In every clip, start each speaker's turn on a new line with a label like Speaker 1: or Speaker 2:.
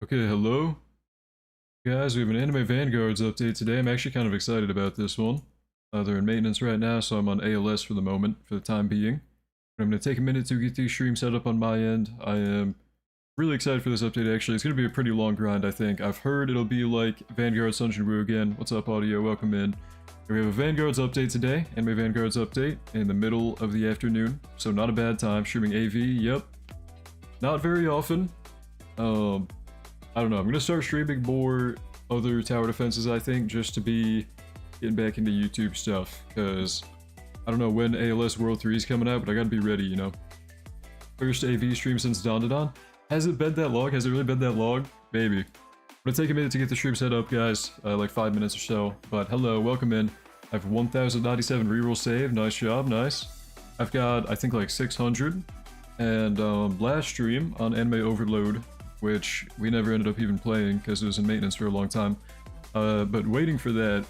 Speaker 1: Okay, hello. Guys, we have an Anime Vanguards update today. I'm actually kind of excited about this one. They're in maintenance right now, so I'm on ALS for the moment, for the time being. But I'm going to take a minute to get these streams set up on my end. I am really excited for this update, actually. It's going to be a pretty long grind, I think. I've heard it'll be like Vanguard Sunshine Woo again. What's up, audio? Welcome in. We have a Vanguards update today, Anime Vanguards update, in the middle of the afternoon. So not a bad time. Streaming AV, yep. Not very often. I don't know, I'm gonna start streaming more other tower defenses, I think, just to be getting back into YouTube stuff, because I don't know when ALS World 3 is coming out, but I gotta be ready, you know? First AV stream since Dawn. Has it been that long? Has it really been that long? Maybe. I'm gonna take a minute to get the stream set up, guys, like 5 minutes or so, but hello, welcome in. I have 1097 reroll save, nice job, nice. I've got, I think, like 600, and last stream on Anime Overload, which we never ended up even playing because it was in maintenance for a long time. But waiting for that,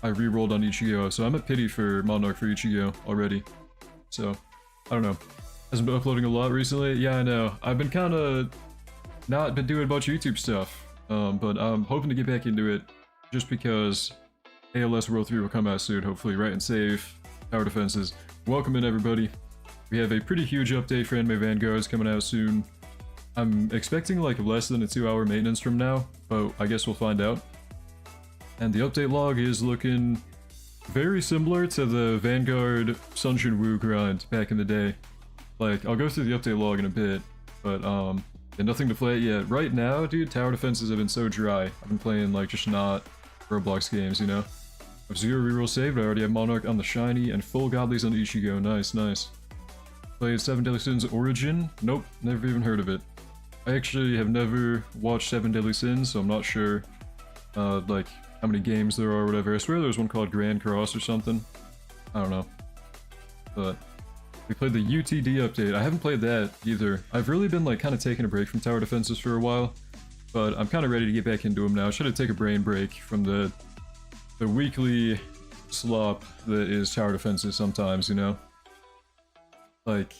Speaker 1: I re-rolled on Ichigo, so I'm at pity for Monarch for Ichigo already. So, I don't know. Hasn't been uploading a lot recently? Yeah, I know. I've been kind of not been doing a bunch of YouTube stuff, but I'm hoping to get back into it just because ALS World 3 will come out soon, hopefully, right? And save tower defenses. Welcome in, everybody. We have a pretty huge update for Anime Vanguards coming out soon. I'm expecting like less than a 2-hour maintenance from now, but I guess we'll find out. And the update log is looking very similar to the Vanguard Sunshine Woo grind back in the day. Like, I'll go through the update log in a bit, but yeah, nothing to play yet. Right now, dude, tower defenses have been so dry. I've been playing like just not Roblox games, you know? I have 0 reroll saved, I already have Monarch on the Shiny, and full Godlies on Ichigo, nice, nice. Played 7 Deadly Sins Origin? Nope, never even heard of it. I actually have never watched 7 Deadly Sins, so I'm not sure, like, how many games there are or whatever. I swear there was one called Grand Cross or something. I don't know. But we played the UTD update. I haven't played that either. I've really been, like, kind of taking a break from tower defenses for a while, but I'm kind of ready to get back into them now. I should have taken a brain break from the weekly slop that is tower defenses sometimes, you know? Like,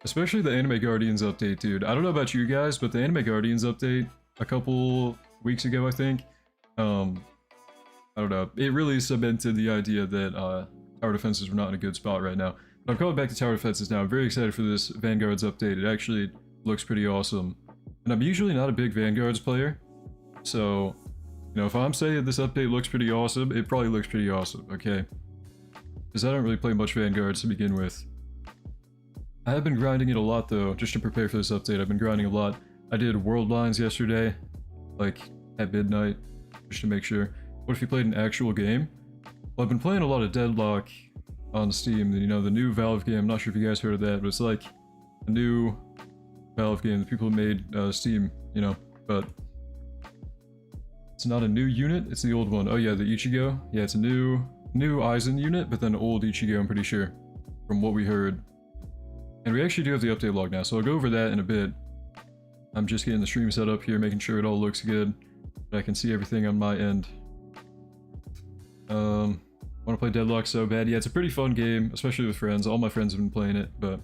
Speaker 1: especially the Anime Guardians update, dude. I don't know about you guys, but the Anime Guardians update a couple weeks ago, I think, I don't know, it really cemented the idea that tower defenses were not in a good spot right now. But I'm coming back to tower defenses now. I'm very excited for this Vanguards update. It actually looks pretty awesome. And I'm usually not a big Vanguards player, so, you know, if I'm saying this update looks pretty awesome, it probably looks pretty awesome, okay? Because I don't really play much Vanguards to begin with. I have been grinding it a lot though, just to prepare for this update. I've been grinding a lot. I did world lines yesterday, like at midnight, just to make sure. What if you played an actual game? Well, I've been playing a lot of Deadlock on Steam, you know, the new Valve game. I'm not sure if you guys heard of that, but it's like a new Valve game. The people who made Steam, you know, but it's not a new unit, it's the old one. Oh yeah, the Ichigo. Yeah, it's a new Aizen unit, but then old Ichigo, I'm pretty sure, from what we heard. And we actually do have the update log now, so I'll go over that in a bit. I'm just getting the stream set up here, making sure it all looks good. I can see everything on my end. Want to play Deadlock so bad. Yeah, it's a pretty fun game, especially with friends. All my friends have been playing it, but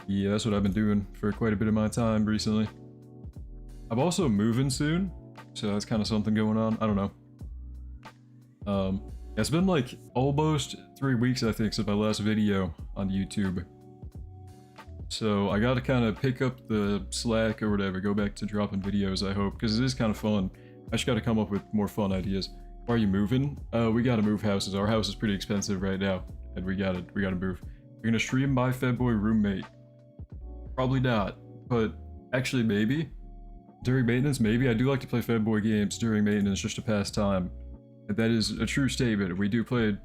Speaker 1: yeah, that's what I've been doing for quite a bit of my time recently. I'm also moving soon, so that's kind of something going on. I don't know. It's been like almost 3 weeks, I think, since my last video on YouTube. So I gotta kind of pick up the slack or whatever, go back to dropping videos, I hope, because it is kind of fun. I just gotta come up with more fun ideas. Why are you moving? We gotta move houses. Our house is pretty expensive right now, and we gotta move. You're gonna stream my Fedboy roommate? Probably not, but actually maybe. During maintenance, maybe. I do like to play Fedboy games during maintenance just to pass time. That is a true statement. We do play,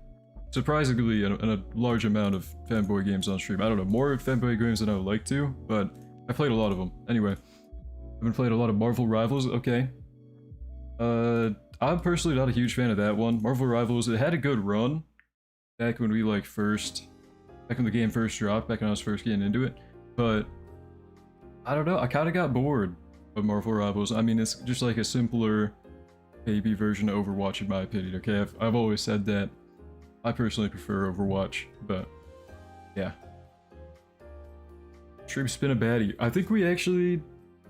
Speaker 1: surprisingly, a large amount of fanboy games on stream. I don't know, more fanboy games than I would like to, but I played a lot of them. Anyway, I've been playing a lot of Marvel Rivals. Okay. I'm personally not a huge fan of that one. Marvel Rivals, it had a good run back when we back when the game first dropped, back when I was first getting into it, but I don't know, I kind of got bored of Marvel Rivals. I mean, it's just like a simpler baby version of Overwatch in my opinion, okay? I've always said that. I personally prefer Overwatch, but yeah. Stream spin a baddie. I think we actually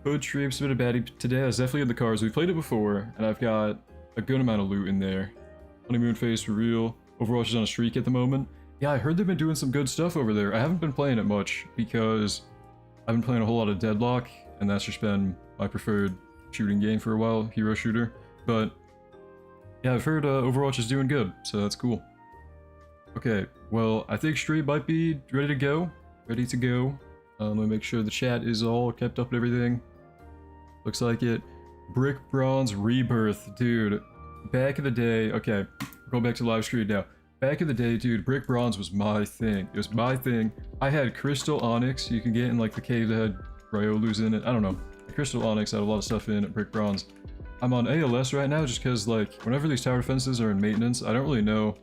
Speaker 1: Hood Trip submitted baddie today. I was definitely in the cars. We played it before, and I've got a good amount of loot in there. Honeymoon Phase for real. Overwatch is on a streak at the moment. Yeah, I heard they've been doing some good stuff over there. I haven't been playing it much because I've been playing a whole lot of Deadlock, and that's just been my preferred shooting game for a while, hero shooter. But yeah, I've heard Overwatch is doing good, so that's cool. Okay, well, I think stream might be ready to go. Ready to go. Let me make sure the chat is all kept up and everything. Looks like it. Brick Bronze Rebirth, dude. Back in the day, okay, going back to live stream now. Back in the day, dude, Brick Bronze was my thing. It was my thing. I had Crystal Onyx. You can get in like the cave that had Ryolu's in it. I don't know. Crystal Onyx had a lot of stuff in it, Brick Bronze. I'm on ALS right now just because like whenever these tower defenses are in maintenance, I don't really know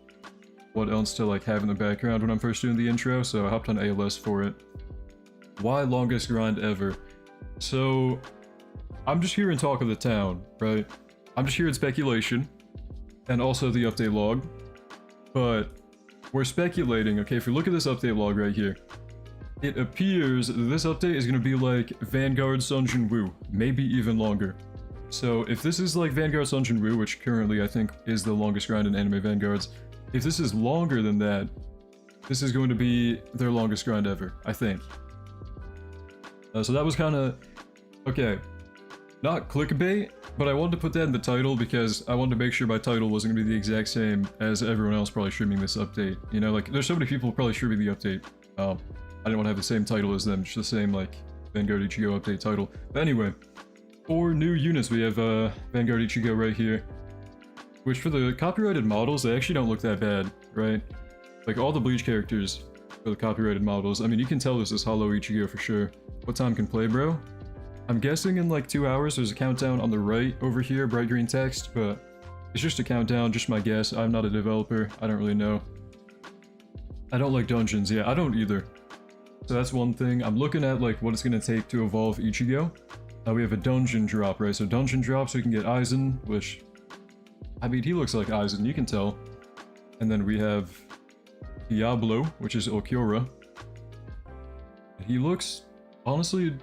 Speaker 1: what else to like have in the background when I'm first doing the intro, so I hopped on ALS for it. Why longest grind ever? So I'm just hearing talk of the town, right? I'm just hearing speculation and also the update log, but we're speculating. Okay, if we look at this update log right here, it appears this update is going to be like Vanguard Sunjin Woo, maybe even longer. So if this is like Vanguard Sunjin Woo, which currently I think is the longest grind in anime Vanguards, if this is longer than that, this is going to be their longest grind ever, I think. So that was kind of, okay, not clickbait, but I wanted to put that in the title because I wanted to make sure my title wasn't going to be the exact same as everyone else probably streaming this update. You know, like, there's so many people probably streaming the update. I didn't want to have the same title as them, just the same, like, Vanguard Ichigo update title. But anyway, 4 new units. We have Vanguard Ichigo right here, which for the copyrighted models, they actually don't look that bad, right? Like, all the Bleach characters for the copyrighted models, I mean, you can tell this is Hollow Ichigo for sure. What time can play, bro? I'm guessing in like 2 hours. There's a countdown on the right over here, bright green text, but it's just a countdown, just my guess. I'm not a developer. I don't really know. I don't like dungeons. Yeah, I don't either. So that's one thing. I'm looking at like what it's going to take to evolve Ichigo. We have a dungeon drop, right? So dungeon drop so we can get Aizen, which, I mean, he looks like Aizen, you can tell. And then we have Diablo, which is Okyora. He looks, honestly,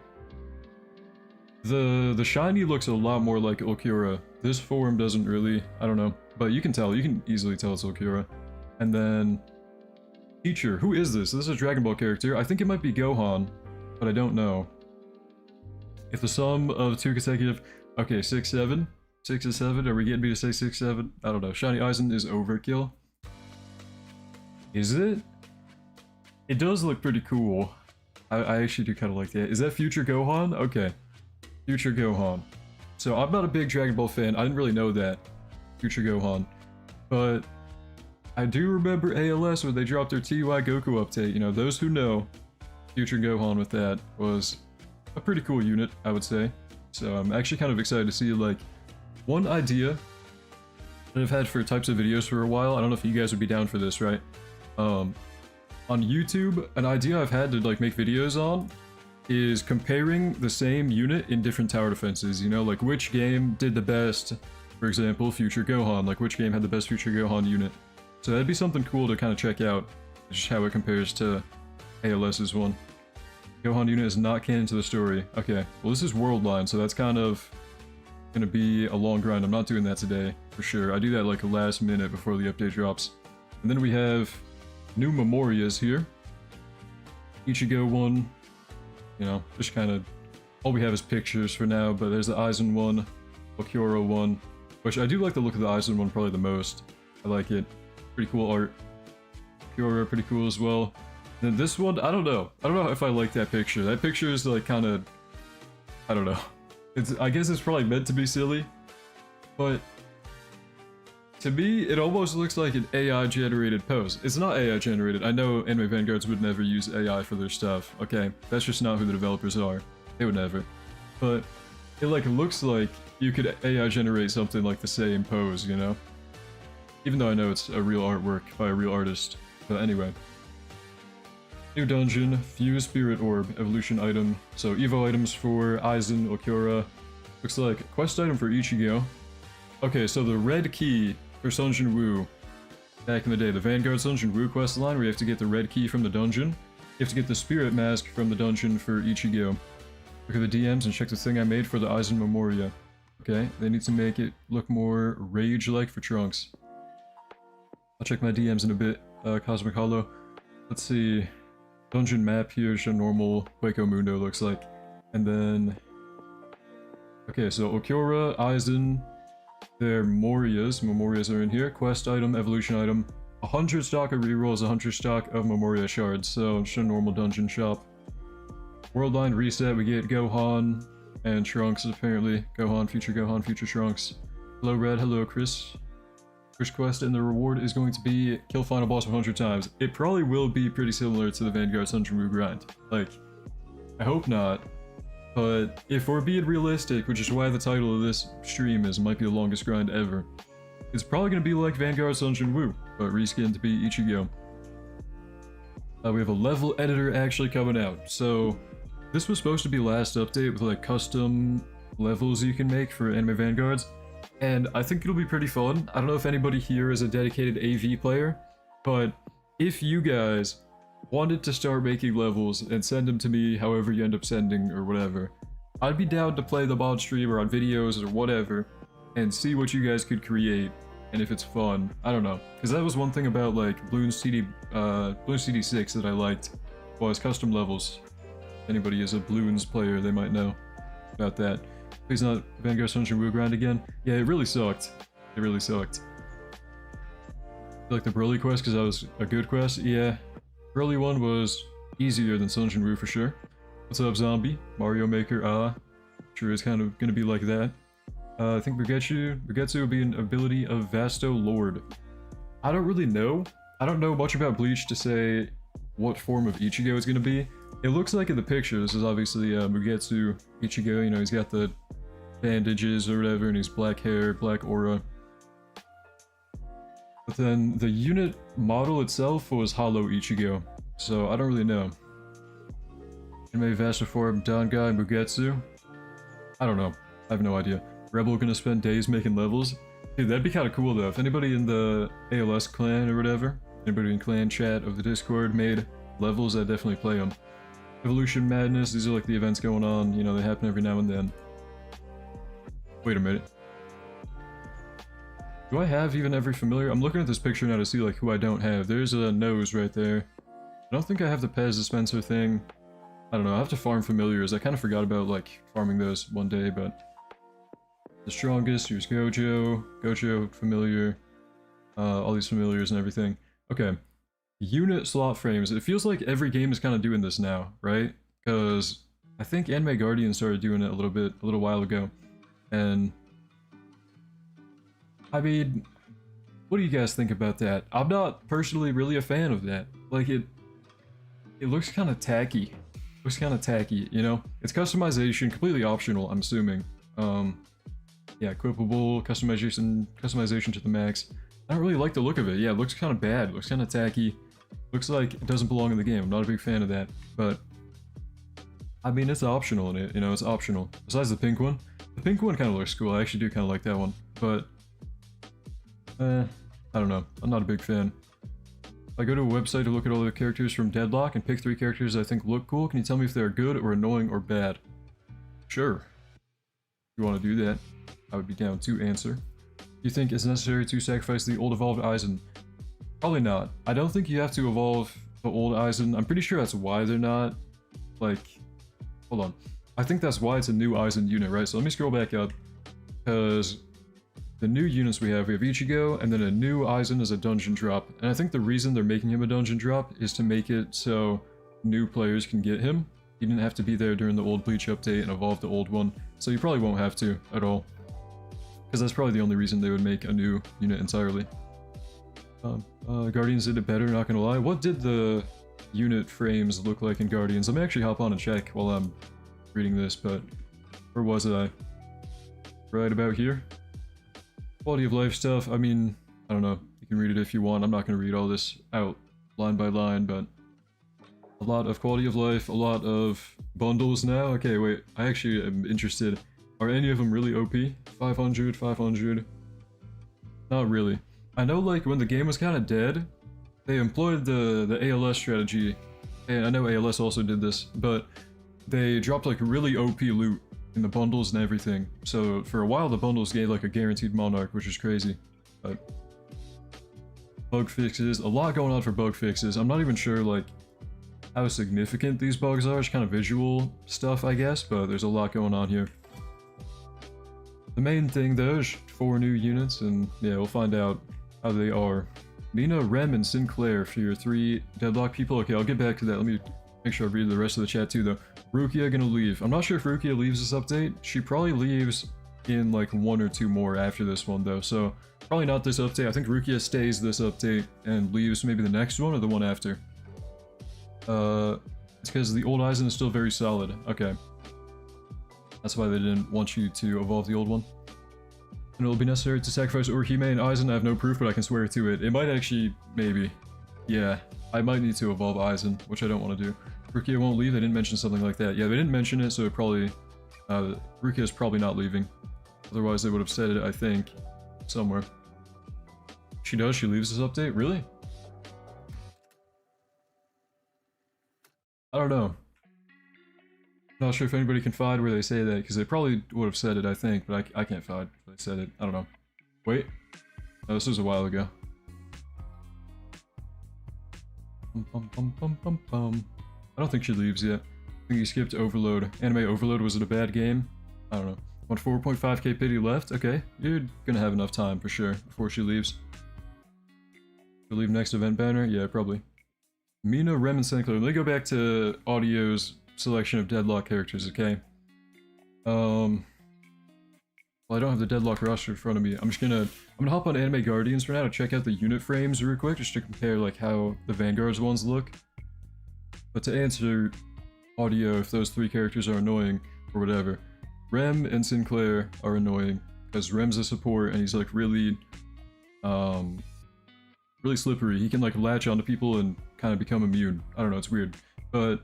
Speaker 1: the shiny looks a lot more like Okyora. This form doesn't really, I don't know, but you can tell, you can easily tell it's Okyora. And then Teacher, who is this? This is a Dragon Ball character. I think it might be Gohan, but I don't know. If the sum of 2 consecutive, okay, 6, 7, 6 and 7, are we getting me to say 6, 7? I don't know. Shiny Aizen is overkill. Is it? It does look pretty cool. I actually do kind of like that. Is that Future Gohan? Okay. Future Gohan. So I'm not a big Dragon Ball fan. I didn't really know that. Future Gohan. But I do remember ALS when they dropped their TY Goku update. You know, those who know, Future Gohan with that was a pretty cool unit, I would say. So I'm actually kind of excited to see, like, one idea that I've had for types of videos for a while. I don't know if you guys would be down for this, right? On YouTube, an idea I've had to like make videos on is comparing the same unit in different tower defenses, you know, like which game did the best, for example, Future Gohan, like which game had the best Future Gohan unit. So that'd be something cool to kind of check out, just how it compares to ALS's one. Gohan unit is not canon to the story. Okay, well this is Worldline, so that's kind of gonna be a long grind. I'm not doing that today, for sure. I do that like last minute before the update drops. And then we have new Memorias here. Ichigo one, you know, just kind of, all we have is pictures for now, but there's the Aizen one, Okyora one, which I do like the look of the Aizen one probably the most. I like it. Pretty cool art. Okyora, pretty cool as well. And then this one, I don't know. I don't know if I like that picture. That picture is like kind of, I don't know. I guess it's probably meant to be silly, but to me, it almost looks like an AI-generated pose. It's not AI-generated. I know anime Vanguards would never use AI for their stuff, okay? That's just not who the developers are. They would never. But it, like, looks like you could AI-generate something like the same pose, you know? Even though I know it's a real artwork by a real artist. But anyway. New dungeon, Fuse Spirit Orb, evolution item. So Evo items for Aizen, Okyora. Looks like quest item for Ichigo. Okay, so the red key for Sunjin Woo, back in the day, the Vanguard Sunjin Woo quest line, where you have to get the red key from the dungeon. You have to get the spirit mask from the dungeon for Ichigo. Look at the DMs and check the thing I made for the Aizen Memoria. Okay, they need to make it look more rage-like for Trunks. I'll check my DMs in a bit, Cosmic Hollow. Let's see. Dungeon map here's your normal Hueco Mundo looks like. And then... Okay, so Okura, Aizen, their Morias. Memorias are in here. Quest item, evolution item. 100 stock of rerolls, 100 stock of Memoria shards. So just a normal dungeon shop. World line reset, we get Gohan and Trunks apparently. Gohan, future Trunks. Hello Red, hello Chris. First quest and the reward is going to be kill final boss 100 times. It probably will be pretty similar to the Vanguard Dungeon Wu grind. Like, I hope not. But if we're being realistic, which is why the title of this stream is might be the longest grind ever, it's probably going to be like Vanguard Dungeon Wu, but reskinned to be Ichigo. We have a level editor actually coming out. So this was supposed to be last update with like custom levels you can make for anime Vanguards. And I think it'll be pretty fun. I don't know if anybody here is a dedicated AV player, but if you guys wanted to start making levels and send them to me however you end up sending or whatever, I'd be down to play them on stream or on videos or whatever and see what you guys could create and if it's fun. I don't know, because that was one thing about like Bloons CD6 that I liked was custom levels. If anybody is a Bloons player, they might know about that. Please not Vanguard Dungeon Wu grind again. Yeah, it really sucked. It really sucked. Like the Broly quest because that was a good quest. Yeah, Broly one was easier than Dungeon Wu for sure. What's up, Zombie? Mario Maker, sure is kind of gonna be like that. I think Bugetsu will be an ability of Vasto Lord. I don't really know. I don't know much about Bleach to say what form of Ichigo it's gonna be. It looks like in the picture, this is obviously Mugetsu Ichigo, you know, he's got the bandages or whatever, and he's black hair, black aura. But then the unit model itself was Hollow Ichigo, so I don't really know. Anime Vastiform, Dangai, and Mugetsu? I don't know. I have no idea. Rebel gonna spend days making levels? Dude, that'd be kind of cool though. If anybody in the ALS clan or whatever, anybody in clan chat of the Discord made levels, I'd definitely play them. Evolution Madness, these are like the events going on, you know, they happen every now and then. Wait a minute. Do I have even every familiar? I'm looking at this picture now to see like who I don't have. There's a nose right there. I don't think I have the Pez dispenser thing. I don't know, I have to farm familiars. I kind of forgot about like farming those one day, but... The strongest, here's Gojo familiar, all these familiars and everything. Okay, unit slot frames. It feels like every game is kind of doing this now, right? Because I think Anime Guardian started doing it a little while ago. And I mean, what do you guys think about that? I'm not personally really a fan of that. Like it looks kind of tacky. Looks kind of tacky, you know? It's customization, completely optional, I'm assuming. Yeah, equipable, customization to the max. I don't really like the look of it. Yeah, it looks kind of bad. Looks kind of tacky. Looks like it doesn't belong in the game. I'm not a big fan of that. But, I mean, it's optional in it. You know, it's optional. Besides the pink one. The pink one kind of looks cool. I actually do kind of like that one. But, I don't know. I'm not a big fan. If I go to a website to look at all the characters from Deadlock and pick 3 characters I think look cool, can you tell me if they're good or annoying or bad? Sure. If you want to do that, I would be down to answer. Do you think it's necessary to sacrifice the old evolved Aizen? Probably not. I don't think you have to evolve the old Aizen. I'm pretty sure that's why they're not, like... Hold on. I think that's why it's a new Aizen unit, right? So let me scroll back up. Because the new units we have Ichigo, and then a new Aizen is a dungeon drop. And I think the reason they're making him a dungeon drop is to make it so new players can get him. He didn't have to be there during the old Bleach update and evolve the old one. So you probably won't have to at all. Because that's probably the only reason they would make a new unit entirely. Guardians did it better, not gonna lie. What did the unit frames look like in Guardians? Let me actually hop on and check while I'm reading this, but... Where was I? Right about here? Quality of life stuff, I mean, I don't know. You can read it if you want. I'm not gonna read all this out line by line, but... A lot of quality of life, a lot of bundles now. Okay, wait, I actually am interested. Are any of them really OP? 500, 500? Not really. I know, like, when the game was kind of dead, they employed the ALS strategy, and I know ALS also did this, but they dropped like really OP loot in the bundles and everything. So for a while the bundles gave like a guaranteed Monarch, which is crazy. But bug fixes, a lot going on for bug fixes. I'm not even sure like how significant these bugs are. It's kind of visual stuff, I guess, but there's a lot going on here. The main thing though is 4 new units, and yeah, we'll find out how they are. Mina, Rem, and Sinclair for your 3 deadlock people. Okay, I'll get back to that. Let me make sure I read the rest of the chat too though. Rukia gonna leave. I'm not sure if Rukia leaves this update. She probably leaves in like 1 or 2 more after this one though, so probably not this update. I think Rukia stays this update and leaves maybe the next one or the one after. It's because the old Aizen is still very solid. Okay. That's why they didn't want you to evolve the old one. And it'll be necessary to sacrifice Orihime and Aizen. I have no proof, but I can swear to it. It might actually, maybe. Yeah, I might need to evolve Aizen, which I don't want to do. Rukia won't leave, they didn't mention something like that. Yeah, they didn't mention it, so it probably... Rukia is probably not leaving. Otherwise they would have said it, I think, somewhere. She does? She leaves this update? Really? I don't know. Not sure if anybody can find where they say that, because they probably would have said it, I think, but I can't find if they said it. I don't know. Wait. No, this was a while ago. I don't think she leaves yet. I think you skipped Overload. Anime Overload, was it a bad game? I don't know. 4.5k pity left? Okay, you're gonna have enough time for sure before she leaves. She'll leave next event banner? Yeah, probably. Mina, Rem, and Sinclair. Let me go back to Audio's selection of deadlock characters, okay? Well, I don't have the deadlock roster in front of me. I'm gonna hop on Anime Guardians for now to check out the unit frames real quick, just to compare like how the Vanguard's ones look. But to answer Audio, if those 3 characters are annoying or whatever, Rem and Sinclair are annoying because Rem's a support and he's like really slippery. He can like latch onto people and kind of become immune. I don't know, it's weird. But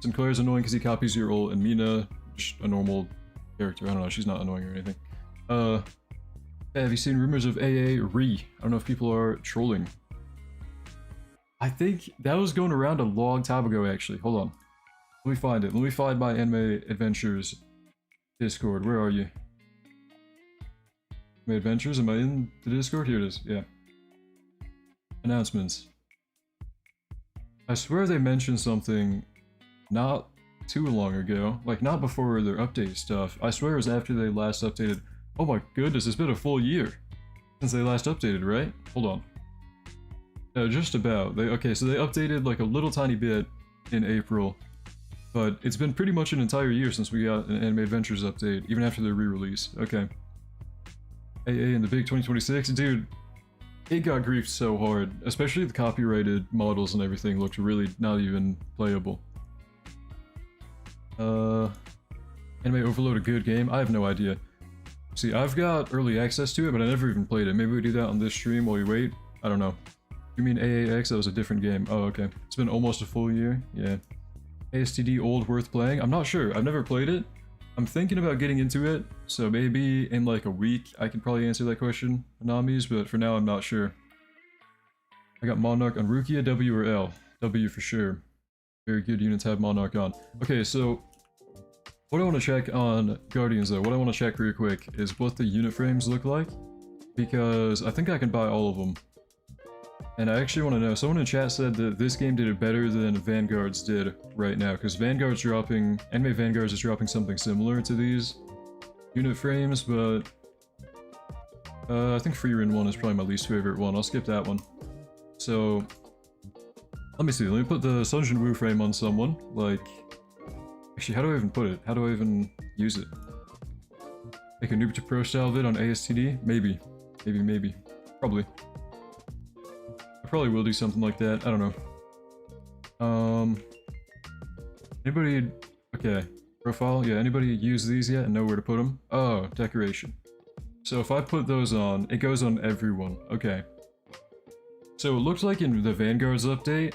Speaker 1: Sinclair's annoying because he copies your ult, and Mina, just a normal character. I don't know, she's not annoying or anything. Have you seen rumors of AA Re? I don't know if people are trolling. I think that was going around a long time ago, actually. Hold on. Let me find it. Let me find my Anime Adventures Discord. Where are you? Anime Adventures? Am I in the Discord? Here it is. Yeah. Announcements. I swear they mentioned something not too long ago. Like, not before their update stuff. I swear it was after they last updated. Oh my goodness, it's been a full year since they last updated, right? Hold on. No, just about. Okay, so they updated like a little tiny bit in April, but it's been pretty much an entire year since we got an Anime Adventures update, even after the re-release. Okay. AA in the big 2026? Dude, it got griefed so hard. Especially the copyrighted models and everything looked really not even playable. Anime Overload a good game? I have no idea. See, I've got early access to it, but I never even played it. Maybe we do that on this stream while we wait? I don't know. You mean AAX? That was a different game. Oh, okay. It's been almost a full year. Yeah. ASTD old worth playing? I'm not sure. I've never played it. I'm thinking about getting into it, so maybe in like a week I can probably answer that question, Anamis, but for now I'm not sure. I got Monarch on Rukia, W or L? W for sure. Very good units have Monarch on. Okay, so what I want to check on Guardians though, what I want to check real quick is what the unit frames look like, because I think I can buy all of them. And I actually want to know, someone in chat said that this game did it better than Vanguards did right now, because Vanguard's dropping, Anime Vanguards is dropping something similar to these unit frames, but I think Freerun 1 is probably my least favorite one. I'll skip that one. So, let me see, let me put the Sunjin Wu frame on someone, like, actually, how do I even put it? How do I even use it? Make a noob to pro style vid on ASTD? Maybe. Maybe. Probably. I probably will do something like that. I don't know. Anybody... Okay. Profile? Yeah, anybody use these yet and know where to put them? Oh, decoration. So if I put those on, it goes on everyone. Okay. So it looks like in the Vanguards update,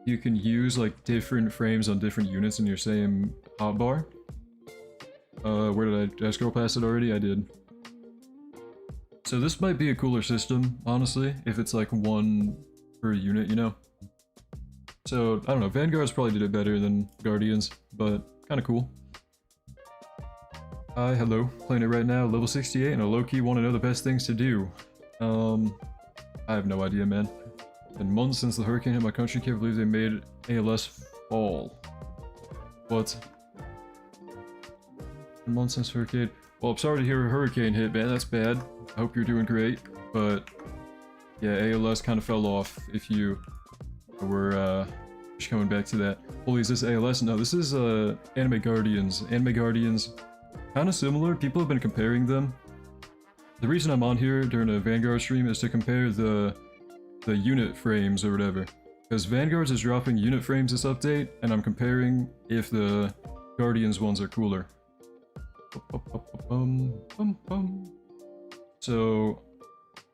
Speaker 1: you can use like different frames on different units in your same hotbar. Where did I scroll past it already? I did. So this might be a cooler system, honestly, if it's like one per unit, you know? So, I don't know, Vanguards probably did it better than Guardians, but kinda cool. Hi, hello, playing it right now, level 68, and I low-key want to know the best things to do. I have no idea, man. Been months since the hurricane hit my country, can't believe they made ALS fall. What? Been months since hurricane. Well, I'm sorry to hear a hurricane hit, man, that's bad. I hope you're doing great, but yeah, ALS kind of fell off if you were, just coming back to that. Holy, is this ALS? No, this is, Anime Guardians. Anime Guardians, kind of similar. People have been comparing them. The reason I'm on here during a Vanguard stream is to compare the unit frames or whatever. Because Vanguards is dropping unit frames this update, and I'm comparing if the Guardians ones are cooler. So,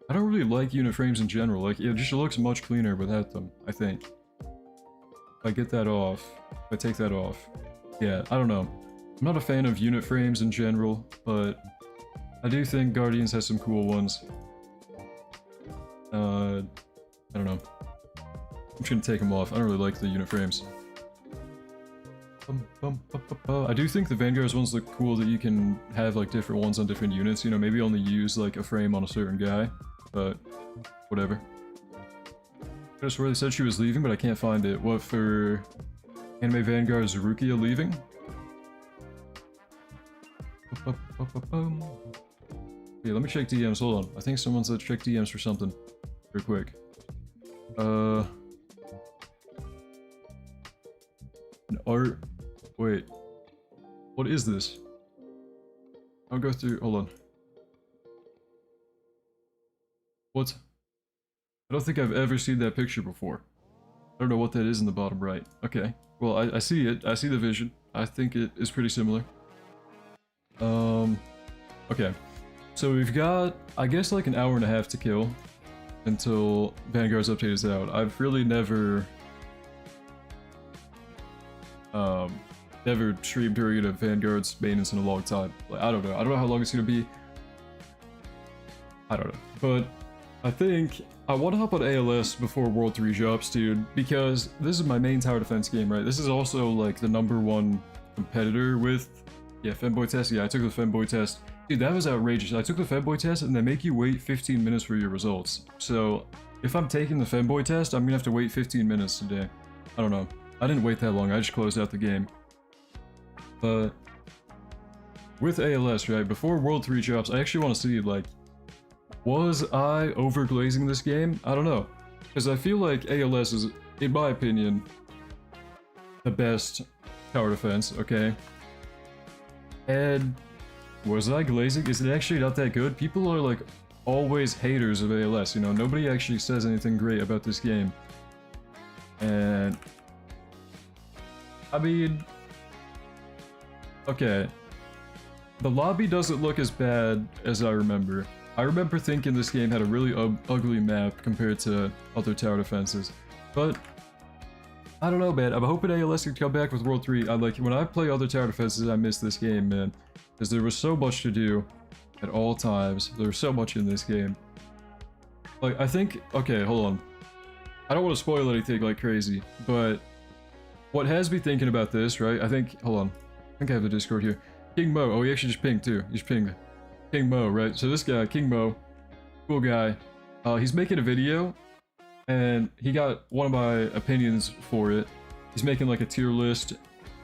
Speaker 1: I don't really like unit frames in general. Like, it just looks much cleaner without them, I think. If I get that off, if I take that off, yeah, I don't know. I'm not a fan of unit frames in general, but I do think Guardians has some cool ones. I don't know. I'm just gonna take them off. I don't really like the unit frames. I do think the Vanguard's ones look cool that you can have like different ones on different units, you know, maybe only use like a frame on a certain guy, but whatever. I swear they said she was leaving, but I can't find it. What, for Anime Vanguard's Rukia leaving? Yeah, let me check DMs, hold on. I think someone said check DMs for something. Real quick. Art. Wait. What is this? I'll go through. Hold on. What? I don't think I've ever seen that picture before. I don't know what that is in the bottom right. Okay. Well, I see it. I see the vision. I think it is pretty similar. Okay. So we've got, I guess, like an hour and a half to kill until Vanguard's update is out. I've really never streamed during a Vanguard's maintenance in a long time. Like, I don't know how long it's gonna be. I don't know, but I think I want to hop on ALS before World 3 drops, dude, because this is my main tower defense game, right? This is also like the #1 competitor with, yeah, Femboy test. Yeah, I took the Femboy test. Dude, that was outrageous. I took the Femboy test and they make you wait 15 minutes for your results. So if I'm taking the Femboy test, I'm gonna have to wait 15 minutes today. I don't know. I didn't wait that long. I just closed out the game. But with ALS, right, before World 3 drops, I actually want to see, like, was I overglazing this game? I don't know. Because I feel like ALS is, in my opinion, the best tower defense, okay? And was I glazing? Is it actually not that good? People are, like, always haters of ALS, you know? Nobody actually says anything great about this game. And I mean, okay, the lobby doesn't look as bad as I remember. I remember thinking this game had a really ugly map compared to other tower defenses, but I don't know, man. I'm hoping ALS can come back with World 3. I like, when I play other tower defenses, I miss this game, man, because there was so much to do at all times. There was so much in this game. Like, I think, okay, hold on. I don't want to spoil anything like crazy, but what has me thinking about this, right? I think, hold on. I think I have the Discord here. King Mo. Oh, he actually just pinged too. He just pinged King Mo, right? So this guy, King Mo, cool guy. He's making a video, and he got one of my opinions for it. He's making like a tier list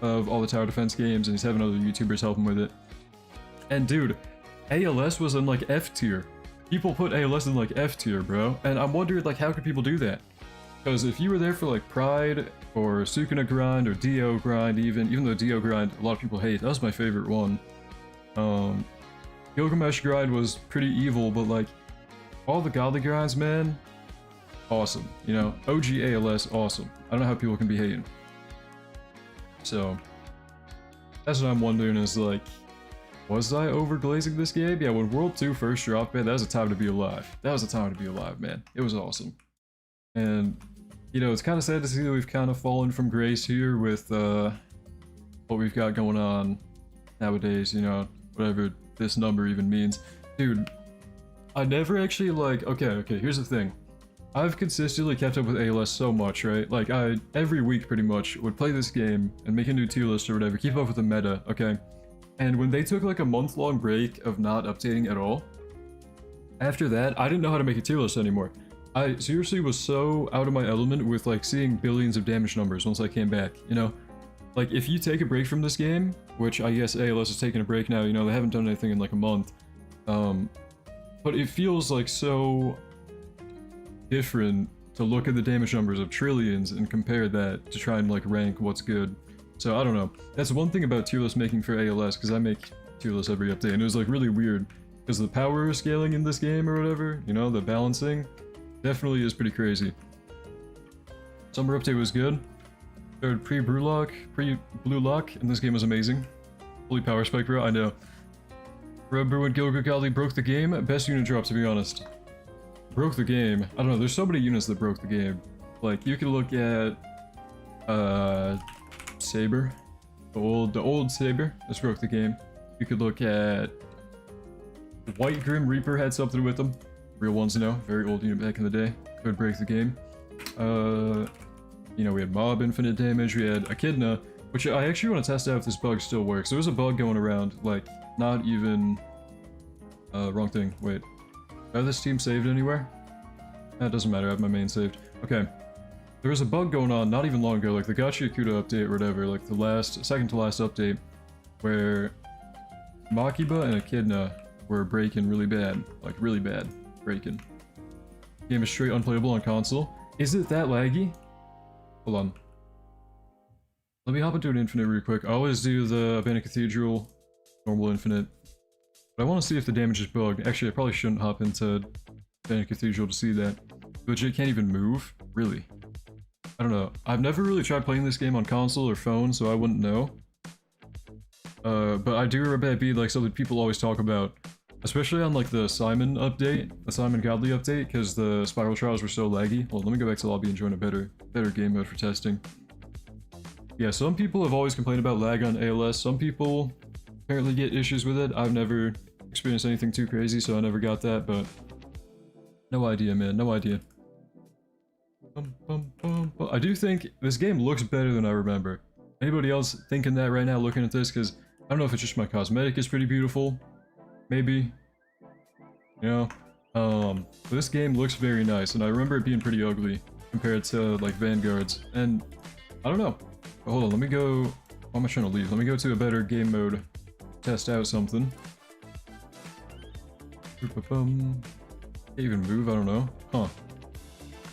Speaker 1: of all the tower defense games, and he's having other YouTubers help him with it. And dude, ALS was in like F tier. People put ALS in like F tier, bro. And I'm wondering, like, how could people do that? Because if you were there for like Pride or Sukuna grind or Dio grind, even though Dio grind a lot of people hate, that was my favorite one. Gilgamesh grind was pretty evil, but like all the godly grinds, man, awesome. You know, OG ALS, awesome. I don't know how people can be hating. So that's what I'm wondering is like, was I overglazing this game? Yeah, when World 2 first dropped, man, that was a time to be alive. That was a time to be alive, man. It was awesome. And you know, it's kind of sad to see that we've kind of fallen from grace here with what we've got going on nowadays, you know, whatever this number even means. Dude, I never actually like, okay, here's the thing. I've consistently kept up with ALS so much, right? Like, I, every week pretty much, would play this game and make a new tier list or whatever, keep up with the meta, okay? And when they took like a month-long break of not updating at all, after that, I didn't know how to make a tier list anymore. I seriously was so out of my element with like seeing billions of damage numbers once I came back, you know? Like, if you take a break from this game, which I guess ALS is taking a break now, you know, they haven't done anything in like a month, but it feels like so different to look at the damage numbers of trillions and compare that to try and like rank what's good. So I don't know. That's one thing about tier list making for ALS, because I make tier lists every update, and it was like really weird, because the power scaling in this game or whatever, you know, the balancing, definitely is pretty crazy. Summer update was good. Started pre-blue lock, and this game was amazing. Fully power spike, bro, I know. Red Brew and Gilgirgali broke the game. Best unit drop, to be honest. Broke the game. I don't know, there's so many units that broke the game. Like, you could look at Saber. The old Saber. This broke the game. You could look at White Grim Reaper had something with them. Real ones, know. Very old unit back in the day. Could break the game. You know, we had Mob Infinite Damage. We had Echidna, which I actually want to test out if this bug still works. There was a bug going around, like, not even... wrong thing. Wait. Do I have this team saved anywhere? That doesn't matter, I have my main saved. Okay. There was a bug going on not even long ago, like the Gachi Akuta update or whatever, like the second to last update, where Makiba and Echidna were breaking really bad. Like, really bad. Breaking. Game is straight unplayable on console. Is it that laggy? Hold on. Let me hop into an infinite real quick. I always do the Abandoned Cathedral, normal infinite. But I want to see if the damage is bugged. Actually, I probably shouldn't hop into Abandoned Cathedral to see that. Legit can't even move? Really? I don't know. I've never really tried playing this game on console or phone, so I wouldn't know. But I do remember that being like something people always talk about. Especially on like the Simon update, the Simon Godly update, because the Spiral Trials were so laggy. Well, let me go back to lobby and join a better game mode for testing. Yeah, some people have always complained about lag on ALS. Some people apparently get issues with it. I've never experienced anything too crazy, so I never got that, but no idea, man, no idea. I do think this game looks better than I remember. Anybody else thinking that right now looking at this? Because I don't know if it's just my cosmetic is pretty beautiful. Maybe. You know? This game looks very nice, and I remember it being pretty ugly compared to, like, Vanguards. And, I don't know. But hold on, let me go... Why am I trying to leave? Let me go to a better game mode. Test out something. Can't even move, I don't know. Huh.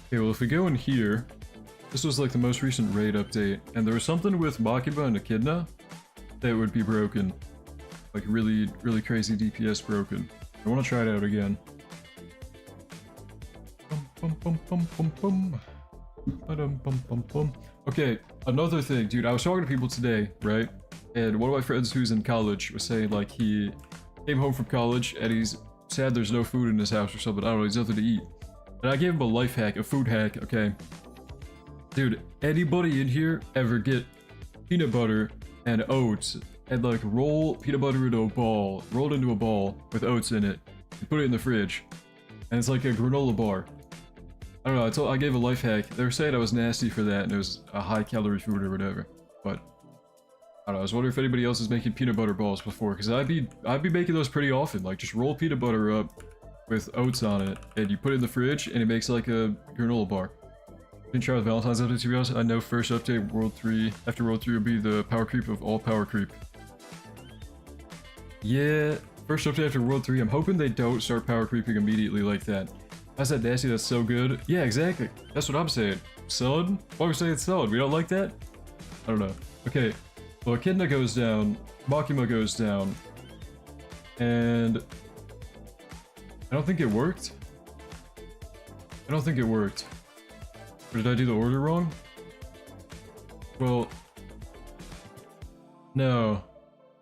Speaker 1: Okay, well if we go in here... This was like the most recent raid update, and there was something with Makiba and Echidna that would be broken. Like really, really crazy DPS broken. I want to try it out again. Okay, another thing, dude. I was talking to people today, right? And one of my friends who's in college was saying like he came home from college and he's sad there's no food in his house or something. I don't know, he's nothing to eat. And I gave him a life hack, a food hack, okay? Dude, anybody in here ever get peanut butter and oats and like roll peanut butter into a ball, roll it into a ball with oats in it, and put it in the fridge, and it's like a granola bar. I don't know, I gave a life hack. They were saying I was nasty for that and it was a high calorie food or whatever, but I don't know, I was wondering if anybody else is making peanut butter balls before, because I'd be making those pretty often. Like just roll peanut butter up with oats on it and you put it in the fridge and it makes like a granola bar. Didn't try with Valentine's update, to be honest. I know first update, World 3, after World 3 will be the power creep of all power creep. Yeah, first update after World 3, I'm hoping they don't start power creeping immediately like that. How's that nasty? That's so good. Yeah, exactly. That's what I'm saying. Son? Why are we saying son? We don't like that? I don't know. Okay, well, Echidna goes down, Makima goes down, and I don't think it worked. I don't think it worked. Or did I do the order wrong? Well... No.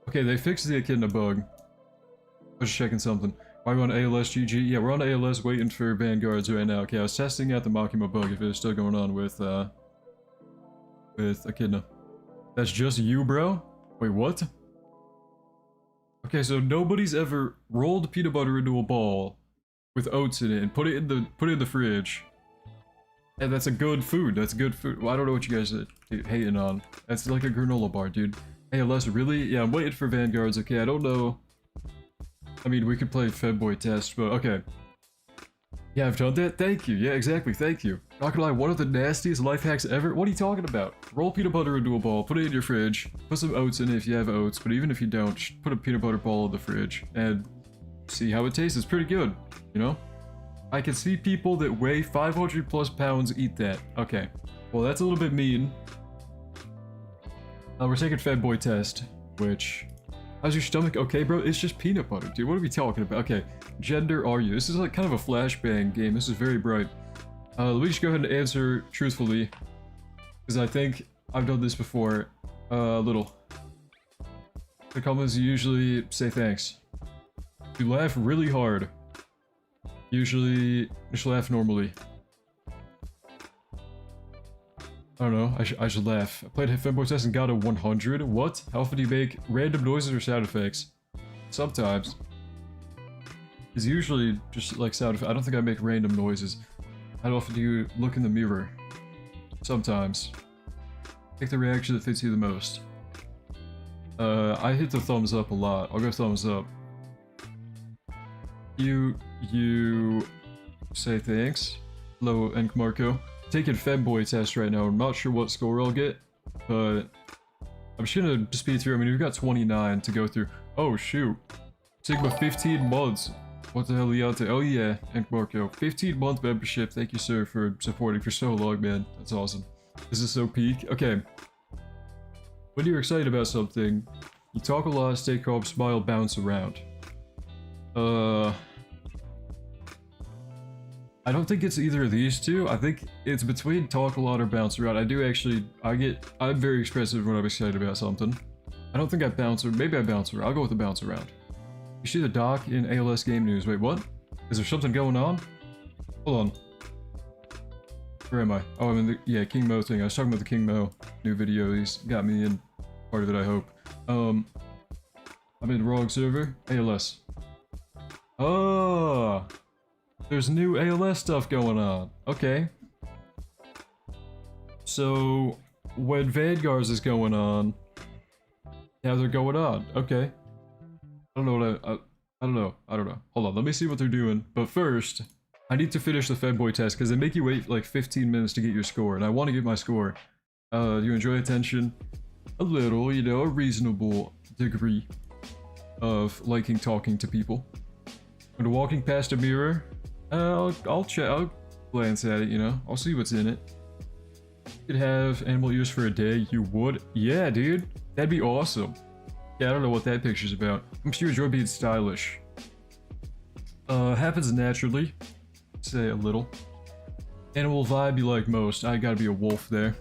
Speaker 1: Okay, they fixed the Echidna bug. I was just checking something. Why are we on ALS GG? Yeah, we're on ALS waiting for Vanguards right now. Okay, I was testing out the Makima bug if it was still going on with Echidna. That's just you, bro? Wait, what? Okay, so nobody's ever rolled peanut butter into a ball with oats in it and put it in the fridge And that's a good food. That's good food. Well, I don't know what you guys are hating on. That's like a granola bar, dude. Hey, Les, really? Yeah, I'm waiting for Vanguards. Okay, I don't know. I mean, we could play Fedboy test, but okay. Yeah, I've done that. Thank you. Yeah, exactly. Thank you. Not gonna lie, one of the nastiest life hacks ever. What are you talking about? Roll peanut butter into a ball, put it in your fridge, put some oats in it if you have oats, but even if you don't, just put a peanut butter ball in the fridge and see how it tastes. It's pretty good, you know? I can see people that weigh 500 plus pounds eat that. Okay. Well, that's a little bit mean. We're taking Fedboy test, which... How's your stomach? Okay, bro, it's just peanut butter, dude. What are we talking about? Okay, gender are you? This is like kind of a flashbang game. This is very bright. Let me just go ahead and answer truthfully, because I think I've done this before. A little. The comments usually say thanks. You laugh really hard. Usually, just laugh normally. I don't know, I should laugh. I played Fanboy Test and got a 100. What? How often do you make random noises or sound effects? Sometimes. It's usually just like sound effects. I don't think I make random noises. How often do you look in the mirror? Sometimes. Pick the reaction that fits you the most. I hit the thumbs up a lot. I'll go thumbs up. You say thanks. Hello, Enk Marco. Taking Femboy test right now. I'm not sure what score I'll get, but I'm just gonna speed through. I mean, we've got 29 to go through. Oh shoot, Sigma 15 months. What the hell are you out to? Oh yeah, Enk Marco, 15-month membership. Thank you, sir, for supporting for so long, man. That's awesome. This is so peak. Okay, when you're excited about something, you talk a lot, stay calm, smile, bounce around. I don't think it's either of these two. I think it's between talk a lot or bounce around. I'm very expressive when I'm excited about something. I don't think I bounce, or maybe I bounce around. I'll go with the bounce around. You see the doc in ALS Game News. Wait, what? Is there something going on? Hold on. Where am I? Oh, I'm in the, yeah, King Mo thing. I was talking about the King Mo new video. He's got me in part of it, I hope. I'm in the wrong server. ALS. Oh! There's new ALS stuff going on. Okay. So, when Vanguards is going on, yeah, they're going on. Okay. I don't know what I don't know. Hold on, let me see what they're doing. But first, I need to finish the Femboy test, because they make you wait like 15 minutes to get your score, and I want to get my score. Do you enjoy attention? A little, you know, a reasonable degree of liking talking to people. When walking past a mirror, I'll glance at it, you know. I'll see what's in it. You could have animal ears for a day. You would? Yeah, dude. That'd be awesome. Yeah, I don't know what that picture's about. I'm sure you enjoy being stylish. Happens naturally. Say a little. Animal vibe you like most. I gotta be a wolf there.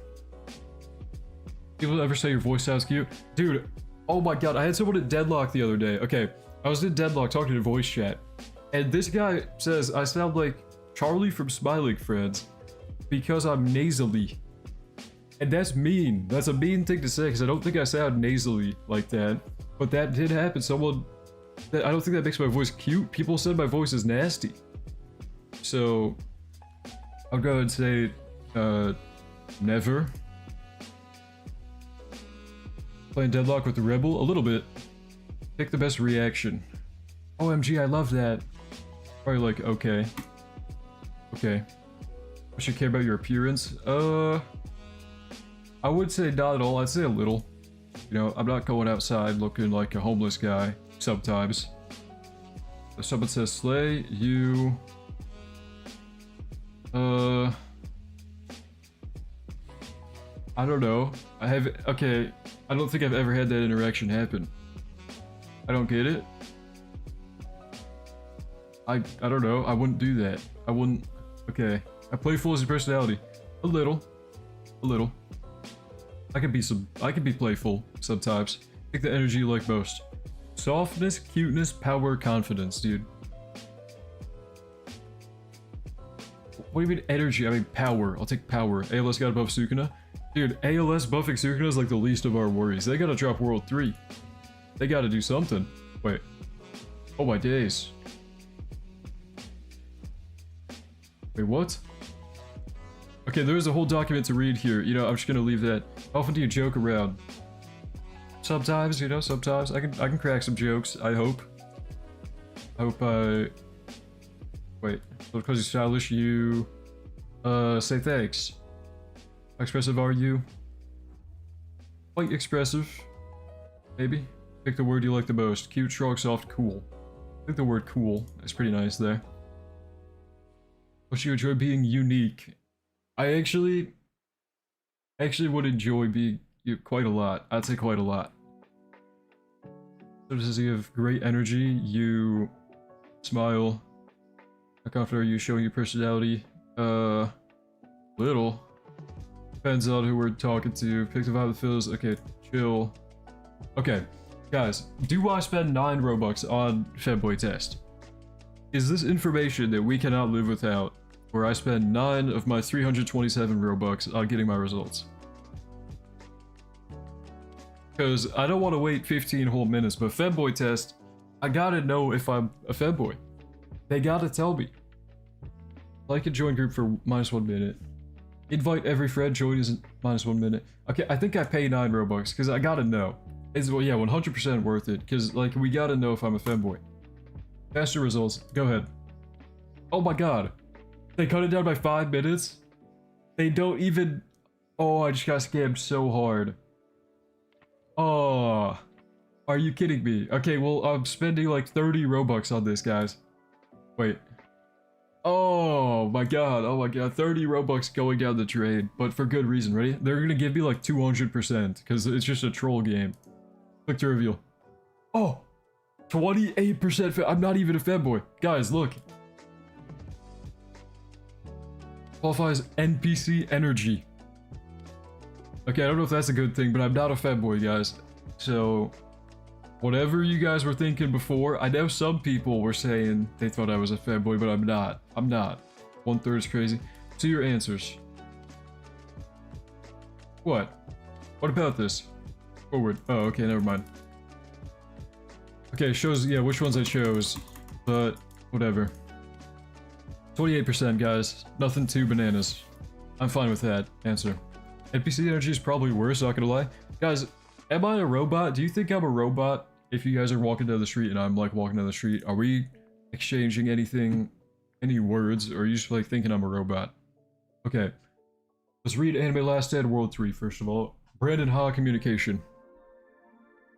Speaker 1: People ever say your voice sounds cute? Dude, oh my god, I had someone at Deadlock the other day. Okay, I was in Deadlock talking to voice chat. And this guy says I sound like Charlie from Smiling Friends because I'm nasally. And that's mean. That's a mean thing to say because I don't think I sound nasally like that. But that did happen. I don't think that makes my voice cute. People said my voice is nasty. So I'll go and say never. Playing Deadlock with the Rebel? A little bit. Pick the best reaction. OMG, I love that. Probably like, okay. Okay. I should care about your appearance. I would say not at all. I'd say a little. You know, I'm not going outside looking like a homeless guy sometimes. If someone says slay, you... I don't know. Okay, I don't think I've ever had that interaction happen. I don't get it. I don't know. I wouldn't do that. I wouldn't. Okay. I play full as your personality. A little. A little. I can be playful sometimes. Pick the energy you like most. Softness, cuteness, power, confidence, dude. What do you mean energy? I mean power. I'll take power. ALS got above Sukuna. Dude, ALS buffing Sukuna is like the least of our worries. They gotta drop World 3. They gotta do something. Wait. Oh my days. Wait, what? Okay, there's a whole document to read here. You know, I'm just gonna leave that. How often do you joke around? Sometimes, you know, sometimes. I can crack some jokes, I hope. I hope I... Wait, so because you're stylish, you... say thanks. How expressive are you? Quite expressive. Maybe. Pick the word you like the most. Cute, strong, soft, cool. I think the word cool is pretty nice there. What you enjoy being unique? I actually would enjoy being quite a lot. I'd say quite a lot. So does you have great energy? You smile. How confident are you showing your personality? Little. Depends on who we're talking to. Pick the vibe that feels okay. Chill. Okay, guys. Do I spend 9 Robux on Femboy test? Is this information that we cannot live without? Where I spend 9 of my 327 Robux on getting my results. Because I don't want to wait 15 whole minutes, but Femboy test, I gotta know if I'm a Femboy. They gotta tell me. Like and join group for -1 minute. Invite every friend, join is -1 minute. Okay, I think I pay 9 Robux, because I gotta know. It's, well, yeah, 100% worth it, because, like, we gotta know if I'm a Femboy. Faster results, go ahead. Oh my god. They cut it down by 5 minutes? They don't even... Oh, I just got scammed so hard. Oh, are you kidding me? Okay, well, I'm spending like 30 Robux on this, guys. Wait. Oh my god, 30 Robux going down the drain, but for good reason, ready? They're gonna give me like 200%, because it's just a troll game. Click to reveal. Oh, 28%, I'm not even a Femboy. Guys, look. Qualifies NPC energy. Okay, I don't know if that's a good thing, but I'm not a Femboy, guys. So, whatever you guys were thinking before, I know some people were saying they thought I was a Femboy, but I'm not. I'm not. 1/3 is crazy. To your answers. What? What about this? Forward. Oh, okay, never mind. Okay, shows, yeah, which ones I chose, but whatever. 28%, guys. Nothing too bananas. I'm fine with that answer. NPC energy is probably worse, not gonna lie. Guys, am I a robot? Do you think I'm a robot? If you guys are walking down the street and I'm like walking down the street, are we exchanging anything, any words, or are you just like thinking I'm a robot? Okay. Let's read Anime Last Stand World 3 first of all. Brandon Ha Communication.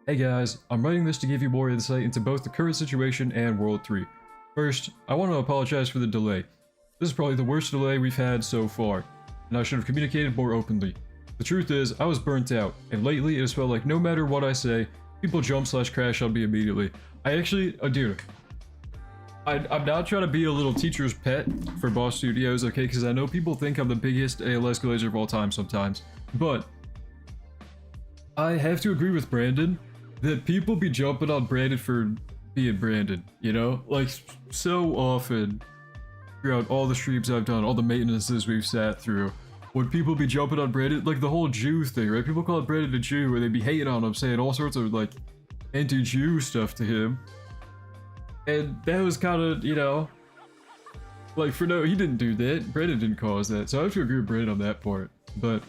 Speaker 1: Hey guys, I'm writing this to give you more insight into both the current situation and World 3. First, I want to apologize for the delay. This is probably the worst delay we've had so far, and I should have communicated more openly. The truth is, I was burnt out, and lately it has felt like no matter what I say, people jump/crash on me immediately. I actually, dude, I'm not trying to be a little teacher's pet for Boss Studios, okay, because I know people think I'm the biggest ALS glazer of all time sometimes, but I have to agree with Brandon that people be jumping on Brandon for being Brandon, you know? Like, so often, throughout all the streams I've done, all the maintenances we've sat through, would people be jumping on Brandon? Like, the whole Jew thing, right? People call it Brandon a Jew, where they'd be hating on him, saying all sorts of, like, anti-Jew stuff to him. And that was kind of, you know, like, for no, he didn't do that. Brandon didn't cause that, so I have to agree with Brandon on that part. But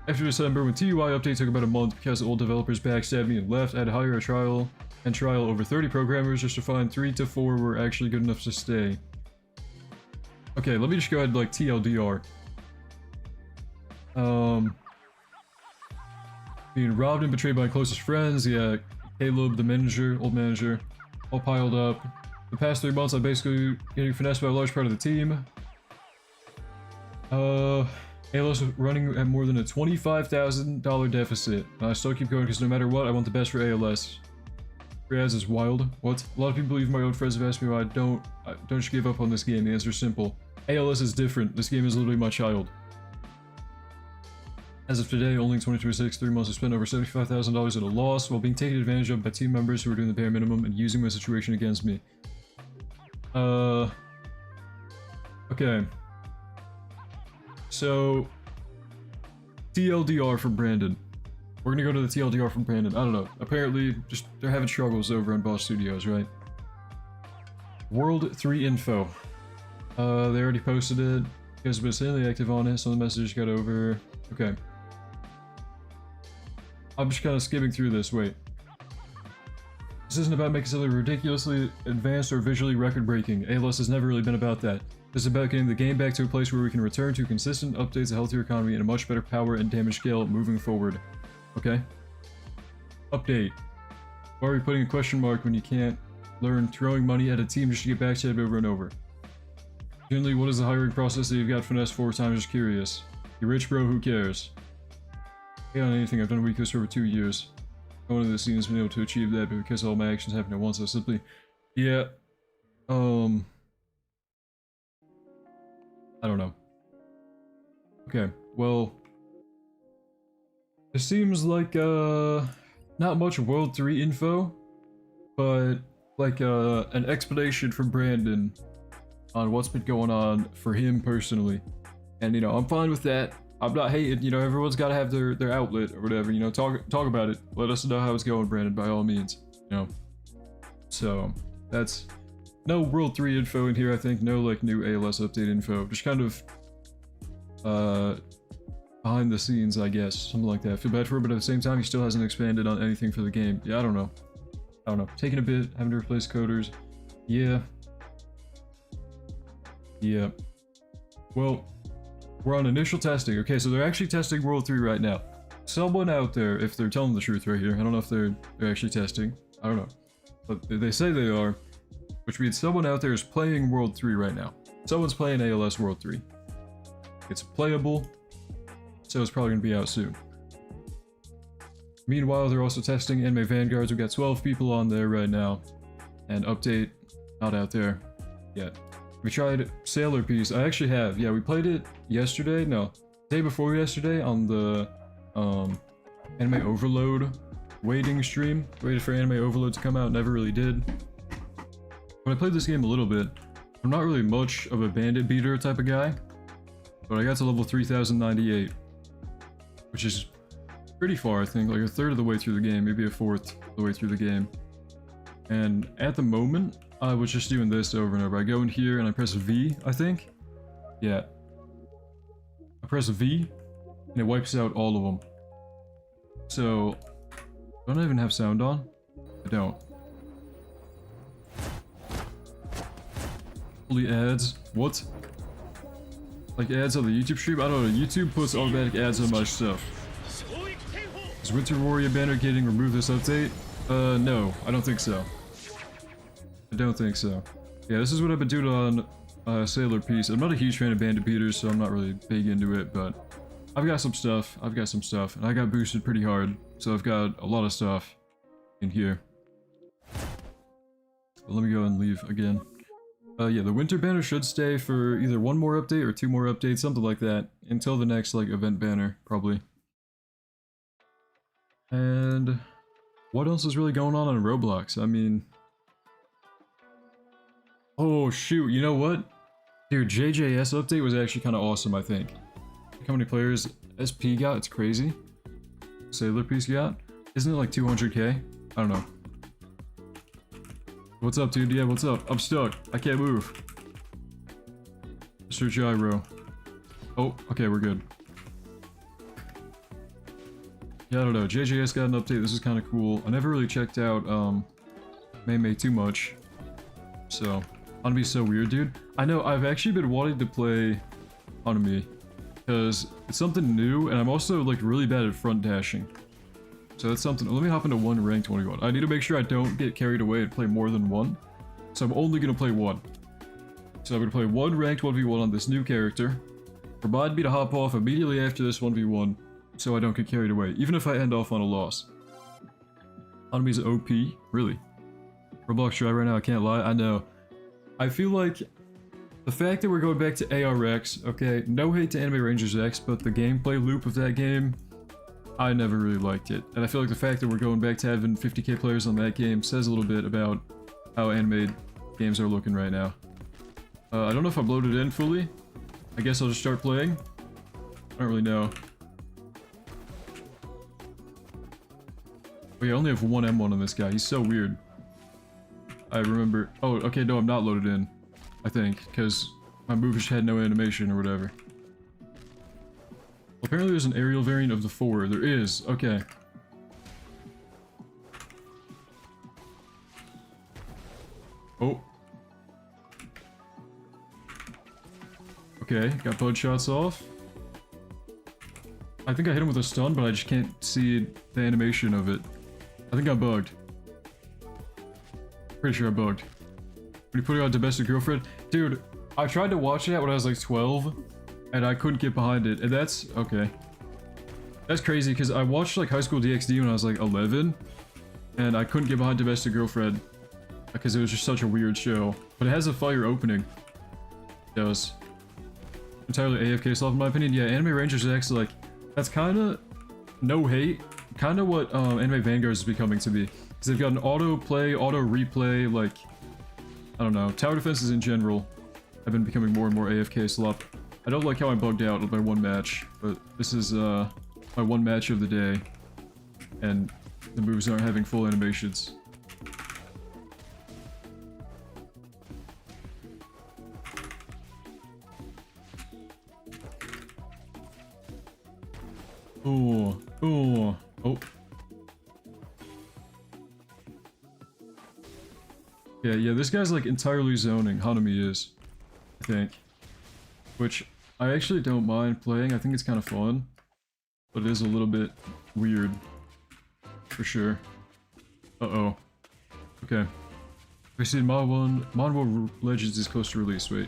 Speaker 1: after December, when TUI update took about a month because old developers backstabbed me and left, I had to hire a trial over 30 programmers just to find 3 to 4 were actually good enough to stay. Okay, let me just go ahead and, like, TLDR. Being robbed and betrayed by my closest friends, yeah, Caleb, the manager, old manager, all piled up. The past 3 months, I'm basically getting finessed by a large part of the team. ALS is running at more than a $25,000 deficit, and I still keep going because no matter what, I want the best for ALS. Raz is wild. What? A lot of people, even my own friends, have asked me why I don't just give up on this game. The answer is simple. ALS is different. This game is literally my child. As of today, only in 2026, 3 months, I spent over $75,000 at a loss while being taken advantage of by team members who are doing the bare minimum and using my situation against me. Okay. So, TLDR from Brandon. We're gonna go to the TLDR from Brandon. I don't know. Apparently, just they're having struggles over on Boss Studios, right? World 3 info. They already posted it. You guys have been insanely active on it. Some of the messages got over. Okay. I'm just kind of skimming through this. Wait. This isn't about making something ridiculously advanced or visually record-breaking. ALS has never really been about that. This is about getting the game back to a place where we can return to consistent updates, a healthier economy, and a much better power and damage scale moving forward. Okay. Update. Why are we putting a question mark when you can't learn throwing money at a team just to get backstabbed over and over? Generally, what is the hiring process that you've got finessed 4 times? Just curious. You're rich, bro, who cares? Pay on anything. I've done weeklies for over 2 years. No one of the scenes has been able to achieve that, but because all my actions happen at once, I simply... Yeah. I don't know. Okay, well... It seems like, not much World 3 info, but like, an explanation from Brandon on what's been going on for him personally. And, you know, I'm fine with that. I'm not hating, you know, everyone's got to have their outlet or whatever, you know, talk about it. Let us know how it's going, Brandon, by all means, you know. So, that's no World 3 info in here, I think. No, like, new ALS update info. Just kind of, behind the scenes, I guess. Something like that. I feel bad for him, but at the same time, he still hasn't expanded on anything for the game. Yeah, I don't know. Taking a bit, having to replace coders. Yeah. Yeah. Well, we're on initial testing. Okay, so they're actually testing World 3 right now. Someone out there, if they're telling the truth right here, I don't know if they're actually testing. I don't know. But they say they are, which means someone out there is playing World 3 right now. Someone's playing ALS World 3. It's playable, so it's probably going to be out soon. Meanwhile, they're also testing Anime Vanguards. We've got 12 people on there right now. And update, not out there yet. We tried Sailor Piece. I actually have. Yeah, we played it yesterday. No, day before yesterday on the Anime Overload waiting stream. Waited for Anime Overload to come out. Never really did. But I played this game a little bit. I'm not really much of a bandit beater type of guy. But I got to level 3098. Which is pretty far, I think. Like a third of the way through the game. Maybe a fourth of the way through the game. And at the moment, I was just doing this over and over. I go in here and I press V, I think. Yeah. I press V, and it wipes out all of them. So, don't I even have sound on? I don't. Holy ads. What? Like ads on the YouTube stream? I don't know. YouTube puts automatic ads on my stuff. Is Winter Warrior banner getting removed this update? No. I don't think so. I don't think so. Yeah, this is what I've been doing on Sailor Piece. I'm not a huge fan of bandit beaters, so I'm not really big into it, but I've got some stuff. And I got boosted pretty hard, so I've got a lot of stuff in here. But let me go and leave again. Yeah, the winter banner should stay for either 1 more update or 2 more updates, something like that, until the next, like, event banner, probably. And what else is really going on Roblox? I mean... Oh, shoot, you know what? Dude, JJS update was actually kind of awesome, I think. How many players SP got? It's crazy. Sailor Piece got? Isn't it like 200k? I don't know. What's up, dude? Yeah, what's up? I'm stuck. I can't move. Mr. Gyro. Oh, okay, we're good. Yeah, I don't know. JJS got an update. This is kind of cool. I never really checked out Mei too much. So, Hanami be so weird, dude. I know, I've actually been wanting to play Hanami because it's something new, and I'm also like really bad at front dashing. So that's something. Let me hop into 1 ranked 21. I need to make sure I don't get carried away and play more than 1. So I'm only gonna play 1. So I'm gonna play 1 ranked 1v1 on this new character. Remind me to hop off immediately after this 1v1 so I don't get carried away, even if I end off on a loss. Hanami's OP, really. Roblox dry right now, I can't lie. I know. I feel like the fact that we're going back to ARX, okay, no hate to Anime Rangers X, but the gameplay loop of that game, I never really liked it. And I feel like the fact that we're going back to having 50k players on that game says a little bit about how anime games are looking right now. I don't know if I'm loaded in fully. I guess I'll just start playing. I don't really know. Oh yeah, I only have 1 M1 on this guy. He's so weird. I remember... Oh, okay, no, I'm not loaded in. I think, because my move just had no animation or whatever. Well, apparently there's an aerial variant of the 4. There is. Okay. Oh. Okay, got bud shots off. I think I hit him with a stun, but I just can't see the animation of it. I think I bugged. Pretty sure I bugged. When you put out Domestic Girlfriend? Dude, I tried to watch that when I was like 12, and I couldn't get behind it, and that's... okay. That's crazy, because I watched like High School DxD when I was like 11, and I couldn't get behind Domestic Girlfriend, because it was just such a weird show. But it has a fire opening. It does. Entirely AFK stuff in my opinion. Yeah, Anime Rangers is actually like... that's kind of... no hate. Kind of what Anime Vanguards is becoming to be. Because they've got an auto-play, auto-replay, like... I don't know. Tower defenses in general have been becoming more and more AFK slop. I don't like how I bugged out with my one match, but this is my one match of the day. And the moves aren't having full animations. Oh, oh, oh. Yeah, this guy's like entirely zoning. Hanami is, I think. Which I actually don't mind playing. I think it's kind of fun. But it is a little bit weird. For sure. Uh-oh. Okay. We see Manhwa Legends is close to release. Wait.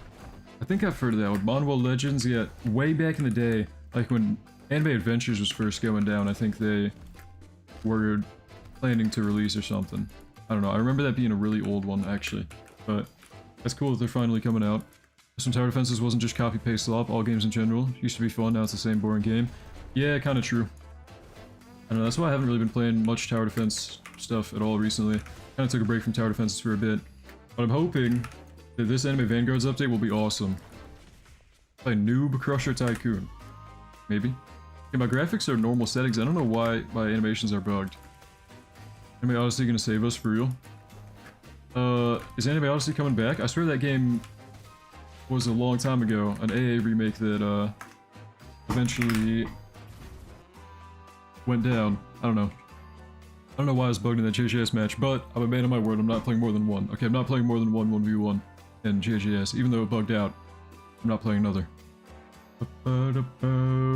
Speaker 1: I think I've heard of that one. Manhwa Legends, yeah, way back in the day, like when Anime Adventures was first going down, I think they were planning to release or something. I don't know, I remember that being a really old one, actually. But that's cool that they're finally coming out. Some Tower Defenses wasn't just copy-paste slop, all games in general. Used to be fun, now it's the same boring game. Yeah, kinda true. I don't know, that's why I haven't really been playing much Tower Defense stuff at all recently. Kinda took a break from Tower Defenses for a bit. But I'm hoping that this Anime Vanguards update will be awesome. Play Noob Crusher Tycoon. Maybe? Okay, my graphics are normal settings. I don't know why my animations are bugged. Anime Odyssey gonna save us for real? Is Anime Odyssey coming back? I swear that game was a long time ago. An AA remake that, eventually went down. I don't know. I don't know why I was bugged in that JJS match, but I'm a man of my word. I'm not playing more than one. Okay, I'm not playing more than one 1v1 in JJS. Even though it bugged out, I'm not playing another.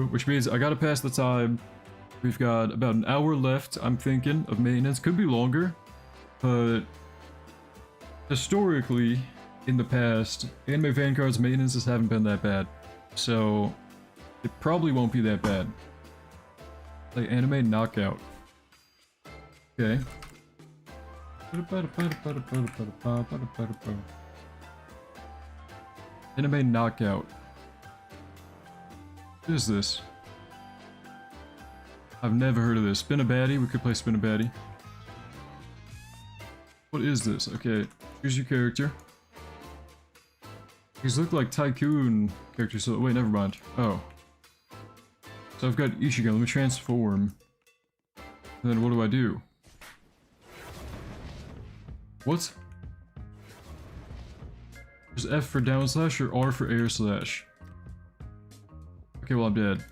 Speaker 1: Which means I gotta pass the time. We've got about an hour left, I'm thinking, of maintenance. Could be longer, but historically, in the past, Anime Vanguard's maintenances haven't been that bad. So, it probably won't be that bad. Like Anime Knockout. Okay. Anime Knockout. What is this? I've never heard of this. Spin a baddie? We could play Spin a baddie. What is this? Okay, choose your character. These look like Tycoon characters, so wait, never mind. Oh. So I've got Ichigo, let me transform. And then what do I do? What? Is F for down slash or R for air slash? Okay, well I'm dead.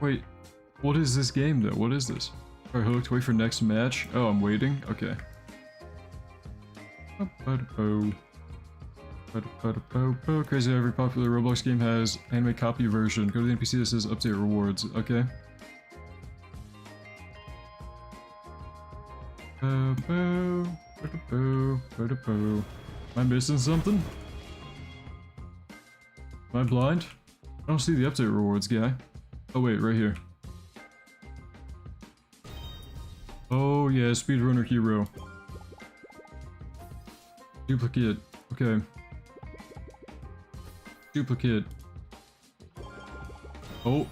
Speaker 1: Wait, what is this game though? What is this? Alright, hooked, wait for next match. Oh, I'm waiting? Okay. Crazy how every popular Roblox game has anime copy version. Go to the NPC that says update rewards. Okay. Am I missing something? Am I blind? I don't see the update rewards, guy. Oh wait, right here. Oh yeah, speedrunner hero. Duplicate. Okay. Duplicate. Oh.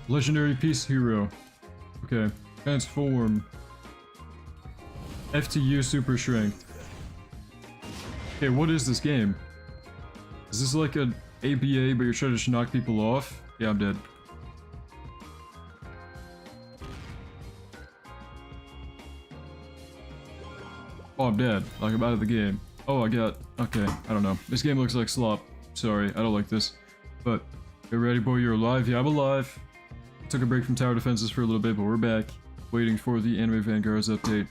Speaker 1: Legendary piece hero. Okay. Transform. FTU super strength. Okay, what is this game? Is this like an ABA but you're trying to just knock people off? Yeah, I'm dead. Oh, I'm dead. Like, I'm out of the game. Oh, I got... Okay, I don't know. This game looks like slop. Sorry, I don't like this. But, get ready, boy, you're alive. Yeah, I'm alive. Took a break from tower defenses for a little bit, but we're back. Waiting for the Anime Vanguards update.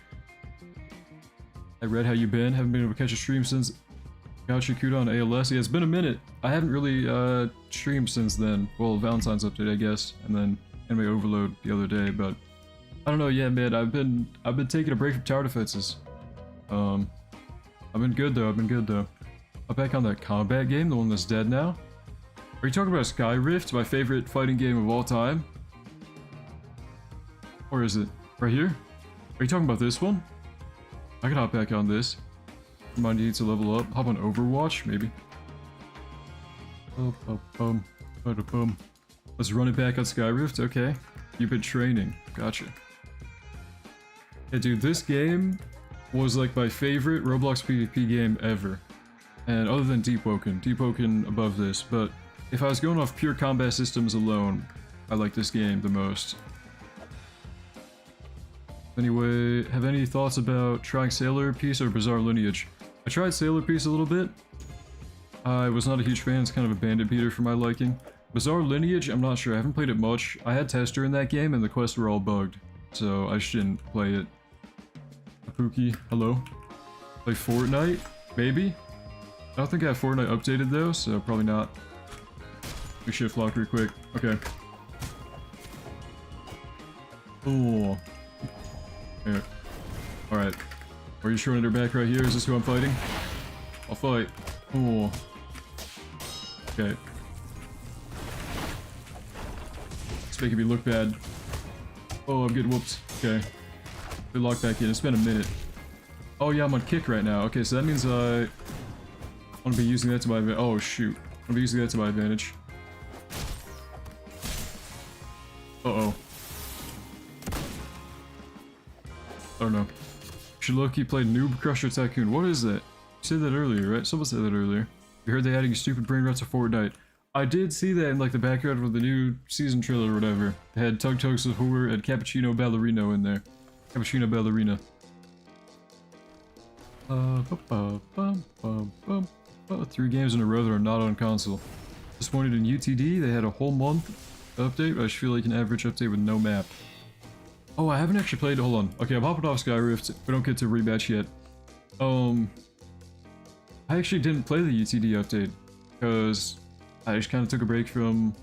Speaker 1: I read how you been. Haven't been able to catch a stream since... Gotcha, Kuda on ALS. Yeah, it's been a minute. I haven't really, streamed since then. Well, Valentine's update, I guess. And then Anime Overload the other day, but... I don't know, yeah, man, I've been taking a break from tower defenses. I've been good though, I'm back on that combat game, the one that's dead now. Are you talking about Sky Rift, my favorite fighting game of all time? Or is it right here? Are you talking about this one? I can hop back on this. Remind you to level up. Hop on Overwatch, maybe. Let's run it back on Sky Rift, okay. You've been training, gotcha. Yeah, dude, this game was like my favorite Roblox PvP game ever. And other than Deep Woken above this, but if I was going off pure combat systems alone, I like this game the most. Anyway, have any thoughts about trying Sailor Piece or Bizarre Lineage? I tried Sailor Piece a little bit. I was not a huge fan, it's kind of a bandit beater for my liking. Bizarre Lineage, I'm not sure, I haven't played it much. I had Tester in that game and the quests were all bugged, so I just didn't play it. Pookie, hello? Play Fortnite? Maybe? I don't think I have Fortnite updated though, so probably not. We shift lock real quick. Okay. Oh. Yeah. Alright. Are you showing her back right here? Is this who I'm fighting? I'll fight. Oh. Okay. It's making me look bad. Oh, I'm getting whooped. Okay. We lock back in. It's been a minute. Oh yeah, I'm on kick right now. Okay, so that means I want to be using that to my advantage. Oh shoot. I'm gonna be using that to my advantage. Uh-oh. I don't know. Shiloki played Noob Crusher Tycoon. What is that? You said that earlier, right? Someone said that earlier. You heard they adding a stupid brain rot to Fortnite. I did see that in like the background of the new season trailer or whatever. They had Tug Tug Sahur and Cappuccino Ballerino in there. Cappuccino Ballerina. 3 games in a row that are not on console. Disappointed in UTD, they had a whole month update, but I just feel like an average update with no map. Oh, I haven't actually played, hold on. Okay, I'm hopping off Sky Rift. We don't get to rematch yet. I actually didn't play the UTD update, because I just kind of took a break from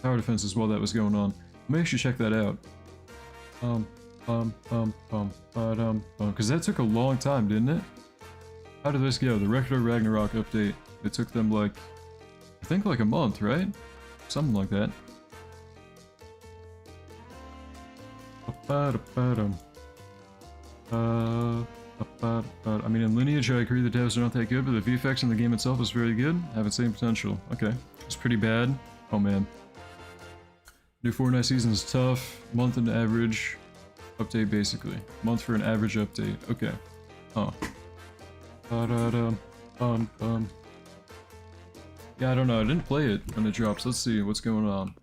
Speaker 1: tower defenses while that was going on. Let me actually check that out. Because that took a long time, didn't it? How did this go? The Rector Ragnarok update. It took them like, I think like a month, right? Something like that. I mean, in Lineage, I agree the devs are not that good, but the VFX in the game itself is very good. Have its same potential. Okay. It's pretty bad. Oh man. New Fortnite season is tough. Month and average. Update basically. Month for an average update. Okay. Huh. Yeah, I don't know. I didn't play it when it drops. Let's see what's going on.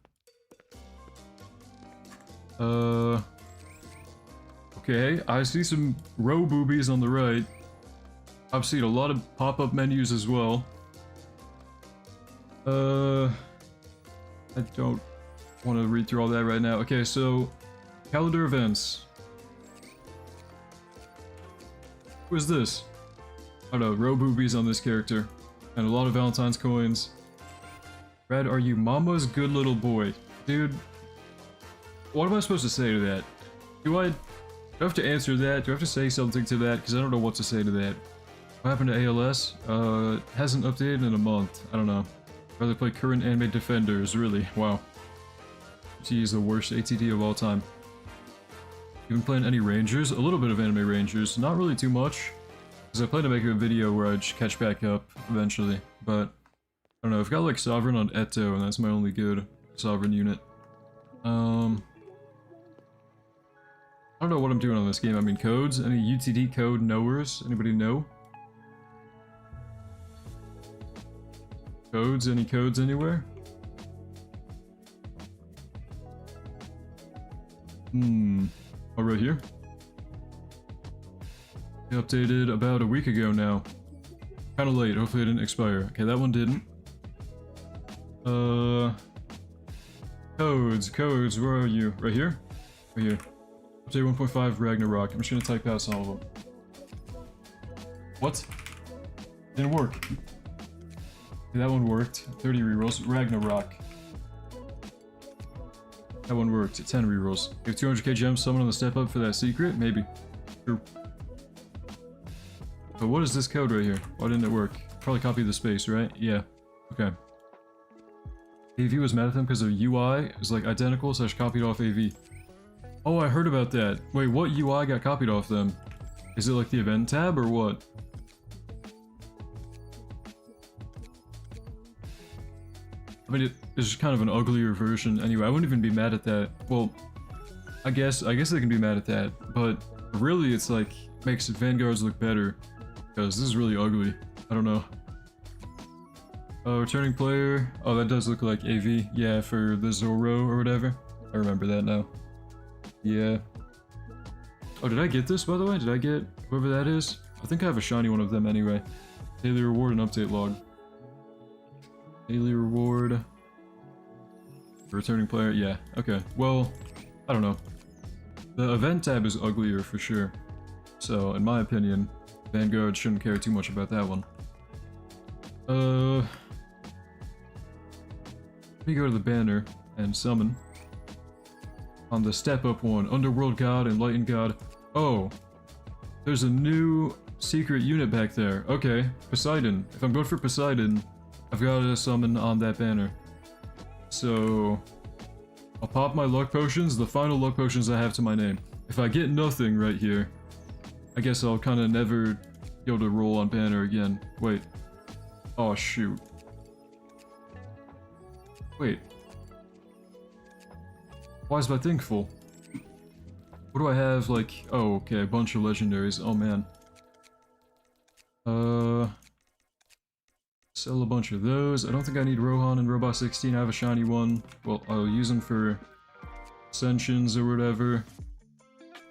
Speaker 1: Okay, I see some row boobies on the right. I've seen a lot of pop-up menus as well. I don't want to read through all that right now. Okay, so calendar events. Who is this? I don't know, row boobies on this character. And a lot of Valentine's coins. Brad, are you mama's good little boy? Dude, what am I supposed to say to that? Do I have to answer that? Do I have to say something to that? Because I don't know what to say to that. What happened to ALS? Hasn't updated in a month. I don't know. Rather play current anime defenders, really. Wow. Geez, the worst ATD of all time. You been playing any Rangers? A little bit of anime Rangers. Not really too much. Because I plan to make a video where I just catch back up eventually. But, I don't know. I've got like Sovereign on Eto, and that's my only good Sovereign unit. I don't know what I'm doing on this game. I mean, codes? Any UTD code knowers? Anybody know? Codes? Any codes anywhere? Oh, right here? They updated about a week ago now. Kinda late, hopefully it didn't expire. Okay, that one didn't. Codes, where are you? Right here? Right here. Update 1.5 Ragnarok. I'm just gonna type out some of them. What? Didn't work. Okay, that one worked. 30 rerolls. Ragnarok. That one worked. 10 rerolls. You have 200k gems, someone on the step up for that secret? Maybe. True. But what is this code right here? Why didn't it work? Probably copy the space, right? Yeah. Okay. AV was mad at them because their UI is like identical, so I copied off AV. Oh, I heard about that. Wait, what UI got copied off them? Is it like the event tab or what? I mean, it's just kind of an uglier version anyway. I wouldn't even be mad at that. Well, I guess they can be mad at that, but really it's like makes Vanguards look better because this is really ugly. I don't know. Returning player. Oh, that does look like AV. Yeah, for the Zoro or whatever. I remember that now. Yeah. Oh, did I get this, by the way? Did I get whoever that is? I think I have a shiny one of them anyway. Daily reward and update log. Daily reward. Returning player. Yeah, okay. Well, I don't know. The event tab is uglier for sure. So, in my opinion, Vanguard shouldn't care too much about that one. Let me go to the banner and summon. On the step up one, Underworld God, Enlightened God. Oh, there's a new secret unit back there. Okay, Poseidon. If I'm going for Poseidon, I've got to summon on that banner. So, I'll pop my luck potions, the final luck potions I have to my name. If I get nothing right here, I guess I'll kind of never be able to roll on banner again. Wait. Oh, shoot. Wait. Why is my thing full? What do I have, like... Oh, okay, a bunch of legendaries. Oh, man. Sell a bunch of those. I don't think I need Rohan and Robot 16. I have a shiny one. Well, I'll use them for Ascensions or whatever.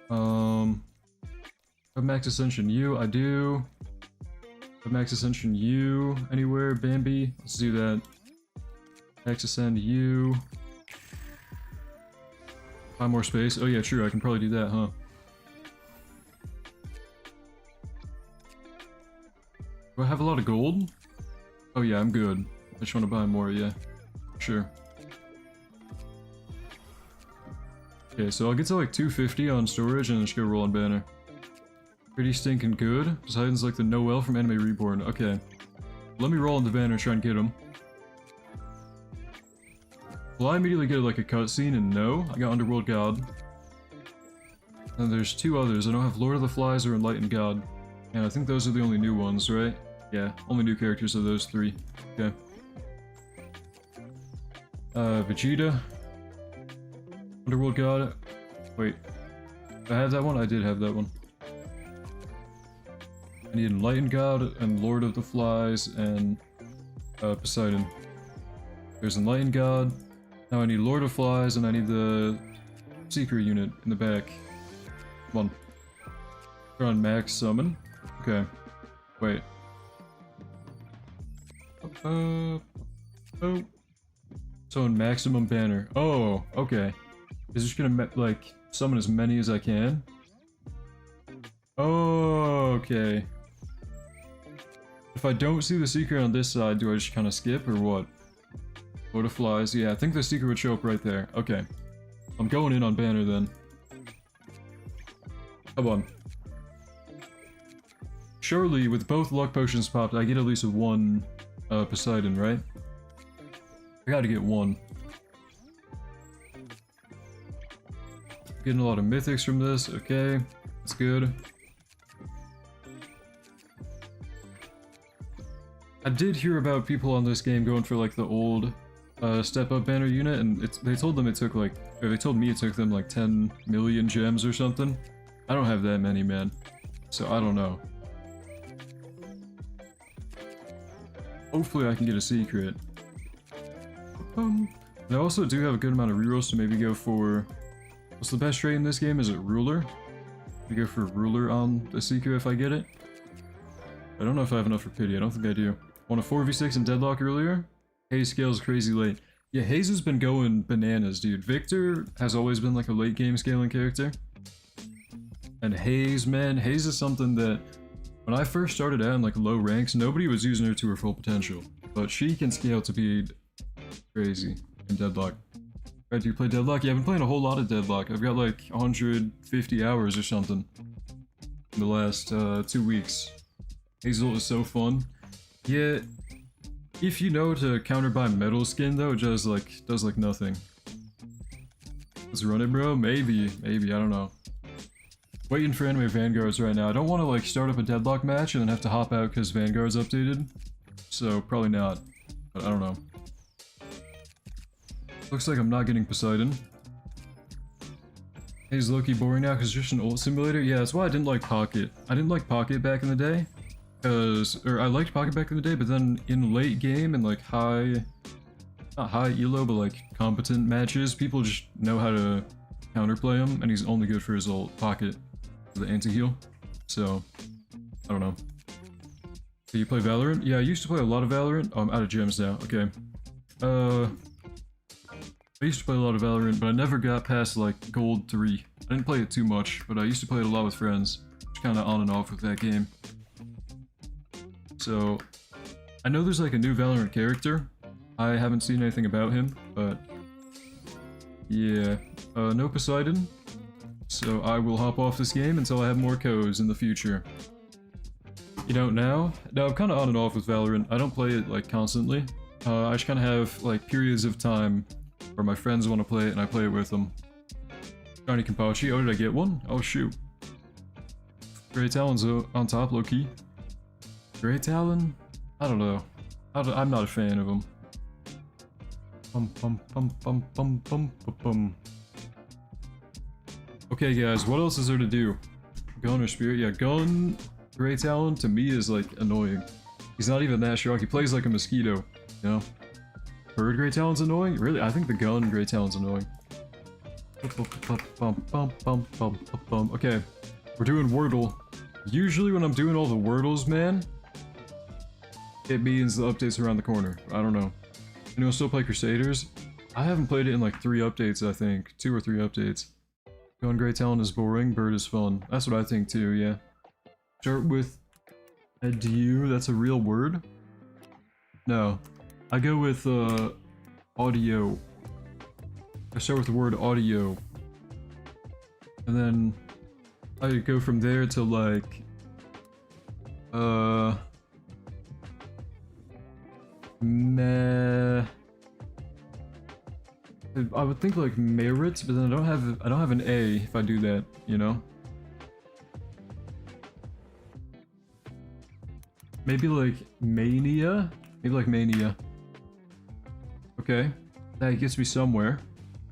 Speaker 1: Have Max Ascension U. I do. Have Max Ascension U anywhere. Bambi. Let's do that. Max Ascend U. 5 more space. Oh yeah, true. I can probably do that, huh? Do I have a lot of gold? Oh yeah, I'm good. I just want to buy more, yeah. Sure. Okay, so I'll get to like 250 on storage and then just go roll on banner. Pretty stinking good. Poseidon's like the Noel from Anime Reborn. Okay. Let me roll on the banner and try and get him. Will I immediately get like a cutscene? And no, I got Underworld God. And there's 2 others. I don't have Lord of the Flies or Enlightened God. And I think those are the only new ones, right? Yeah, only new characters are those 3. Okay. Vegeta. Underworld God. Wait. Did I have that one? I did have that one. I need Enlightened God and Lord of the Flies and Poseidon. There's Enlightened God. Now I need Lord of Flies and I need the Secret unit in the back. Come on. We're on max summon. Okay. Wait. Oh. So in maximum banner. Oh, okay. Is just gonna like summon as many as I can? Oh, okay. If I don't see the secret on this side, do I just kind of skip or what? Lord of Flies. Yeah, I think the secret would show up right there. Okay. I'm going in on banner then. Come on. Surely, with both luck potions popped, I get at least 1 Poseidon, right? I gotta get 1. Getting a lot of mythics from this. Okay. That's good. I did hear about people on this game going for like the old step up banner unit, and they told them it took like, or they told me it took them like 10 million gems or something. I don't have that many, man. So I don't know. Hopefully I can get a secret. And I also do have a good amount of rerolls to maybe go for... What's the best trait in this game? Is it Ruler? I go for ruler on the Ichigo if I get it. I don't know if I have enough for pity. I don't think I do. Won a 4v6 in deadlock earlier. Haze scales crazy late. Yeah, Haze has been going bananas, dude. Victor has always been like a late game scaling character. And Haze, man, Haze is something that when I first started out in like low ranks, nobody was using her to her full potential. But she can scale to be crazy in deadlock. Right, do you play deadlock? Yeah, I've been playing a whole lot of deadlock. I've got like 150 hours or something in the last 2 weeks. Hazel is so fun. Yeah, if you know to counter buy metal skin though, it does like nothing. Let's run it, bro. Maybe, I don't know. Waiting for anime Vanguards right now. I don't want to like start up a deadlock match and then have to hop out because Vanguard's updated. So probably not. But I don't know. Looks like I'm not getting Poseidon. Is Loki boring now because it's just an old simulator? Yeah, that's why I didn't like Pocket. I didn't like Pocket back in the day. Or I liked Pocket back in the day, but then in late game and like not high elo, but like competent matches, people just know how to counterplay him, and he's only good for his ult Pocket, the anti-heal. So, I don't know. Do you play Valorant? Yeah, I used to play a lot of Valorant. Oh, I'm out of gems now. Okay. I used to play a lot of Valorant, but I never got past like Gold 3. I didn't play it too much, but I used to play it a lot with friends. Just kind of on and off with that game. So, I know there's like a new Valorant character. I haven't seen anything about him, but yeah. No Poseidon. So I will hop off this game until I have more codes in the future. You don't now? No, I'm kind of on and off with Valorant. I don't play it like constantly. I just kind of have like periods of time where my friends want to play it and I play it with them. Shiny Kenpachi. Oh, did I get one? Oh, shoot. Grey Talon's on top, low-key. Grey Talon? I don't know. I'm not a fan of him. Okay, guys, what else is there to do? Gun or Spirit? Yeah, Gun, Grey Talon, to me is like annoying. He's not even that strong. He plays like a mosquito, you know? Bird Grey Talon's annoying? Really? I think the Gun Grey Talon's annoying. Okay, we're doing Wordle. Usually when I'm doing all the Wordles, man, it means the update's around the corner. I don't know. Anyone still play Crusaders? I haven't played it in like 3 updates, I think. 2 or 3 updates. Gun Grey Talon is boring, Bird is fun. That's what I think too, yeah. Start with adieu, that's a real word? No. I go with audio. I start with the word audio. And then I go from there to like meh. I would think like merit, but then I don't have an A if I do that, you know? Maybe like mania? Maybe like mania. Okay. That gets me somewhere.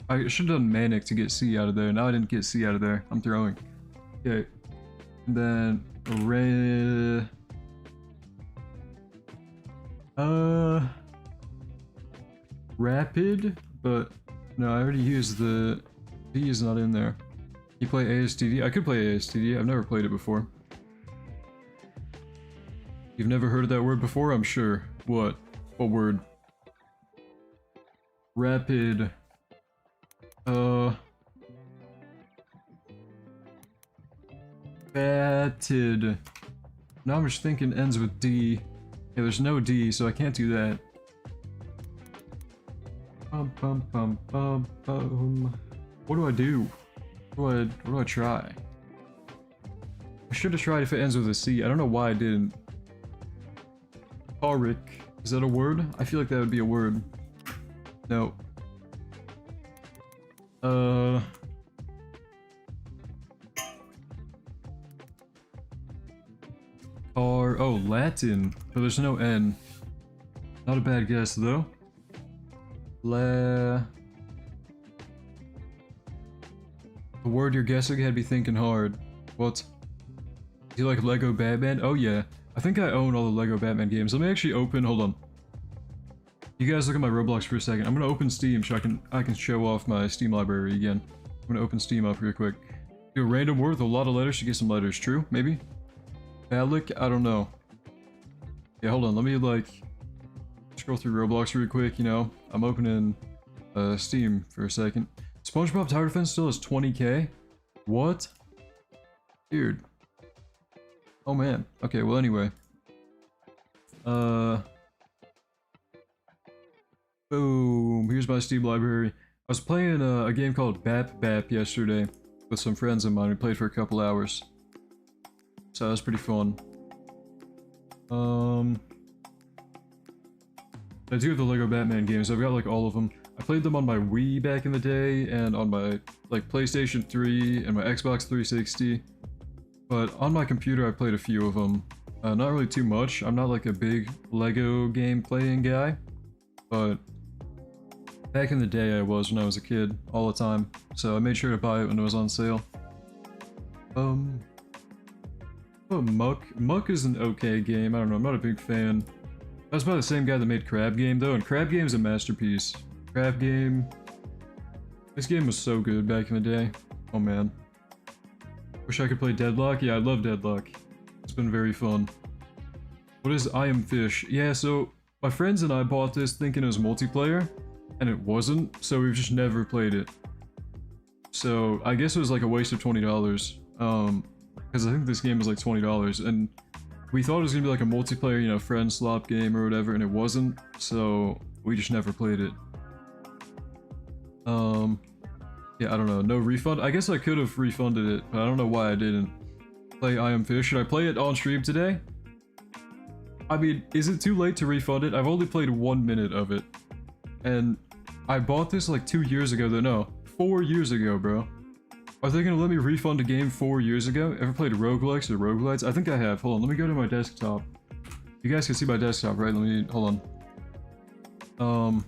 Speaker 1: I should have done manic to get C out of there. Now I didn't get C out of there. I'm throwing. Okay. And then rapid, but no, I already used the D is not in there. You play ASTD? I could play ASTD. I've never played it before. You've never heard of that word before? I'm sure. What? What word? Rapid. Fatted. Now I'm just thinking ends with D. Yeah, there's no D, so I can't do that. What do I do? What do I try? I should have tried if it ends with a C. I don't know why I didn't. Auric. Is that a word? I feel like that would be a word. No. Oh, Latin. But there's no N. Not a bad guess, though. The word you're guessing had me thinking hard. What? Do you like Lego Batman? Oh yeah. I think I own all the Lego Batman games. Let me actually open, hold on. You guys look at my Roblox for a second. I'm gonna open Steam so I can show off my Steam library again. I'm gonna open Steam up real quick. Do a random word with a lot of letters to get some letters. True? Maybe? Phallic? I don't know. Yeah, hold on. Let me, like, scroll through Roblox real quick, you know? I'm opening Steam for a second. SpongeBob Tower Defense still has 20k? What? Weird. Oh, man. Okay, well, anyway. Boom. Here's my Steam library. I was playing a game called Bap Bap yesterday with some friends of mine. We played for a couple hours. So that was pretty fun. I do have the Lego Batman games. I've got like all of them. I played them on my Wii back in the day and on my like PlayStation 3 and my Xbox 360. But on my computer I played a few of them. Not really too much. I'm not like a big Lego game playing guy. But back in the day I was when I was a kid all the time. So I made sure to buy it when it was on sale. Oh, Muck. Muck is an okay game. I don't know. I'm not a big fan. That was by the same guy that made Crab Game though, and Crab Game is a masterpiece. Crab Game. This game was so good back in the day. Oh man. Wish I could play Deadlock. Yeah, I love Deadlock. It's been very fun. What is I Am Fish? Yeah, so my friends and I bought this thinking it was multiplayer, and it wasn't, so we've just never played it. So I guess it was like a waste of $20. Because I think this game was like $20, and we thought it was gonna be like a multiplayer, you know, friend slop game or whatever, and it wasn't, so we just never played it. Yeah, I don't know, no refund? I guess I could have refunded it, but I don't know why I didn't. Play I Am Fish. Should I play it on stream today? I mean, is it too late to refund it? I've only played 1 minute of it. And I bought this like 2 years ago, though, no, 4 years ago, bro. Are they gonna let me refund a game 4 years ago? Ever played roguelikes or roguelites? I think I have. Hold on, let me go to my desktop. You guys can see my desktop, right? Let me, hold on.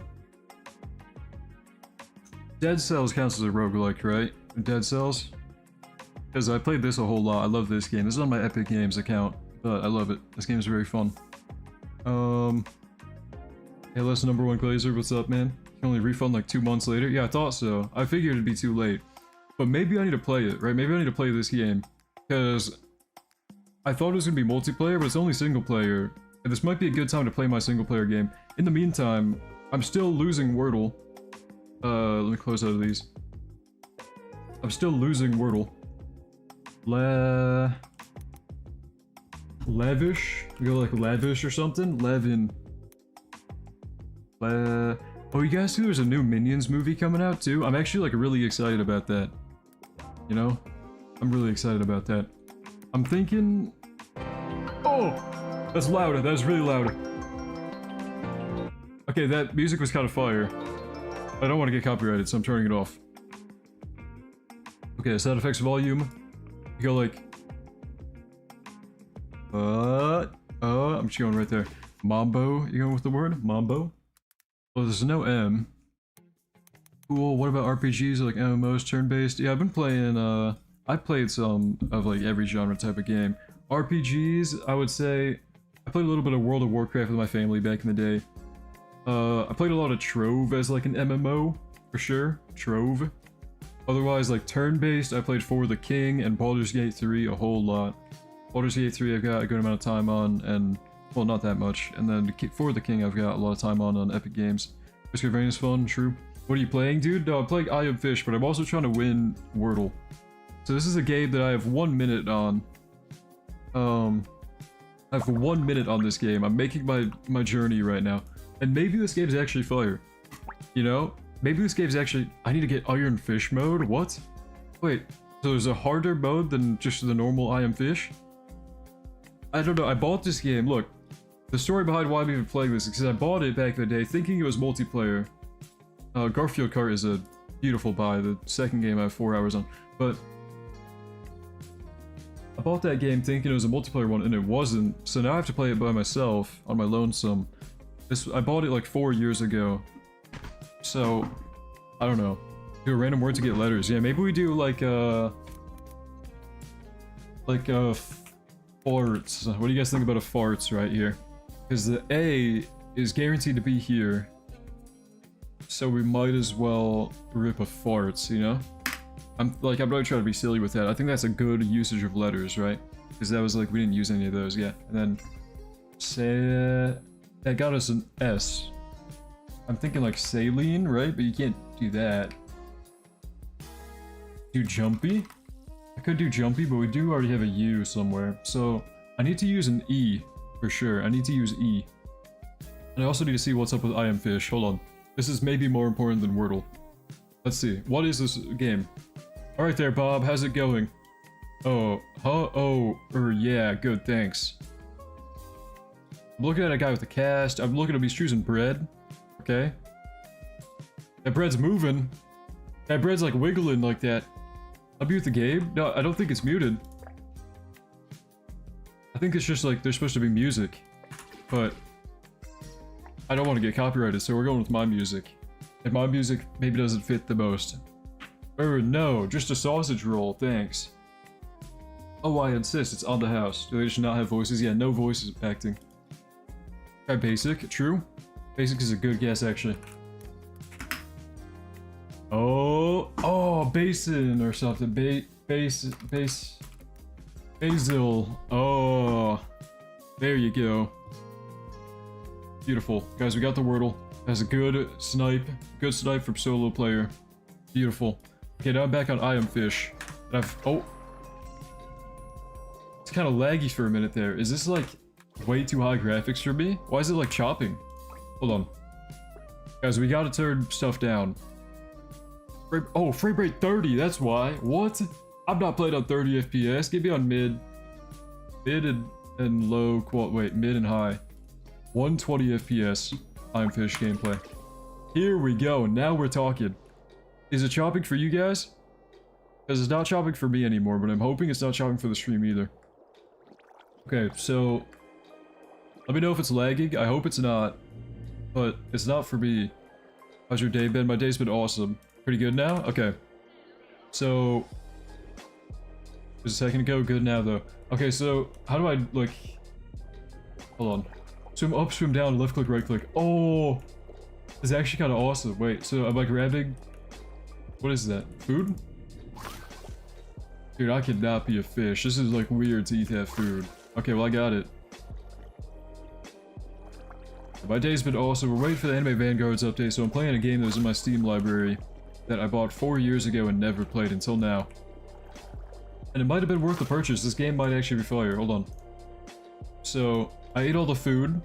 Speaker 1: Dead Cells counts as a roguelike, right? Dead Cells? Because I played this a whole lot. I love this game. This is on my Epic Games account, but I love it. This game is very fun. Hey, Les number one Glazer, what's up, man? You can only refund like 2 months later? Yeah, I thought so. I figured it'd be too late. But maybe I need to play it, right? Maybe I need to play this game. Because I thought it was going to be multiplayer, but it's only single player. And this might be a good time to play my single player game. In the meantime, I'm still losing Wordle. Let me close out of these. I'm still losing Wordle. Lavish? We go like lavish or something? Levin. Oh, you guys see there's a new Minions movie coming out too? I'm actually like really excited about that. You know? I'm really excited about that. I'm thinking... Oh! That's louder. That was really loud. Okay, that music was kind of fire. I don't want to get copyrighted, so I'm turning it off. Okay, sound effects volume. You go like... I'm just going right there. Mambo, you going with the word? Mambo? Oh, there's no M. Cool, what about RPGs like MMOs, turn-based? Yeah, I've been playing, I played some of like every genre type of game. RPGs, I would say, I played a little bit of World of Warcraft with my family back in the day. I played a lot of Trove as like an MMO, for sure. Trove. Otherwise, like turn-based, I played For the King and Baldur's Gate 3 a whole lot. Baldur's Gate 3 I've got a good amount of time on, and, well, not that much. And then For the King I've got a lot of time on Epic Games. Risk is fun, true. What are you playing, dude? No, I'm playing I Am Fish, but I'm also trying to win Wordle. So this is a game that I have 1 minute on. I have 1 minute on this game. I'm making my journey right now. And maybe this game's actually fire. You know? Maybe this game's actually... I need to get Iron Fish mode? What? Wait, so there's a harder mode than just the normal I Am Fish? I don't know, I bought this game. Look, the story behind why I'm even playing this is because I bought it back in the day thinking it was multiplayer. Garfield Kart is a beautiful buy, the second game I have 4 hours on. But I bought that game thinking it was a multiplayer one, and it wasn't, so now I have to play it by myself on my lonesome. I bought it like 4 years ago. So, I don't know. Do a random word to get letters. Yeah, maybe we do like farts. What do you guys think about a farts right here? Because the A is guaranteed to be here. So we might as well rip a farts, you know? I'm not trying to be silly with that. I think that's a good usage of letters, right? Because that was like, we didn't use any of those, yeah. And then, say, that got us an S. I'm thinking like saline, right? But you can't do that. Do jumpy? I could do jumpy, but we do already have a U somewhere. So, I need to use an E, for sure. I need to use E. And I also need to see what's up with I am fish. Hold on. This is maybe more important than Wordle. Let's see. What is this game? Alright there, Bob. How's it going? Oh. Huh? Oh. Yeah. Good. Thanks. I'm looking at a guy with a cast. I'm looking at he's choosing bread. Okay. That bread's moving. That bread's like wiggling like that. I'll mute the game. No, I don't think it's muted. I think it's just like there's supposed to be music. But I don't want to get copyrighted, so we're going with my music. And my music maybe doesn't fit the most. No, just a sausage roll, thanks. Oh, I insist, it's on the house. Do they just not have voices? Yeah, no voices acting. Try basic, true. Basic is a good guess, actually. Oh, basin or something. Basil. Oh, there you go. Beautiful. Guys, we got the Wordle. That's a good snipe from solo player. Beautiful. Okay, now I'm back on I am fish. And oh. It's kind of laggy for a minute there. Is this like way too high graphics for me? Why is it like chopping? Hold on. Guys, we gotta turn stuff down. Frame rate 30, that's why. What? I'm not playing on 30 FPS. Give me on mid. Mid and low mid and high. 120 FPS. I'm fish gameplay. Here we go. Now we're talking. Is it chopping for you guys? Because it's not chopping for me anymore, but I'm hoping it's not chopping for the stream either. Okay, so let me know if it's lagging. I hope it's not, but it's not for me. How's your day been? My day's been awesome. Pretty good now? Okay. So, just a second ago, good now though. Okay, so how do I like, hold on. Swim up, swim down, left click, right click. Oh, it's actually kind of awesome. Wait, so I'm like grabbing, what is that? Food? Dude, I cannot be a fish. This is like weird to eat that food. Okay, well I got it. My day's been awesome. We're waiting for the Anime Vanguards update, so I'm playing a game that was in my Steam library that I bought 4 years ago and never played until now. And it might have been worth the purchase. This game might actually be fire. Hold on. So, I ate all the food.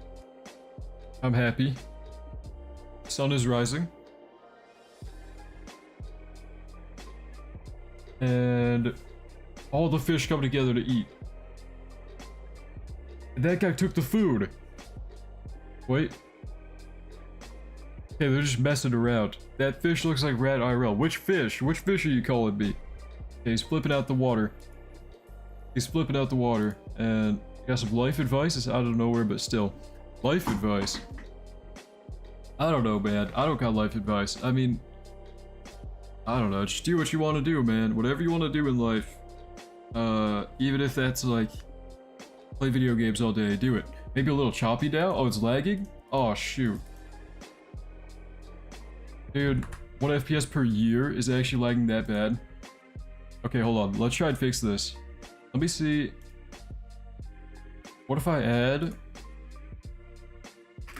Speaker 1: I'm happy. Sun is rising. And all the fish come together to eat. And that guy took the food. Wait. Okay, they're just messing around. That fish looks like Rat IRL. Which fish? Which fish are you calling me? Okay, he's flipping out the water. He's flipping out the water. And got some life advice. It's out of nowhere, but still. Life advice. I don't know, man. I don't got life advice. I mean, I don't know. Just do what you want to do, man. Whatever you want to do in life. Even if that's like play video games all day, do it. Maybe a little choppy now. Oh, it's lagging? Oh, shoot. Dude, 1 FPS per year is actually lagging that bad. Okay, hold on. Let's try and fix this. Let me see. What if I add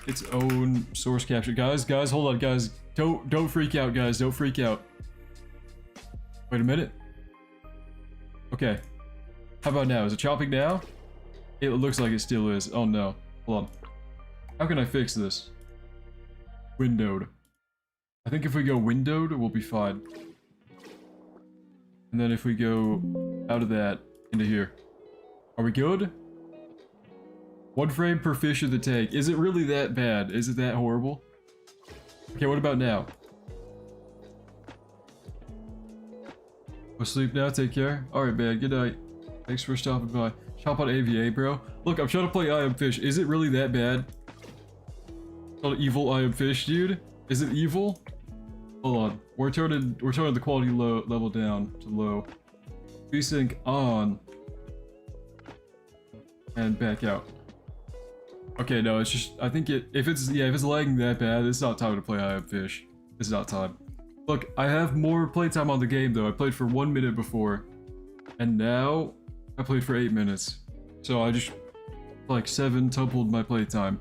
Speaker 1: its own source capture? Guys, hold on, guys. Don't freak out, guys. Don't freak out. Wait a minute. Okay. How about now? Is it chopping now? It looks like it still is. Oh no. Hold on. How can I fix this? Windowed. I think if we go windowed, we'll be fine. And then if we go out of that into here. Are we good? 1 frame per fish in the tank. Is it really that bad? Is it that horrible? Okay, what about now? Go sleep now, take care. Alright, man, good night. Thanks for stopping by. Shop on AVA, bro. Look, I'm trying to play I Am Fish. Is it really that bad? Not evil I Am Fish, dude. Is it evil? Hold on. We're turning the quality level down to low. VSync on. And back out. Okay, no, it's just, I think if it's lagging that bad, it's not time to play I Am Fish. It's not time. Look, I have more playtime on the game though. I played for 1 minute before, and now I played for 8 minutes. So I just like 7-tupled my playtime.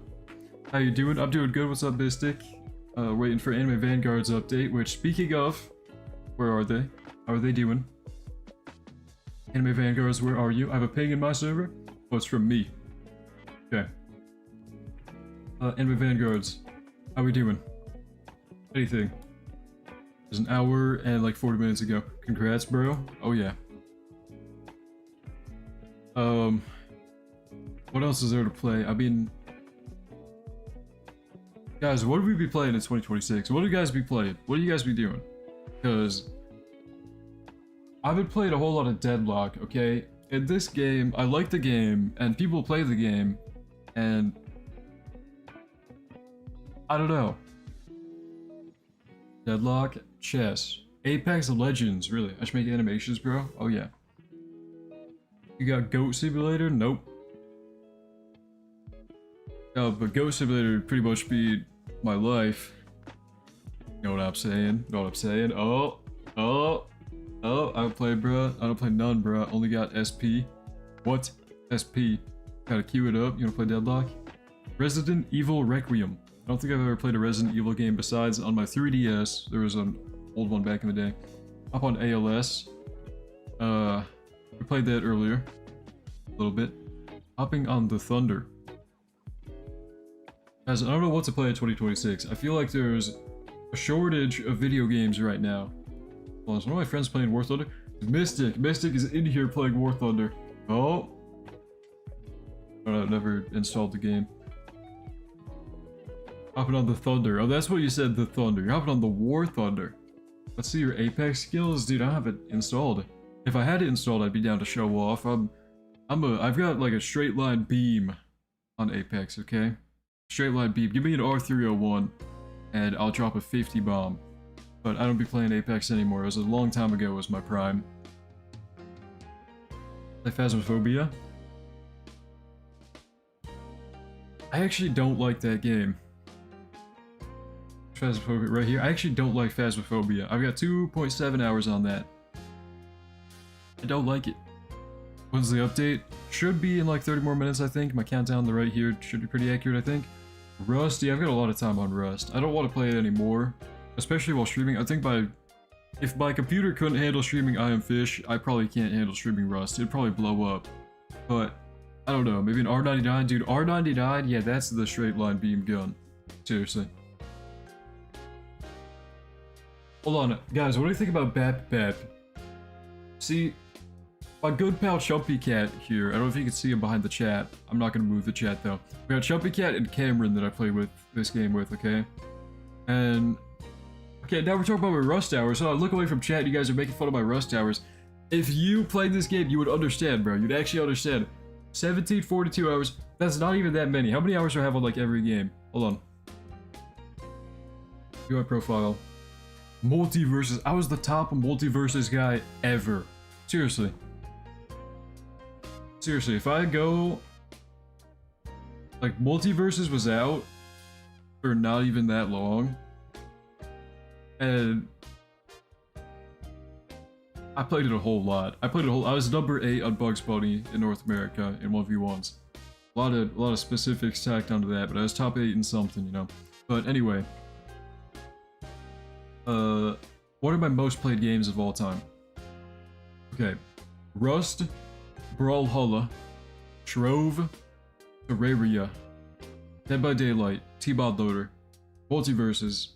Speaker 1: How you doing? I'm doing good. What's up, Mystic? Waiting for Anime Vanguard's update, which, speaking of, where are they? How are they doing? Anime Vanguards, where are you? I have a ping in my server? Oh, it's from me. Okay. Anime Vanguards, how we doing? Anything? It was an hour and like 40 minutes ago. Congrats, bro. Oh, yeah. What else is there to play? I mean, guys, what do we be playing in 2026? What do you guys be playing? What do you guys be doing? Because I've been playing a whole lot of Deadlock, okay? In this game, I like the game, and people play the game, and I don't know. Deadlock, chess, Apex Legends, really. I should make animations, bro. Oh yeah. You got Goat Simulator? Nope. Oh, but Goat Simulator would pretty much be my life. You know what I'm saying? Know what I'm saying? Oh, I don't play, bruh. I don't play none, bruh. Only got SP. What? SP. Gotta queue it up. You wanna play Deadlock? Resident Evil Requiem. I don't think I've ever played a Resident Evil game besides on my 3DS. There was an old one back in the day. Up on ALS. We played that earlier. A little bit. Hopping on the Thunder. Guys, I don't know what to play in 2026. I feel like there's a shortage of video games right now. Well, is one of my friends playing War Thunder? Mystic. Mystic is in here playing War Thunder. Oh. I've never installed the game. Hopping on the Thunder. Oh, that's what you said, the Thunder. You're hopping on the War Thunder. Let's see your Apex skills. Dude, I don't have it installed. If I had it installed, I'd be down to show off. I've got like a straight line beam on Apex, okay? Straight line beam. Give me an R301 and I'll drop a 50 bomb. But I don't be playing Apex anymore. It was a long time ago was my prime. Play Phasmophobia. I actually don't like that game. Phasmophobia right here. I actually don't like Phasmophobia. I've got 2.7 hours on that. I don't like it. When's the update? Should be in like 30 more minutes, I think. My countdown on the right here should be pretty accurate, I think. Rust, yeah, I've got a lot of time on Rust. I don't want to play it anymore, especially while streaming. I think if my computer couldn't handle streaming I Am Fish, I probably can't handle streaming Rust. It'd probably blow up. But, I don't know, maybe an R99? Dude, R99? Yeah, that's the straight line beam gun. Seriously. Hold on, guys, what do you think about Bap Bap? See, my good pal Chumpy Cat here, I don't know if you can see him behind the chat. I'm not gonna move the chat though. We got Chumpy Cat and Cameron that I play with this game with, okay? And okay, now we're talking about my Rust hours. So I look away from chat, you guys are making fun of my Rust hours. If you played this game, you would understand, bro. You'd actually understand. 1742 hours, that's not even that many. How many hours do I have on like every game? Hold on. UI profile. Multiverses. I was the top multiverses guy ever. Seriously. Seriously, if I go... Like, Multiverses was out for not even that long. And... I played it a whole lot. I was number 8 on Bugs Bunny in North America in 1v1s. A lot of specifics tacked onto that, but I was top 8 in something, you know. But anyway... what are my most played games of all time? Okay. Rust, Brawlhalla, Shrove, Terraria, Dead by Daylight, T-Bod Loader, Multiverses,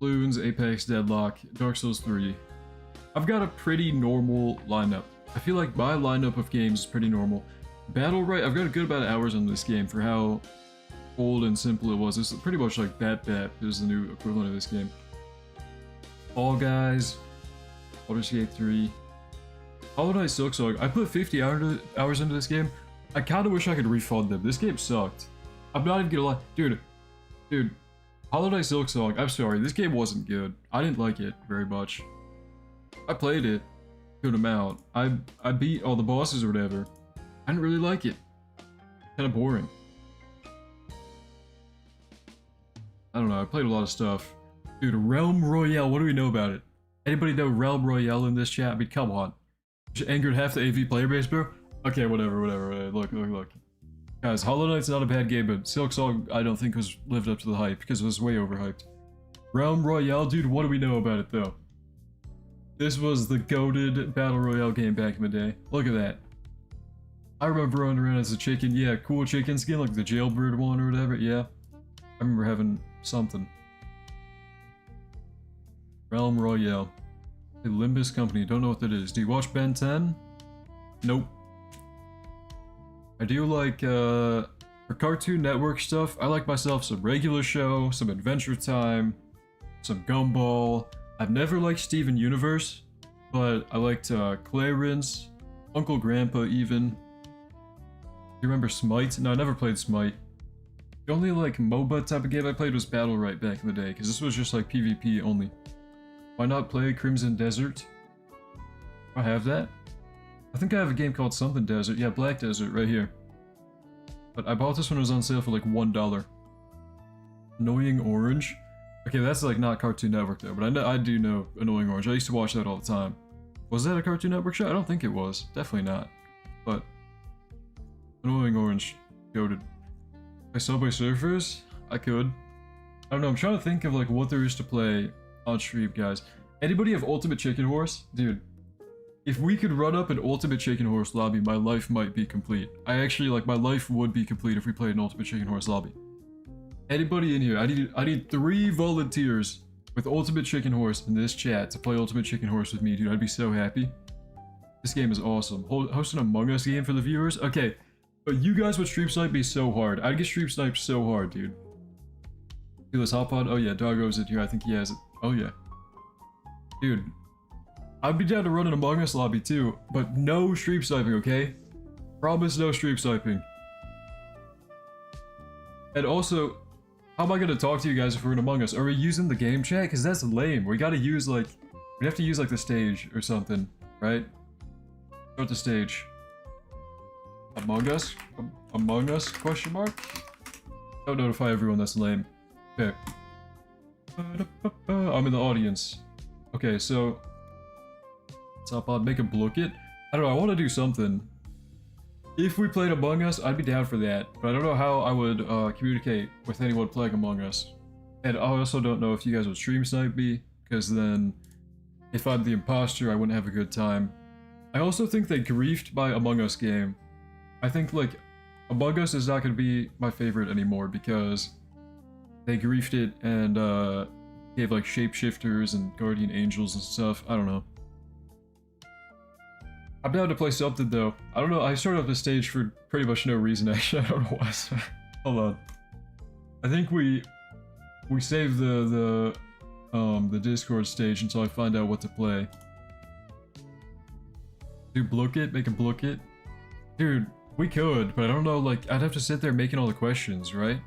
Speaker 1: Bloons, Apex, Deadlock, Dark Souls 3. I've got a pretty normal lineup. I feel like my lineup of games is pretty normal. Battle Right, I've got a good amount of hours on this game for how old and simple it was. It's pretty much like Bat Bat is the new equivalent of this game. Fall Guys, Baldur's Gate 3, Hollow Knight Silksong. I put 50 hours into this game. I kind of wish I could refund them. This game sucked. I'm not even gonna lie. Dude, Hollow Knight Silksong, I'm sorry, this game wasn't good. I didn't like it very much. I played it a good amount. I beat all the bosses or whatever. I didn't really like it. Kind of boring. I don't know, I played a lot of stuff. Dude, Realm Royale, what do we know about it? Anybody know Realm Royale in this chat? I mean, come on. Just angered half the AV player base, bro? Okay, whatever. Look. Guys, Hollow Knight's not a bad game, but Silk Song, I don't think was lived up to the hype, because it was way overhyped. Realm Royale, dude, what do we know about it, though? This was the goated Battle Royale game back in the day. Look at that. I remember running around as a chicken. Yeah, cool chicken skin, like the jailbird one or whatever. Yeah. I remember having something. Realm Royale. The Limbus Company. Don't know what that is. Do you watch Ben 10? Nope. I do like, for Cartoon Network stuff, I like myself some Regular Show, some Adventure Time, some Gumball. I've never liked Steven Universe, but I liked, Clarence, Uncle Grandpa even. Do you remember Smite? No, I never played Smite. The only, like, MOBA type of game I played was Battle Right back in the day, because this was just, like, PvP only. Why not play Crimson Desert? Do I have that? I think I have a game called something Desert. Yeah, Black Desert, right here. But I bought this when it was on sale for, like, $1. Annoying Orange? Okay, that's, like, not Cartoon Network, though, but I do know Annoying Orange. I used to watch that all the time. Was that a Cartoon Network show? I don't think it was. Definitely not. But Annoying Orange. Goated. Play Subway Surfers? I could. I don't know, I'm trying to think of like what there is to play on stream, guys. Anybody have Ultimate Chicken Horse? Dude, if we could run up an Ultimate Chicken Horse lobby, my life might be complete. I actually, like, my life would be complete if we played an Ultimate Chicken Horse lobby. Anybody in here? I need 3 volunteers with Ultimate Chicken Horse in this chat to play Ultimate Chicken Horse with me, dude. I'd be so happy. This game is awesome. Host an Among Us game for the viewers? Okay. But you guys would stream snipe me so hard. I'd get stream sniped so hard, dude. Fearless Hot Pod? Oh yeah, Doggo's in here. I think he has it. Oh yeah. Dude. I'd be down to run an Among Us lobby too, but no stream sniping, okay? Promise no stream sniping. And also, how am I gonna talk to you guys if we're in Among Us? Are we using the game chat? Because that's lame. We gotta use like... We have to use like the stage or something, right? Start the stage. Among Us? Among Us? Question mark? Don't notify everyone, that's lame. Okay. I'm in the audience. Okay, so... Top on, make a block it. I don't know, I want to do something. If we played Among Us, I'd be down for that. But I don't know how I would communicate with anyone playing Among Us. And I also don't know if you guys would stream snipe me, because then if I'm the imposter, I wouldn't have a good time. I also think they griefed my Among Us game. I think, like, Among Us is not going to be my favorite anymore because they griefed it and gave, like, shapeshifters and guardian angels and stuff. I don't know. I'm down to play something, though. I don't know, I started off this stage for pretty much no reason, actually. I don't know why. Hold on. I think we save the Discord stage until I find out what to play. Do block it? Make a block it? Dude, we could, but I don't know, like, I'd have to sit there making all the questions, right?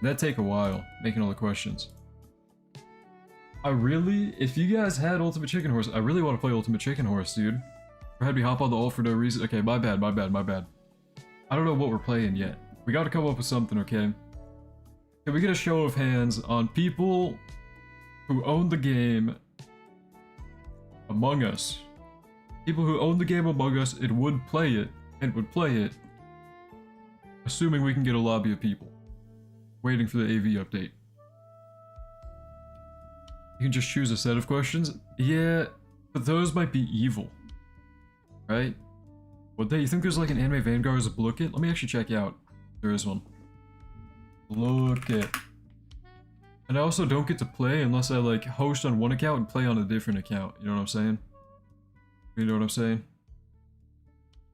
Speaker 1: That'd take a while, making all the questions. If you guys had Ultimate Chicken Horse, I really want to play Ultimate Chicken Horse, dude. Or had me hop on the ult for no reason. Okay, my bad. I don't know what we're playing yet. We gotta come up with something, okay? Can we get a show of hands on people who own the game Among Us? People who own the game Among Us and would play it, assuming we can get a lobby of people. Waiting for the AV update. You can just choose a set of questions? Yeah, but those might be evil. Right? Would they? You think there's like an anime Vanguards look it? Let me actually check out. There is one. Look it. And I also don't get to play unless I like host on one account and play on a different account. You know what I'm saying? You know what I'm saying?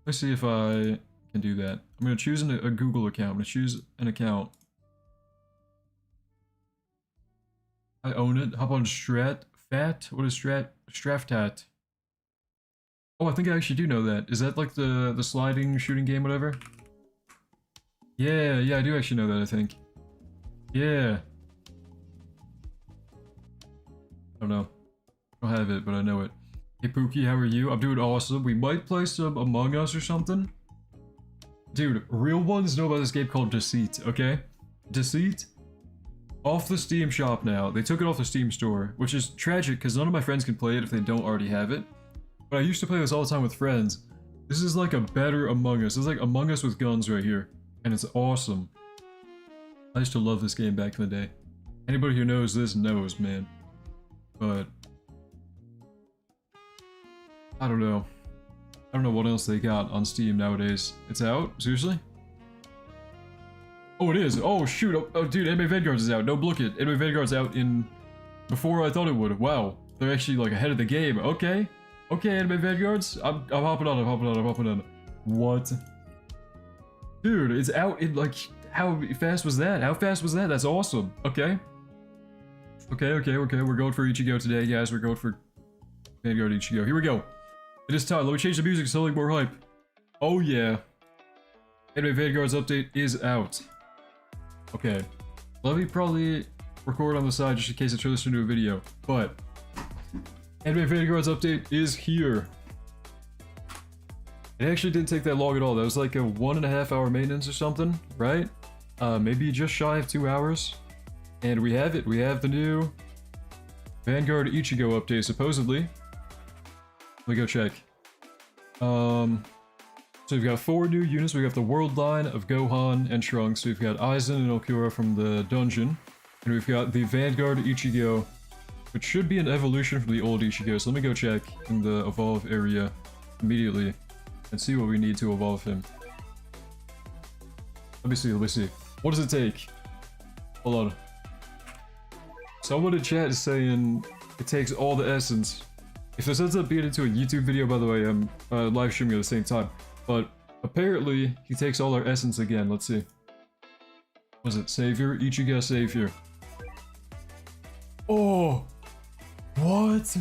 Speaker 1: Let's see if I can do that. I'm gonna choose a Google account. I'm gonna choose an account. I own it. Hop on Strat. What is Straftat? Oh, I think I actually do know that. Is that like the sliding shooting game, whatever? Yeah, I do actually know that, I think. Yeah. I don't know. I don't have it, but I know it. Hey Pookie, how are you? I'm doing awesome. We might play some Among Us or something. Dude, real ones know about this game called Deceit, okay? Deceit? Off the Steam shop now. They took it off the Steam store, which is tragic because none of my friends can play it if they don't already have it. But I used to play this all the time with friends. This is like a better Among Us. It's like Among Us with guns right here. And it's awesome. I used to love this game back in the day. Anybody who knows this knows, man. But I don't know. I don't know what else they got on Steam nowadays. It's out? Seriously? Oh, it is. Oh, shoot. Oh, dude, Anime Vanguards is out. No, look it. Anime Vanguard's out in... before I thought it would. Wow. They're actually, like, ahead of the game. Okay. Okay, Anime Vanguards. I'm hopping on it. What? Dude, it's out in, like... How fast was that? How fast was that? That's awesome. Okay. Okay. We're going for Ichigo today, guys. We're going for Vanguard Ichigo. Here we go. It is time. Let me change the music so like more hype. Oh, yeah. Anime Vanguard's update is out. Okay, let me probably record on the side just in case I turn this into a video, but Anime Vanguard's update is here. It actually didn't take that long at all. That was like a 1.5 hour maintenance or something, right? Maybe just shy of 2 hours. And we have it. We have the new Vanguard Ichigo update, supposedly. Let me go check. So we've got 4 new units. We got the world line of Gohan and Trunks. We've got Aizen and Okura from the dungeon. And we've got the Vanguard Ichigo, which should be an evolution from the old Ichigo. So let me go check in the evolve area immediately and see what we need to evolve him. Let me see. What does it take? Hold on. Someone in chat is saying it takes all the essence. If this ends up being into a YouTube video, by the way, I'm live streaming at the same time. But apparently, he takes all our essence again. Let's see. Was it Savior? Ichigo Savior. Oh! What?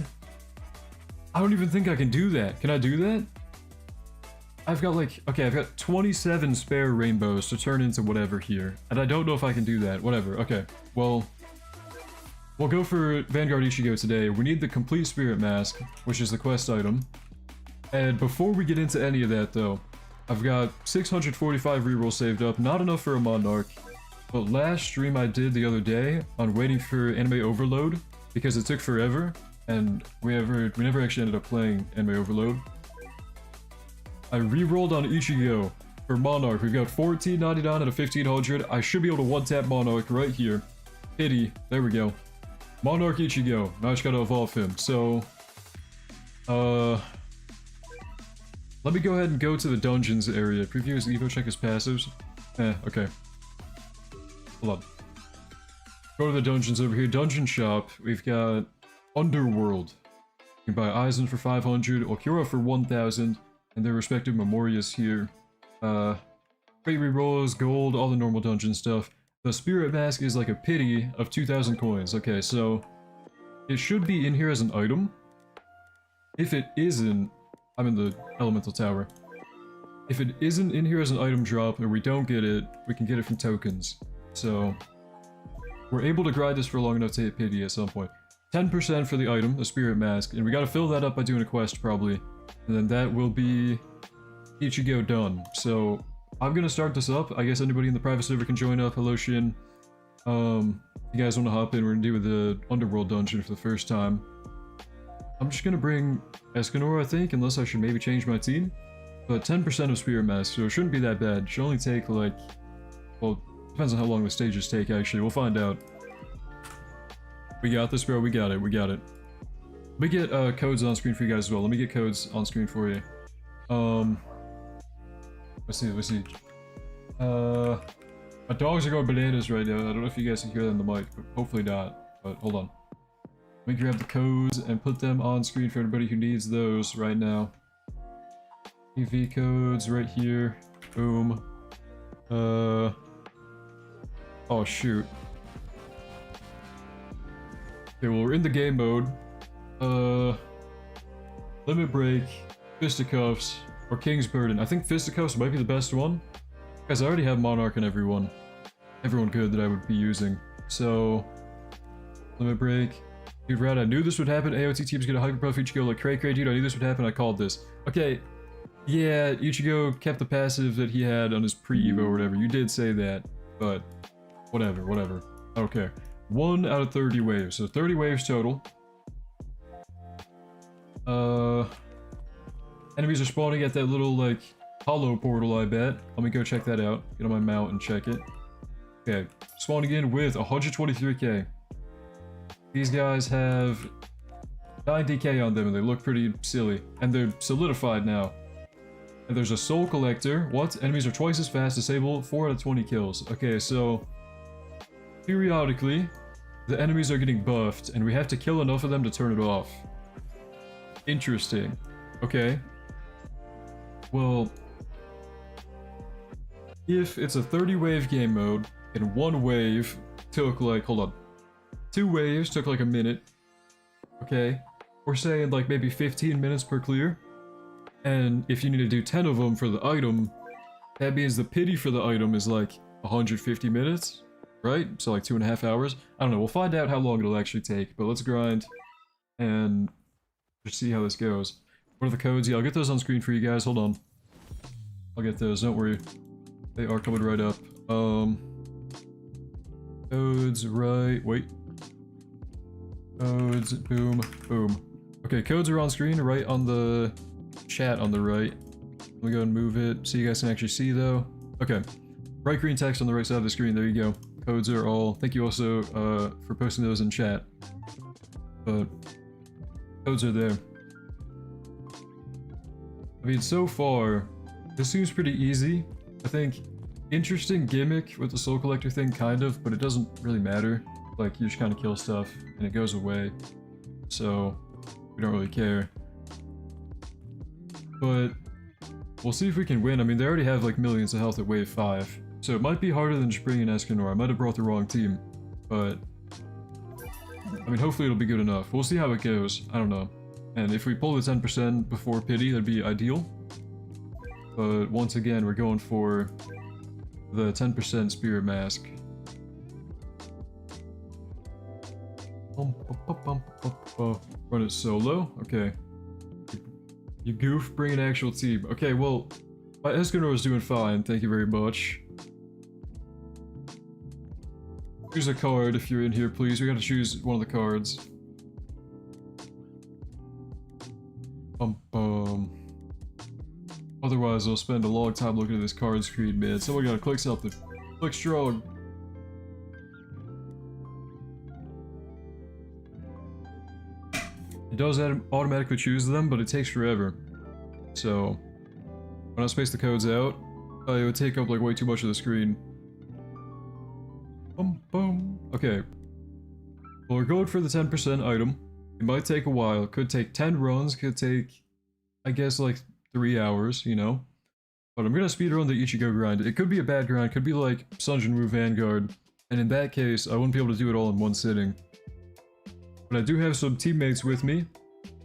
Speaker 1: I don't even think I can do that. Can I do that? I've got like... Okay, I've got 27 spare rainbows to turn into whatever here. And I don't know if I can do that. Whatever. Okay. Well... We'll go for Vanguard Ichigo today. We need the complete spirit mask, which is the quest item. And before we get into any of that though, I've got 645 rerolls saved up, not enough for a Monarch. But last stream I did the other day on waiting for Anime Overload, because it took forever, and we never actually ended up playing Anime Overload. I rerolled on Ichigo for Monarch. We've got 1499 out of 1500. I should be able to one-tap Monarch right here. Pity. There we go. Monarch Ichigo. Now I just gotta evolve him. So, let me go ahead and go to the dungeons area. Preview his Evo, check his passives. Okay. Hold on. Go to the dungeons over here. Dungeon shop. We've got Underworld. You can buy Aizen for 500, Okura for 1000, and their respective memorias here. Great rerolls, gold, all the normal dungeon stuff. The spirit mask is like a pity of 2000 coins. Okay, so it should be in here as an item. If it isn't, I'm in the elemental tower. If it isn't in here as an item drop or we don't get it, we can get it from tokens. So we're able to grind this for long enough to hit pity at some point. 10% for the item, the spirit mask, and we gotta fill that up by doing a quest probably. And then that will be Ichigo done. So I'm gonna start this up. I guess anybody in the private server can join up. Hello Shin. If you guys wanna hop in, we're gonna do the Underworld dungeon for the first time. I'm just gonna bring Escanor, I think, unless I should maybe change my team. But 10% of Spirit Mask, so it shouldn't be that bad. It should only take like... Well, depends on how long the stages take actually. We'll find out. We got this, bro. We got it. Let me get codes on screen for you guys as well. Let me get codes on screen for you. Let's see. My dogs are going bananas right now. I don't know if you guys can hear them in the mic, but hopefully not. But hold on. Let me grab the codes and put them on screen for everybody who needs those right now. EV codes right here. Boom. Oh shoot. Okay, well we're in the game mode. Limit Break, Fisticuffs, or King's Burden. I think Fisticuffs might be the best one. Guys, I already have Monarch and everyone good that I would be using. So, Limit Break. Dude, Rad, I knew this would happen. AOT team's gonna hyper buff Ichigo like cray, dude. I knew this would happen. I called this. Okay, yeah, Ichigo kept the passive that he had on his pre-evo or whatever. You did say that, but whatever. I don't care. 1 out of 30 waves. So 30 waves total. Enemies are spawning at that little, like, hollow portal, I bet. Let me go check that out. Get on my mount and check it. Okay. Spawning in with 123k. These guys have 90k on them, and they look pretty silly. And they're solidified now. And there's a soul collector. What? Enemies are twice as fast. Disable 4 out of 20 kills. Okay, so... periodically, the enemies are getting buffed, and we have to kill enough of them to turn it off. Interesting. Okay. Well... if it's a 30-wave game mode, and one wave took like... hold on. 2 waves took like a minute. Okay. We're saying like maybe 15 minutes per clear. And if you need to do 10 of them for the item, that means the pity for the item is like 150 minutes, right? So like 2.5 hours. I don't know, we'll find out how long it'll actually take, but let's grind and just see how this goes. What are the codes? Yeah, I'll get those on screen for you guys, hold on. I'll get those, don't worry. They are coming right up. Codes, right, wait. Codes, boom, boom. Okay, codes are on screen, right on the chat on the right. Let me go and move it so you guys can actually see though. Okay, bright green text on the right side of the screen, there you go. Codes are all, thank you also for posting those in chat. But, codes are there. I mean, so far, this seems pretty easy. I think, interesting gimmick with the soul collector thing, kind of, but it doesn't really matter. Like, you just kind of kill stuff, and it goes away. So, we don't really care. But, we'll see if we can win. I mean, they already have, like, millions of health at wave 5. So it might be harder than just bringing Escanor. I might have brought the wrong team. But, I mean, hopefully it'll be good enough. We'll see how it goes. I don't know. And if we pull the 10% before pity, that'd be ideal. But, once again, we're going for the 10% spirit mask. Run it solo? Okay. You goof, bring an actual team. Okay, well, my Escanor is doing fine, thank you very much. Choose a card if you're in here, please. We gotta choose one of the cards. Otherwise, I'll spend a long time looking at this card screen, man. Someone gotta click something. Click strong. It does automatically choose them, but it takes forever. So, when I space the codes out, it would take up like way too much of the screen. Okay. Well, we're going for the 10% item. It might take a while. Could take 10 runs, could take, I guess, like 3 hours, you know? But I'm gonna speedrun the Ichigo grind. It could be a bad grind, could be like Sunjin Vanguard, and in that case, I wouldn't be able to do it all in one sitting. But I do have some teammates with me,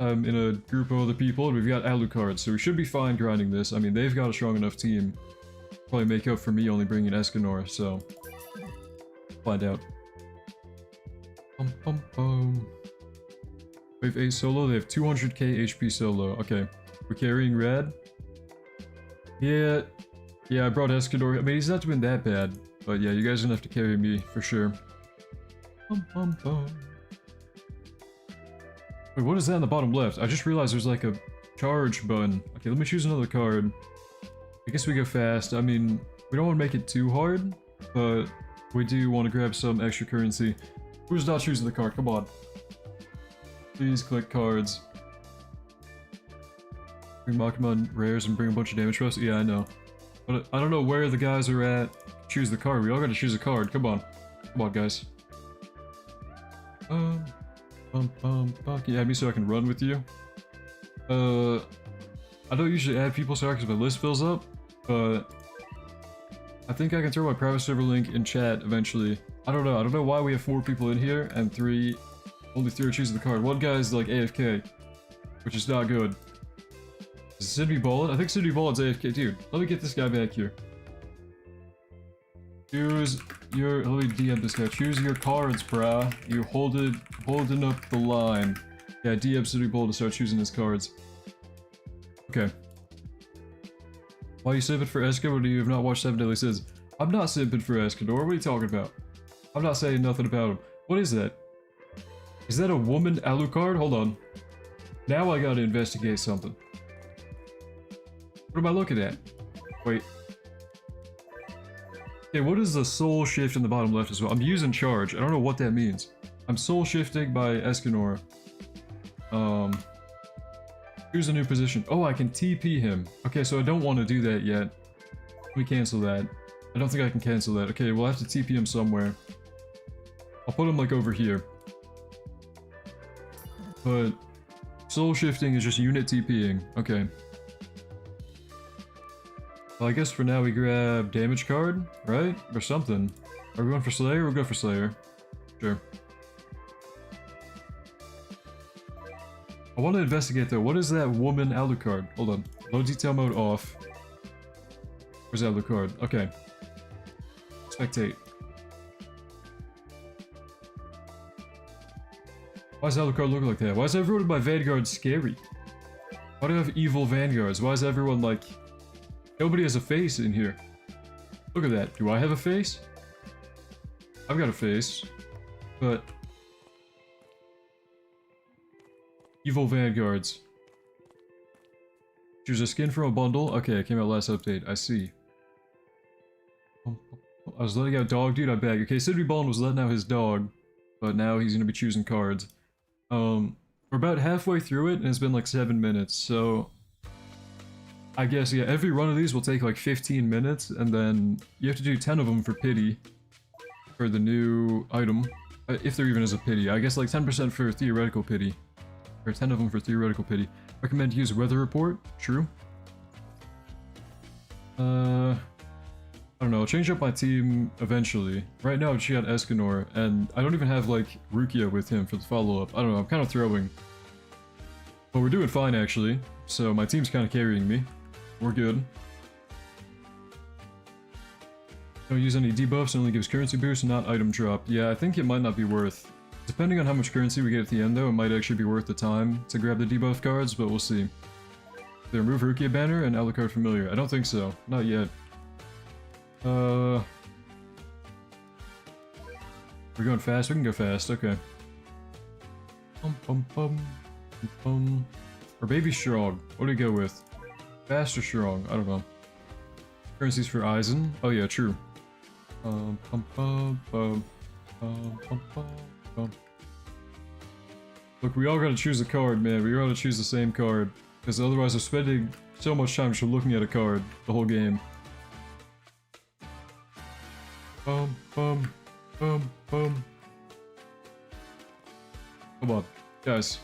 Speaker 1: in a group of other people, and we've got Alucard, so we should be fine grinding this. I mean, they've got a strong enough team. Probably make up for me only bringing Escanor, so... find out. Wave 8 solo, they have 200k HP solo. Okay, we're carrying red. Yeah, I brought Escanor. I mean, he's not doing that bad, but yeah, you guys are gonna have to carry me for sure. Wait, what is that in the bottom left? I just realized there's like a charge button. Okay, let me choose another card. I guess we go fast. I mean, we don't want to make it too hard, but we do want to grab some extra currency. Who's not choosing the card? Come on. Please click cards. Bring Pokemon rares and bring a bunch of damage for us? Yeah, I know. But I don't know where the guys are at. Choose the card. We all gotta choose a card. Come on. Come on, guys. Can you add me so I can run with you? I don't usually add people so because my list fills up, but I think I can throw my private server link in chat eventually. I don't know why we have 4 people in here and only 3 are choosing the card. One guy's like AFK, which is not good. Is Sydney Ballin? I think Sydney Ballin's AFK. Dude, let me get this guy back here. Let me DM this guy. Choose your cards, brah. You holding up the line. Yeah, DM City Bowl to start choosing his cards. Okay. Why are you simping for Escanor? Do you have not watched 7 Deadly Sins? I'm not simping for Escanor. What are you talking about? I'm not saying nothing about him. What is that? Is that a woman Alucard? Hold on. Now I gotta investigate something. What am I looking at? Wait. Okay, what is the soul shift in the bottom left as well? I'm using charge. I don't know what that means. I'm soul shifting by Escanor. Choose a new position. Oh, I can TP him. Okay, so I don't want to do that yet. Let me cancel that. I don't think I can cancel that. Okay, we'll have to TP him somewhere. I'll put him like over here. But soul shifting is just unit TPing. Okay. Well, I guess for now we grab damage card, right? Or something. Are we going for Slayer? We'll go for Slayer. Sure. I want to investigate though. What is that woman Alucard? Hold on. Low detail mode off. Where's Alucard? Okay. Spectate. Why does Alucard look like that? Why is everyone in my Vanguard scary? Why do I have evil Vanguards? Why is everyone like... Nobody has a face in here. Look at that. Do I have a face? I've got a face. But... Evil Vanguards. Choose a skin from a bundle. Okay, it came out last update. I see. I was letting out dog, dude. I beg. Okay, Sidney Bond was letting out his dog, but now he's gonna be choosing cards. We're about halfway through it, and it's been like 7 minutes. So I guess yeah, every run of these will take like 15 minutes, and then you have to do 10 of them for pity for the new item, if there even is a pity. I guess like 10% for theoretical pity. Or 10 of them for theoretical pity. Recommend use weather report. True. I don't know. I'll change up my team eventually. Right now, she got Escanor, and I don't even have like Rukia with him for the follow-up. I don't know. I'm kind of throwing. But we're doing fine actually. So my team's kind of carrying me. We're good. Don't use any debuffs. It only gives currency boost, not item drop. Yeah, I think it might not be worth. Depending on how much currency we get at the end though, it might actually be worth the time to grab the debuff cards, but we'll see. They remove Rukia banner and Alucard familiar. I don't think so. Not yet. We're going fast? We can go fast, okay. Or baby strong. What do we go with? Fast or strong? I don't know. Currencies for Eisen. Oh yeah, true. Look, we all gotta choose a card, man. We all gotta choose the same card. Because otherwise I'm spending so much time just looking at a card the whole game. Come on, guys.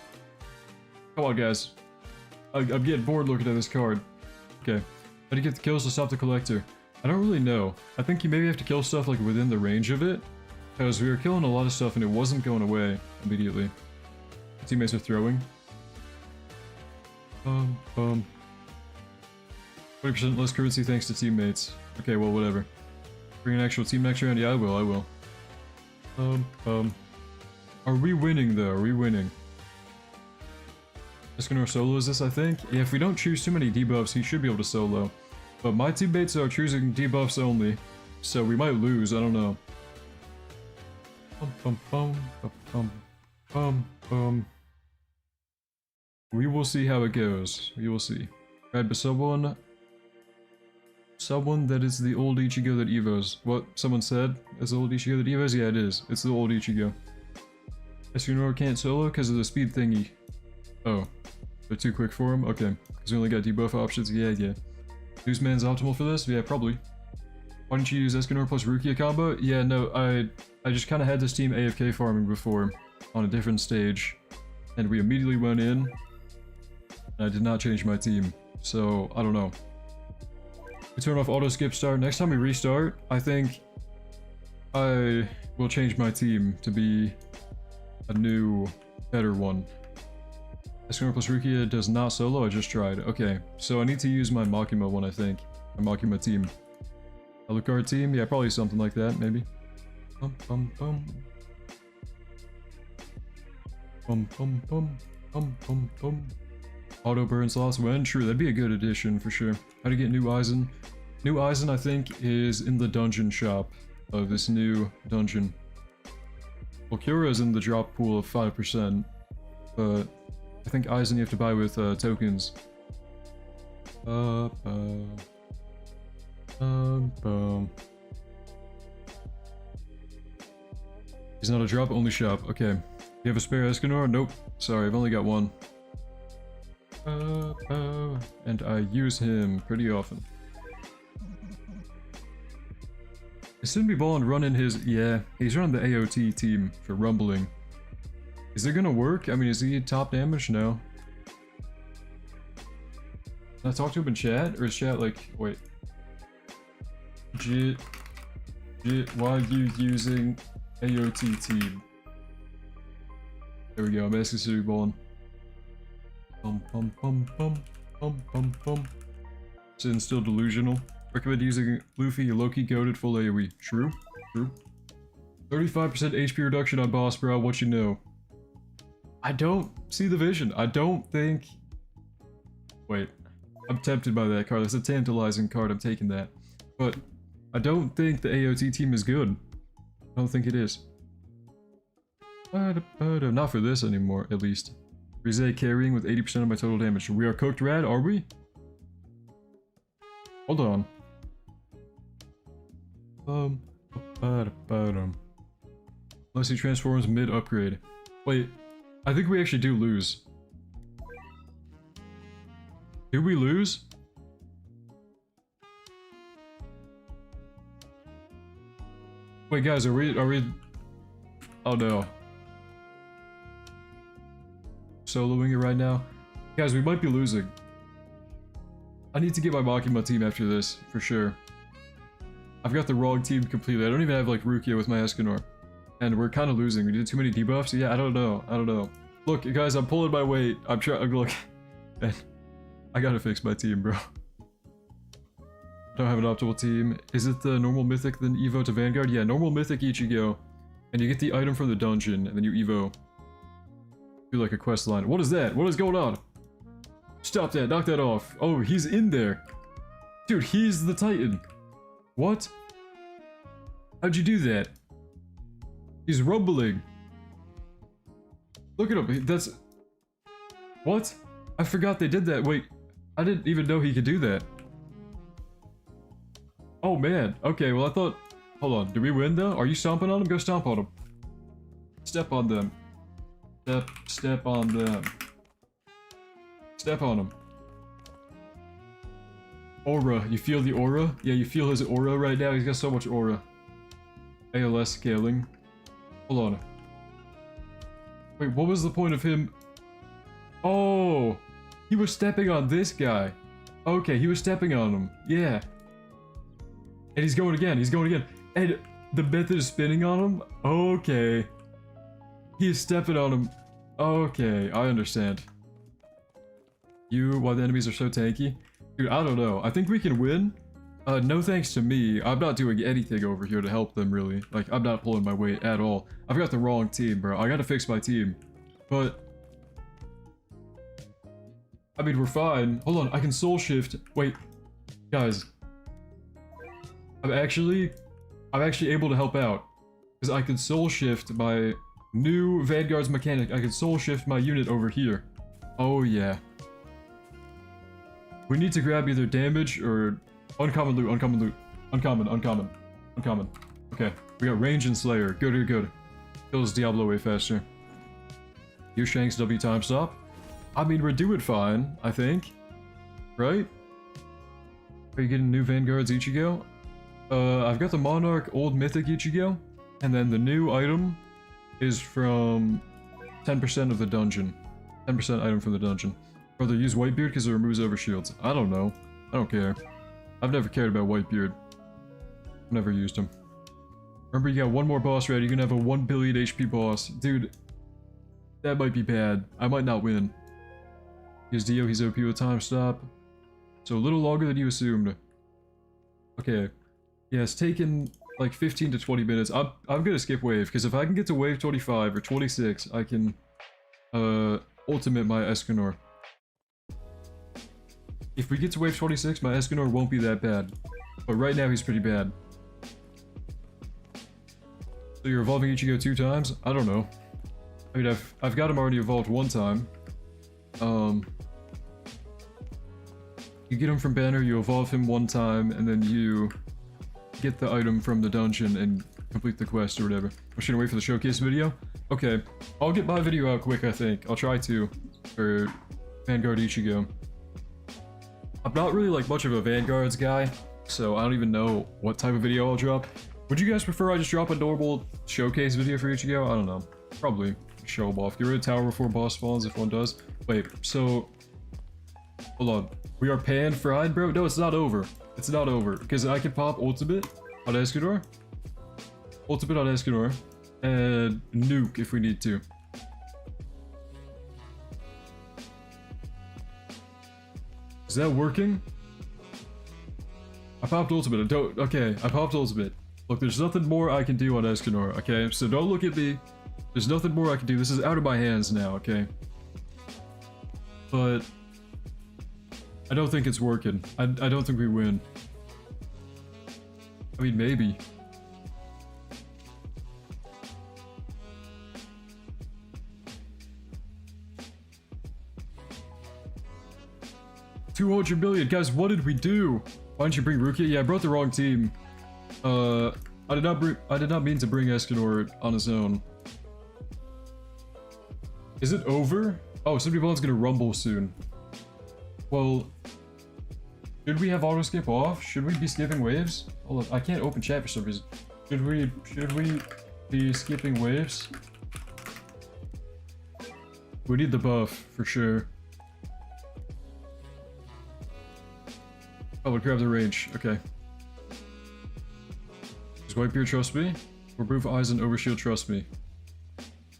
Speaker 1: Come on, guys. I'm getting bored looking at this card. Okay. How do you get the kills to stop the collector? I don't really know. I think you maybe have to kill stuff like within the range of it. Because we were killing a lot of stuff and it wasn't going away immediately. Teammates are throwing. 20% less currency thanks to teammates. Okay, well, whatever. Bring an actual team next round? Yeah, I will. Are we winning, though? Are we winning? Escanor solos this, I think? Yeah, if we don't choose too many debuffs, he should be able to solo. But my teammates are choosing debuffs only, so we might lose, I don't know. We will see how it goes. We will see. Right, but someone that is the old Ichigo that evos. What someone said is the old Ichigo that evos? Yeah, it is. It's the old Ichigo. Escanor can't solo because of the speed thingy. Oh. They're too quick for him? Okay. Because we only got debuff options? Yeah. Newsman's optimal for this? Yeah, probably. Why didn't you use Escanor plus Rukia combo? Yeah, no, I just kind of had this team AFK farming before on a different stage. And we immediately went in. And I did not change my team. So, I don't know. We turn off auto skip start. Next time we restart, I think I will change my team to be a new, better one. Escanor plus Rukia does not solo, I just tried. Okay, so I need to use my Makima one, I think. My Makima team. Alucard team? Yeah, probably something like that, maybe. Auto burn slots when? True, that'd be a good addition for sure. How to get new Eisen? New Eisen, I think, is in the dungeon shop of this new dungeon. Well, Kyura is in the drop pool of 5%, but I think Aizen you have to buy with tokens. Boom. He's not a drop, only shop. Okay. You have a spare Escanor? Nope. Sorry, I've only got one. And I use him pretty often. Shouldn't be balling running his... Yeah, he's running the AOT team for rumbling. Is it gonna work? I mean, is he top damage? No. Can I talk to him in chat? Or is chat like... Wait. Jit, why are you using AOT team? There we go, I'm asking City Ballin'. Sin still delusional. Recommend using Luffy, Loki goaded full AoE. True. 35% HP reduction on boss, bro. What you know? I don't see the vision. I don't think... Wait. I'm tempted by that card. That's a tantalizing card. I'm taking that. But I don't think the AOT team is good. I don't think it is. Not for this anymore, at least. Rize carrying with 80% of my total damage. We are cooked rad, are we? Hold on. Unless he transforms mid-upgrade. Wait, I think we actually do lose. Did we lose? Wait, guys, are we... Oh no. Soloing it right now. Guys, we might be losing. I need to get my Makima team after this, for sure. I've got the wrong team completely. I don't even have, like, Rukia with my Escanor. And we're kind of losing. We did too many debuffs? Yeah, I don't know. Look, guys, I'm pulling my weight. I'm trying... Look. Man, I gotta fix my team, bro. Don't have an optimal team. Is it the normal mythic then Evo to Vanguard? Yeah, normal mythic Ichigo. And you get the item from the dungeon, and then you Evo. Do like a quest line. What is that? What is going on? Stop that. Knock that off. Oh, he's in there. Dude, he's the Titan. What? How'd you do that? He's rumbling. Look at him. That's... What? I forgot they did that. Wait. I didn't even know he could do that. Oh, man. Okay, well, I thought... Hold on. Did we win, though? Are you stomping on him? Go stomp on him. Step on them. Step on them. Step on him. Aura. You feel the aura? Yeah, you feel his aura right now. He's got so much aura. ALS scaling. Hold on. Wait, what was the point of him? Oh! He was stepping on this guy. Okay, he was stepping on him. Yeah. And he's going again. And the method is spinning on him? Okay. He is stepping on him. Okay, I understand. Why the enemies are so tanky? Dude, I don't know. I think we can win. No thanks to me. I'm not doing anything over here to help them, really. Like, I'm not pulling my weight at all. I've got the wrong team, bro. I gotta fix my team. But... I mean, we're fine. Hold on, I can soul shift. Wait. Guys. I'm actually able to help out. Because I can soul shift my new Vanguard's mechanic. I can soul shift my unit over here. Oh, yeah. We need to grab either damage or uncommon loot, uncommon. Okay, we got range and slayer. Good. Kills Diablo way faster. Use Shank's W time stop. I mean, we're doing fine, I think. Right? Are you getting new Vanguards Ichigo? I've got the Monarch Old Mythic Ichigo. And then the new item is from 10% of the dungeon. 10% item from the dungeon. Brother, use Whitebeard because it removes overshields. I don't know. I don't care. I've never cared about Whitebeard. I've never used him. Remember, you got one more boss ready. You're gonna have a 1 billion HP boss. Dude, that might be bad. I might not win. He's Dio, he's OP with time stop. So a little longer than you assumed. Okay. Yeah, it's taken like 15 to 20 minutes. I'm gonna skip wave, because if I can get to wave 25 or 26, I can ultimate my Escanor. If we get to wave 26, my Escanor won't be that bad. But right now he's pretty bad. So you're evolving Ichigo 2 times? I don't know. I mean, I've got him already evolved 1 time. You get him from Banner, you evolve him 1 time, and then you get the item from the dungeon and complete the quest or whatever. I shouldn't wait for the showcase video. Okay, I'll get my video out quick, I think. I'll try to, for Vanguard Ichigo. I'm not really like much of a Vanguards guy, so I don't even know what type of video I'll drop. Would you guys prefer I just drop a normal showcase video for Ichigo? I don't know. Probably show him off. Get rid of tower before boss spawns if one does. Wait, so... Hold on. We are pan-fried, bro? No, it's not over. It's not over. Because I can pop ultimate on Escanor. Ultimate on Escanor. And nuke if we need to. Is that working? I popped ultimate. Okay, I popped ultimate. Look, there's nothing more I can do on Escanor, okay? So don't look at me. There's nothing more I can do. This is out of my hands now, okay? But I don't think it's working. I don't think we win. I mean, maybe. $200 million, guys. What did we do? Why didn't you bring Rukia? Yeah, I brought the wrong team. I did not mean to bring Escanor on his own. Is it over? Oh, somebody else gonna rumble soon. Well, should we have auto skip off? Should we be skipping waves? Hold on, I can't open chat for some reason. Should we be skipping waves? We need the buff for sure. Oh, we'll grab the range. Okay. Does Whitebeard trust me? Remove eyes and overshield trust me.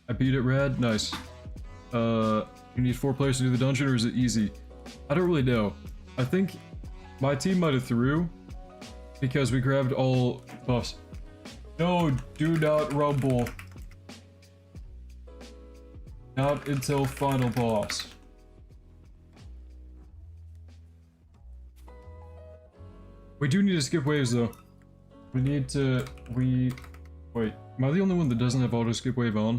Speaker 1: I beat it, Rad. Nice. You need 4 players to do the dungeon, or is it easy? I don't really know. I think my team might have threw because we grabbed all buffs. No, do not rumble. Not until final boss. We do need to skip waves though. We need to, wait, am I the only one that doesn't have auto skip wave on?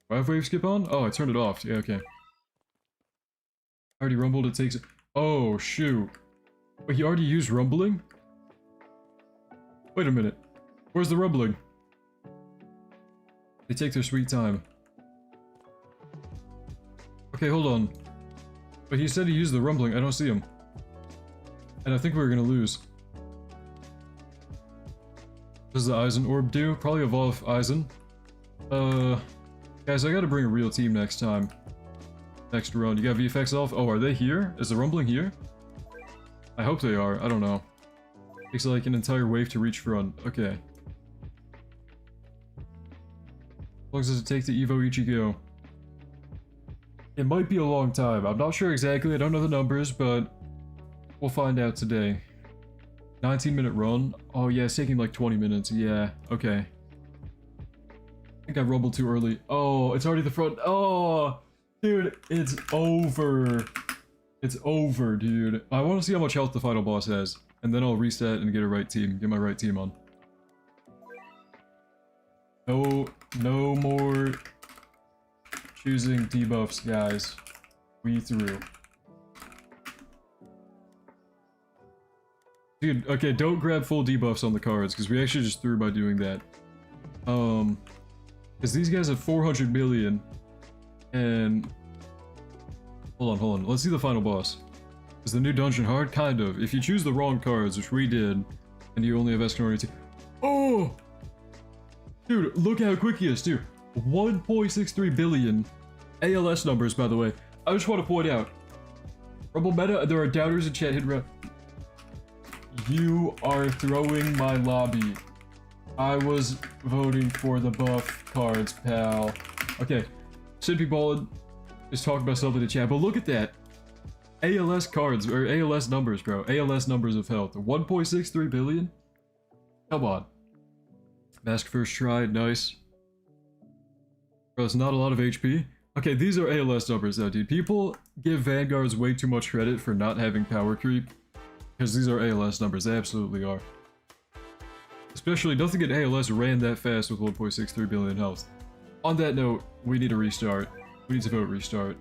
Speaker 1: Do I have wave skip on? Oh, I turned it off. Yeah, okay. I already rumbled, it takes, oh shoot. Wait, he already used rumbling? Wait a minute. Where's the rumbling? They take their sweet time. Okay, hold on. But he said he used the rumbling, I don't see him. And I think we're gonna lose. What does the Eisen orb do? Probably evolve Eisen. Guys, I gotta bring a real team next time. Next run. You got VFX off? Oh, are they here? Is the rumbling here? I hope they are. I don't know. Takes like an entire wave to reach front. Okay. How long does it take to Evo Ichigo? It might be a long time. I'm not sure exactly. I don't know the numbers, but we'll find out today. 19-minute run? Oh yeah, it's taking like 20 minutes. Yeah, okay. I think I rumbled too early. Oh, it's already the front. Oh, dude, it's over. It's over, dude. I want to see how much health the final boss has. And then I'll reset and get a right team. Get my right team on. No more choosing debuffs, guys. We through. Dude, okay, don't grab full debuffs on the cards, because we actually just threw by doing that. Because these guys have 400 million, and... Hold on, let's see the final boss. Is the new dungeon hard? Kind of. If you choose the wrong cards, which we did, and you only have Escanor. Oh! Dude, look how quick he is, dude. 1.63 billion. ALS numbers, by the way. I just want to point out. Rumble meta, there are doubters in chat hidden around. You are throwing my lobby. I was voting for the buff cards, pal. Okay, should be ballin'. Just talking about something in chat, but look at that. ALS cards, or ALS numbers, bro. ALS numbers of health. 1.63 billion? Come on. Mask first try, nice. Bro, it's not a lot of HP. Okay, these are ALS numbers though, dude. People give Vanguards way too much credit for not having power creep. Because these are ALS numbers, they absolutely are. Especially nothing in ALS ran that fast with 1.63 billion health. On that note, we need a restart. We need to vote restart.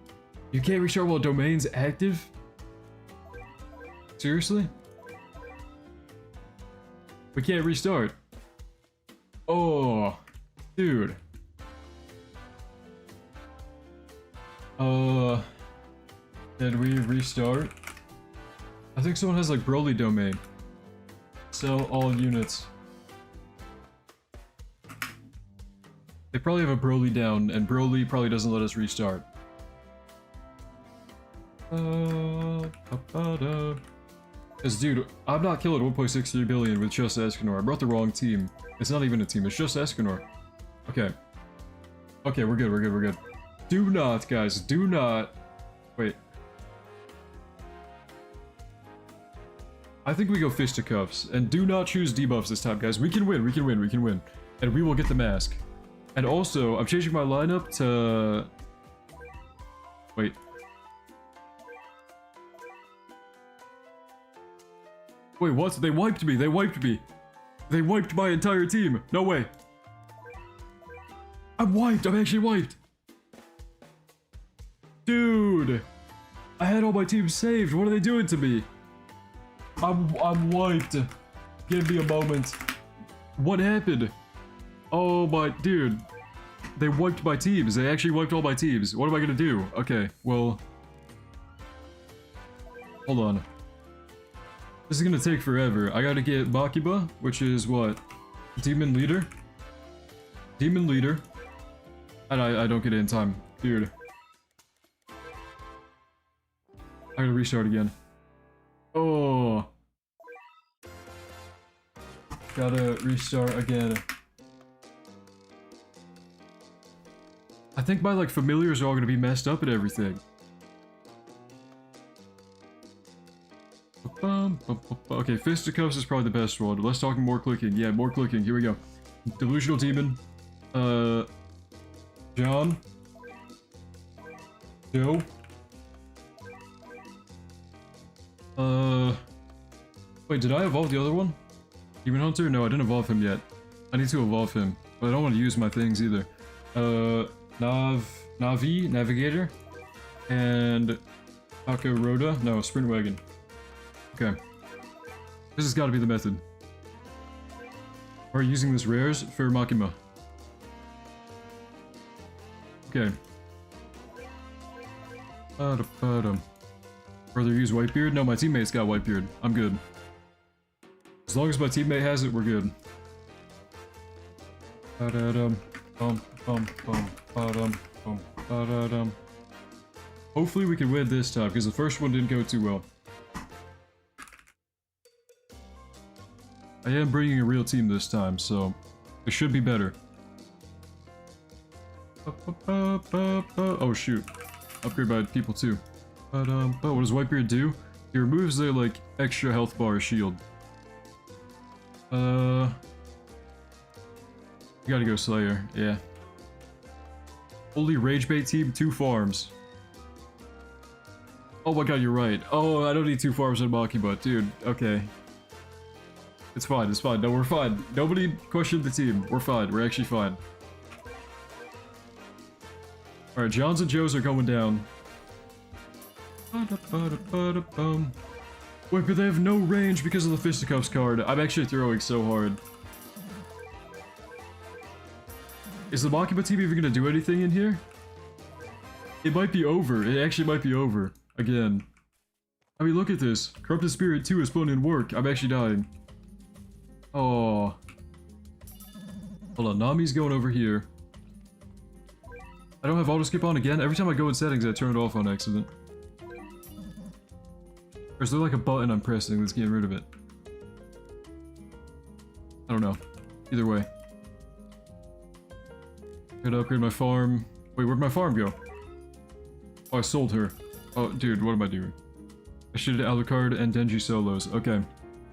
Speaker 1: You can't restart while domain's active? Seriously? We can't restart. Oh, dude. Can we restart? I think someone has like Broly domain. Sell all units. They probably have a Broly down, and Broly probably doesn't let us restart. Cause dude, I'm not killing 1.63 billion with just Escanor. I brought the wrong team. It's not even a team, it's just Escanor. Okay. Okay, we're good, we're good, we're good. Do not, guys, do not... Wait. I think we go fisticuffs, and do not choose debuffs this time, guys. We can win, we can win, we can win. And we will get the mask. And also, I'm changing my lineup to... Wait. Wait, what? They wiped me, they wiped me. They wiped my entire team. No way. I'm wiped, I'm actually wiped. Dude. I had all my teams saved. What are they doing to me? I'm wiped. Give me a moment. What happened? Oh my, dude. They wiped my teams. They actually wiped all my teams. What am I gonna do? Okay, well... Hold on. This is gonna take forever. I gotta get Bakiba, which is what? Demon Leader? Demon Leader. And I don't get it in time. Dude. I gotta restart again. Oh. Gotta restart again. I think my like familiars are all gonna be messed up and everything. Okay, fisticuffs is probably the best one. Let's talk more clicking. Yeah, more clicking. Here we go. Delusional Demon. John. Joe. Wait, did I evolve the other one? Demon Hunter? No, I didn't evolve him yet. I need to evolve him, but I don't want to use my things either. Navi, Navigator, and Takaroda. No, Sprint Wagon. Okay. This has got to be the method. Are you using this rares for Makima? Okay. Further use Whitebeard? No, my teammate's got Whitebeard. I'm good. As long as my teammate has it, we're good. Hopefully we can win this time, because the first one didn't go too well. I am bringing a real team this time, so it should be better. Oh shoot. Upgrade by people too. What does Whitebeard do? He removes their, like, extra health bar shield. You gotta go Slayer, yeah. Holy Rage Bait team, 2 farms. Oh my god, you're right. Oh, I don't need 2 farms in Maki, but dude, okay. It's fine, it's fine. No, we're fine. Nobody questioned the team. We're fine, we're actually fine. Alright, Johns and Joes are going down. Wait, but they have no range because of the Fisticuffs card. I'm actually throwing so hard. Is the Makima team even gonna do anything in here? It might be over. It actually might be over. Again. I mean, look at this. Corrupted Spirit 2 is putting in work. I'm actually dying. Oh. Hold on, Nami's going over here. I don't have auto skip on again. Every time I go in settings, I turn it off on accident. Or is there like a button I'm pressing that's getting rid of it? I don't know. Either way. Gotta upgrade my farm. Wait, where'd my farm go? Oh, I sold her. Oh, dude, what am I doing? I should have Alucard and Denji solos. Okay.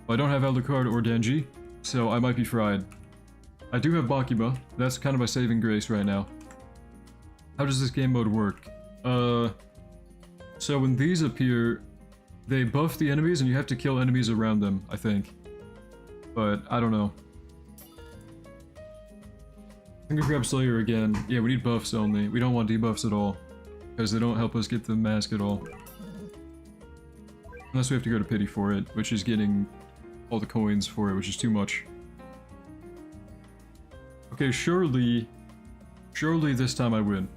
Speaker 1: Well, I don't have Alucard or Denji, so I might be fried. I do have Bakiba. That's kind of my saving grace right now. How does this game mode work? So when these appear, they buff the enemies and you have to kill enemies around them, I think. But, I don't know. I'm gonna grab Slayer again. Yeah, we need buffs only. We don't want debuffs at all. Because they don't help us get the mask at all. Unless we have to go to Pity for it, which is getting all the coins for it, which is too much. Okay, surely this time I win.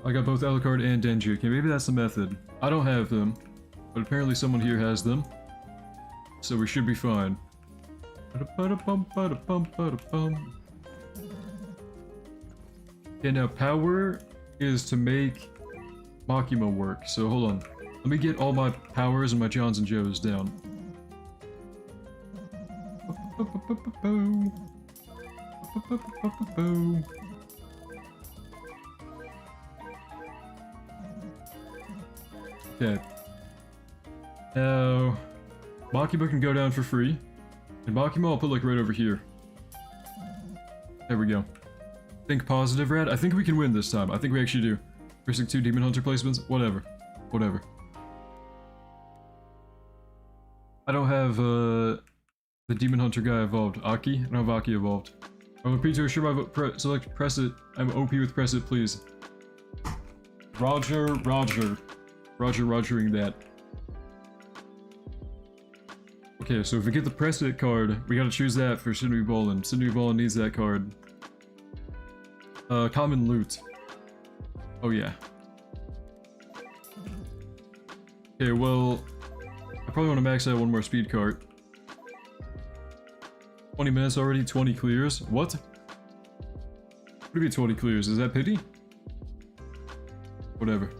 Speaker 1: I got both Alucard and Denji. Okay, maybe that's the method. I don't have them, but apparently someone here has them. So we should be fine. Okay, now power is to make Makima work. So hold on. Let me get all my powers and my Johns and Joes down. Okay. Now, Makima can go down for free. And Makima I'll put like right over here. There we go. Think positive, Rad. I think we can win this time. I think we actually do. Pressing 2 Demon Hunter placements. Whatever. Whatever. I don't have the Demon Hunter guy evolved. Aki? I don't have Aki evolved. I'm OP to assure my vote. Select press it. I'm OP with press it, please. Roger, Roger. Roger, Rogering that. Okay, so if we get the press it card, we gotta choose that for Sinewy Ballin. Sinewy Ballin needs that card. Common loot. Oh yeah. Okay, well, I probably want to max out one more speed cart. 20 minutes already, 20 clears. What? What do you mean 20 clears? Is that pity? Whatever.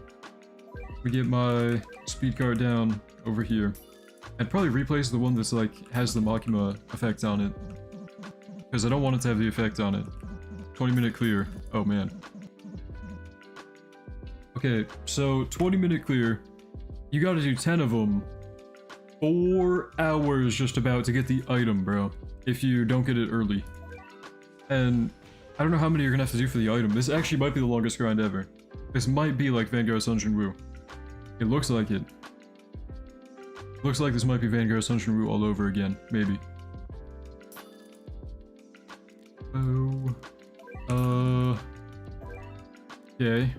Speaker 1: We get my speed cart down over here. I'd probably replace the one that's like has the Makima effect on it. Because I don't want it to have the effect on it. 20-minute clear. Oh man. Okay, so 20-minute clear. You gotta do 10 of them. 4 hours just about to get the item, bro. If you don't get it early. And I don't know how many you're gonna have to do for the item. This actually might be the longest grind ever. This might be like Vanguard Sunshine Wu. It looks like it. Looks like this might be Vanguard Sunshine Wu all over again. Maybe. Oh. Okay.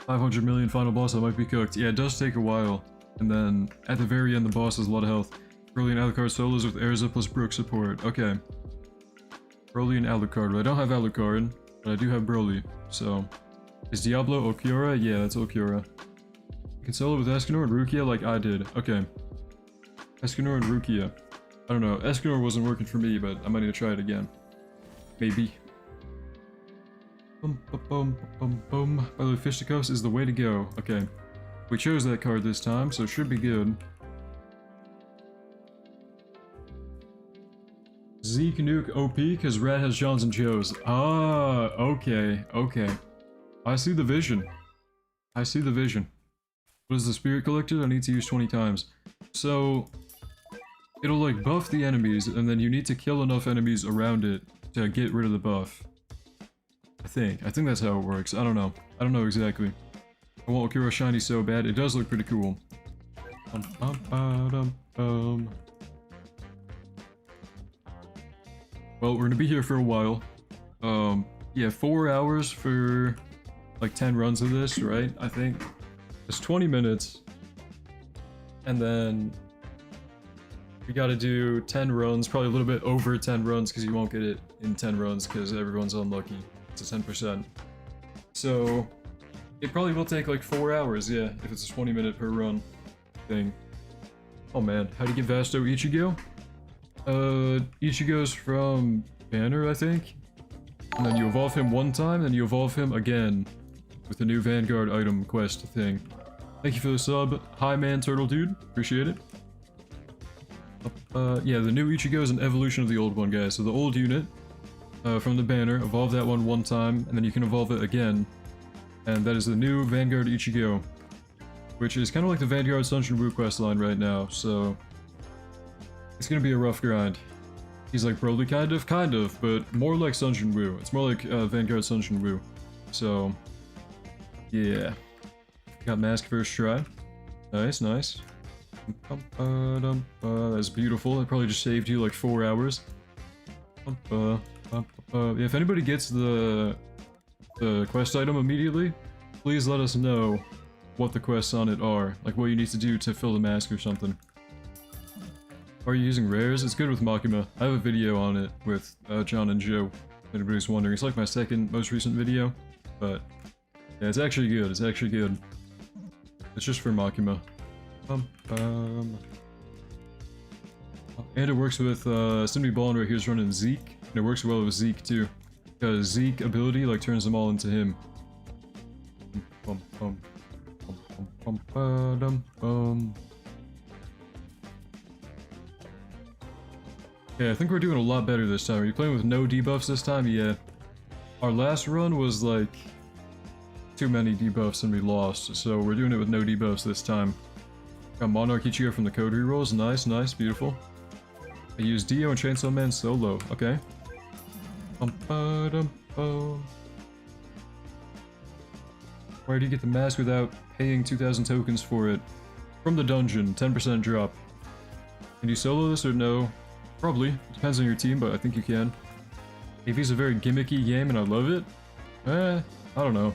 Speaker 1: 500 million final boss, that might be cooked. Yeah, it does take a while. And then, at the very end, the boss has a lot of health. Broly and Alucard solos with Erza plus Brook support. Okay. Broly and Alucard. Well, I don't have Alucard, but I do have Broly. So, is Diablo Okiura? Yeah, that's Okiura. You can solo with Escanor and Rukia like I did. Okay. Escanor and Rukia. I don't know. Escanor wasn't working for me, but I might need to try it again. Maybe. Bum, bum, bum, bum, bum. By the way, Fisticos is the way to go. Okay. We chose that card this time, so it should be good. Zeke Nuke OP because Rat has Johns and Joes. Ah, okay, okay. I see the vision. I see the vision. What is the spirit collected? I need to use 20 times. So, it'll like buff the enemies, and then you need to kill enough enemies around it to get rid of the buff. I think that's how it works. I don't know. I don't know exactly. I want Okiro shiny so bad. It does look pretty cool. Well, we're gonna be here for a while. Yeah, 4 hours for like 10 runs of this, right? I think. It's 20 minutes. And then we gotta do 10 runs, probably a little bit over 10 runs because you won't get it in 10 runs because everyone's unlucky. It's a 10%. So it probably will take like 4 hours, yeah, if it's a 20-minute per run thing. Oh man, how do you get Vasto Ichigo? Ichigo's from Banner, I think. And then you evolve him one time, then you evolve him again with the new Vanguard item quest thing. Thank you for the sub. Hi man, turtle dude. Appreciate it. Yeah, the new Ichigo is an evolution of the old one, guys. So the old unit from the banner, evolve that one time, and then you can evolve it again. And that is the new Vanguard Ichigo, which is kind of like the Vanguard Sunshine Wu quest line right now, so it's gonna be a rough grind. He's like Broly kind of, but more like Sunshine Wu. It's more like Vanguard Sunshine Wu. So, yeah. Got Mask first try. Nice, nice. That's beautiful. It probably just saved you like 4 hours. Yeah, if anybody gets the quest item immediately, please let us know what the quests on it are. Like what you need to do to fill the mask or something. Are you using rares? It's good with Makima. I have a video on it with John and Joe. If anybody's wondering. It's like my second most recent video. But yeah, it's actually good. It's actually good. It's just for Makima. And it works with Simony Ballin right here is running Zeke. And it works well with Zeke too. Because Zeke ability like turns them all into him. Yeah, I think we're doing a lot better this time. Are you playing with no debuffs this time? Yeah. Our last run was like too many debuffs and we lost, so we're doing it with no debuffs this time. Got Monarch Ichigo from the code rerolls. Nice, nice, beautiful. I use Dio and Chainsaw Man solo. Okay. Where do you get the mask without paying 2,000 tokens for it? From the dungeon, 10% drop. Can you solo this or no? Probably. Depends on your team, but I think you can. AV's a very gimmicky game and I love it. I don't know.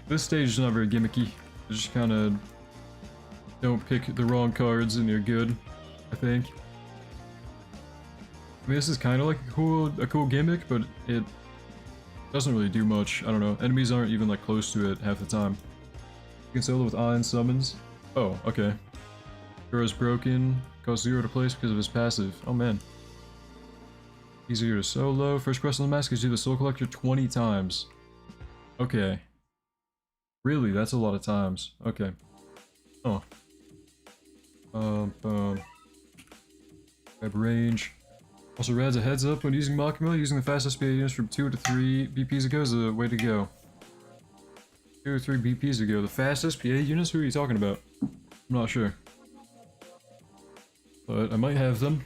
Speaker 1: This stage is not very gimmicky. You just kind of don't pick the wrong cards and you're good, I think. I mean, this is kind of like a cool gimmick, but it doesn't really do much. I don't know. Enemies aren't even like close to it half the time. You can solo with Iron Summons. Oh, okay. Hero's broken. Costs 0 to place because of his passive. Oh man. Easier to solo. First quest on the mask is do the Soul Collector 20 times. Okay. Really? That's a lot of times. Okay. Oh. Grab range. Also, Rad's a heads up when using Makima. Using the fastest SPA units from 2 to 3 BPs ago is the way to go. 2 or 3 BPs ago. The fastest PA units? Who are you talking about? I'm not sure. But I might have them.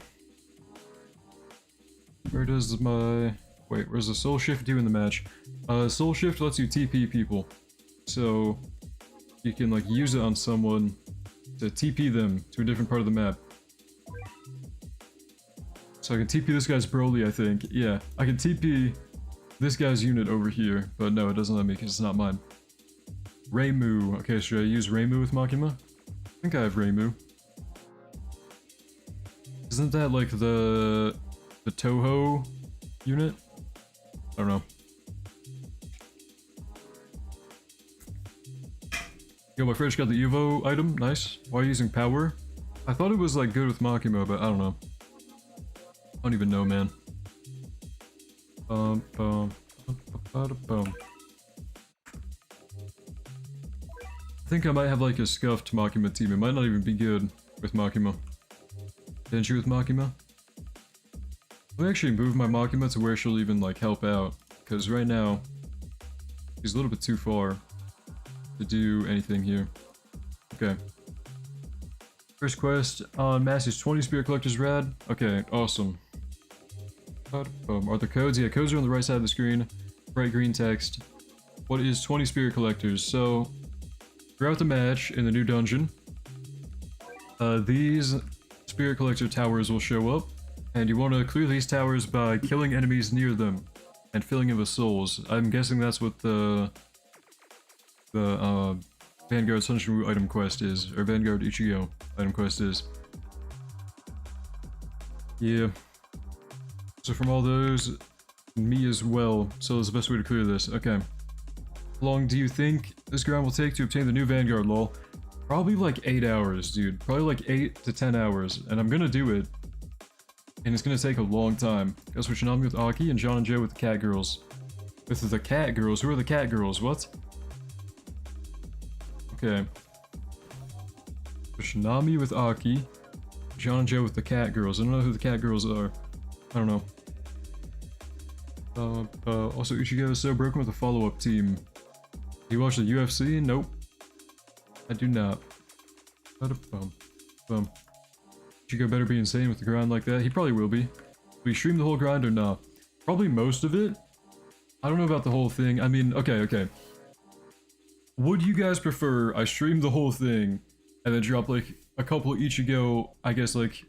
Speaker 1: Where does my... Wait, where's the Soul Shift do in the match? Soul Shift lets you TP people. So, you can like use it on someone to TP them to a different part of the map. So I can TP this guy's Broly, I think. Yeah, I can TP this guy's unit over here, but no, it doesn't let me because it's not mine. Reimu. Okay, should I use Reimu with Makima? I think I have Reimu. Isn't that like the Toho unit? I don't know. Yo, my fridge got the Evo item. Nice. Why are you using power? I thought it was like good with Makima, but I don't know. I don't even know, man. I think I might have like a scuffed Makima team. It might not even be good with Makima. Didn't you with Makima? Let me actually move my Makima to where she'll even like help out. Because right now, she's a little bit too far to do anything here. Okay. First quest on Massey's 20 Spirit Collectors Rad. Okay, awesome. Are the codes? Yeah, codes are on the right side of the screen. Bright green text. What is 20 Spirit Collectors? So, throughout the match in the new dungeon, these Spirit Collector towers will show up, and you want to clear these towers by killing enemies near them and filling it with souls. I'm guessing that's what the Vanguard Sunshine item quest is, or Vanguard Ichigo item quest is. Yeah. So from all those, me as well. So that's the best way to clear this. Okay. How long do you think this ground will take to obtain the new Vanguard, lol? Probably like 8 hours, dude. Probably like 8 to 10 hours. And I'm gonna do it. And it's gonna take a long time. Goes for Shinami with Aki and John and Joe with the Cat Girls. With the Cat Girls? Who are the Cat Girls? What? Okay. Shinami with Aki. John and Joe with the Cat Girls. I don't know who the Cat Girls are. I don't know. Also, Ichigo is so broken with a follow-up team. Do you watch the UFC? Nope. I do not. Ichigo better be insane with the grind like that. He probably will be. Will you stream the whole grind or not? Probably most of it. I don't know about the whole thing. I mean, okay. Would you guys prefer I stream the whole thing and then drop like a couple Ichigo, I guess like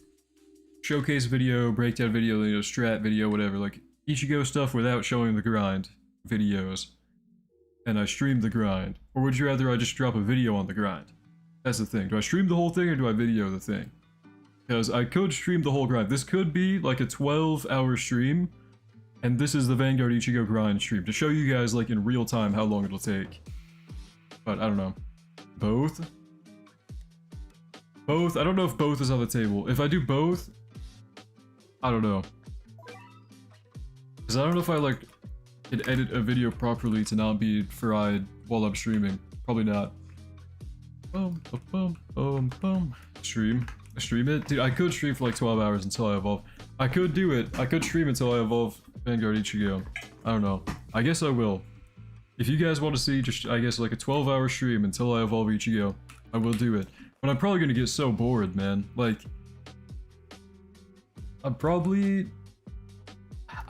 Speaker 1: showcase video, breakdown video, you know, strat video, whatever, like Ichigo stuff without showing the grind videos, and I stream the grind? Or would you rather I just drop a video on the grind? That's the thing. Do I stream the whole thing or do I video the thing? Because I could stream the whole grind. This could be like a 12-hour stream, and this is the Vanguard Ichigo grind stream to show you guys like in real time how long it'll take. But I don't know. Both? Both? I don't know if both is on the table. If I do both, I don't know. Because I don't know if I like can edit a video properly to not be fried while I'm streaming. Probably not. Stream it? Dude, I could stream for like 12 hours until I evolve. I could do it. I could stream until I evolve Vanguard Ichigo. I don't know. I guess I will. If you guys want to see just, I guess, like a 12-hour stream until I evolve Ichigo, I will do it. But I'm probably going to get so bored, man. Like, I'm probably...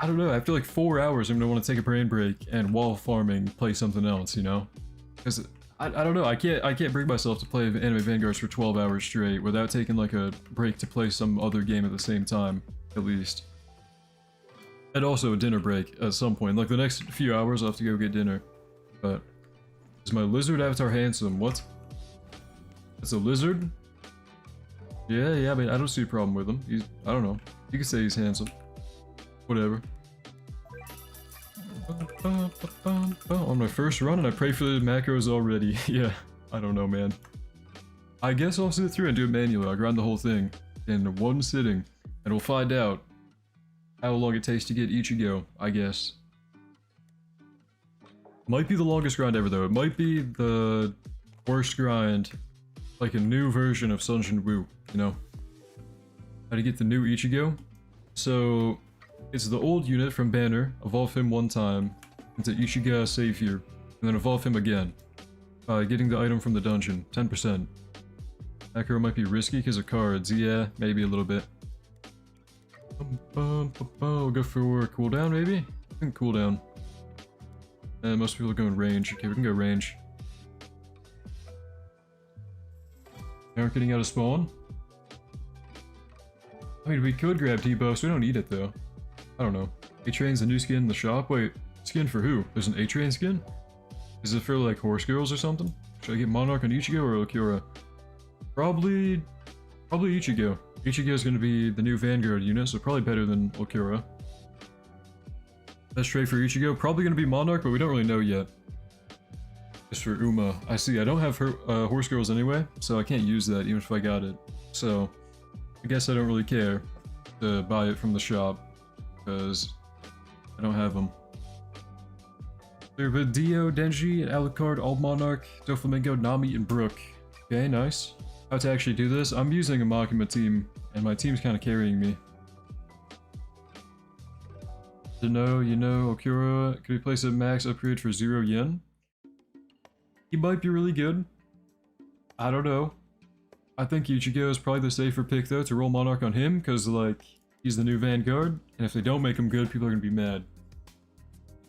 Speaker 1: I don't know, after like 4 hours, I'm going to want to take a brain break and while farming, play something else, you know? Because... I don't know, I can't bring myself to play Anime Vanguards for 12 hours straight without taking like a break to play some other game at the same time, at least. And also a dinner break at some point, like the next few hours I'll have to go get dinner. But, is my lizard avatar handsome? What? It's a lizard? Yeah, I mean, I don't see a problem with him. He's, I don't know, you could say he's handsome. Whatever. On my first run and I pray for the macros already. Yeah, I don't know, man. I guess I'll sit through and do it manually. I'll grind the whole thing in one sitting and we'll find out how long it takes to get Ichigo, I guess. Might be the longest grind ever though. It might be the worst grind, like a new version of Sunjin Woo, you know? How to get the new Ichigo? So... it's the old unit from Banner, evolve him one time into Ichigo Savior, and then evolve him again by getting the item from the dungeon, 10%. Macro might be risky because of cards, yeah, maybe a little bit. We'll go for cooldown maybe? I think cooldown. And most people go in range, okay we can go range. They aren't getting out of spawn? I mean we could grab debuffs, we don't need it though. I don't know. A-Train's a new skin in the shop? Wait, skin for who? There's an A-Train skin? Is it for like horse girls or something? Should I get Monarch on Ichigo or Okura? Probably Ichigo. Ichigo is going to be the new Vanguard unit, so probably better than Okura. Best trade for Ichigo? Probably going to be Monarch, but we don't really know yet. Just for Uma. I see, I don't have her, horse girls anyway, so I can't use that even if I got it. So, I guess I don't really care to buy it from the shop. Because I don't have them. There are Dio, Denji, Alucard, Old Monarch, Doflamingo, Nami, and Brook. Okay, nice. How to actually do this? I'm using a Makima team, and my team's kind of carrying me. To know, you know, Okura, could we place a max upgrade for 0 yen? He might be really good. I don't know. I think Ichigo is probably the safer pick though to roll Monarch on him, because like, he's the new Vanguard, and if they don't make him good, people are going to be mad.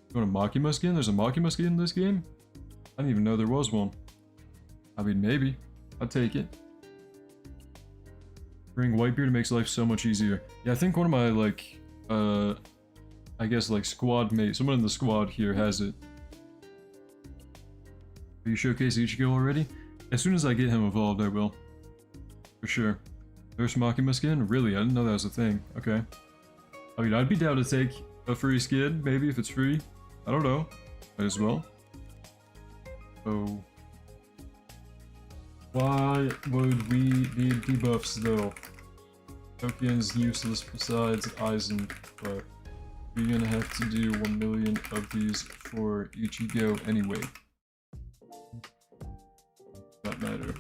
Speaker 1: You want a Makima skin? There's a Makima skin in this game? I didn't even know there was one. I mean, maybe. I'd take it. Bring Whitebeard makes life so much easier. Yeah, I think one of my, like, I guess, like, squad mates, someone in the squad here has it. Have you showcased Ichigo already? As soon as I get him evolved, I will. For sure. There's Makima skin? Really? I didn't know that was a thing. Okay. I mean, I'd be down to take a free skin, maybe, if it's free. I don't know. Might as well. Oh. Why would we need debuffs, though? Token's useless besides Aizen, but we're gonna have to do 1 million of these for Ichigo anyway. Not matter.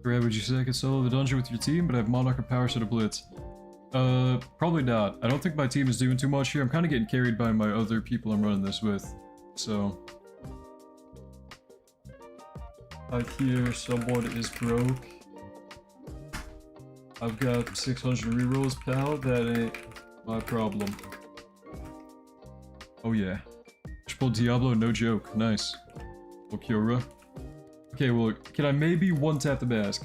Speaker 1: Brad, would you say I could solo the dungeon with your team, but I have Monarch and Power Set of Blitz? Probably not. I don't think my team is doing too much here. I'm kind of getting carried by my other people I'm running this with, so... I hear someone is broke. I've got 600 rerolls, pal. That ain't my problem. Oh yeah. Triple Diablo, no joke. Nice. Okura. Okay, well, can I maybe one-tap the mask?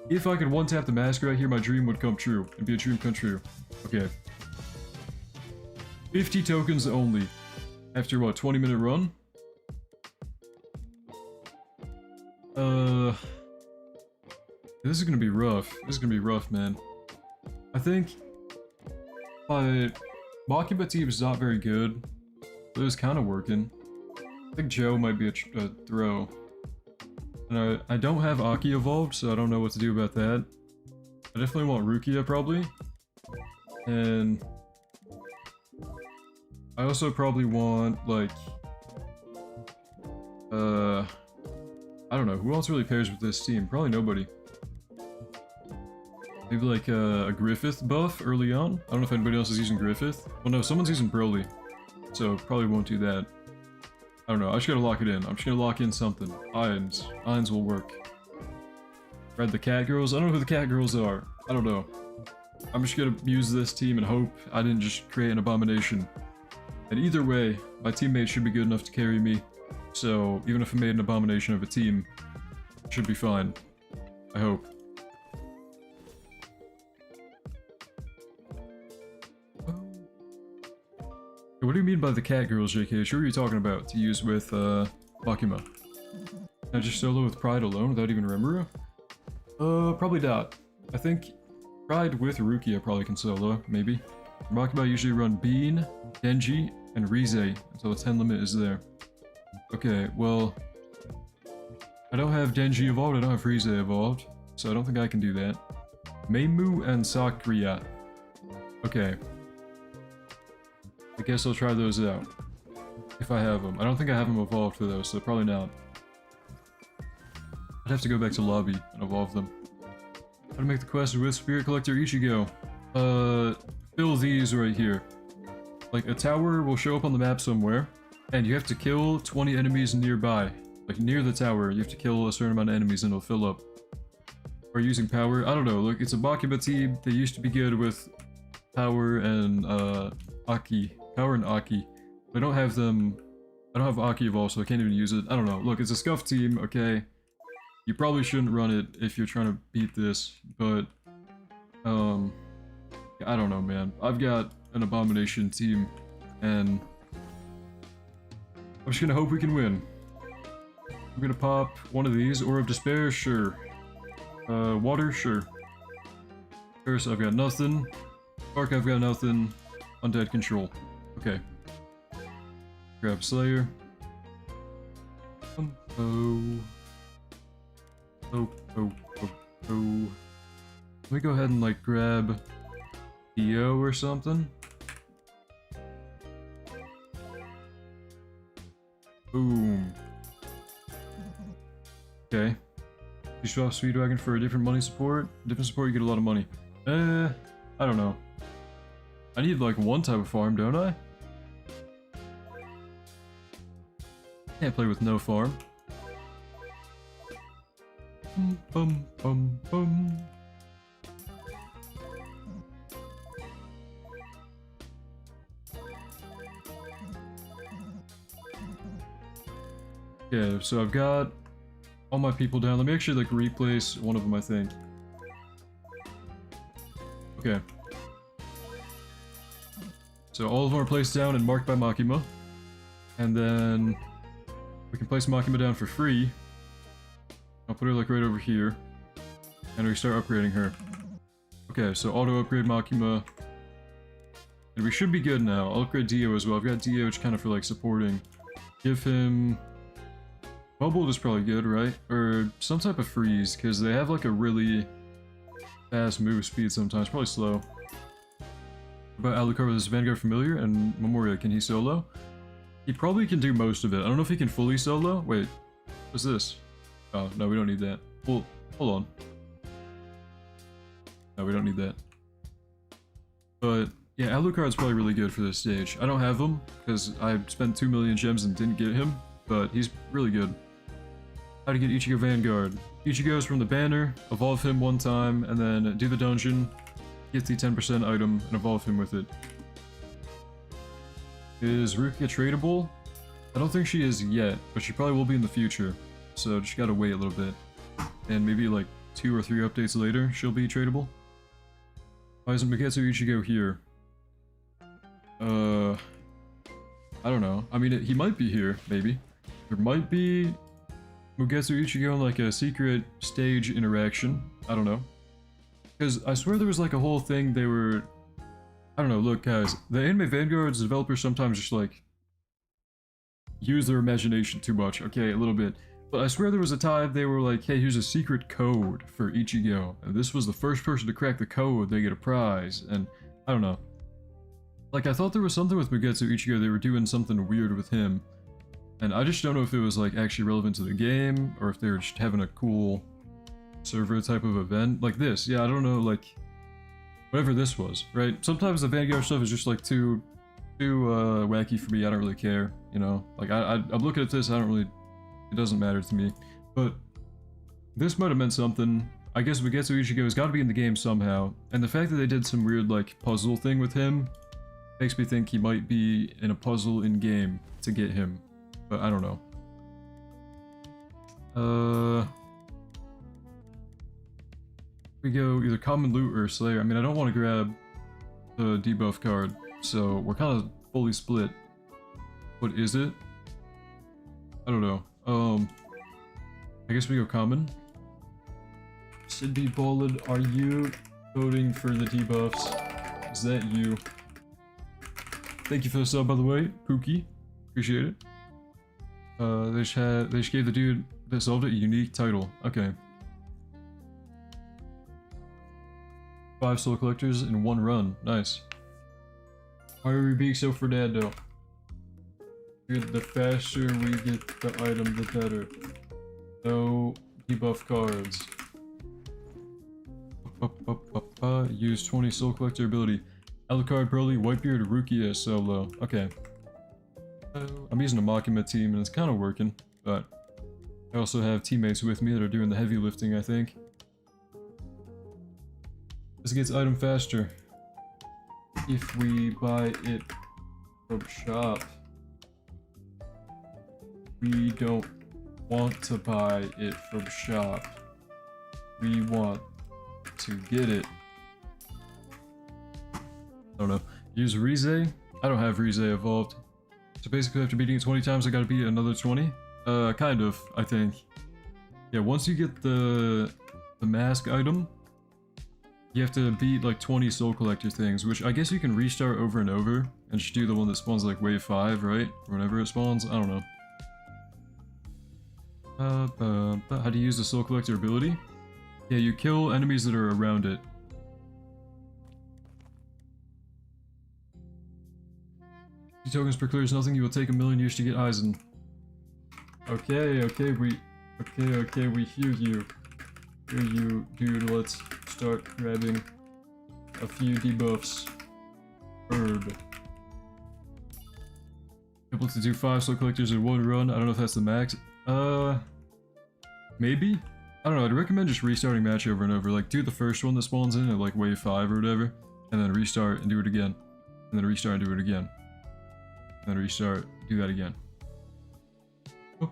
Speaker 1: If I could one-tap the mask right here, my dream would come true. It'd be a dream come true. Okay. 50 tokens only. After what, 20-minute run? This is gonna be rough. This is gonna be rough, man. I think my Makima team is not very good. But it was kind of working. I think Joe might be a throw. And I don't have Aki evolved, so I don't know what to do about that. I definitely want Rukia, probably. And I also probably want, like, I don't know, who else really pairs with this team? Probably nobody. Maybe like a Griffith buff early on? I don't know if anybody else is using Griffith. Well, no, someone's using Broly, so probably won't do that. I don't know, I just gotta lock it in. I'm just gonna lock in something. Ions. Ions will work. Read the cat girls? I don't know who the cat girls are. I don't know. I'm just gonna use this team and hope I didn't just create an abomination. And either way, my teammates should be good enough to carry me. So, even if I made an abomination of a team, it should be fine. I hope. What do you mean by the cat girls, JK? Sure, what are you talking about to use with, Makima? Can I just solo with Pride alone without even Rimuru? Probably not. I think Pride with Rukia probably can solo, maybe. Makima usually run Bean, Genji, and Rize until the 10 limit is there. Okay, well, I don't have Genji evolved, I don't have Rize evolved, so I don't think I can do that. Meimu and Sakria. Okay. I guess I'll try those out. If I have them. I don't think I have them evolved for those, so probably not. I'd have to go back to lobby and evolve them. How to make the quest with Spirit Collector Ichigo? Fill these right here. Like, a tower will show up on the map somewhere, and you have to kill 20 enemies nearby. Like, near the tower, you have to kill a certain amount of enemies and it'll fill up. Or using power, I don't know, look, it's a Makima team. They used to be good with power and, Aki. Power and Aki. I don't have them... I don't have Aki evolved, so I can't even use it. I don't know. Look, it's a scuff team, okay? You probably shouldn't run it if you're trying to beat this, but... I don't know, man. I've got an abomination team, and... I'm just gonna hope we can win. I'm gonna pop one of these. Ore of Despair, sure. Water, sure. Curse, I've got nothing. Spark, I've got nothing. Undead Control. Okay. Grab Slayer. Oh. Let me go ahead and, like, grab Dio or something. Boom. Okay. You swap Speedwagon for a different money support? Different support, you get a lot of money. I don't know. I need, like, one type of farm, don't I? Can't play with no farm. Bum, bum, bum. Okay, so I've got all my people down. Let me actually, like, replace one of them, I think. Okay. So all of them are placed down and marked by Makima. And then we can place Makima down for free. I'll put her, like, right over here. And we start upgrading her. Okay, so auto upgrade Makima. And we should be good now. I'll upgrade Dio as well. I've got Dio kind of for, like, supporting. Give him... Bubble is probably good, right? Or some type of freeze, because they have, like, a really fast move speed sometimes. Probably slow. But Alucard with his Vanguard familiar and Memoria, can he solo? He probably can do most of it. I don't know if he can fully solo. Wait, what's this? Oh, no, we don't need that. Well, hold on. No, we don't need that. But, yeah, Alucard's probably really good for this stage. I don't have him, because I spent 2 million gems and didn't get him, but he's really good. How to get Ichigo Vanguard. Ichigo's from the banner, evolve him one time, and then do the dungeon, get the 10% item, and evolve him with it. Is Rukia tradable? I don't think she is yet, but she probably will be in the future. So just gotta wait a little bit. And maybe like 2 or 3 updates later, she'll be tradable. Why isn't Mugetsu Ichigo here? I don't know. I mean, he might be here, maybe. There might be Mugetsu Ichigo in like a secret stage interaction. I don't know. Because I swear there was like a whole thing they were... I don't know, look guys, the anime Vanguards developers sometimes just like... use their imagination too much, okay, a little bit. But I swear there was a time they were like, hey, here's a secret code for Ichigo. And this was the first person to crack the code, they get a prize. And I don't know. Like, I thought there was something with Mugetsu Ichigo, they were doing something weird with him. And I just don't know if it was like actually relevant to the game, or if they were just having a cool server type of event. Like this, yeah, I don't know, like... whatever this was, right? Sometimes the Vanguard stuff is just like too wacky for me, I don't really care, you know? Like, I'm looking at this, I don't really... it doesn't matter to me. But this might have meant something. I guess Mugetsu Ichigo has got to be in the game somehow. And the fact that they did some weird, like, puzzle thing with him makes me think he might be in a puzzle in-game to get him. But I don't know. We go either Common Loot or Slayer. I mean, I don't want to grab the debuff card, so we're kind of fully split. What is it? I don't know. I guess we go Common. Sidby Ballad, are you voting for the debuffs? Is that you? Thank you for the sub, by the way, Pookie. Appreciate it. They just gave the dude that solved it a unique title. Okay. 5 soul collectors in 1 run. Nice. Why are we being so Fernando? Dude, the faster we get the item, the better. No debuff cards. Use 20 soul collector ability. Alucard, Broly, Whitebeard, Rukia, solo. Okay. I'm using a Makima team and it's kind of working, but I also have teammates with me that are doing the heavy lifting, I think. This gets item faster if we buy it from shop. We don't want to buy it from shop. We want to get it. I don't know. Use Rize? I don't have Rize evolved. So basically after beating it 20 times I gotta beat another 20? Kind of, I think. Yeah, once you get the mask item, you have to beat like 20 soul collector things, which I guess you can restart over and over and just do the one that spawns like wave 5, right? Or whenever it spawns, I don't know. How do you use the soul collector ability? Yeah, you kill enemies that are around it. 2 tokens per clear is nothing, you will take 1,000,000 years to get Aizen. Okay, we hear you. Hear you, dude, let's start grabbing a few debuffs. Bird. Able to do 5 soul collectors in 1 run, I don't know if that's the max. Maybe? I don't know, I'd recommend just restarting match over and over. Like, do the first one that spawns in at like wave 5 or whatever, and then restart and do it again. And then restart and do it again. And then restart, do that again. What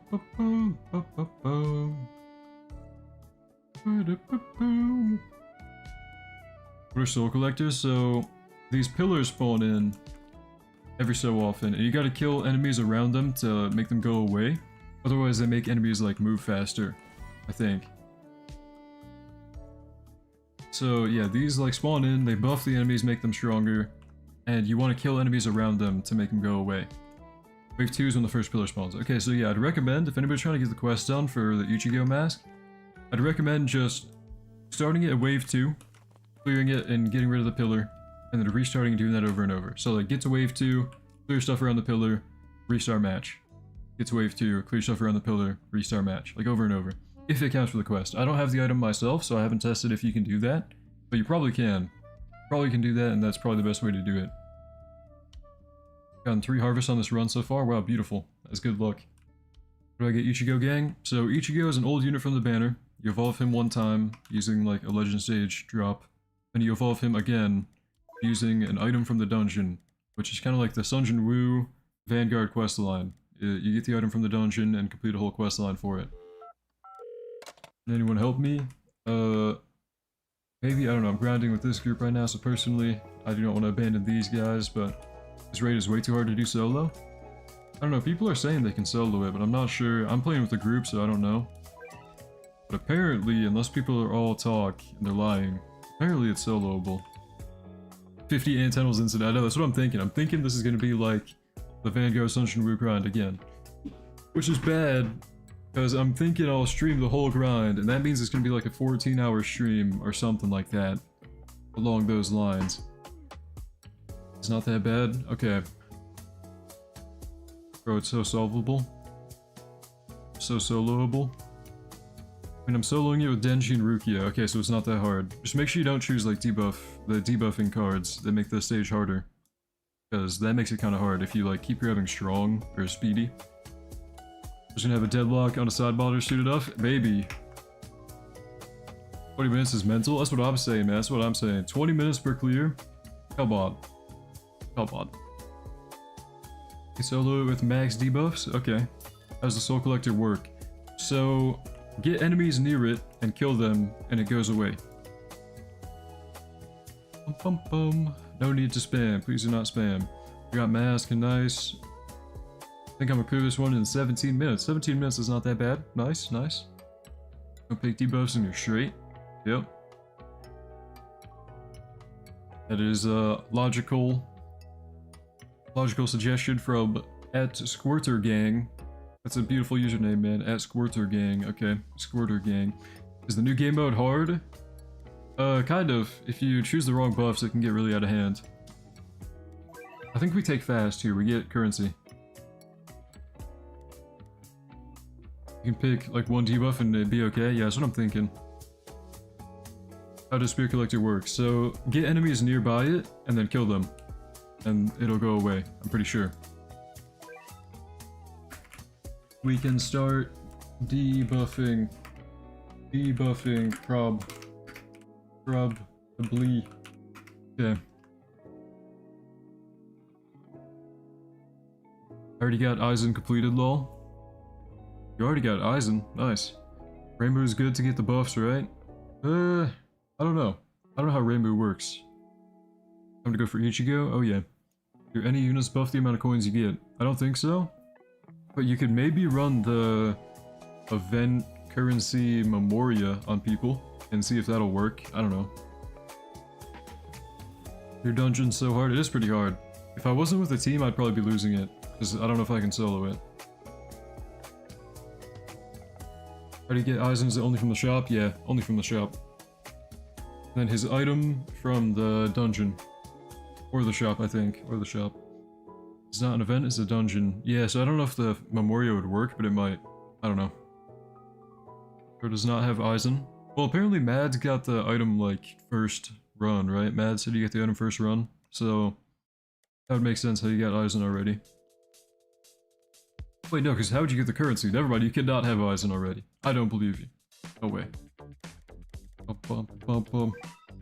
Speaker 1: are soul collectors? So, these pillars spawn in every so often, and you gotta kill enemies around them to make them go away. Otherwise, they make enemies like move faster, I think. So yeah, these like spawn in, they buff the enemies, make them stronger, and you want to kill enemies around them to make them go away. Wave 2 is when the first pillar spawns. Okay, so yeah, I'd recommend, if anybody's trying to get the quest done for the Ichigo mask, I'd recommend just starting it at wave 2, clearing it and getting rid of the pillar, and then restarting and doing that over and over. So like, get to wave 2, clear stuff around the pillar, restart match. Get to wave 2, clear stuff around the pillar, restart match. Like over and over. If it counts for the quest. I don't have the item myself, so I haven't tested if you can do that. But you probably can. Probably can do that, and that's probably the best way to do it. Gotten 3 harvests on this run so far. Wow, beautiful. That's good luck. Where do I get Ichigo gang? So Ichigo is an old unit from the banner. You evolve him 1 time using like a legend stage drop. Then you evolve him again using an item from the dungeon, which is kind of like the Sunjin Woo Vanguard quest line. You get the item from the dungeon and complete a whole quest line for it. Can anyone help me? Maybe, I don't know, I'm grinding with this group right now, so personally, I do not want to abandon these guys, but this raid is way too hard to do solo. I don't know, people are saying they can solo it, but I'm not sure. I'm playing with a group, so I don't know. But apparently, unless people are all talk and they're lying, apparently it's soloable. 50 antennas incident. I know, that's what I'm thinking. I'm thinking this is going to be like the Vanguard Sunshine Wu grind again. Which is bad, because I'm thinking I'll stream the whole grind, and that means it's going to be like a 14-hour stream or something like that. Along those lines. It's not that bad? Okay. Bro, it's so solvable. So soloable. I mean, I'm soloing it with Denji and Rukia. Okay, so it's not that hard. Just make sure you don't choose like the debuffing cards that make the stage harder. Because that makes it kind of hard if you like keep grabbing strong or speedy. Just gonna have a deadlock on a side botter suited off. Baby. 20 minutes is mental? That's what I'm saying, man. That's what I'm saying. 20 minutes per clear? Come on. Come on. You solo it with max debuffs? Okay. How does the Soul Collector work? So, get enemies near it and kill them, and it goes away. Bum, bum, bum. No need to spam. Please do not spam. We got mask and nice. I think I'm gonna clear this one in 17 minutes. 17 minutes is not that bad. Nice, nice. Don't pick debuffs and you're straight. Yep. That is a logical suggestion from @SquirterGang. That's a beautiful username, man. @SquirterGang. Okay, SquirterGang. Is the new game mode hard? Kind of. If you choose the wrong buffs, it can get really out of hand. I think we take fast here. We get currency. You can pick like one debuff and it'd be okay. Yeah, that's what I'm thinking. How does Spear Collector work? So, get enemies nearby it, and then kill them. And it'll go away, I'm pretty sure. We can start debuffing. Probably. Okay. Already got Aizen completed, lol. You already got Aizen, nice. Rainbow's good to get the buffs, right? I don't know. I don't know how Rainbow works. Time to go for Ichigo? Oh yeah. Do any units buff the amount of coins you get? I don't think so. But you could maybe run the event currency Memoria on people and see if that'll work. I don't know. Your dungeon's so hard. It is pretty hard. If I wasn't with the team, I'd probably be losing it. Because I don't know if I can solo it. How do you get Aizen's only from the shop? Yeah, only from the shop. Then his item from the dungeon. Or the shop, I think. Or the shop. It's not an event, it's a dungeon. Yeah, so I don't know if the Memoria would work, but it might. I don't know. Or does not have Aizen. Well, apparently Mad's got the item, like, first run, right? Mad said you get the item first run. So, that would make sense how you got Aizen already. Wait, no, because how would you get the currency? Never mind, you cannot have Aizen already. I don't believe you. No way.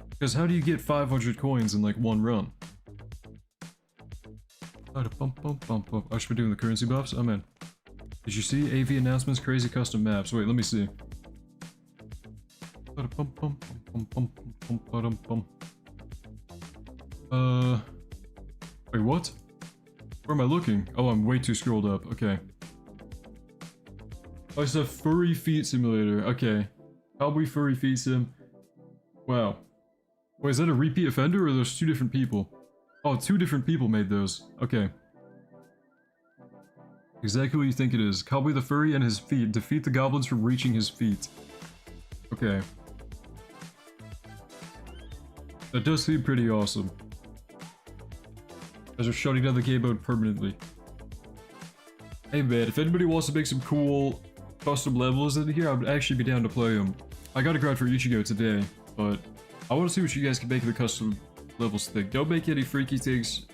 Speaker 1: Because how do you get 500 coins in like one run? I should be doing the currency buffs? Oh man. Did you see AV announcements, crazy custom maps? Wait, let me see. Wait, what? Where am I looking? Oh, I'm way too scrolled up. Okay. Oh, it's a furry feet simulator. Okay. Cowboy furry feet sim. Wow. Wait, is that a repeat offender or are those two different people? Oh, two different people made those. Okay. Exactly what you think it is. Cowboy the furry and his feet. Defeat the goblins from reaching his feet. Okay. That does seem pretty awesome. As they're shutting down the game mode permanently. Hey man, if anybody wants to make some cool custom levels in here, I would actually be down to play them. I got a grind for Ichigo today, but I want to see what you guys can make of the custom levels thing. Don't make any freaky things,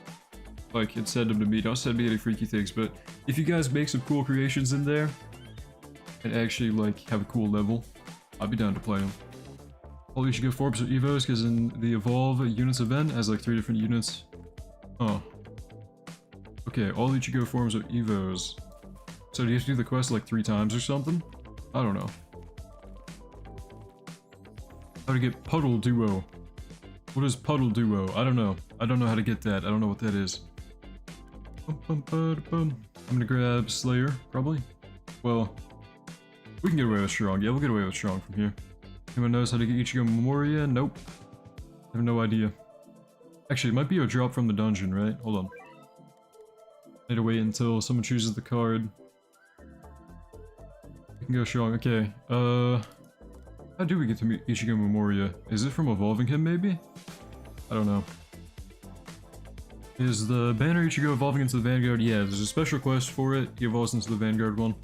Speaker 1: like, and send them to me. Don't send me any freaky things, but if you guys make some cool creations in there, and actually, like, have a cool level, I'd be down to play them. All Ichigo forms are Evos, because in the Evolve Units event, it has like 3 different units. Oh. Okay, all Ichigo forms are Evos. So do you have to do the quest like 3 times or something? I don't know. How to get Puddle Duo. What is Puddle Duo? I don't know. I don't know how to get that. I don't know what that is. I'm gonna grab Slayer, probably. Well, we can get away with Strong. Yeah, we'll get away with Strong from here. Anyone knows how to get Ichigo Memoria? Nope. I have no idea. Actually, it might be a drop from the dungeon, right? Hold on. Need to wait until someone chooses the card. We can go Strong. Okay, how do we get to Ichigo Memoria? Is it from evolving him, maybe? I don't know. Is the Banner Ichigo evolving into the Vanguard? Yeah, there's a special quest for it. He evolves into the Vanguard one.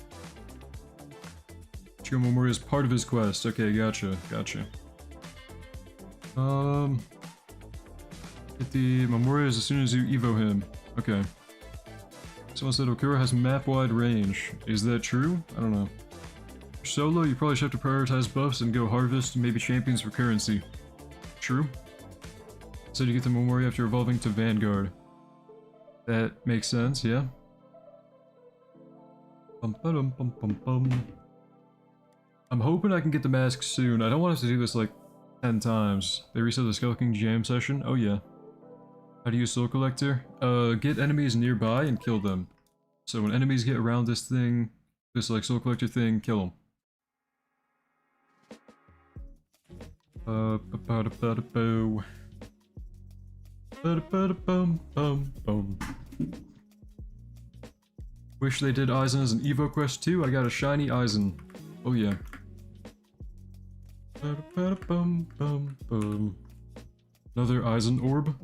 Speaker 1: Ichigo Memoria is part of his quest. Okay, gotcha, gotcha. Get the Memorias as soon as you evo him. Okay. Someone said Okura has map-wide range. Is that true? I don't know. For solo, you probably should have to prioritize buffs and go harvest maybe champions for currency. True. So you get the Memoria after evolving to Vanguard. That makes sense, yeah. I'm hoping I can get the mask soon. I don't want us to do this like 10 times. They reset the Skull King jam session? Oh yeah. How to use Soul Collector? Get enemies nearby and kill them. So when enemies get around this thing, this like Soul Collector thing, kill them. Wish they did Aizen as an Evo quest too. I got a shiny Aizen. Oh yeah. Another Aizen orb.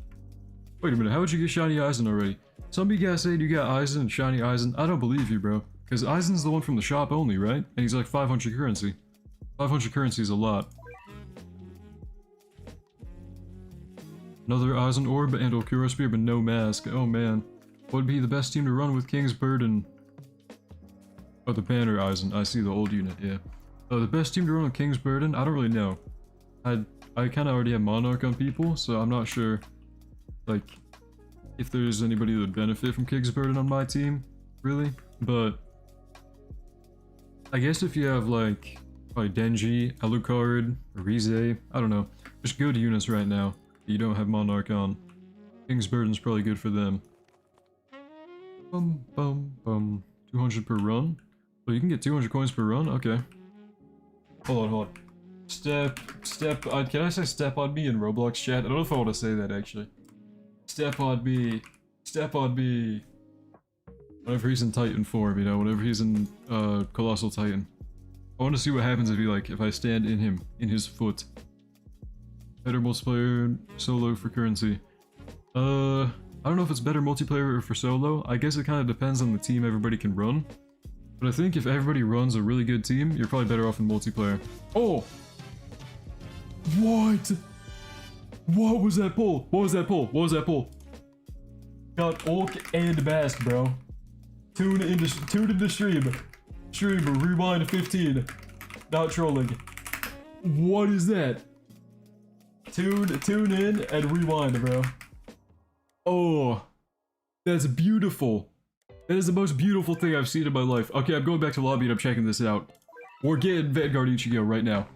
Speaker 1: Wait a minute, how would you get shiny Aizen already? Some of you guys saying you got Aizen and shiny Aizen. I don't believe you, bro. Because Aizen's the one from the shop only, right? And he's like 500 currency. 500 currency is a lot. Another Aizen orb and Okura spear, but no mask. Oh man. What would be the best team to run with King's Burden? Oh, the Banner Aizen. I see the old unit, yeah. The best team to run with King's Burden? I don't really know. I kind of already have Monarch on people, so I'm not sure, like, if there's anybody that would benefit from King's Burden on my team, really. But I guess if you have, like Denji, Alucard, Rize, I don't know. Just good units right now. You don't have Monarch on. King's Burden's probably good for them. 200 per run? Well, you can get 200 coins per run? Okay. Hold on. Can I say step on me in Roblox chat? I don't know if I want to say that, actually. Step on me. Whenever he's in Titan form, you know, whenever he's in, Colossal Titan. I want to see what happens if I stand in him, in his foot. Better multiplayer, solo for currency. I don't know if it's better multiplayer or for solo. I guess it kind of depends on the team everybody can run. But I think if everybody runs a really good team, you're probably better off in multiplayer. Oh! What? What was that pull? What was that pull? Got Ulk and Mask, bro. Tune in the stream. Rewind 15. Not trolling. What is that? Tune in and rewind, bro. Oh, that's beautiful. That is the most beautiful thing I've seen in my life. Okay, I'm going back to lobby and I'm checking this out. We're getting Vanguard Ichigo right now.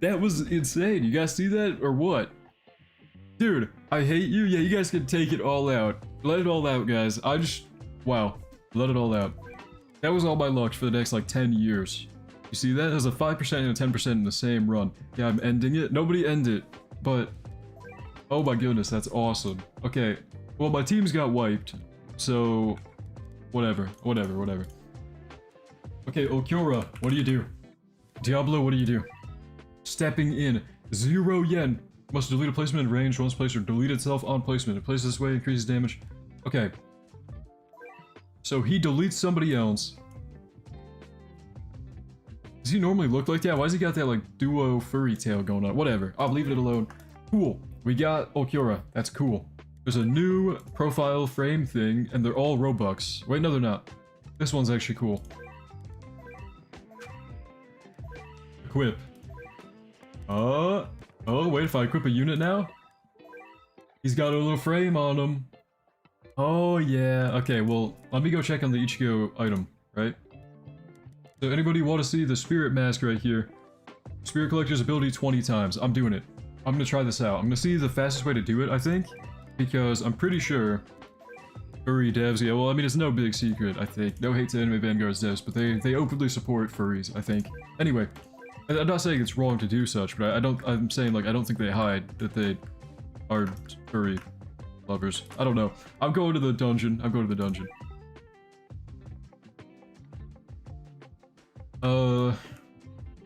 Speaker 1: That was insane. You guys see that or what? Dude, I hate you. Yeah, you guys can take it all out. Let it all out, guys. Wow. Let it all out. That was all my luck for the next like 10 years. You see that? There's a 5% and a 10% in the same run. Yeah, I'm ending it. Nobody end it. But, oh my goodness, that's awesome. Okay, well my teams got wiped, so whatever. Okay, Okura, what do you do? Diablo, what do you do? Stepping in, 0 yen. Must delete a placement in range once placed or delete itself on placement. It places this way, increases damage. Okay. So he deletes somebody else. Does he normally look like that? Why has he got that like duo furry tail going on? Whatever, I'll leave it alone. Cool, we got Okura, that's cool. There's a new profile frame thing and they're all Robux. Wait, no they're not. This one's actually cool. Equip. Oh wait, if I equip a unit now? He's got a little frame on him. Oh yeah, okay, well, let me go check on the Ichigo item, right? So anybody want to see the spirit mask right here? Spirit Collector's ability 20 times. I'm doing it. I'm gonna try this out. I'm gonna see the fastest way to do it, I think. Because I'm pretty sure furry devs, yeah, well, I mean, it's no big secret, I think. No hate to Anime Vanguard's devs, but they openly support furries, I think. Anyway, I'm not saying it's wrong to do such, but I'm saying, like, I don't think they hide that they are furry lovers. I don't know. I'm going to the dungeon. I'm going to the dungeon.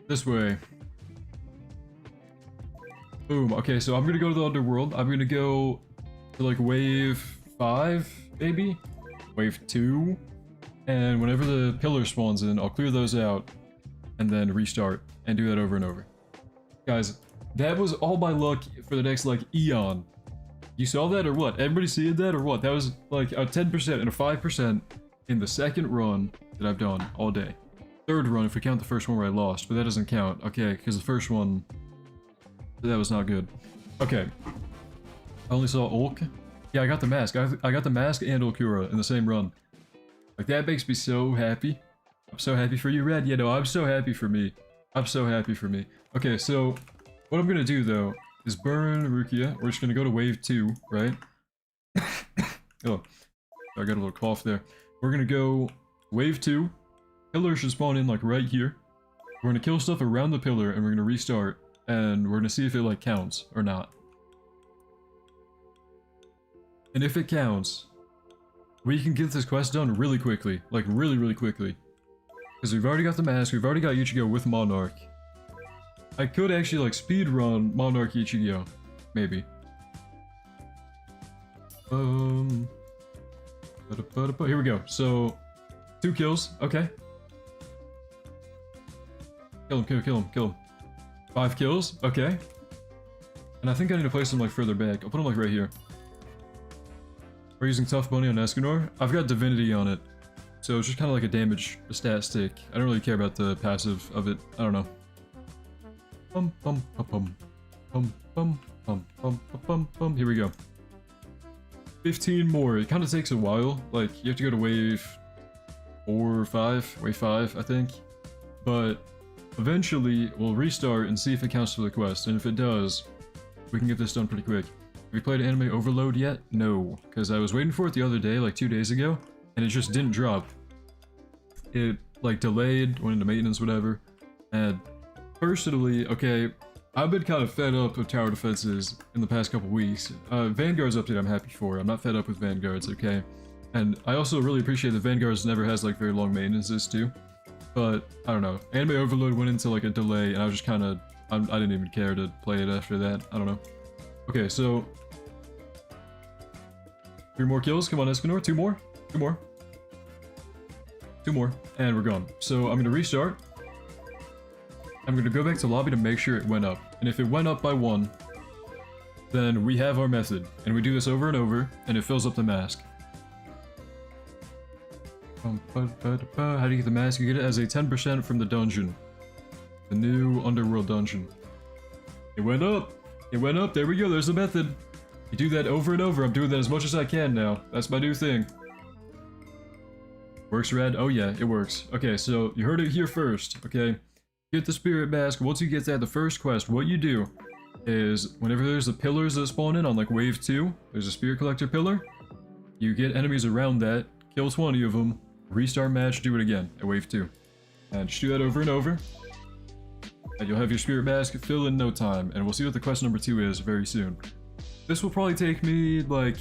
Speaker 1: This way. Boom. Okay, so I'm gonna go to the underworld. I'm gonna go to, like, wave 5, maybe? Wave 2? And whenever the pillar spawns in, I'll clear those out and then restart and do that over and over. Guys, that was all my luck for the next, like, eon. You saw that or what? Everybody seeing that or what? That was like a 10% and a 5% in the second run that I've done all day. Third run if we count the first one where I lost, but that doesn't count. Okay, because the first one, that was not good. Okay. I only saw Ulk. Yeah, I got the mask. I got the mask and Ulkura in the same run. Like, that makes me so happy. I'm so happy for you, Red. Yeah, no, I'm so happy for me. I'm so happy for me. Okay, so what I'm gonna do though is burn Rukia. We're just gonna go to wave 2, right? Oh, I got a little cough there. We're gonna go wave 2. Pillar should spawn in like right here. We're gonna kill stuff around the pillar and we're gonna restart and we're gonna see if it like counts or not. And if it counts, we can get this quest done really quickly. Like really, really quickly. Because we've already got the mask, we've already got Ichigo with Monarch. I could actually like speed run Monarch Ichigo. Maybe. Here we go. So 2 kills, okay. Kill him, kill him, kill him. 5 kills, okay. And I think I need to place him like further back. I'll put him like right here. We're using Tough Bunny on Escanor. I've got Divinity on it. So it's just kind of like a damage stat stick. I don't really care about the passive of it. I don't know. Bum bum bum bum bum bum bum bum bum. Here we go. 15 more. It kind of takes a while. Like you have to go to wave 4 or 5. Wave 5, I think. But eventually we'll restart and see if it counts for the quest. And if it does, we can get this done pretty quick. Have you played Anime Overload yet? No, because I was waiting for it the other day, like 2 days ago, and it just didn't drop. It like delayed, went into maintenance, whatever. And personally, okay, I've been kind of fed up with tower defenses in the past couple weeks. Vanguard's update I'm happy for. I'm not fed up with Vanguards, okay? And I also really appreciate that Vanguards never has like very long maintenances too. But I don't know. Anime Overload went into like a delay, and I was just kind of I didn't even care to play it after that. I don't know. Okay, so 3 more kills. Come on, Escanor. 2 more. 2 more. 2 more. And we're gone. So I'm going to restart. I'm going to go back to lobby to make sure it went up. And if it went up by 1, then we have our method. And we do this over and over, and it fills up the mask. How do you get the mask? You get it as a 10% from the dungeon. The new underworld dungeon. It went up! It went up! There we go, there's the method! You do that over and over. I'm doing that as much as I can now. That's my new thing. Works, Red? Oh yeah, it works. Okay, so you heard it here first, okay? Get the spirit mask. Once you get that, the first quest, what you do is whenever there's the pillars that spawn in on like wave 2, there's a spirit collector pillar. You get enemies around that, kill 20 of them, restart match, do it again at wave 2. And just do that over and over. And you'll have your spirit mask fill in no time, and we'll see what the quest number 2 is very soon. This will probably take me, like,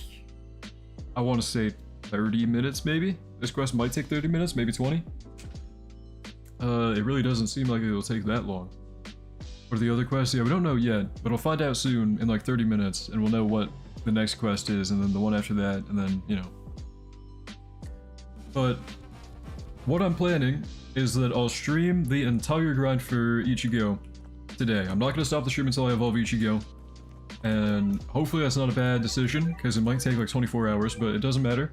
Speaker 1: I want to say 30 minutes, maybe? This quest might take 30 minutes, maybe 20. It really doesn't seem like it'll take that long. What are the other quests? Yeah, we don't know yet, but I'll find out soon in like 30 minutes, and we'll know what the next quest is, and then the one after that, and then, you know. But what I'm planning is that I'll stream the entire grind for Ichigo today. I'm not going to stop the stream until I evolve Ichigo. And hopefully that's not a bad decision, because it might take like 24 hours, but it doesn't matter.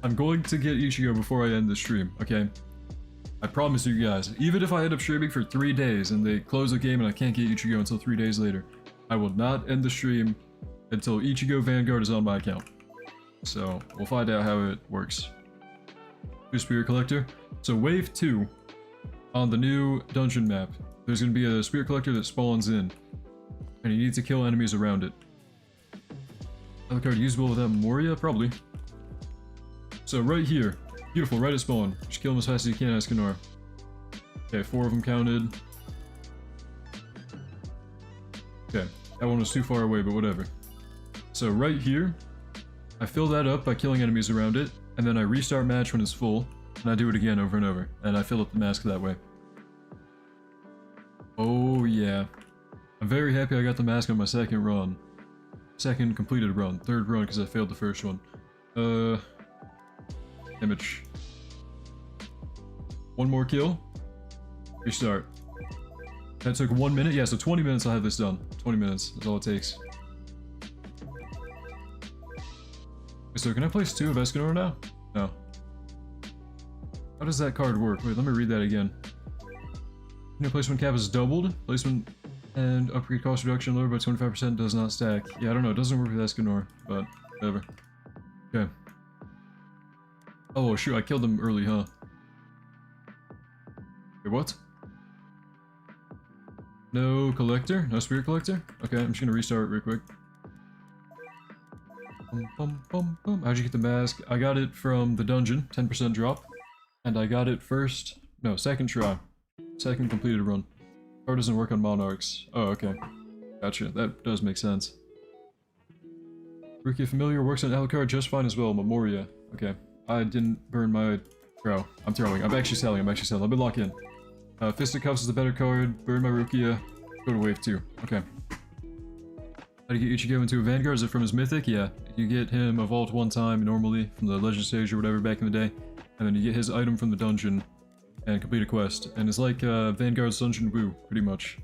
Speaker 1: I'm going to get Ichigo before I end the stream, okay? I promise you guys, even if I end up streaming for 3 days and they close the game and I can't get Ichigo until 3 days later, I will not end the stream until Ichigo Vanguard is on my account. So, we'll find out how it works. New Spirit Collector. So wave 2 on the new dungeon map There's gonna be a spirit collector that spawns in, and you need to kill enemies around it. Alucard usable without Moria? Probably. So right here. Beautiful, right at spawn. Just kill them as fast as you can, Escanor. Okay, 4 of them counted. Okay, that one was too far away, but whatever. So right here, I fill that up by killing enemies around it, and then I restart match when it's full, and I do it again over and over, and I fill up the mask that way. Oh yeah. I'm very happy I got the mask on my second run. Second completed run. Third run because I failed the first one. Image. One more kill. Restart. That took 1 minute? Yeah, so 20 minutes I'll have this done. 20 minutes is all it takes. So can I place 2 of Escanor now? No. How does that card work? Wait, let me read that again. Your placement cap is doubled. Placement and upgrade cost reduction lowered by 25% does not stack. Yeah, I don't know. It doesn't work with Escanor, but whatever. Okay. Oh, shoot. I killed him early, huh? Wait, what? No collector? No spirit collector? Okay, I'm just gonna restart real quick. How'd you get the mask? I got it from the dungeon, 10% drop. And I got it second try. Second completed run. Card doesn't work on monarchs. Oh, okay. Gotcha. That does make sense. Rookie Familiar works on Alucard just fine as well. Memoria. Okay. I didn't burn my... Bro, I'm throwing. I'm actually selling. Let me lock in. Fisticuffs is the better card. Burn my Rukia. Go to wave 2. Okay. How do you get Ichigo into a Vanguard? Is it from his mythic? Yeah. You get him evolved 1 time normally from the legend stage or whatever back in the day. And then you get his item from the dungeon and complete a quest. And it's like Vanguard's Dungeon Woo, pretty much.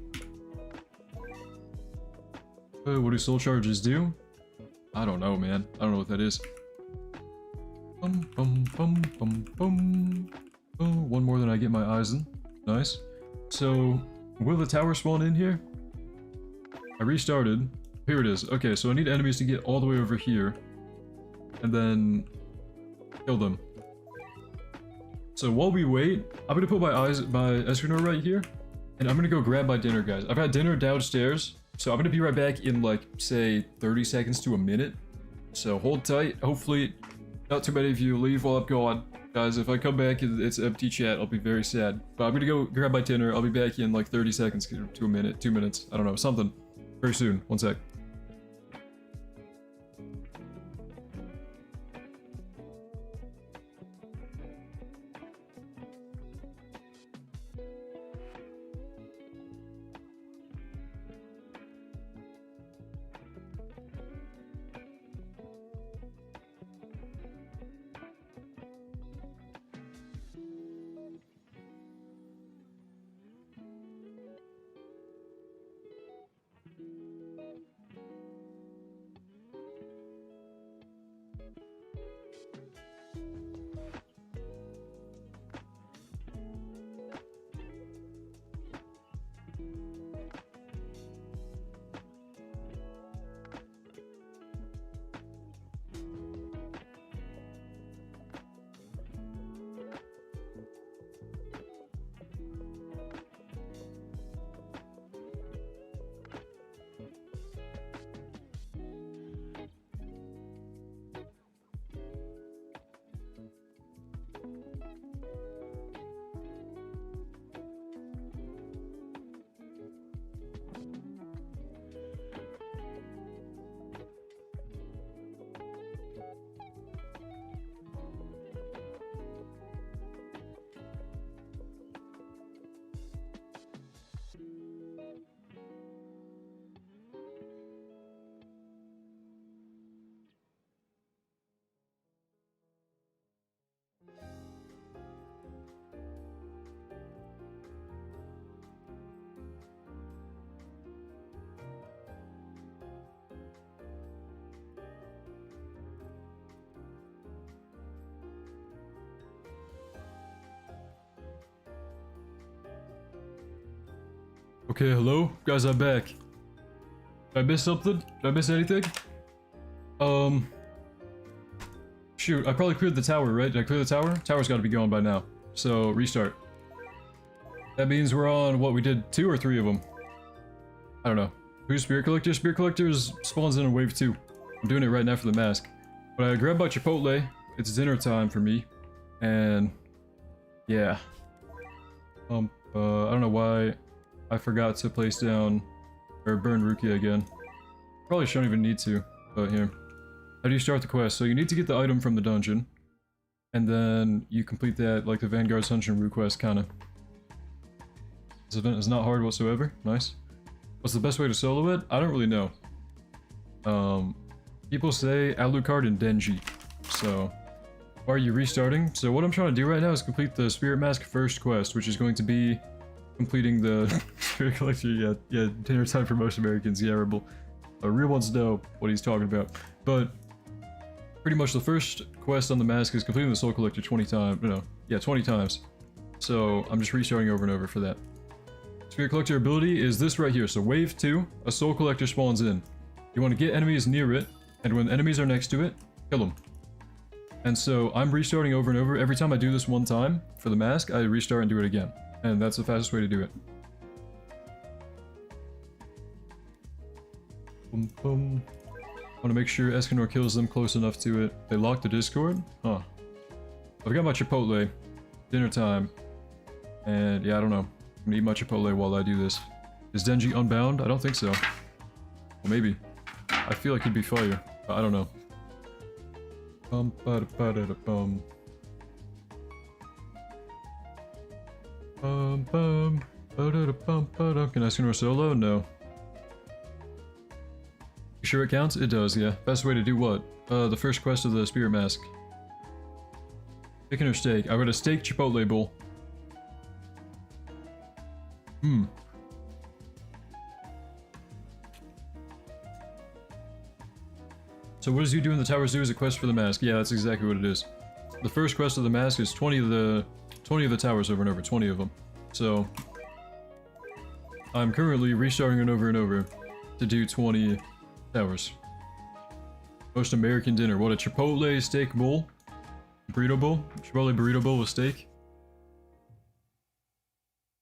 Speaker 1: What do soul charges do? I don't know, man. I don't know what that is. Oh, 1 more than I get my eyes in. Nice. So, will the tower spawn in here? I restarted. Here it is. Okay, so I need enemies to get all the way over here. And then... kill them. So while we wait, I'm gonna put my Escanor right here. And I'm gonna go grab my dinner, guys. I've got dinner downstairs. So I'm gonna be right back in like, say, 30 seconds to a minute. So hold tight. Hopefully, not too many of you leave while I'm gone. Guys, if I come back and it's empty chat, I'll be very sad. But I'm gonna go grab my dinner. I'll be back in like 30 seconds to a minute, 2 minutes. I don't know, something. Very soon. 1 sec. Okay, hello? Guys, I'm back. Did I miss something? Did I miss anything? Shoot, I probably cleared the tower, right? Did I clear the tower? Tower's gotta be gone by now. So, restart. That means we're on, what, we did 2 or 3 of them. I don't know. Who's Spirit Collector? Spirit Collectors spawns in wave 2. I'm doing it right now for the mask. But I grabbed my Chipotle. It's dinner time for me. And yeah. I don't know why I forgot to place down or burn Rukia again. Probably shouldn't even need to, but here. How do you start the quest? So you need to get the item from the dungeon. And then you complete that like the Vanguards Dungeon route quest kinda. This event is not hard whatsoever. Nice. What's the best way to solo it? I don't really know. People say Alucard and Denji. So, why are you restarting? So what I'm trying to do right now is complete the Spirit Mask first quest, which is going to be completing the Spirit Collector. Yeah, dinner time for most Americans. Yeah, Rebel. Real ones know what he's talking about. But pretty much the first quest on the mask is completing the Soul Collector 20 times. No, yeah, 20 times. So I'm just restarting over and over for that. Spirit Collector ability is this right here. So wave 2, a Soul Collector spawns in. You want to get enemies near it, and when enemies are next to it, kill them. And so I'm restarting over and over. Every time I do this one time for the mask, I restart and do it again. And that's the fastest way to do it. Boom, boom. I want to make sure Escanor kills them close enough to it. They lock the Discord? Huh. I've got my Chipotle. Dinner time. And yeah, I don't know. I'm gonna eat my Chipotle while I do this. Is Denji unbound? I don't think so. Well, maybe. I feel like he'd be fire, but I don't know. Bum ba da ba da da bum. Bum bum ba da da bum ba da. Can I Escanor solo? No. You sure it counts? It does, yeah. Best way to do what? The first quest of the Spirit Mask. Chicken or steak? I got a steak Chipotle bowl. So what does you do in the towers do as a quest for the mask? Yeah, that's exactly what it is. The first quest of the mask is 20 of the towers over and over, 20 of them. So I'm currently restarting it over and over to do 20 towers. Most American dinner. What, a Chipotle steak bowl? Burrito bowl? Chipotle burrito bowl with steak?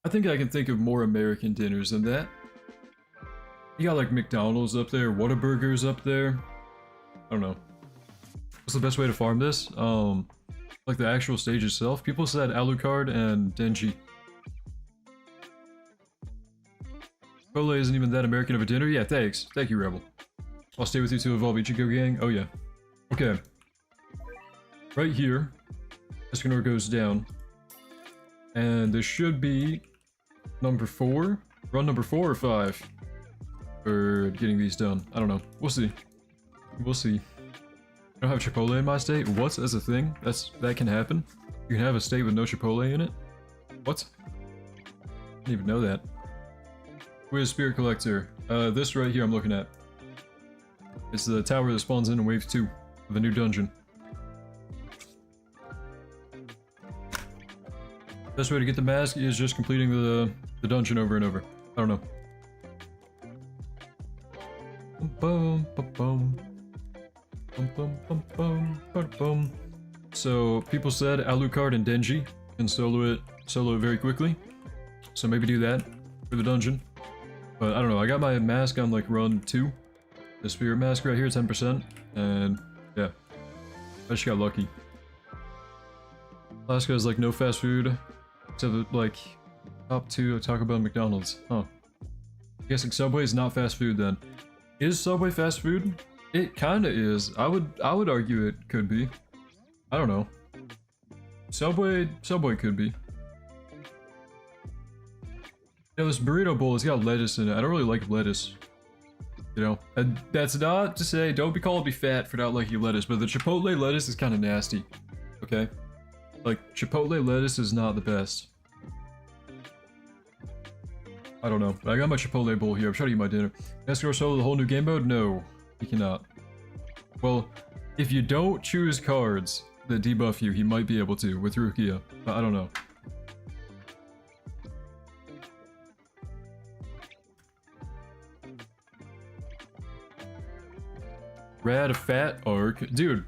Speaker 1: I think I can think of more American dinners than that. You got like McDonald's up there, Whataburger's up there. I don't know. What's the best way to farm this? Like the actual stage itself? People said Alucard and Denji. Chipotle isn't even that American of a dinner? Yeah, thanks. Thank you, Rebel. I'll stay with you to evolve Ichigo gang. Oh yeah. Okay. Right here, Escanor goes down. And this should be number 4? Run number 4 or 5? For getting these done. I don't know. We'll see. We'll see. I don't have Chipotle in my state? What? As a thing? That can happen? You can have a state with no Chipotle in it? What? I didn't even know that. Where's Spirit Collector? This right here I'm looking at. It's the tower that spawns in wave 2 of the new dungeon. Best way to get the mask is just completing the dungeon over and over. I don't know. Boom, boom, boom. Boom, boom, boom, boom, boom, boom. So people said Alucard and Denji can solo it very quickly. So maybe do that for the dungeon. But I don't know, I got my mask on like run 2. The Spirit Mask right here, 10%. And yeah, I just got lucky. Alaska has like no fast food. Except like top 2 of Taco Bell and McDonald's. Huh. I'm guessing Subway is not fast food then. Is Subway fast food? It kinda is. I would argue it could be. I don't know. Subway could be. You know, this burrito bowl has got lettuce in it. I don't really like lettuce. You know, and that's not to say don't be calling me fat for not liking lettuce, but the Chipotle lettuce is kind of nasty. Okay? Like, Chipotle lettuce is not the best. I don't know. But I got my Chipotle bowl here. I'm trying to eat my dinner. Escanor solo the whole new game mode? No, he cannot. Well, if you don't choose cards that debuff you, he might be able to with Rukia. But I don't know. Rad fat arc? Dude.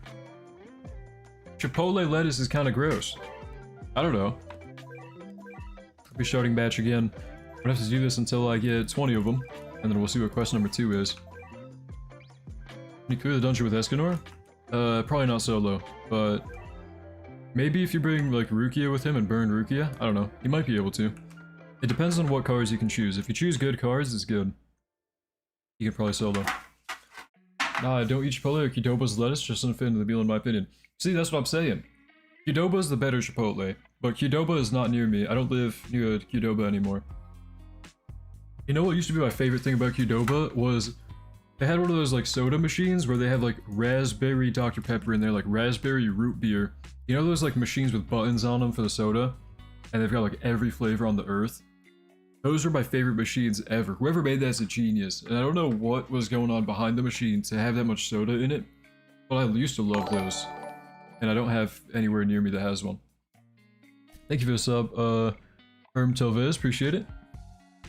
Speaker 1: Chipotle lettuce is kind of gross. I don't know. I'll be starting batch again. I'm gonna have to do this until I get 20 of them, and then we'll see what quest number 2 is. Can you clear the dungeon with Escanor? Probably not solo, but maybe if you bring like Rukia with him and burn Rukia, I don't know, you might be able to. It depends on what cards you can choose. If you choose good cards, it's good. You can probably solo. Nah, don't eat Chipotle or Qdoba's lettuce, just unfit into the meal in my opinion. See, that's what I'm saying. Qdoba's the better Chipotle, but Qdoba is not near me. I don't live near Qdoba anymore. You know what used to be my favorite thing about Qdoba was they had one of those like soda machines where they have like raspberry Dr. Pepper in there, like raspberry root beer. You know those like machines with buttons on them for the soda? And they've got like every flavor on the earth? Those are my favorite machines ever. Whoever made that's a genius. And I don't know what was going on behind the machine to have that much soda in it, but I used to love those. And I don't have anywhere near me that has one. Thank you for the sub, Herm Telvez, appreciate it.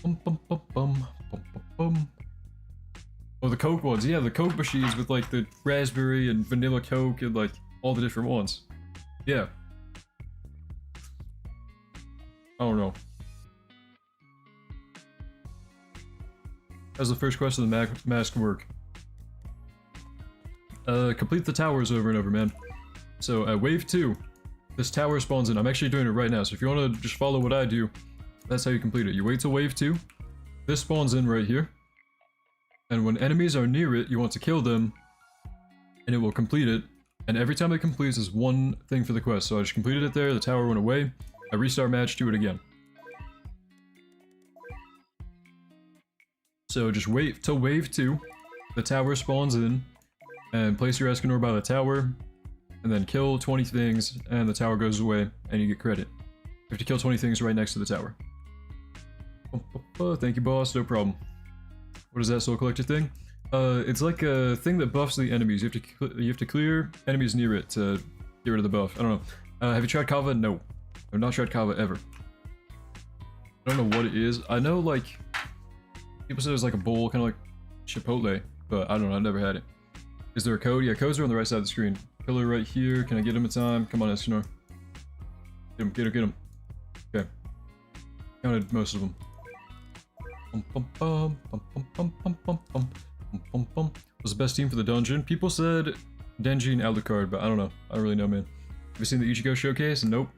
Speaker 1: Bum, bum, bum, bum, bum, bum, bum. Oh, the Coke ones. Yeah, the Coke machines with like the raspberry and vanilla Coke and like all the different ones. Yeah. I don't know. How's the first quest of the mask work? Complete the towers over and over, man. So at wave 2, this tower spawns in. I'm actually doing it right now, so if you want to just follow what I do, that's how you complete it. You wait till wave 2, this spawns in right here, and when enemies are near it, you want to kill them, and it will complete it, and every time it completes is one thing for the quest. So I just completed it there, the tower went away, I restart match, do it again. So just wait till wave 2, the tower spawns in, and place your Escanor by the tower, and then kill 20 things, and the tower goes away, and you get credit. You have to kill 20 things right next to the tower. Oh, thank you, boss, no problem. What is that soul collector thing? It's like a thing that buffs the enemies. You have to clear enemies near it to get rid of the buff. I don't know. Have you tried Kava? No. I've not tried Kava ever. I don't know what it is. I know, like, people say it's like a bowl, kind of like Chipotle, but I don't know, I've never had it. Is there a code? Yeah, codes are on the right side of the screen. Pillar right here. Can I get him in time? Come on, Escanor. Get him, get him, get him. Okay. Counted most of them. Was the best team for the dungeon? People said Denji and Alucard, but I don't know. I don't really know, man. Have you seen the Ichigo showcase? Nope.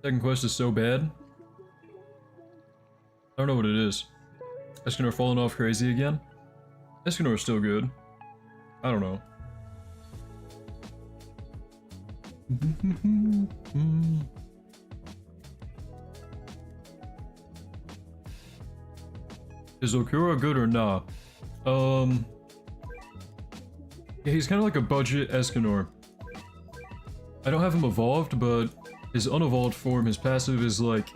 Speaker 1: Second quest is so bad. I don't know what it is. Escanor falling off crazy again? Escanor is still good. I don't know. Is Okura good or not? Yeah, he's kind of like a budget Escanor. I don't have him evolved, but his unevolved form, his passive is like,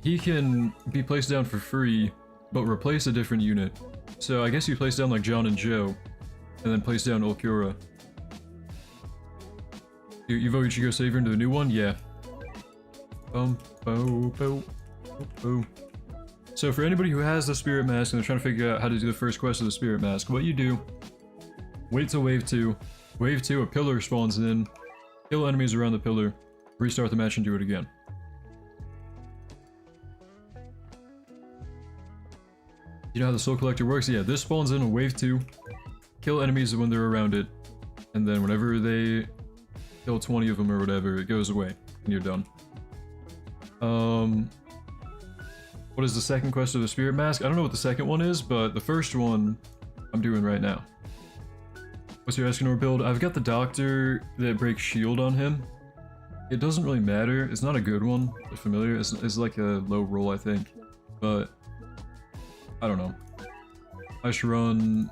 Speaker 1: he can be placed down for free, but replace a different unit. So I guess you place down like John and Joe, and then place down Okura. You vote Ichigo Savior into the new one? Yeah. So for anybody who has the Spirit Mask and they're trying to figure out how to do the first quest of the Spirit Mask, what you do, wait till wave 2. Wave 2, a pillar spawns in, kill enemies around the pillar, restart the match and do it again. You know how the Soul Collector works? Yeah, this spawns in wave 2, kill enemies when they're around it, and then whenever they kill 20 of them or whatever, it goes away, and you're done. What is the second quest of the Spirit Mask? I don't know what the second one is, but the first one I'm doing right now. What's your Escanor build? I've got the Doctor that breaks shield on him. It doesn't really matter. It's not a good one. It's familiar. It's like a low roll, I think. But I don't know. I should run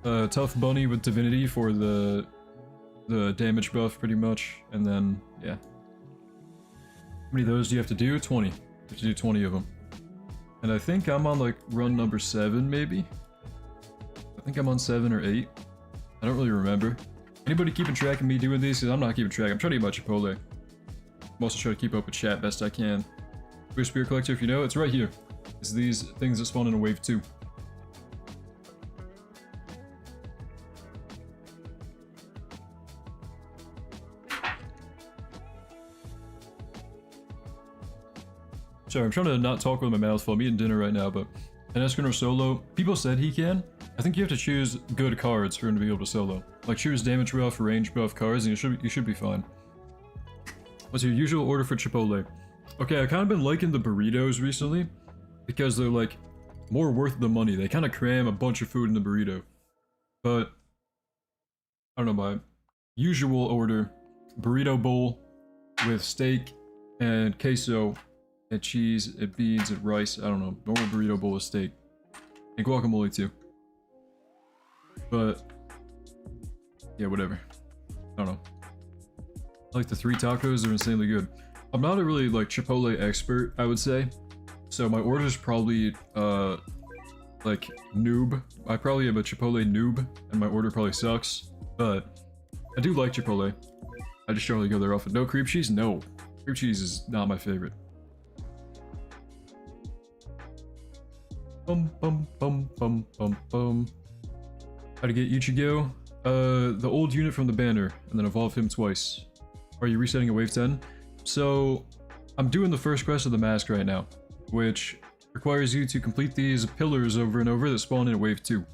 Speaker 1: Tough Bunny with Divinity for the damage buff, pretty much. And then, yeah. How many of those do you have to do? 20. You have to do 20 of them. And I think I'm on, like, run number 7, maybe? I think I'm on 7 or 8. I don't really remember. Anybody keeping track of me doing these? Because I'm not keeping track. I'm trying to get my Chipotle. I'm also trying to keep up with chat best I can. Where's Spirit Collector? If you know, it's right here. It's these things that spawn in a wave 2. Sorry, I'm trying to not talk with my mouth full. I'm eating dinner right now, but an Escanor solo, people said he can. I think you have to choose good cards for him to be able to solo. Like choose damage buff, range buff cards, and you should be fine. What's your usual order for Chipotle? Okay, I've kind of been liking the burritos recently because they're like more worth the money. They kind of cram a bunch of food in the burrito. But I don't know, my usual order, burrito bowl with steak and queso and cheese and beans and rice. I don't know, normal burrito bowl with steak and guacamole too. But yeah, whatever. I don't know. I like the 3 tacos, they're insanely good. I'm not a really like Chipotle expert, I would say. So my order is probably like noob. I probably am a Chipotle noob and my order probably sucks. But I do like Chipotle. I just don't really go there often. No cream cheese? No. Cream cheese is not my favorite. Bum bum bum bum bum bum. How to get Ichigo? The old unit from the banner, and then evolve him twice. Are you resetting at wave 10? So, I'm doing the first quest of the mask right now, which requires you to complete these pillars over and over that spawn in at wave 2.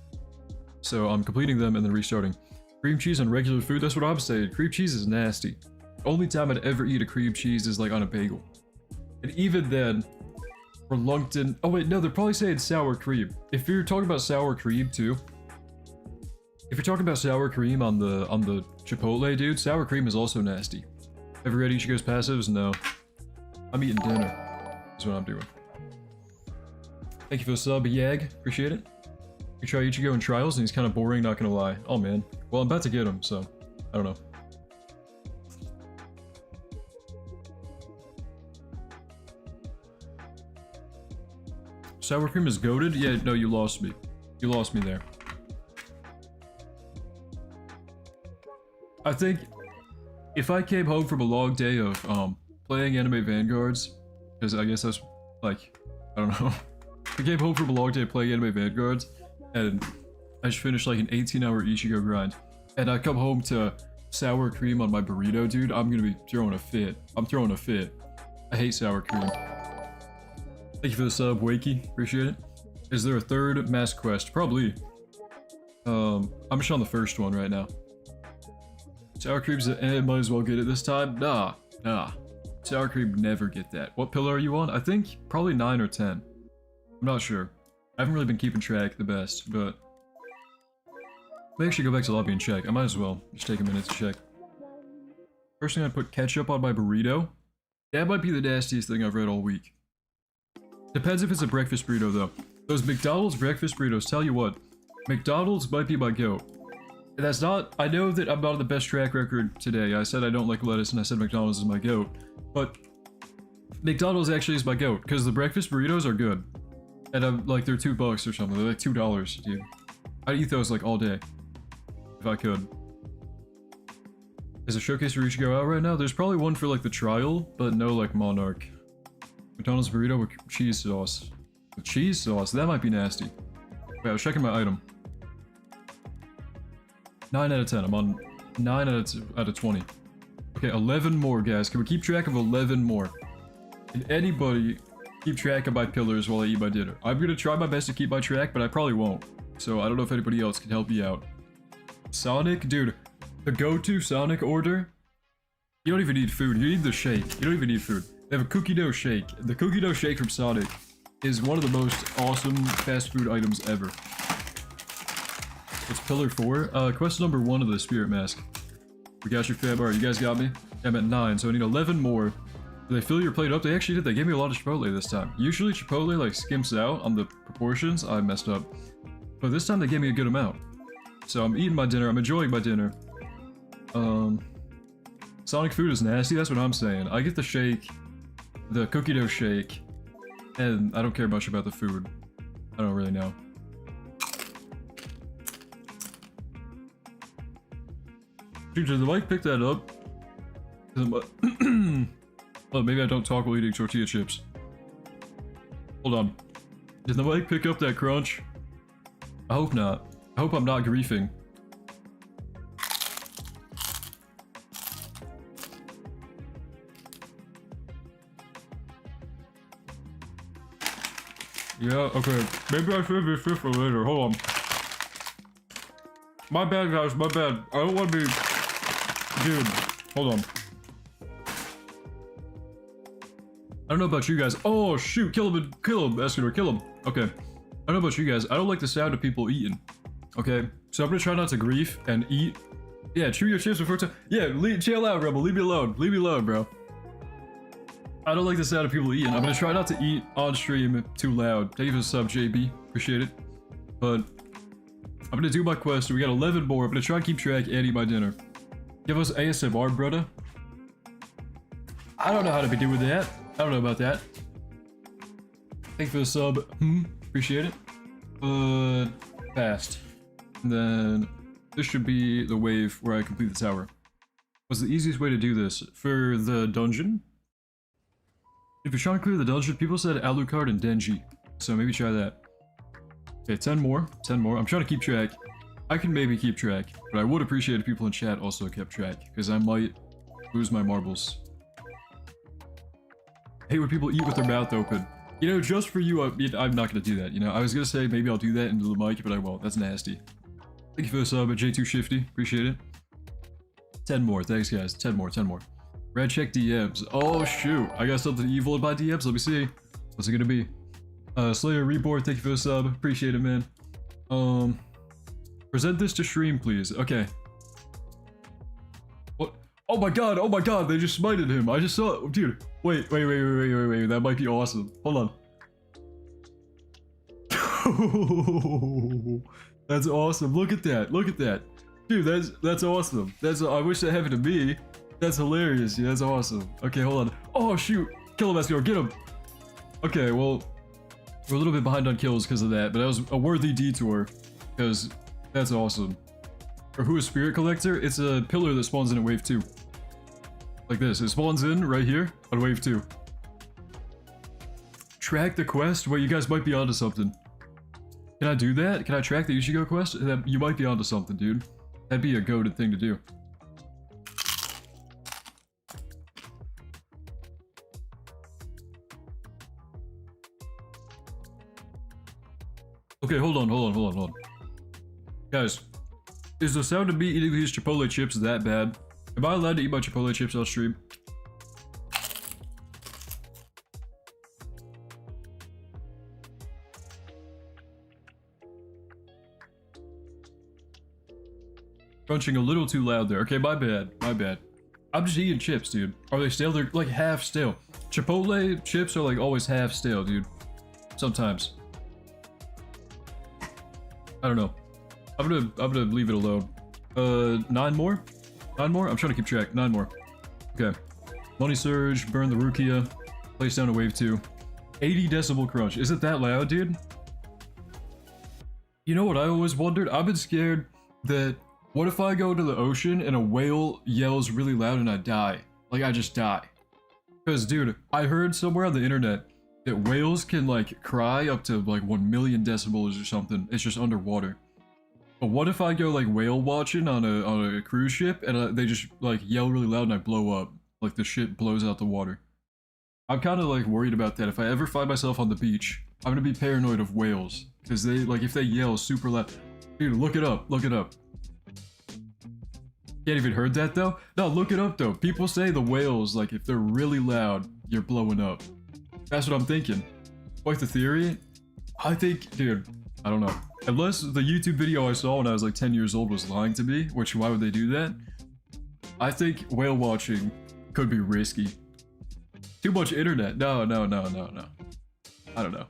Speaker 1: So I'm completing them and then restarting. Cream cheese on regular food, that's what I'm saying. Cream cheese is nasty. The only time I'd ever eat a cream cheese is like on a bagel. And even then, reluctant. Oh wait, no, they're probably saying sour cream. If you're talking about sour cream too, if you're talking about sour cream on the Chipotle, dude, sour cream is also nasty. Ever read Ichigo's passives? No. I'm eating dinner. Is what I'm doing. Thank you for the sub, Yag. Appreciate it. We try Ichigo in trials and he's kind of boring, not gonna lie. Oh man. Well, I'm about to get him, so I don't know. Sour cream is goated? Yeah, no, you lost me. You lost me there. I think if I came home from a long day of playing anime Vanguards, because I guess that's like, I don't know. I came home from a long day of playing anime Vanguards, and I just finished like an 18-hour Ichigo grind, and I come home to sour cream on my burrito, dude, I'm gonna be throwing a fit. I'm throwing a fit. I hate sour cream. Thank you for the sub, Wakey. Appreciate it. Is there a third mask quest? Probably. I'm just on the first one right now. Sour cream's might as well get it this time. Nah. Sour cream never get that. What pillar are you on? I think probably 9 or 10. I'm not sure. I haven't really been keeping track the best, but I may actually go back to lobby and check. I might as well just take a minute to check. First thing, I put ketchup on my burrito. That might be the nastiest thing I've read all week. Depends if it's a breakfast burrito though. Those McDonald's breakfast burritos, tell you what, McDonald's might be my goat. And that's not, I know that I'm not on the best track record today. I said I don't like lettuce and I said McDonald's is my goat. But McDonald's actually is my goat because the breakfast burritos are good. And I'm like, they're $2 or something. They're like $2, dude. I'd eat those like all day. If I could. Is a showcase for Ichigo out right now? There's probably one for like the trial, but no like Monarch. McDonald's burrito with cheese sauce. With cheese sauce? That might be nasty. Wait, I was checking my item. 9 out of 10. I'm on 9 out of 20. Okay, 11 more, guys. Can we keep track of 11 more? Can anybody keep track of my pillars while I eat my dinner? I'm gonna try my best to keep my track, but I probably won't. So I don't know if anybody else can help me out. Sonic? Dude, the go-to Sonic order? You don't even need food. You need the shake. You don't even need food. They have a cookie dough shake. The cookie dough shake from Sonic is one of the most awesome fast food items ever. It's pillar 4. Quest number 1 of the spirit mask. We got your fam. Alright, you guys got me? I'm at 9, so I need 11 more. Did they fill your plate up? They actually did. They gave me a lot of Chipotle this time. Usually Chipotle like skimps out on the proportions. I messed up. But this time they gave me a good amount. So I'm eating my dinner. I'm enjoying my dinner. Sonic food is nasty. That's what I'm saying. I get the shake, the cookie dough shake, and I don't care much about the food. I don't really know. Dude, did the mic pick that up? Well, maybe I don't talk while eating tortilla chips. Hold on. Did the mic pick up that crunch? I hope not. I hope I'm not griefing. Yeah, okay. Maybe I should be fit for later. Hold on. My bad, guys. My bad. I don't want to be... Dude, hold on. I don't know about you guys. Oh, shoot. Kill him. Kill him, Escanor. Kill him. Okay. I don't know about you guys. I don't like the sound of people eating. Okay? So I'm gonna try not to grief and eat. Yeah, chew your chips before time. Yeah, chill out, Rebel. Leave me alone. Leave me alone, bro. I don't like the sound of people eating. I'm gonna try not to eat on stream too loud. Thank you for the sub, JB. Appreciate it. But I'm gonna do my quest. We got 11 more. I'm gonna try and keep track and eat my dinner. Give us ASMR, brother. I don't know how to be doing that. I don't know about that. Thank you for the sub. Appreciate it. Fast. And then this should be the wave where I complete the tower. What's the easiest way to do this? For the dungeon? If you're trying to clear the dungeon, people said Alucard and Denji. So maybe try that. Okay, 10 more. 10 more. I'm trying to keep track. I can maybe keep track, but I would appreciate if people in chat also kept track, because I might lose my marbles. I hate when people eat with their mouth open. You know, just for you, I'm not going to do that, you know? I was going to say maybe I'll do that into the mic, but I won't. That's nasty. Thank you for the sub at J2Shifty. Appreciate it. 10 more. Thanks, guys. 10 more. 10 more. Red check DMs. Oh, shoot. I got something evil in my DMs. Let me see. What's it going to be? Slayer Reborn. Thank you for the sub. Appreciate it, man. Present this to stream, please. Okay. What? Oh my god. Oh my god. They just smited him. I just saw it. Dude. Wait. That might be awesome. Hold on. That's awesome. Look at that. Look at that. Dude, that's awesome. I wish that happened to me. That's hilarious. Dude, that's awesome. Okay, hold on. Oh, shoot. Kill him, Escanor. Get him. Okay, well, we're a little bit behind on kills because of that, but that was a worthy detour because that's awesome. Or who is Spirit Collector? It's a pillar that spawns in at wave 2. Like this. It spawns in right here on wave 2. Track the quest? Well, you guys might be onto something. Can I do that? Can I track the Ichigo quest? You might be onto something, dude. That'd be a goated thing to do. Okay, hold on. Guys, is the sound of me eating these Chipotle chips that bad? Am I allowed to eat my Chipotle chips on stream? Crunching a little too loud there. Okay, my bad. I'm just eating chips, dude. Are they stale? They're like half stale. Chipotle chips are like always half stale, dude. Sometimes. I don't know. I'm gonna leave it alone. 9 more? 9 more? I'm trying to keep track. 9 more. Okay. Money Surge, burn the Rukia, place down a wave 2. 80 decibel crunch. Is it that loud, dude? You know what I always wondered? I've been scared that what if I go to the ocean and a whale yells really loud and I die? Like I just die. Because dude, I heard somewhere on the internet that whales can like cry up to like 1 million decibels or something. It's just underwater. But what if I go like whale watching on a cruise ship and they just like yell really loud and I blow up? Like the shit blows out the water. I'm kind of like worried about that. If I ever find myself on the beach, I'm gonna be paranoid of whales. Because they like if they yell super loud. Dude, look it up. Look it up. Can't even heard that though? No, look it up though. People say the whales, like if they're really loud, you're blowing up. That's what I'm thinking. Quite the theory. I think, dude, I don't know. Unless the YouTube video I saw when I was like 10 years old was lying to me, which why would they do that? I think whale watching could be risky. Too much internet. No. I don't know.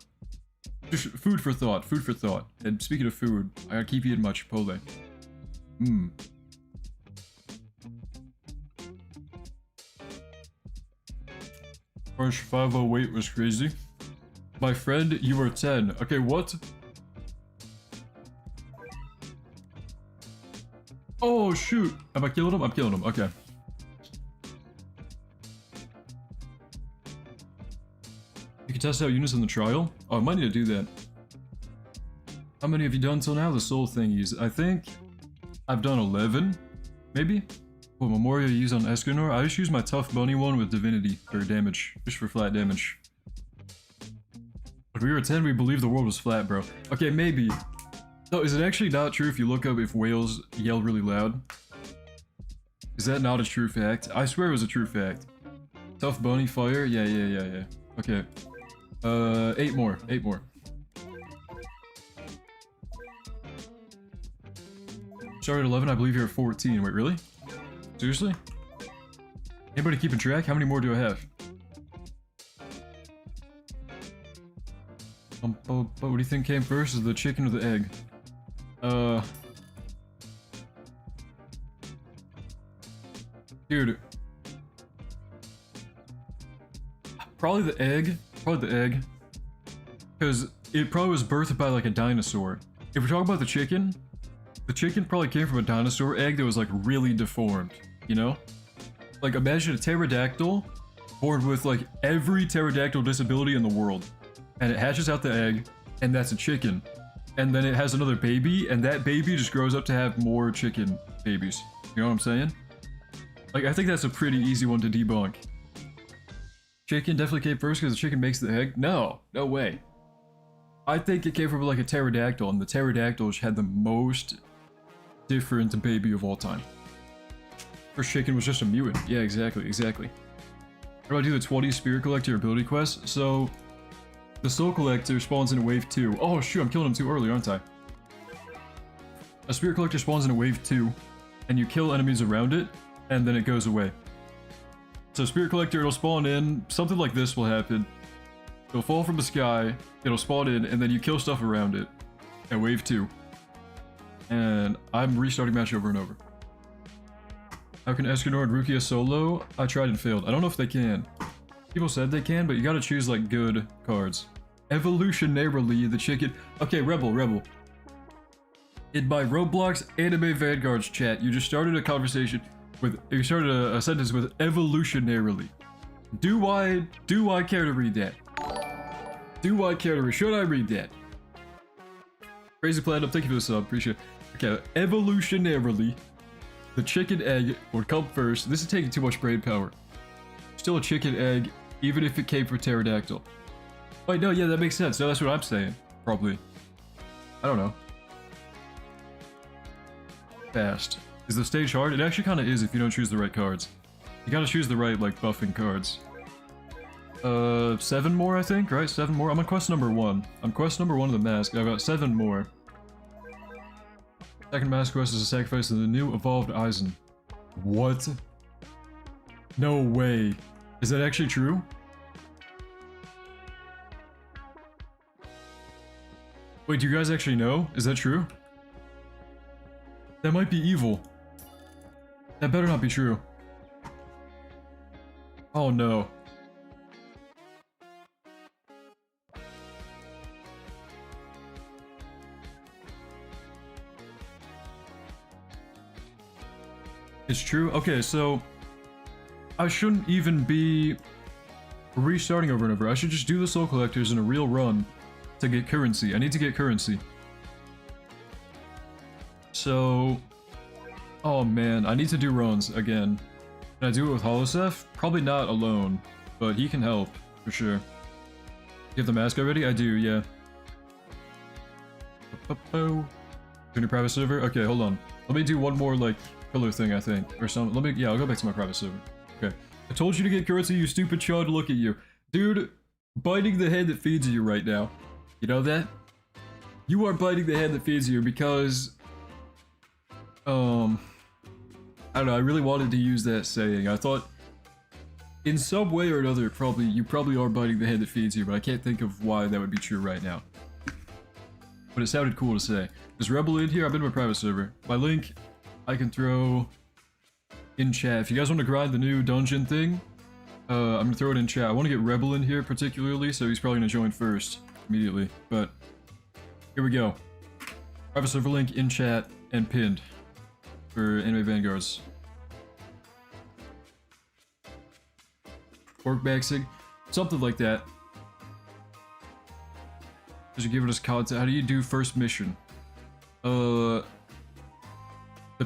Speaker 1: Just food for thought. Food for thought. And speaking of food, I gotta keep eating my Chipotle. Orange 508 was crazy. My friend, you were 10. Okay, what? Oh, shoot. Am I killing him? I'm killing him. Okay. You can test out units in the trial? Oh, I might need to do that. How many have you done till now? The soul thingies. I think I've done 11, maybe? What Memorial you use on Escanor? I just use my Tough Bunny one with Divinity for damage, just for flat damage. When we were 10, we believed the world was flat, bro. Okay, maybe. No, is it actually not true if you look up if whales yell really loud? Is that not a true fact? I swear it was a true fact. Tough bunny, fire? Yeah. Okay. 8 more. 8 more. Started at 11, I believe you're at 14. Wait, really? Seriously? Anybody keeping track? How many more do I have? What do you think came first? Is the chicken or the egg? Dude. Probably the egg. Probably the egg. Because it probably was birthed by like a dinosaur. If we're talking about the chicken probably came from a dinosaur egg that was like really deformed, you know? Like imagine a pterodactyl born with like every pterodactyl disability in the world. And it hatches out the egg, and that's a chicken. And then it has another baby, and that baby just grows up to have more chicken babies. You know what I'm saying? Like, I think that's a pretty easy one to debunk. Chicken definitely came first because the chicken makes the egg? No, no way. I think it came from like a pterodactyl, and the pterodactyl had the most different baby of all time. First chicken was just a mutant. Yeah, exactly. How do I do the 20 Spirit Collector ability quest? So, the Soul Collector spawns in wave 2. Oh shoot, I'm killing him too early, aren't I? A Spirit Collector spawns in wave 2, and you kill enemies around it, and then it goes away. So Spirit Collector, it'll spawn in, something like this will happen. It'll fall from the sky, it'll spawn in, and then you kill stuff around it at wave 2. And I'm restarting match over and over. How can Escanor and Rukia solo? I tried and failed. I don't know if they can. People said they can, but you gotta choose like good cards. Evolutionarily, the chicken. Okay, Rebel. In my Roblox Anime Vanguards chat, you just started a conversation with. You started a sentence with evolutionarily. Do I care to read that? Should I read that? Crazy Platinum, thank you for the sub. Appreciate it. Okay, evolutionarily, the chicken egg would come first. This is taking too much brain power. Still a chicken egg, even if it came from pterodactyl. Wait, no, yeah, that makes sense. No, that's what I'm saying. Probably. I don't know. Fast. Is the stage hard? It actually kind of is if you don't choose the right cards. You gotta choose the right, like, buffing cards. 7 more, I think, right? 7 more? I'm on quest number 1. I'm quest number 1 of the mask. I've got 7 more. Second mask quest is a sacrifice of the new evolved Aizen. What? No way. Is that actually true? Wait, do you guys actually know? Is that true? That might be evil. That better not be true. Oh no. It's true? Okay, so I shouldn't even be restarting over and over. I should just do the Soul Collectors in a real run to get currency. I need to get currency. So, oh man, I need to do runs again. Can I do it with Holoseph? Probably not alone, but he can help, for sure. You have the mask already? I do, yeah. Doing a private server? Okay, hold on. Let me do one more, like, pillar thing, I think. Or something. Yeah, I'll go back to my private server. Okay. I told you to get currency, you stupid chud, look at you. Dude, biting the hand that feeds you right now. You know that? You are biting the hand that feeds you because... I don't know, I really wanted to use that saying. I thought, in some way or another, you probably are biting the hand that feeds you, but I can't think of why that would be true right now. But it sounded cool to say. Is Rebel in here? I'm in my private server. My link, I can throw in chat. If you guys want to grind the new dungeon thing, I'm gonna throw it in chat. I want to get Rebel in here particularly, so he's probably gonna join first immediately. But here we go. Private server link in chat and pinned for Anime Vanguards. Pork baxing, something like that. Did you give us content? How do you do first mission? The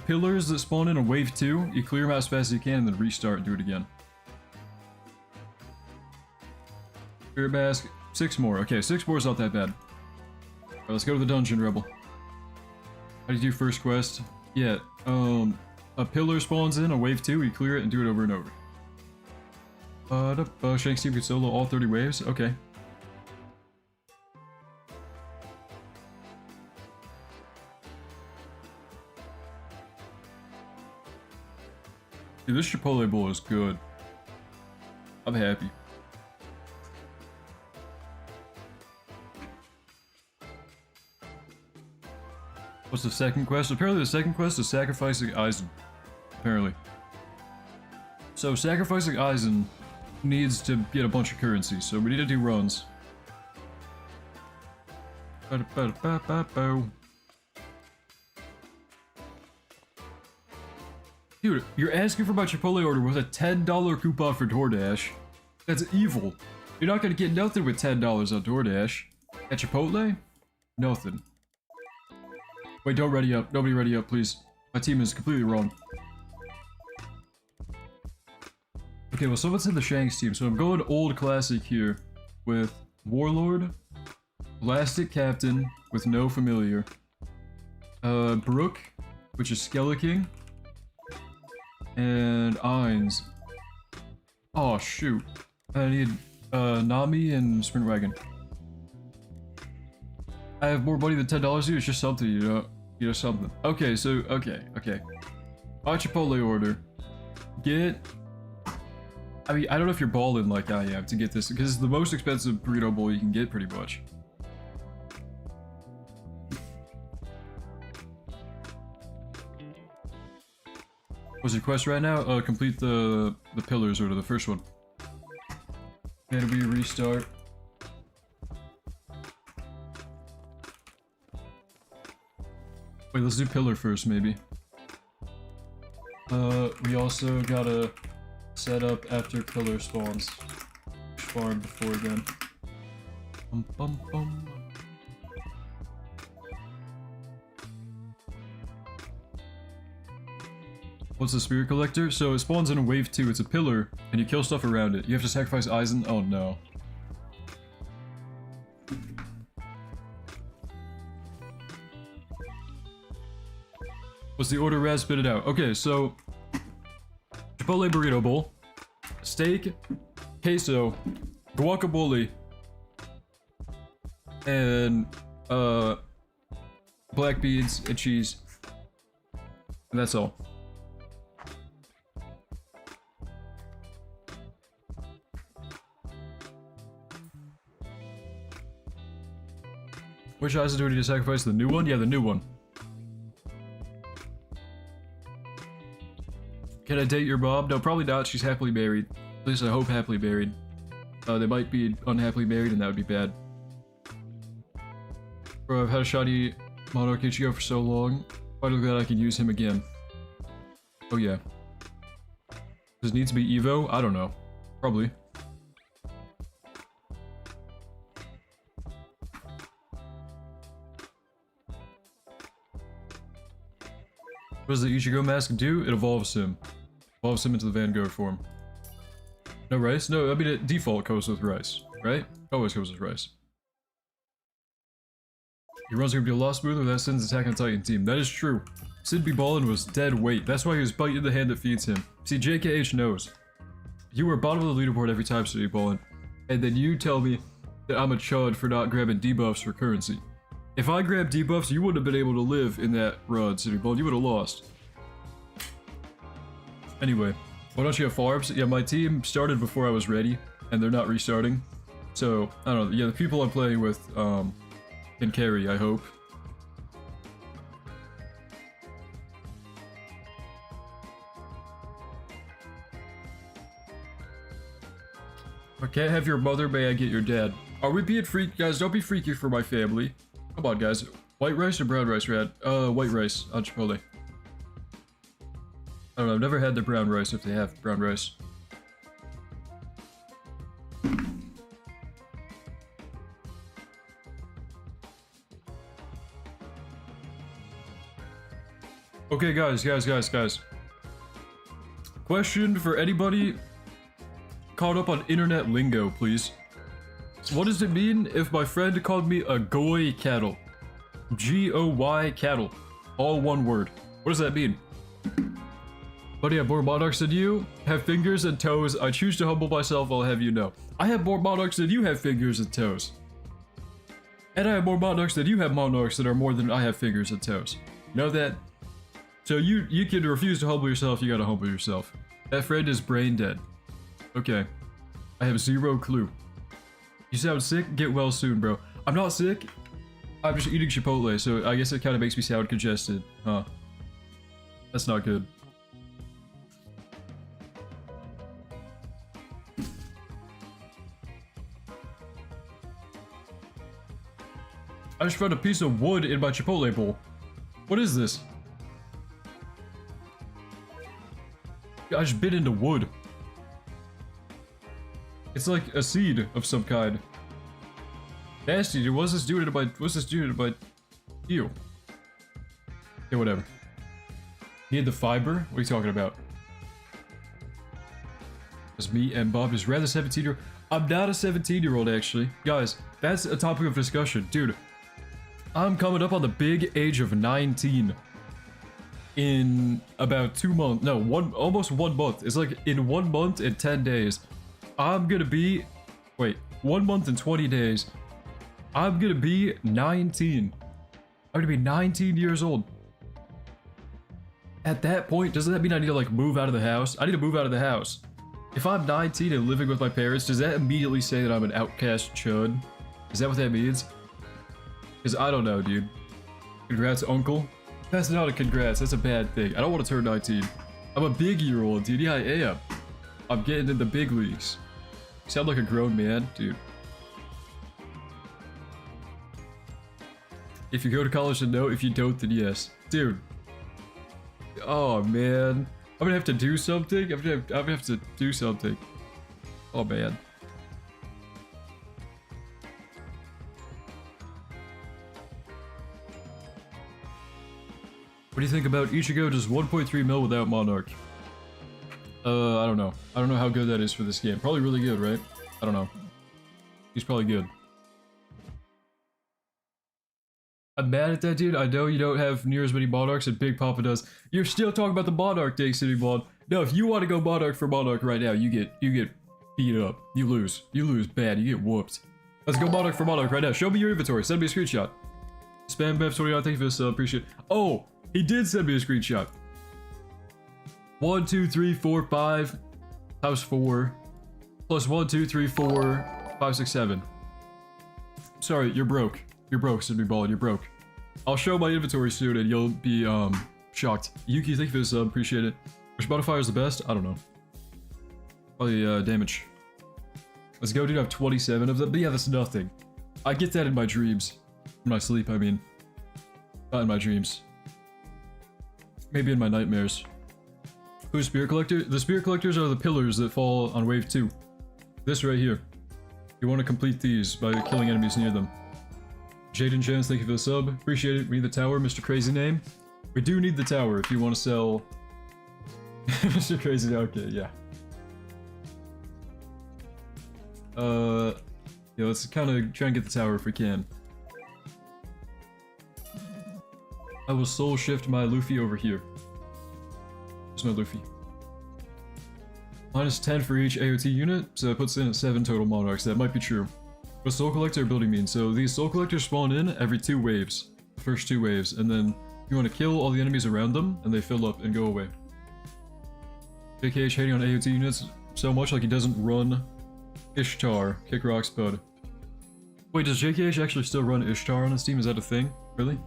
Speaker 1: pillars that spawn in wave 2, you clear them out as fast as you can and then restart and do it again. Spirit mask, 6 more. Okay, 6 more is not that bad. Alright, let's go to the dungeon, Rebel. How do you do first quest? Yeah, a pillar spawns in on wave 2, you clear it and do it over and over. Shanks team can solo all 30 waves? Okay. Dude, this Chipotle bowl is good. I'm happy. What's the second quest? Apparently the second quest is sacrificing Eisen. Apparently. So sacrificing Eisen needs to get a bunch of currency, so we need to do runs. Dude, you're asking for my Chipotle order with a $10 coupon for DoorDash. That's evil. You're not gonna get nothing with $10 on DoorDash. At Chipotle? Nothing. Wait, don't ready up. Nobody ready up, please. My team is completely wrong. Okay, well, someone's in the Shanks team, so I'm going old classic here with Warlord, Elastic Captain with no familiar, Brook, which is Skeleking, and Ainz. Oh, shoot. I need Nami and Sprint Wagon. I have more money than $10 here. It's just something, you know, something. Okay, so, okay. My Chipotle order. I mean, I don't know if you're balling like I am to get this, because it's the most expensive burrito bowl you can get, pretty much. What's your quest right now? Complete the pillars order, the first one. And we restart. Wait, let's do pillar first, maybe. We also gotta set up after pillar spawns. Farm before then. Bum, bum, bum. What's the spirit collector? So it spawns in a wave 2, it's a pillar, and you kill stuff around it. You have to sacrifice Eisen. Oh no. What's the order? Raz, spit it out. Okay, so Chipotle burrito bowl, steak, queso, guacamole, and black beans and cheese. And that's all. Which Eisen do we need to sacrifice? The new one? Yeah, the new one. Can I date your mom? No, probably not. She's happily married. At least I hope happily married. They might be unhappily married, and that would be bad. Bro, I've had a shoddy Monarch Ichigo for so long. Finally glad I can use him again. Oh yeah. Does it need to be Evo? I don't know. Probably. What does the Ichigo mask do? It evolves him. Evolves him into the Vanguard form. No rice? No, I mean it default goes with rice, right? Always goes with rice. He runs gonna be a lot smoother without Sin's Attack on Titan team. That is true. Sid B. Ballin was dead weight. That's why he was biting the hand that feeds him. See, JKH knows. You were bottom of the leaderboard every time, Sid B. Ballin. And then you tell me that I'm a chud for not grabbing debuffs for currency. If I grabbed debuffs, you wouldn't have been able to live in that run, Sid B. Ballin. You would have lost. Anyway, why don't you have farms? Yeah, my team started before I was ready, and they're not restarting. So, I don't know. Yeah, the people I'm playing with, can carry, I hope. If I can't have your mother, may I get your dad? Are we being freaky? Guys, don't be freaky for my family. Come on, guys. White rice or brown rice, Rad? White rice on Chipotle. I don't know, I've never had the brown rice if they have brown rice. Okay, guys. Question for anybody caught up on internet lingo, please. So what does it mean if my friend called me a goy cattle? G-O-Y cattle. All one word. What does that mean? Buddy, I have more monarchs than you. Have fingers and toes. I choose to humble myself, I'll have you know. I have more monarchs than you have fingers and toes. And I have more monarchs than you have monarchs that are more than I have fingers and toes. Know that? So you can refuse to humble yourself, you gotta humble yourself. That friend is brain dead. Okay. I have zero clue. You sound sick? Get well soon, bro. I'm not sick. I'm just eating Chipotle, so I guess it kind of makes me sound congested. Huh. That's not good. I just found a piece of wood in my Chipotle bowl. What is this? I just bit into wood. It's like a seed of some kind. Nasty, dude. What's this doing to my... Ew. Okay, whatever. Need the fiber? What are you talking about? It's me and Bob is rather 17-year-old. I'm not a 17-year-old, actually. Guys, that's a topic of discussion. Dude, I'm coming up on the big age of 19. In about 2 months. No, almost 1 month. It's like in 1 month and 10 days. I'm gonna be... Wait, 1 month and 20 days. I'm gonna be 19. I'm gonna be 19 years old. At that point, doesn't that mean I need to like move out of the house? I need to move out of the house. If I'm 19 and living with my parents, does that immediately say that I'm an outcast chud? Is that what that means? Because I don't know, dude. Congrats, uncle. That's not a congrats, that's a bad thing. I don't want to turn 19. I'm a big year old, dude. Yeah, I am. I'm getting in the big leagues. You sound like a grown man, dude. If you go to college, then no. If you don't, then yes. Dude. Oh, man. I'm gonna have to do something? I'm gonna have to do something. Oh, man. What do you think about Ichigo just 1.3 mil without Monarch? I don't know. I don't know how good that is for this game. Probably really good, right? I don't know. He's probably good. I'm mad at that, dude. I know you don't have near as many Monarchs as Big Papa does. You're still talking about the Monarch Day City Mod. No, if you want to go Monarch for Monarch right now, you get beat up. You lose. You lose bad. You get whooped. Let's go Monarch for Monarch right now. Show me your inventory. Send me a screenshot. Spam Bev29, thank you for this, appreciate it. Oh, he did send me a screenshot. 1, 2, 3, 4, 5. House 4. Plus 1, 2, 3, 4, 5, 6, 7. Sorry, you're broke. You're broke, Sidney Ball, you're broke. I'll show my inventory soon and you'll be, shocked. Yuki, thank you for this, appreciate it. Which modifier is the best? I don't know. Probably, damage. Let's go, dude, I have 27 of them. But yeah, that's nothing. I get that in my dreams. In my sleep, I mean. Not in my dreams. Maybe in my nightmares. Who's Spirit Collector? The Spirit Collectors are the pillars that fall on wave 2. This right here. You want to complete these by killing enemies near them. Jaden Chance, thank you for the sub. Appreciate it. We need the tower, Mr. Crazy Name. We do need the tower if you want to sell... Mr. Crazy Name, okay, yeah. Yeah, let's kind of try and get the tower if we can. I will soul shift my Luffy over here. Where's my Luffy? Minus 10 for each AOT unit, so that puts in at 7 total Monarchs. That might be true. What Soul Collector ability means? So these Soul Collectors spawn in every 2 waves. The first 2 waves, and then you want to kill all the enemies around them, and they fill up and go away. JKH hating on AOT units so much like he doesn't run Ishtar. Kick rocks, bud. Wait, does JKH actually still run Ishtar on his team? Is that a thing? Really?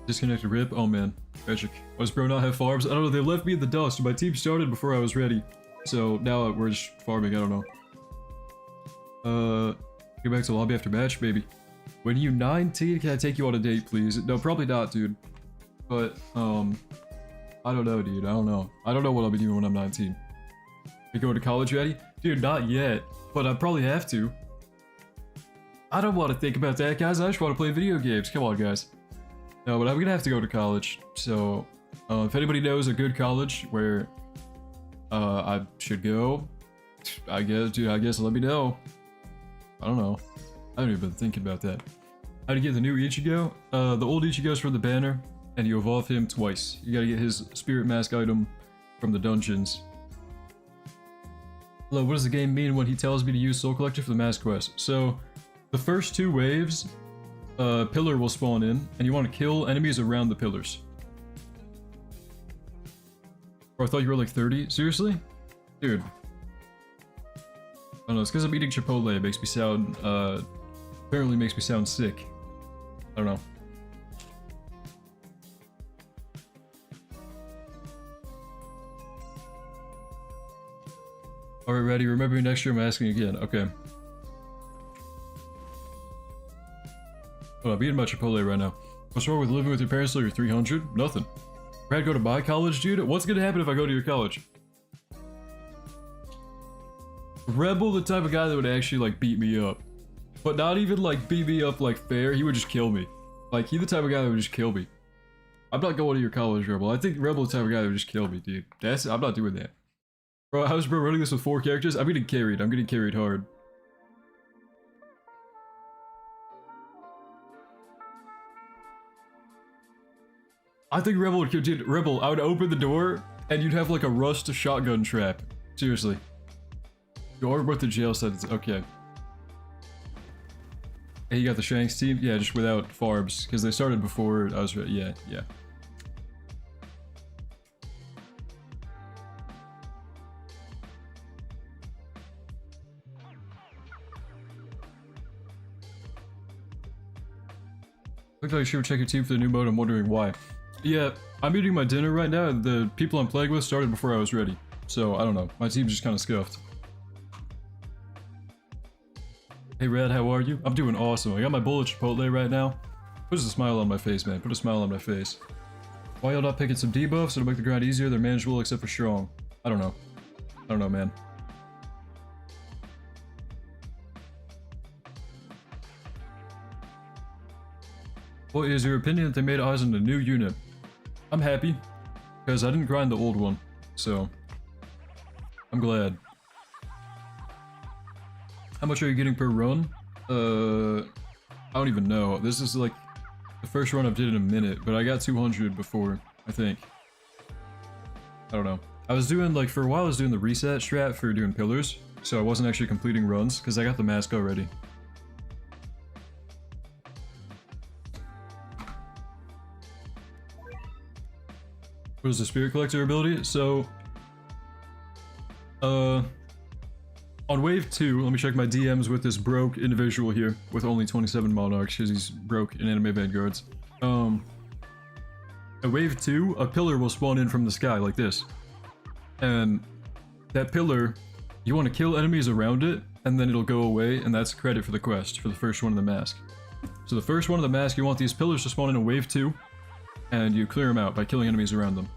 Speaker 1: Disconnected rip? Oh man. Tragic. Why does bro not have farms? I don't know, they left me in the dust. My team started before I was ready. So now we're just farming, I don't know. Get back to lobby after match, maybe. When you 19, can I take you on a date, please? No, probably not, dude. But, I don't know, dude. I don't know. I don't know what I'll be doing when I'm 19. You going to college ready? Dude, not yet. But I probably have to. I don't want to think about that, guys. I just want to play video games. Come on, guys. No, but I'm gonna have to go to college. So, if anybody knows a good college where, I should go, I guess, dude, I guess let me know. I don't know. I haven't even been thinking about that. How to get the new Ichigo? The old Ichigo's for the banner, and you evolve him twice. You gotta get his spirit mask item from the dungeons. Hello, what does the game mean when he tells me to use Soul Collector for the mask quest? So, the first 2 waves, pillar will spawn in, and you want to kill enemies around the pillars. Bro, I thought you were like 30? Seriously? Dude. I don't know, it's because I'm eating Chipotle, it makes me sound, apparently makes me sound sick. I don't know. Alright, ready. Remember me next year, I'm asking again. Okay. Oh, I'm eating my Chipotle right now. What's wrong with living with your parents till you're 300? Nothing. Brad, go to my college, dude? What's gonna happen if I go to your college? Rebel, the type of guy that would actually, like, beat me up. But not even, like, beat me up, like, fair. He would just kill me. Like, he the type of guy that would just kill me. I'm not going to your college, Rebel. I think Rebel the type of guy that would just kill me, dude. I'm not doing that. Bro, how's bro running this with 4 characters? I'm getting carried. I'm getting carried hard. I think Rebel would kill, dude. Rebel, I would open the door, and you'd have, like, a rust shotgun trap. Seriously. You are with the jail sentence. Okay. Hey, you got the Shanks team? Yeah, just without Farbs, because they started before I was ready. Yeah, yeah. Looks like you should check your team for the new mode. I'm wondering why. Yeah, I'm eating my dinner right now, and the people I'm playing with started before I was ready. So, I don't know. My team's just kind of scuffed. Hey Red, how are you? I'm doing awesome. I got my bowl of Chipotle right now. Put a smile on my face, man. Put a smile on my face. Why y'all not picking some debuffs? It'll make the grind easier. They're manageable except for strong. I don't know. I don't know, man. What is your opinion that they made Aizen a new unit? I'm happy, because I didn't grind the old one, so I'm glad. How much are you getting per run? I don't even know. This is like the first run I've did in a minute, but I got 200 before, I think. I don't know. I was doing, like, for a while I was doing the reset strat for doing pillars, so I wasn't actually completing runs, because I got the mask already. What is the Spirit Collector ability? So, on wave 2, let me check my DMs with this broke individual here, with only 27 monarchs, because he's broke in anime Vanguards. At wave 2, a pillar will spawn in from the sky, like this. And that pillar, you want to kill enemies around it, and then it'll go away, and that's credit for the quest, for the first one in the mask. So the first one in the mask, you want these pillars to spawn in a wave 2, and you clear them out by killing enemies around them.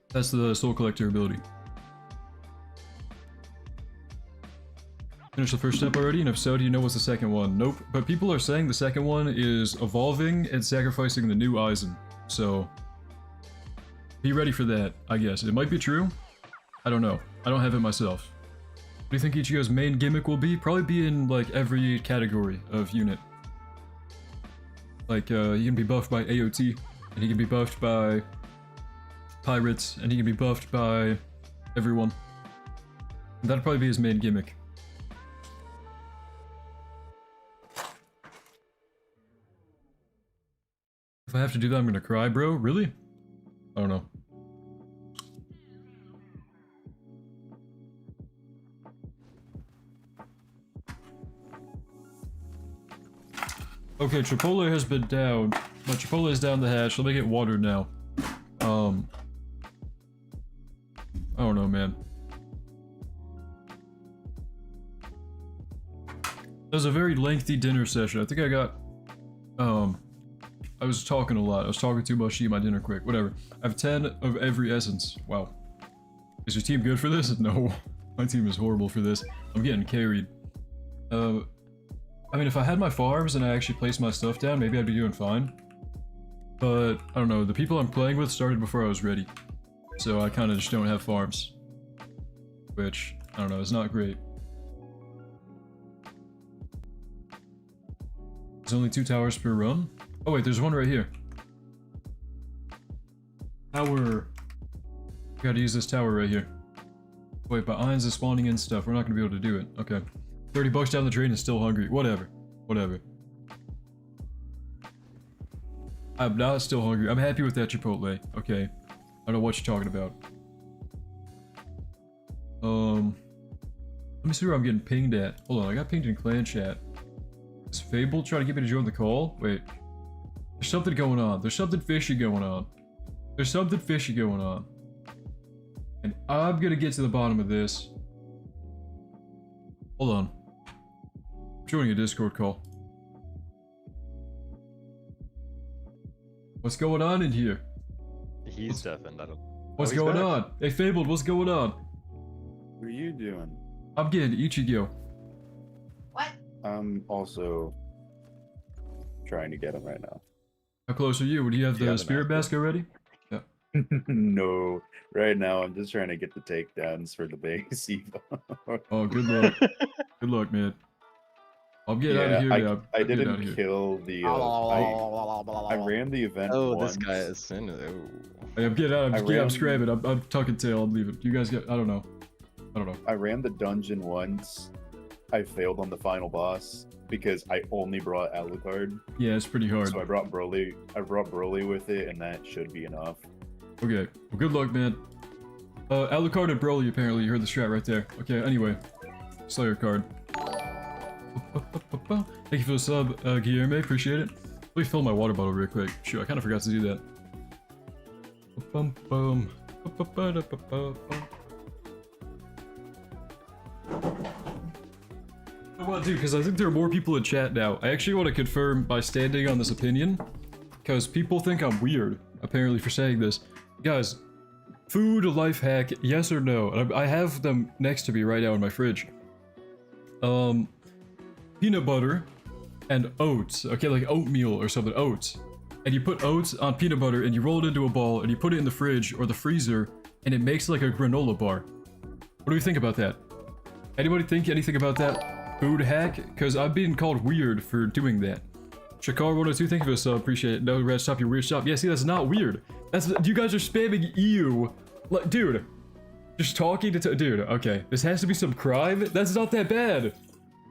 Speaker 1: That's the Soul Collector ability. Finish the first step already, and if so, do you know what's the second one? Nope, but people are saying the second one is evolving and sacrificing the new Aizen, so be ready for that, I guess. It might be true. I don't know. I don't have it myself. What do you think Ichigo's main gimmick will be? Probably be in, like, every category of unit. Like, he can be buffed by AOT, and he can be buffed by pirates, and he can be buffed by everyone. And that'll probably be his main gimmick. If I have to do that, I'm gonna cry, bro. Really? I don't know. Okay, Chipotle has been down. My Chipotle is down the hatch. Let me get watered now. I don't know, man. It was a very lengthy dinner session. I think I got, I was talking a lot. I was talking too much to eat my dinner quick. Whatever. I have 10 of every essence. Wow. Is your team good for this? No. My team is horrible for this. I'm getting carried. I mean, if I had my farms and I actually placed my stuff down, maybe I'd be doing fine. But, I don't know. The people I'm playing with started before I was ready. So I kind of just don't have farms. Which, I don't know, is not great. There's only 2 towers per run. Oh wait, there's one right here. Tower. Gotta use this tower right here. Wait, but Irons is spawning in stuff. We're not gonna be able to do it. Okay. 30 bucks down the drain and still hungry. Whatever. Whatever. I'm not still hungry. I'm happy with that Chipotle. Okay. I don't know what you're talking about. Let me see where I'm getting pinged at. Hold on, I got pinged in clan chat. Is Fable trying to get me to join the call? Wait. There's something going on. There's something fishy going on. There's something fishy going on. And I'm gonna get to the bottom of this. Hold on. I'm joining a Discord call. What's going on in here?
Speaker 2: He's deafened. I don't.
Speaker 1: What's going on? Hey, Fabled, what's going on?
Speaker 3: What are you doing?
Speaker 1: I'm getting Ichigo.
Speaker 4: What?
Speaker 3: I'm also trying to get him right now.
Speaker 1: How close are you? Do you have
Speaker 2: You
Speaker 1: the
Speaker 2: have an
Speaker 1: spirit
Speaker 2: apple?
Speaker 1: basket ready? Yeah.
Speaker 3: No, right now I'm just trying to get the takedowns for the base.
Speaker 1: Oh, good luck. Good luck, man. I'll get out of here now.
Speaker 3: I
Speaker 1: I'll get out of
Speaker 3: didn't
Speaker 1: here.
Speaker 3: kill the. I ran the event.
Speaker 2: Oh,
Speaker 3: once.
Speaker 2: this guy is sin. Oh.
Speaker 1: Hey, I'm getting out. I'm
Speaker 3: ran-
Speaker 1: scrapping. I'm tucking tail. I'm leaving. You guys get. I don't know. I don't know.
Speaker 3: I ran the dungeon once. I failed on the final boss because I only brought Alucard.
Speaker 1: Yeah, it's pretty hard.
Speaker 3: So I brought Broly. I brought Broly with it, and that should be enough.
Speaker 1: Okay. Well, good luck, man. Alucard and Broly, apparently. You heard the strat right there. Okay, anyway. Slayer card. Thank you for the sub, Guillermo. Appreciate it. Let me fill my water bottle real quick. Shoot, I kind of forgot to do that. Well, dude, because I think there are more people in chat now. I actually want to confirm by standing on this opinion, because people think I'm weird, apparently, for saying this. Guys, food life hack, yes or no? And I have them next to me right now in my fridge. Peanut butter and oats, okay, like oatmeal or something, oats. And you put oats on peanut butter and you roll it into a ball and you put it in the fridge or the freezer and it makes like a granola bar. What do we think about that? Anybody think anything about that food hack? Because I'm being called weird for doing that. Shakar102, thank you for the sub, appreciate it. No, Red, stop your weird shop. Yeah, see, that's not weird. That's, you guys are spamming EU. Like, dude, just talking to, dude, okay. This has to be some crime? That's not that bad.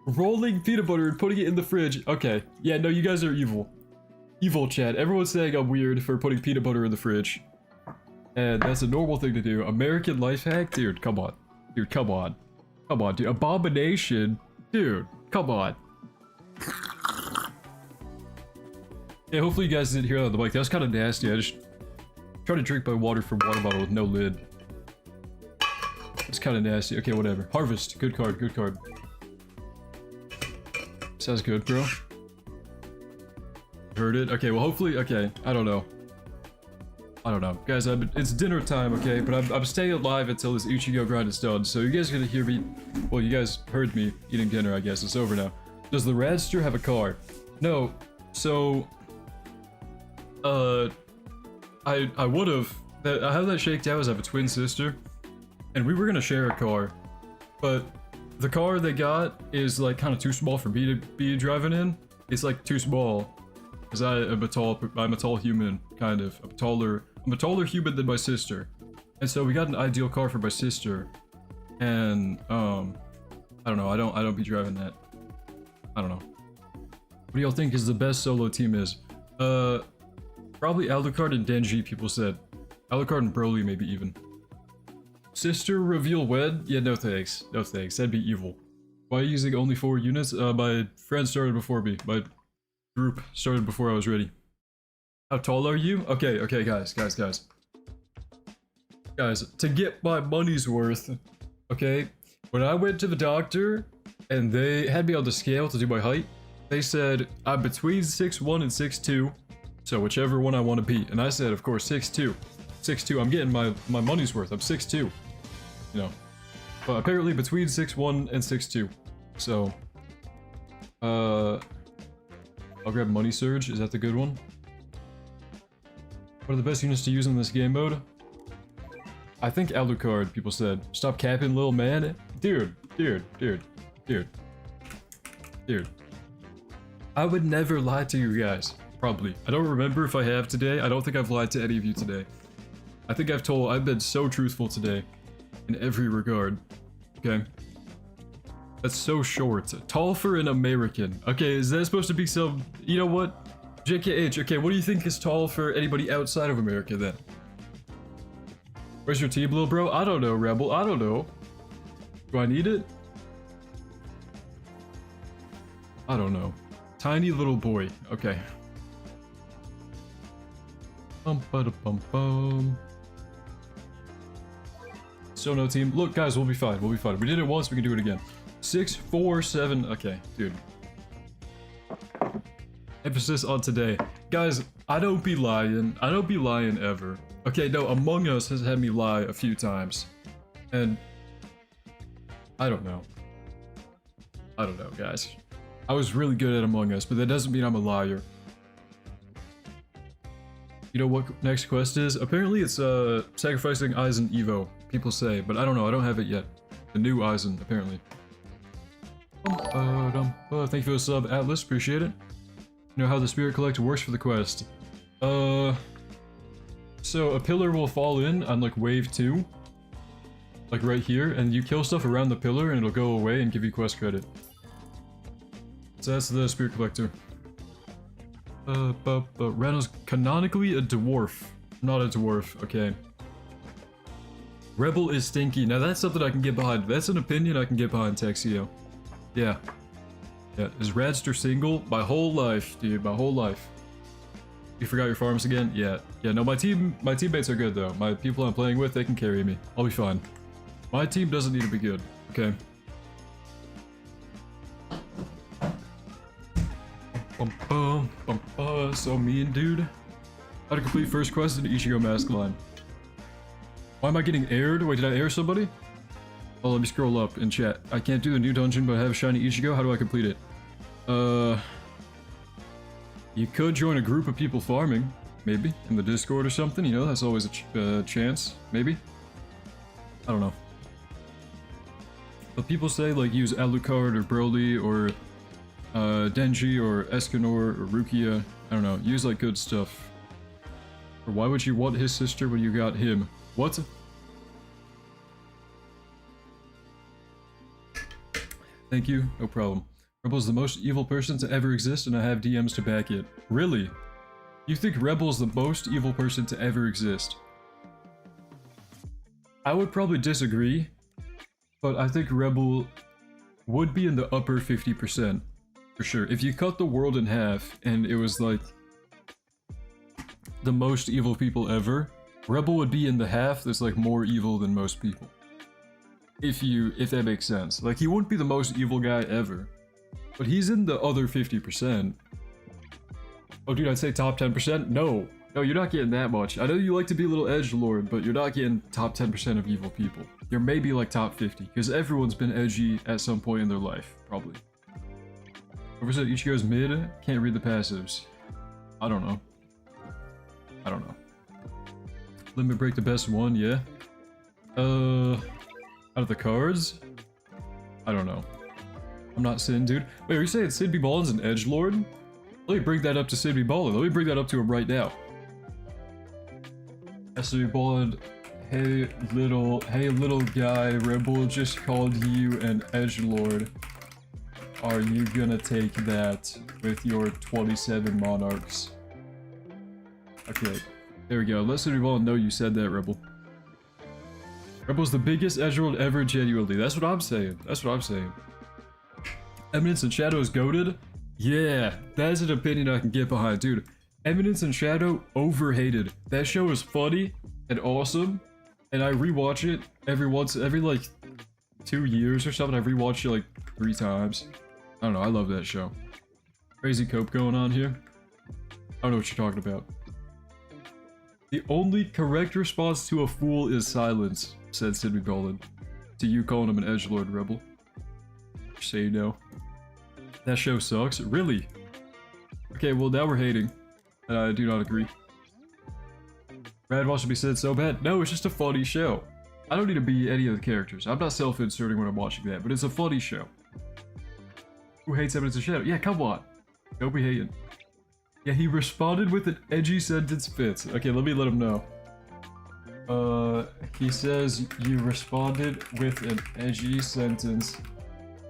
Speaker 1: Rolling peanut butter and putting it in the fridge. Okay. Yeah, no, you guys are evil. Evil, chat. Everyone's saying I'm weird for putting peanut butter in the fridge. And that's a normal thing to do. American life hack? Dude, come on. Dude, come on. Come on, dude. Abomination? Dude, come on. Yeah, hopefully you guys didn't hear that on the mic. That was kind of nasty. I just tried to drink my water from water bottle with no lid. It's kind of nasty. Okay, whatever. Harvest. Good card, good card. Sounds good, bro. Heard it? Okay, well hopefully, okay, I don't know. I don't know. Guys, it's dinner time, okay? But I'm staying alive until this Ichigo grind is done. So you guys are gonna hear me, well, you guys heard me eating dinner, I guess. It's over now. Does the Radster have a car? No. So, I would've, how that shaked out is I have a twin sister. And we were gonna share a car. But the car they got is like kind of too small for me to be driving in. It's like too small. Because I'm a tall human, kind of. I'm a taller human than my sister. And so we got an ideal car for my sister. And, I don't know, I don't be driving that. I don't know. What do y'all think is the best solo team is? Probably Alucard and Denji, people said. Alucard and Broly, maybe even. Sister reveal wed? Yeah, no thanks. No thanks, that'd be evil. Why are you using only 4 units? My friend started before me. My group started before I was ready. How tall are you? Okay, guys. Guys, to get my money's worth, okay? When I went to the doctor and they had me on the scale to do my height, they said I'm between 6'1" and 6'2", so whichever one I want to be. And I said, of course, 6'2". 6'2", I'm getting my money's worth. I'm 6'2", you know. But apparently between 6'1" and 6'2". So, I'll grab Money Surge. Is that the good one? What are the best units to use in this game mode? I think Alucard, people said. Stop capping, little man. Dude. I would never lie to you guys. Probably. I don't remember if I have today. I don't think I've lied to any of you today. I think I've been so truthful today. In every regard. Okay. That's so short. Tall for an American. Okay, is that supposed to be some... You know what? JKH, okay, what do you think is tall for anybody outside of America then? Where's your team, little bro? I don't know, Rebel. I don't know. Do I need it? I don't know. Tiny little boy. Okay. Bum. So no team. Look, guys, we'll be fine. We'll be fine. We did it once. We can do it again. 6, 4, 7. Okay, dude. Emphasis on today. Guys, I don't be lying. I don't be lying ever. Okay, no, Among Us has had me lie a few times. And... I don't know. I don't know, guys. I was really good at Among Us, but that doesn't mean I'm a liar. You know what next quest is? Apparently it's sacrificing Eisen Evo, people say, but I don't know, I don't have it yet. The new Eisen, apparently. Thank you for the sub, Atlas, appreciate it. You know how the Spirit Collector works for the quest. So a pillar will fall in on like wave 2. Like right here, and you kill stuff around the pillar and it'll go away and give you quest credit. So that's the Spirit Collector. Randall's canonically a dwarf. Not a dwarf, okay. Rebel is stinky. Now that's something I can get behind. That's an opinion I can get behind, Texio. Yeah. Yeah, is Radster single? My whole life, dude, my whole life. You forgot your farms again? Yeah. Yeah, no, my teammates are good though. My people I'm playing with, they can carry me. I'll be fine. My team doesn't need to be good, okay? So mean, dude. How to complete first quest in Ichigo Mask Line. Why am I getting aired? Wait, did I air somebody? Oh, let me scroll up in chat. I can't do the new dungeon, but I have shiny Ichigo. How do I complete it? You could join a group of people farming, maybe, in the Discord or something. You know, that's always a chance, maybe. I don't know. But people say, like, use Alucard or Broly or Denji or Escanor or Rukia. I don't know, use like good stuff. Or why would you want his sister when you got him? What? Thank you, no problem. Rebel's the most evil person to ever exist and I have DMs to back it. Really? You think Rebel's the most evil person to ever exist? I would probably disagree, but I think Rebel would be in the upper 50%. For sure. If you cut the world in half and it was like the most evil people ever, Rebel would be in the half that's like more evil than most people. If that makes sense. Like he wouldn't be the most evil guy ever, but he's in the other 50%. Oh dude, I'd say top 10%? No, you're not getting that much. I know you like to be a little edgelord, but you're not getting top 10% of evil people. You're maybe like top 50, because everyone's been edgy at some point in their life, probably. Whoever said Ichigo's mid, can't read the passives. I don't know. Limit break the best one, yeah. Out of the cards? I don't know. I'm not Sin, dude. Wait, are you saying Sid B. Ballin's an edgelord? Let me bring that up to Sid B. Ballin. Let me bring that up to him right now. Sid B. Ballin, hey little guy, Rebel just called you an edgelord. Are you gonna take that with your 27 monarchs? Okay, there we go. Let Sid B. Ballin know you said that, Rebel. Rebel's the biggest edgelord ever, genuinely. That's what I'm saying. That's what I'm saying. Eminence and Shadow is goated? Yeah, that's an opinion I can get behind, dude. Eminence and Shadow, overhated. That show is funny and awesome, and I rewatch it every like 2 years or something. I rewatched it like 3 times. I don't know, I love that show. Crazy cope going on here. I don't know what you're talking about. The only correct response to a fool is silence, said Sid B. Ballin. To you calling him an edgelord, Rebel. Just so you know. That show sucks? Really? Okay, well now we're hating. And I do not agree. Brad wants to be said so bad. No, it's just a funny show. I don't need to be any of the characters. I'm not self-inserting when I'm watching that, but it's a funny show. Who hates Eminence and Shadow? Yeah, come on. Don't be hating. Yeah, he responded with an edgy sentence fits. Okay, let me let him know. He says you responded with an edgy sentence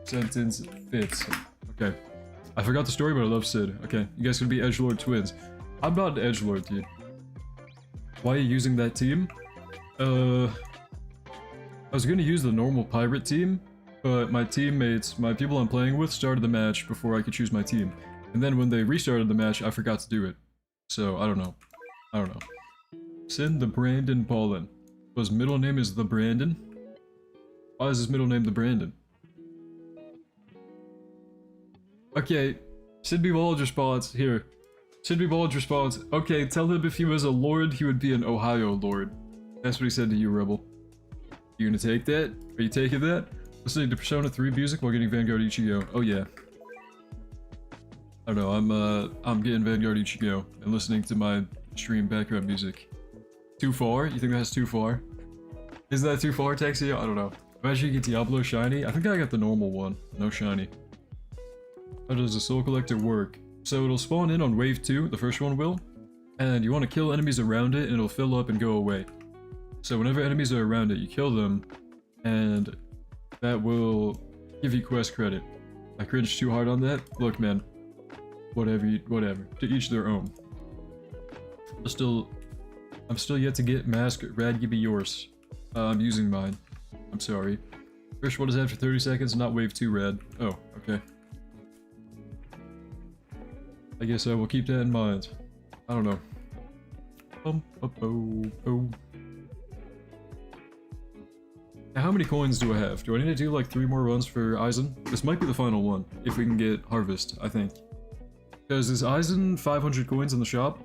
Speaker 1: fits. Okay. I forgot the story, but I love Sid. Okay, you guys can be edgelord twins. I'm not an edgelord, dude. Why are you using that team? I was gonna use the normal pirate team, but my teammates, my people I'm playing with, started the match before I could choose my team. And then when they restarted the match, I forgot to do it. So, I don't know. I don't know. Sin the Brandon Paulin. His middle name is the Brandon? Why is his middle name the Brandon? Okay, Sidney Ballage response, here. Sidney Ballage response, okay, tell him if he was a lord, he would be an Ohio lord. That's what he said to you, Rebel. You gonna take that? Are you taking that? Listening to Persona 3 music while getting Vanguard Ichigo. Oh yeah. I don't know, I'm getting Vanguard Ichigo and listening to my stream background music. Too far? You think that's too far? Is that too far, Texio? I don't know. Imagine you get Diablo shiny. I think I got the normal one. No shiny. How does the soul collector work? So it'll spawn in on wave 2, the first one will. And you want to kill enemies around it and it'll fill up and go away. So whenever enemies are around it, you kill them. And that will give you quest credit. I cringed too hard on that? Look man. Whatever. To each their own. I'm still yet to get Mask Rad Gibby yours. I'm using mine. I'm sorry. First one is after 30 seconds, not wave 2 Rad. Oh, okay. I guess I will keep that in mind. I don't know. Now, how many coins do I have? Do I need to do like 3 more runs for Aizen? This might be the final one, if we can get Harvest, I think. Because is Aizen 500 coins in the shop?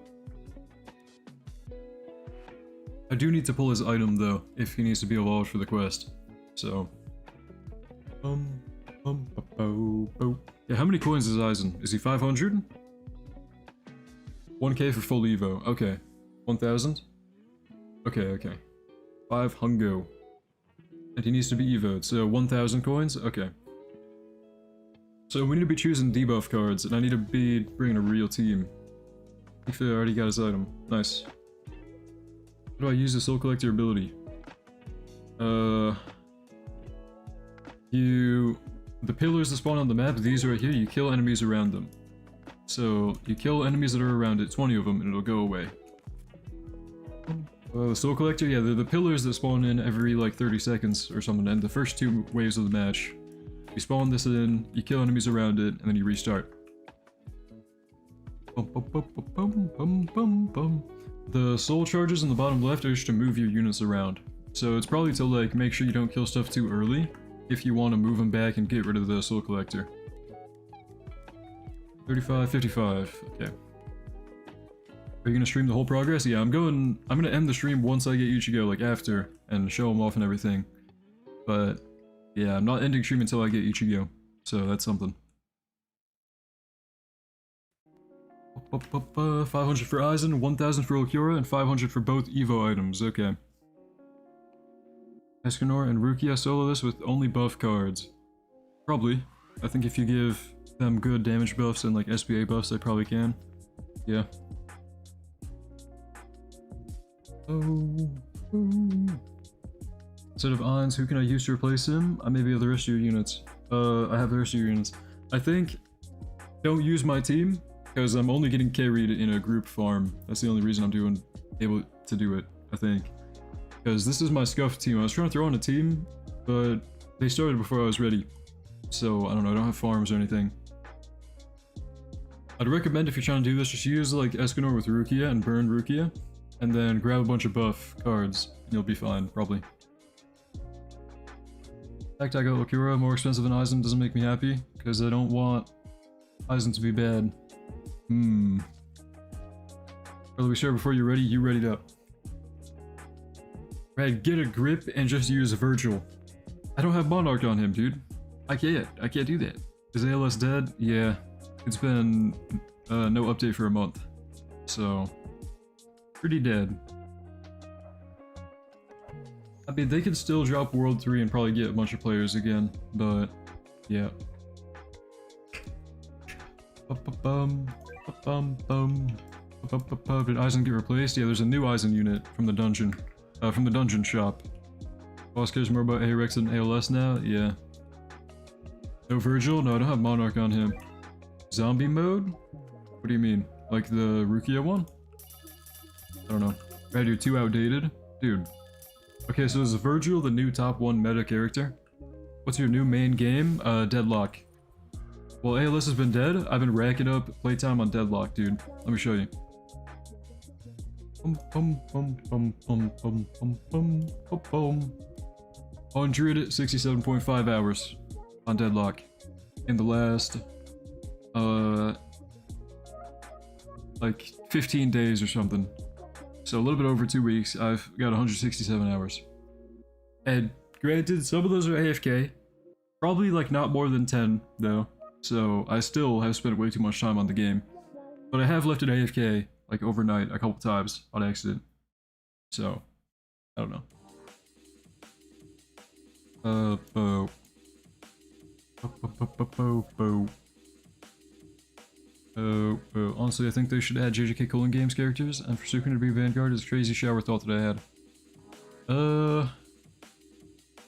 Speaker 1: I do need to pull his item though, if he needs to be evolved for the quest. So. Yeah, how many coins is Aizen? Is he 500? 1k for full Evo. Okay. 1000? Okay. 5 Hungo. And he needs to be Evo'd, so 1000 coins? Okay. So we need to be choosing debuff cards, and I need to be bringing a real team. I think I already got his item. Nice. How do I use the Soul Collector ability? The pillars that spawn on the map, these right here, you kill enemies around them. So, you kill enemies that are around it, 20 of them, and it'll go away. The Soul Collector, yeah, they're the pillars that spawn in every like 30 seconds or something, and the first 2 waves of the match. You spawn this in, you kill enemies around it, and then you restart. The soul charges in the bottom left are just to move your units around. So it's probably to like make sure you don't kill stuff too early, if you want to move them back and get rid of the Soul Collector. 35, 55, okay. Are you gonna stream the whole progress? Yeah, I'm gonna end the stream once I get Ichigo, like after, and show him off and everything. But, yeah, I'm not ending stream until I get Ichigo, so that's something. 500 for Aizen, 1000 for Okura, and 500 for both Evo items, okay. Escanor and Rukia solo this with only buff cards. Probably. I think if you give them good damage buffs and like SBA buffs, they probably can. Yeah. Instead of Ainz, who can I use to replace him? I maybe have the rest of your units. I have the rest of your units. I think don't use my team, because I'm only getting carried in a group farm. That's the only reason I'm able to do it, I think. Because this is my scuffed team. I was trying to throw on a team, but they started before I was ready. So, I don't know, I don't have farms or anything. I'd recommend if you're trying to do this, just use like Escanor with Rukia and burn Rukia. And then grab a bunch of buff cards, and you'll be fine, probably. The fact I got Okura more expensive than Aizen doesn't make me happy, because I don't want Aizen to be bad. Rather we start before you're ready, you readied up. Rad, get a grip and just use Virgil. I don't have Monarch on him, dude. I can't do that. Is ALS dead? Yeah. It's been no update for a month. So, pretty dead. I mean, they could still drop World 3 and probably get a bunch of players again, but yeah. Bum, bum, bum. Did Eisen get replaced? Yeah, there's a new Eisen unit from the dungeon. From the dungeon shop. Boss cares more about ARX than ALS now? Yeah. No Virgil? No, I don't have Monarch on him. Zombie mode? What do you mean? Like the Rukia one? I don't know. Brad, you're too outdated? Dude. Okay, so is Virgil the new top 1 meta character? What's your new main game? Deadlock. Well, ALS has been dead. I've been racking up playtime on Deadlock, dude. Let me show you. 167.5 hours on Deadlock in the last like 15 days or something. So a little bit over 2 weeks. I've got 167 hours. And granted, some of those are AFK. Probably like not more than 10 though. So I still have spent way too much time on the game. But I have left it AFK like overnight a couple times on accident. So I don't know. Honestly, I think they should add JJK Colon Games characters, and for Sukuna to be Vanguard is a crazy shower thought that I had.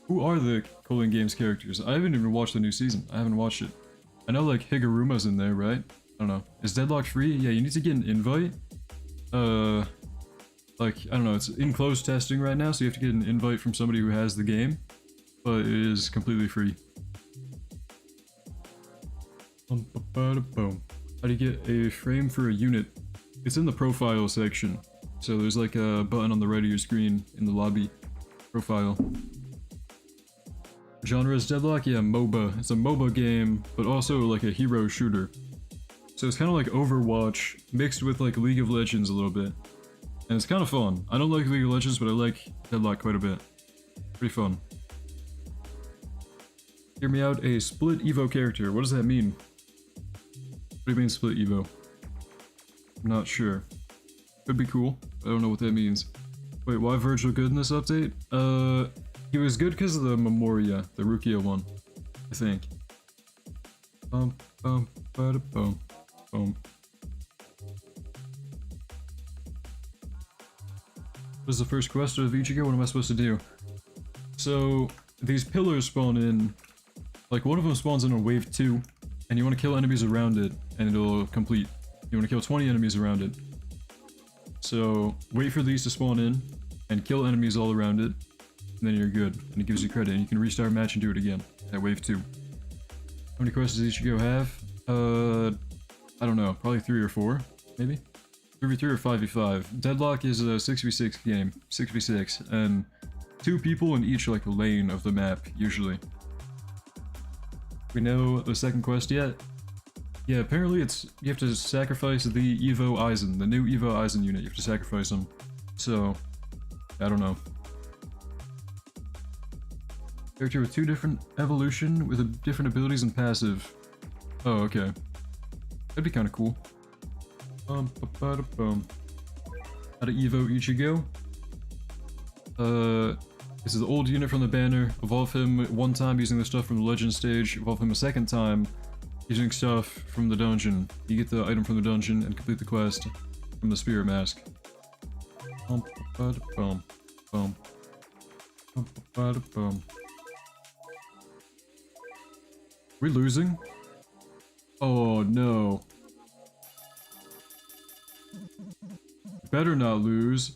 Speaker 1: Who are the Colon Games characters? I haven't even watched the new season. I haven't watched it. I know like Higuruma's in there, right? I don't know. Is Deadlock free? Yeah, you need to get an invite. Like, I don't know, it's in closed testing right now, so you have to get an invite from somebody who has the game, but it is completely free. How do you get a frame for a unit? It's in the profile section. So there's like a button on the right of your screen in the lobby profile. Genre is Deadlock? Yeah, MOBA. It's a MOBA game, but also like a hero shooter. So it's kind of like Overwatch mixed with like League of Legends a little bit. And it's kind of fun. I don't like League of Legends, but I like Deadlock quite a bit. Pretty fun. Hear me out, a split Evo character. What does that mean? What do you mean split Evo? I'm not sure. Could be cool. I don't know what that means. Wait, why Virgil good in this update? He was good because of the Memoria, the Rukia one, I think. Boom. What is the first quest of Ichigo? What am I supposed to do? So, these pillars spawn in, like one of them spawns in on wave 2, and you want to kill enemies around it, and it'll complete. You want to kill 20 enemies around it. So, wait for these to spawn in, and kill enemies all around it, and then you're good, and it gives you credit, and you can restart match and do it again, at wave 2. How many quests does Ichigo have? I don't know, probably 3 or 4, maybe? 3v3 or 5v5. Deadlock is a 6v6 game, 6v6, and 2 people in each like lane of the map, usually. We know the second quest yet? Yeah, apparently it's, you have to sacrifice the Evo Eisen, the new Evo Eisen unit, you have to sacrifice them. So, I don't know. Character with 2 different evolution, with different abilities and passive. Oh, okay. That'd be kind of cool. How to Evo Ichigo? This is the old unit from the banner. Evolve him 1 time using the stuff from the legend stage. Evolve him a 2nd time using stuff from the dungeon. You get the item from the dungeon and complete the quest from the spirit mask. We losing? Oh no. Better not lose.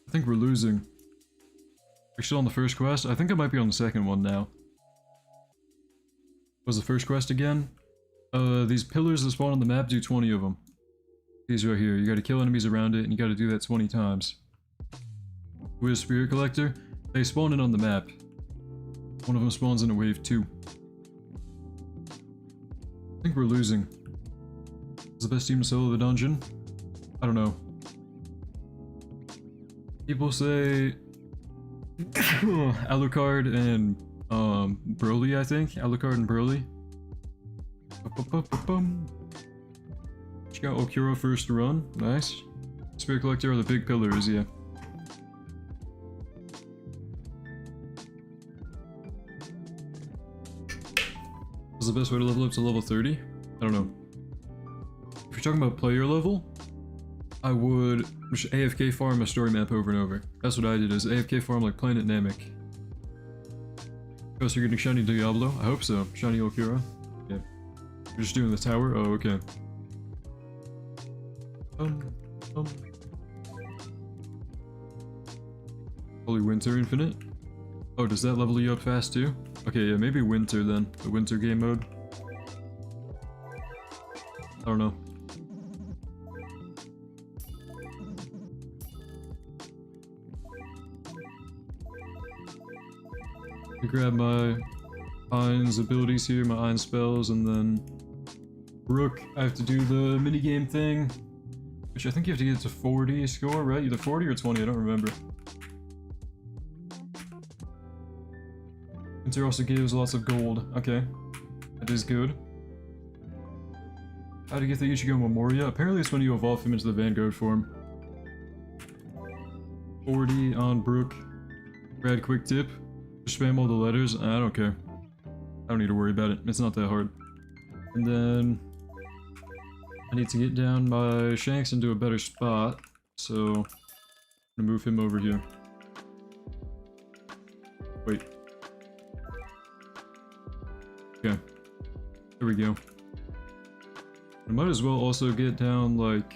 Speaker 1: I think we're losing. We're still on the first quest? I think I might be on the second one now. What was the first quest again? These pillars that spawn on the map, do 20 of them. These right here. You gotta kill enemies around it, and you gotta do that 20 times. Who is Spirit Collector? They spawn in on the map. One of them spawns in a wave 2. I think we're losing. Is the best team to solo the dungeon? I don't know. People say Alucard and Broly, I think. Alucard and Broly. She got Okuro first run. Nice. Spirit Collector are the big pillars, yeah. Was the best way to level up to level 30? I don't know. If you're talking about player level, I would just AFK farm a story map over and over. That's what I did, is AFK farm like Planet Namek. Oh, so you're getting Shiny Diablo? I hope so. Shiny Okura? Yeah. You're just doing the tower? Oh, okay. Holy Winter Infinite? Oh, does that level you up fast too? Okay, yeah, maybe Winter then. The Winter game mode. I don't know. I grab my Ein's abilities here, my Ein spells, and then Rook, I have to do the minigame thing, which I think you have to get to 40 score, right? Either 40 or 20, I don't remember. Winter also gives lots of gold. Okay, that is good. How to get the Ichigo Memoria? Apparently it's when you evolve him into the Vanguard form. 40 on Brook. Brad, quick tip. Just spam all the letters. I don't care. I don't need to worry about it. It's not that hard. And then I need to get down my Shanks into a better spot. So I'm gonna move him over here. Wait. Okay. There we go. I might as well also get down, like,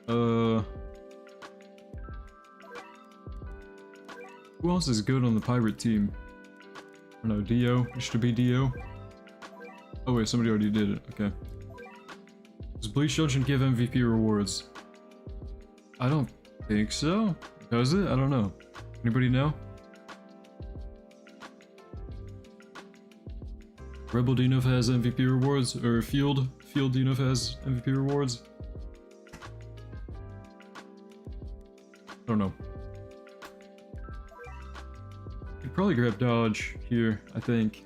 Speaker 1: who else is good on the pirate team? I don't know, Dio? It should be Dio. Oh wait, somebody already did it, okay. Does Bleach Dungeon give MVP rewards? I don't think so. Does it? I don't know. Anybody know? Rebel Dinof has MVP rewards, or Field Dinof has MVP rewards. I don't know. Could probably grab Dodge here, I think.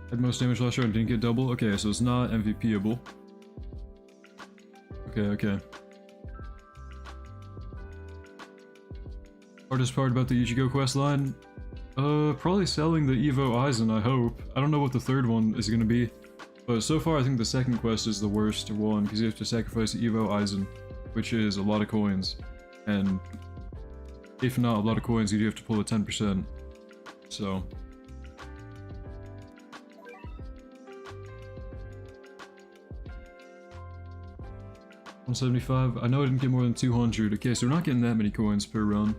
Speaker 1: Had most damage last round, didn't get double. Okay, so it's not MVPable. Okay. Hardest part about the Ichigo quest line? Probably selling the Evo Aizen, I hope. I don't know what the third one is gonna be, but so far I think the second quest is the worst one, because you have to sacrifice Evo Aizen, which is a lot of coins, and if not a lot of coins, you do have to pull a 10%, so... $175, I know I didn't get more than 200, okay, so we're not getting that many coins per run.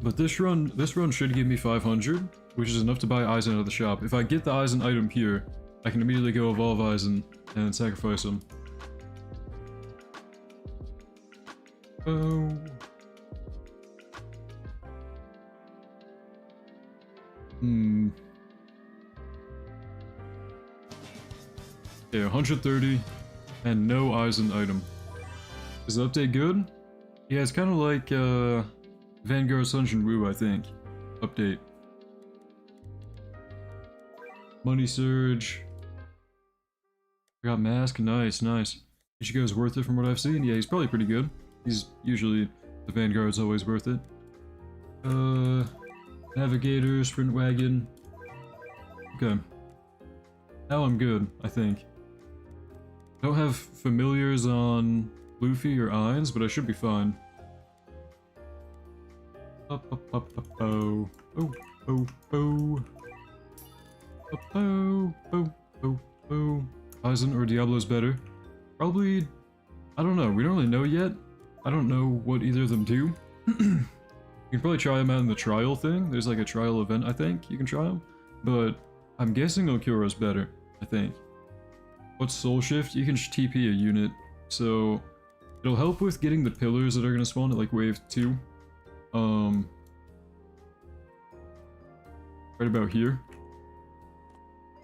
Speaker 1: But this run should give me 500, which is enough to buy Aizen out of the shop. If I get the Aizen item here, I can immediately go evolve Aizen and sacrifice him. Oh. Yeah, 130 and no Aizen item. Is the update good? Yeah, it's kind of like Vanguard Sunshine Woo, I think. Update. Money Surge. I got Mask. Nice. Ichigo's worth it from what I've seen. Yeah, he's probably pretty good. He's usually... the Vanguard's always worth it. Navigator, Sprint Wagon. Okay. Now I'm good, I think. Don't have familiars on Luffy or Ain's, but I should be fine. Oh. Aizen or Diablo's better? Probably... I don't know, we don't really know yet. I don't know what either of them do. You can probably try them out in the trial thing. There's like a trial event, I think, you can try them. But I'm guessing Okura's better, I think. What's Soul Shift? You can TP a unit, so it'll help with getting the pillars that are gonna spawn at like wave 2. Right about here.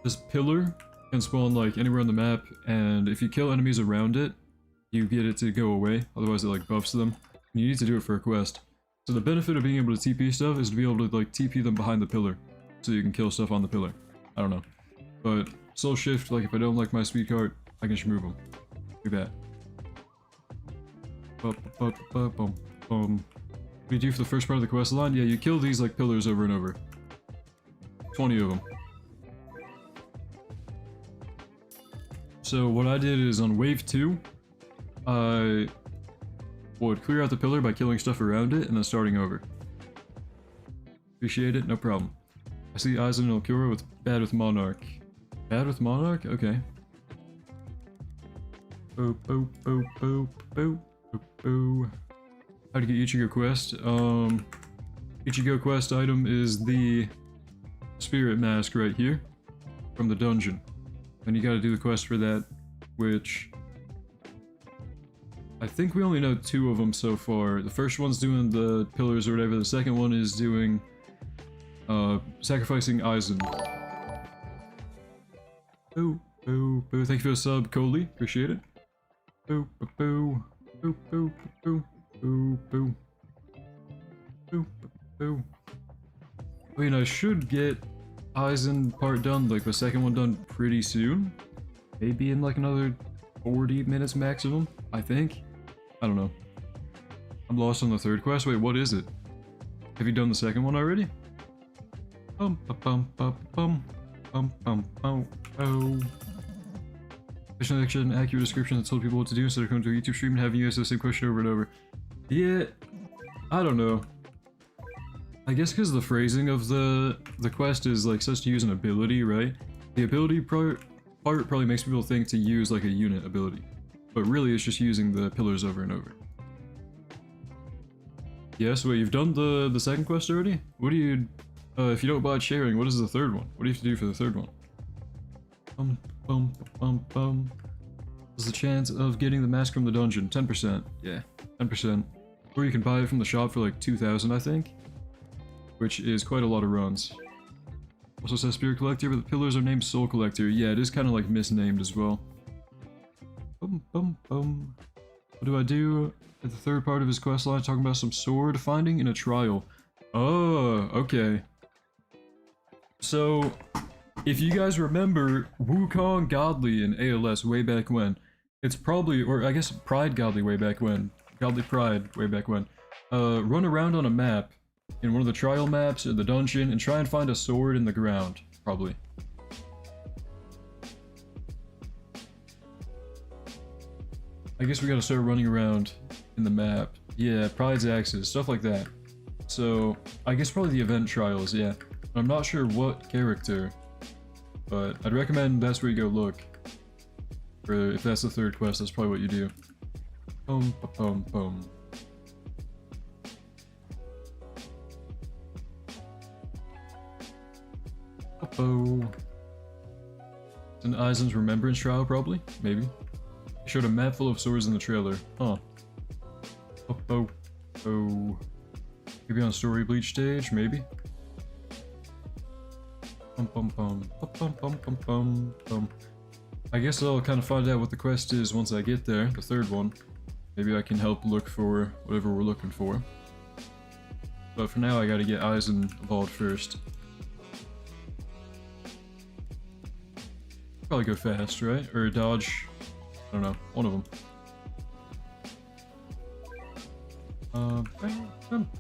Speaker 1: This pillar can spawn like anywhere on the map, and if you kill enemies around it, you get it to go away, otherwise it like buffs them. And you need to do it for a quest. So the benefit of being able to TP stuff is to be able to like TP them behind the pillar, so you can kill stuff on the pillar. I don't know. But Soul Shift, like if I don't like my speed cart, I can just move them. Do that. What do you do for the first part of the quest line? Yeah, you kill these like pillars over and over. 20 of them. So what I did is on wave 2, I would clear out the pillar by killing stuff around it and then starting over. Appreciate it, no problem. I see Aizen and Elkura with bad with Monarch. Bad with Monarch? Okay. Boop, boop, boop, boop, boop, boop, boop. How to get Ichigo quest? Ichigo quest item is the spirit mask right here from the dungeon. And you gotta do the quest for that, which I think we only know 2 of them so far. The first one's doing the pillars or whatever, the second one is doing sacrificing Aizen. Boo, boo, boo. Thank you for the sub, Coley. Appreciate it. Boo, boo, boo, boo, boo, boo, boo, boo, boo, boo. I mean, I should get Aizen part done, like the second one done pretty soon. Maybe in like another 40 minutes maximum, I think. I don't know. I'm lost on the third quest. Wait, what is it? Have you done the second one already? Bum bum bum bum bum bum bum bum. An accurate description that told people what to do instead of coming to a YouTube stream and having you answer the same question over and over. Yeah, I don't know. I guess because the phrasing of the quest is like such to use an ability, right? The ability part probably makes people think to use like a unit ability, but really it's just using the pillars over and over. Yes, wait, you've done the second quest already? What do you, if you don't bother sharing, what is the third one? What do you have to do for the third one? Bum, bum, bum, bum. What's the chance of getting the mask from the dungeon? 10%. Yeah, 10%. Or you can buy it from the shop for like 2,000, I think. Which is quite a lot of runs. Also says Spirit Collector, but the pillars are named Soul Collector. Yeah, it is kind of like misnamed as well. Bum, bum, bum. What do I do at the third part of his quest line, talking about some sword finding in a trial? Oh, okay. So, if you guys remember Wukong Godly in ALS way back when, it's probably, or I guess Pride Godly way back when, Godly Pride way back when, run around on a map, in one of the trial maps in the dungeon, and try and find a sword in the ground, probably. I guess we gotta start running around in the map. Yeah, Pride's axes, stuff like that. So, I guess probably the event trials, yeah. I'm not sure what character, but I'd recommend that's where you go look. Or if that's the third quest, that's probably what you do. Boom, boom, boom. Oh. It's an Aizen's Remembrance Trial, probably? Maybe. They showed a map full of swords in the trailer. Huh. Oh. Maybe on Story Bleach stage? Maybe? I guess I'll kind of find out what the quest is once I get there, the third one. Maybe I can help look for whatever we're looking for. But for now, I gotta get Aizen evolved first. Probably go fast, right? Or dodge. I don't know. One of them.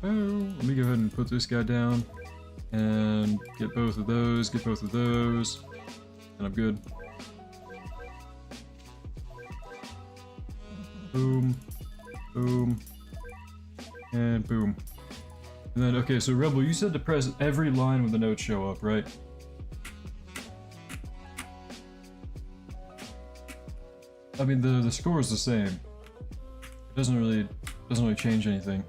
Speaker 1: Let me go ahead and put this guy down. And get both of those, and I'm good. Boom. Boom. And boom. And then, okay, so Rebel, you said to press every line when the notes show up, right? I mean, the score is the same. It doesn't really change anything.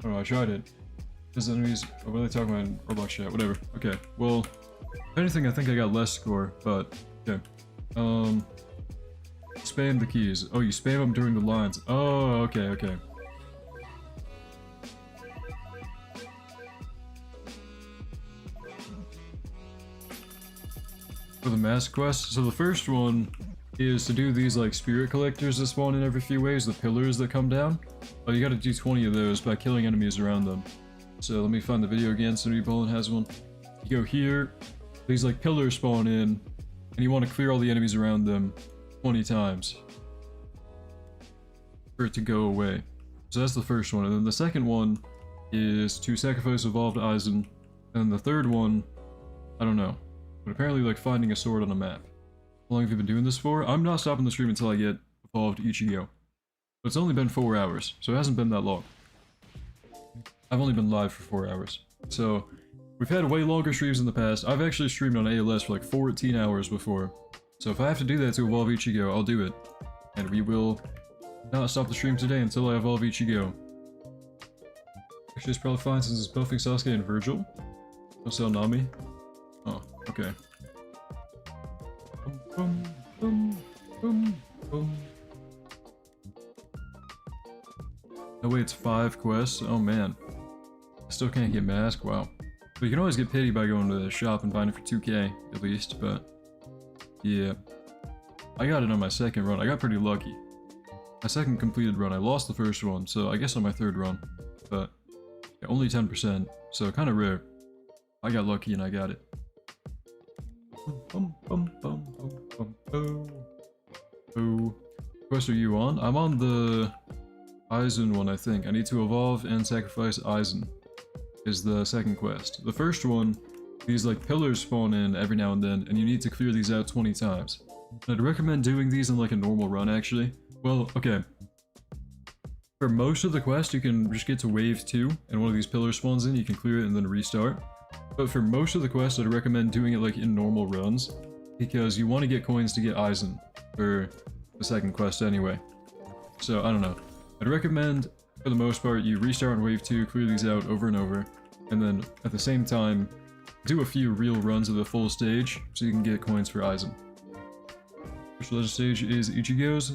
Speaker 1: Oh no, I tried it. His enemies, oh, what are they talking about in Roblox chat? Whatever. Okay, well, if anything, I think I got less score, but, okay. Spam the keys. Oh, you spam them during the lines. Oh, okay. For the mask quest, so the first one is to do these like spirit collectors that spawn in every few waves, the pillars that come down. Oh, you gotta do 20 of those by killing enemies around them. So let me find the video again, so Ballin has one. You go here, these like pillars spawn in, and you want to clear all the enemies around them 20 times for it to go away. So that's the first one, and then the second one is to sacrifice evolved Aizen, and then the third one, I don't know. but apparently like finding a sword on a map. How long have you been doing this for? I'm not stopping the stream until I get evolved Ichigo. But it's only been 4 hours, so it hasn't been that long. I've only been live for 4 hours. So, we've had way longer streams in the past. I've actually streamed on ALS for like 14 hours before. So if I have to do that to evolve Ichigo, I'll do it. And we will not stop the stream today until I evolve Ichigo. Actually, it's probably fine since it's buffing Sasuke and Virgil. No sell Nami. Oh, okay. Boom, boom, boom, boom. No way, it's 5 quests? Oh man. I still can't get Mask? Wow. But you can always get Pity by going to the shop and buying it for 2k, at least, but... yeah. I got it on my second run. I got pretty lucky. My second completed run, I lost the first one, so I guess on my third run. But, yeah, only 10%, so kinda rare. I got lucky and I got it. Who quest are you on? I'm on the Aizen one, I think. I need to evolve and sacrifice Aizen. Is the second quest. The first one, these like pillars spawn in every now and then, and you need to clear these out 20 times. I'd recommend doing these in like a normal run, actually. Well, okay. For most of the quest, you can just get to wave 2, and one of these pillars spawns in, you can clear it and then restart. But for most of the quests, I'd recommend doing it like in normal runs, because you want to get coins to get Aizen for the second quest anyway. So, I don't know. I'd recommend, for the most part, you restart on wave 2, clear these out over and over, and then at the same time, do a few real runs of the full stage, so you can get coins for Aizen. Which legend stage is Ichigo's?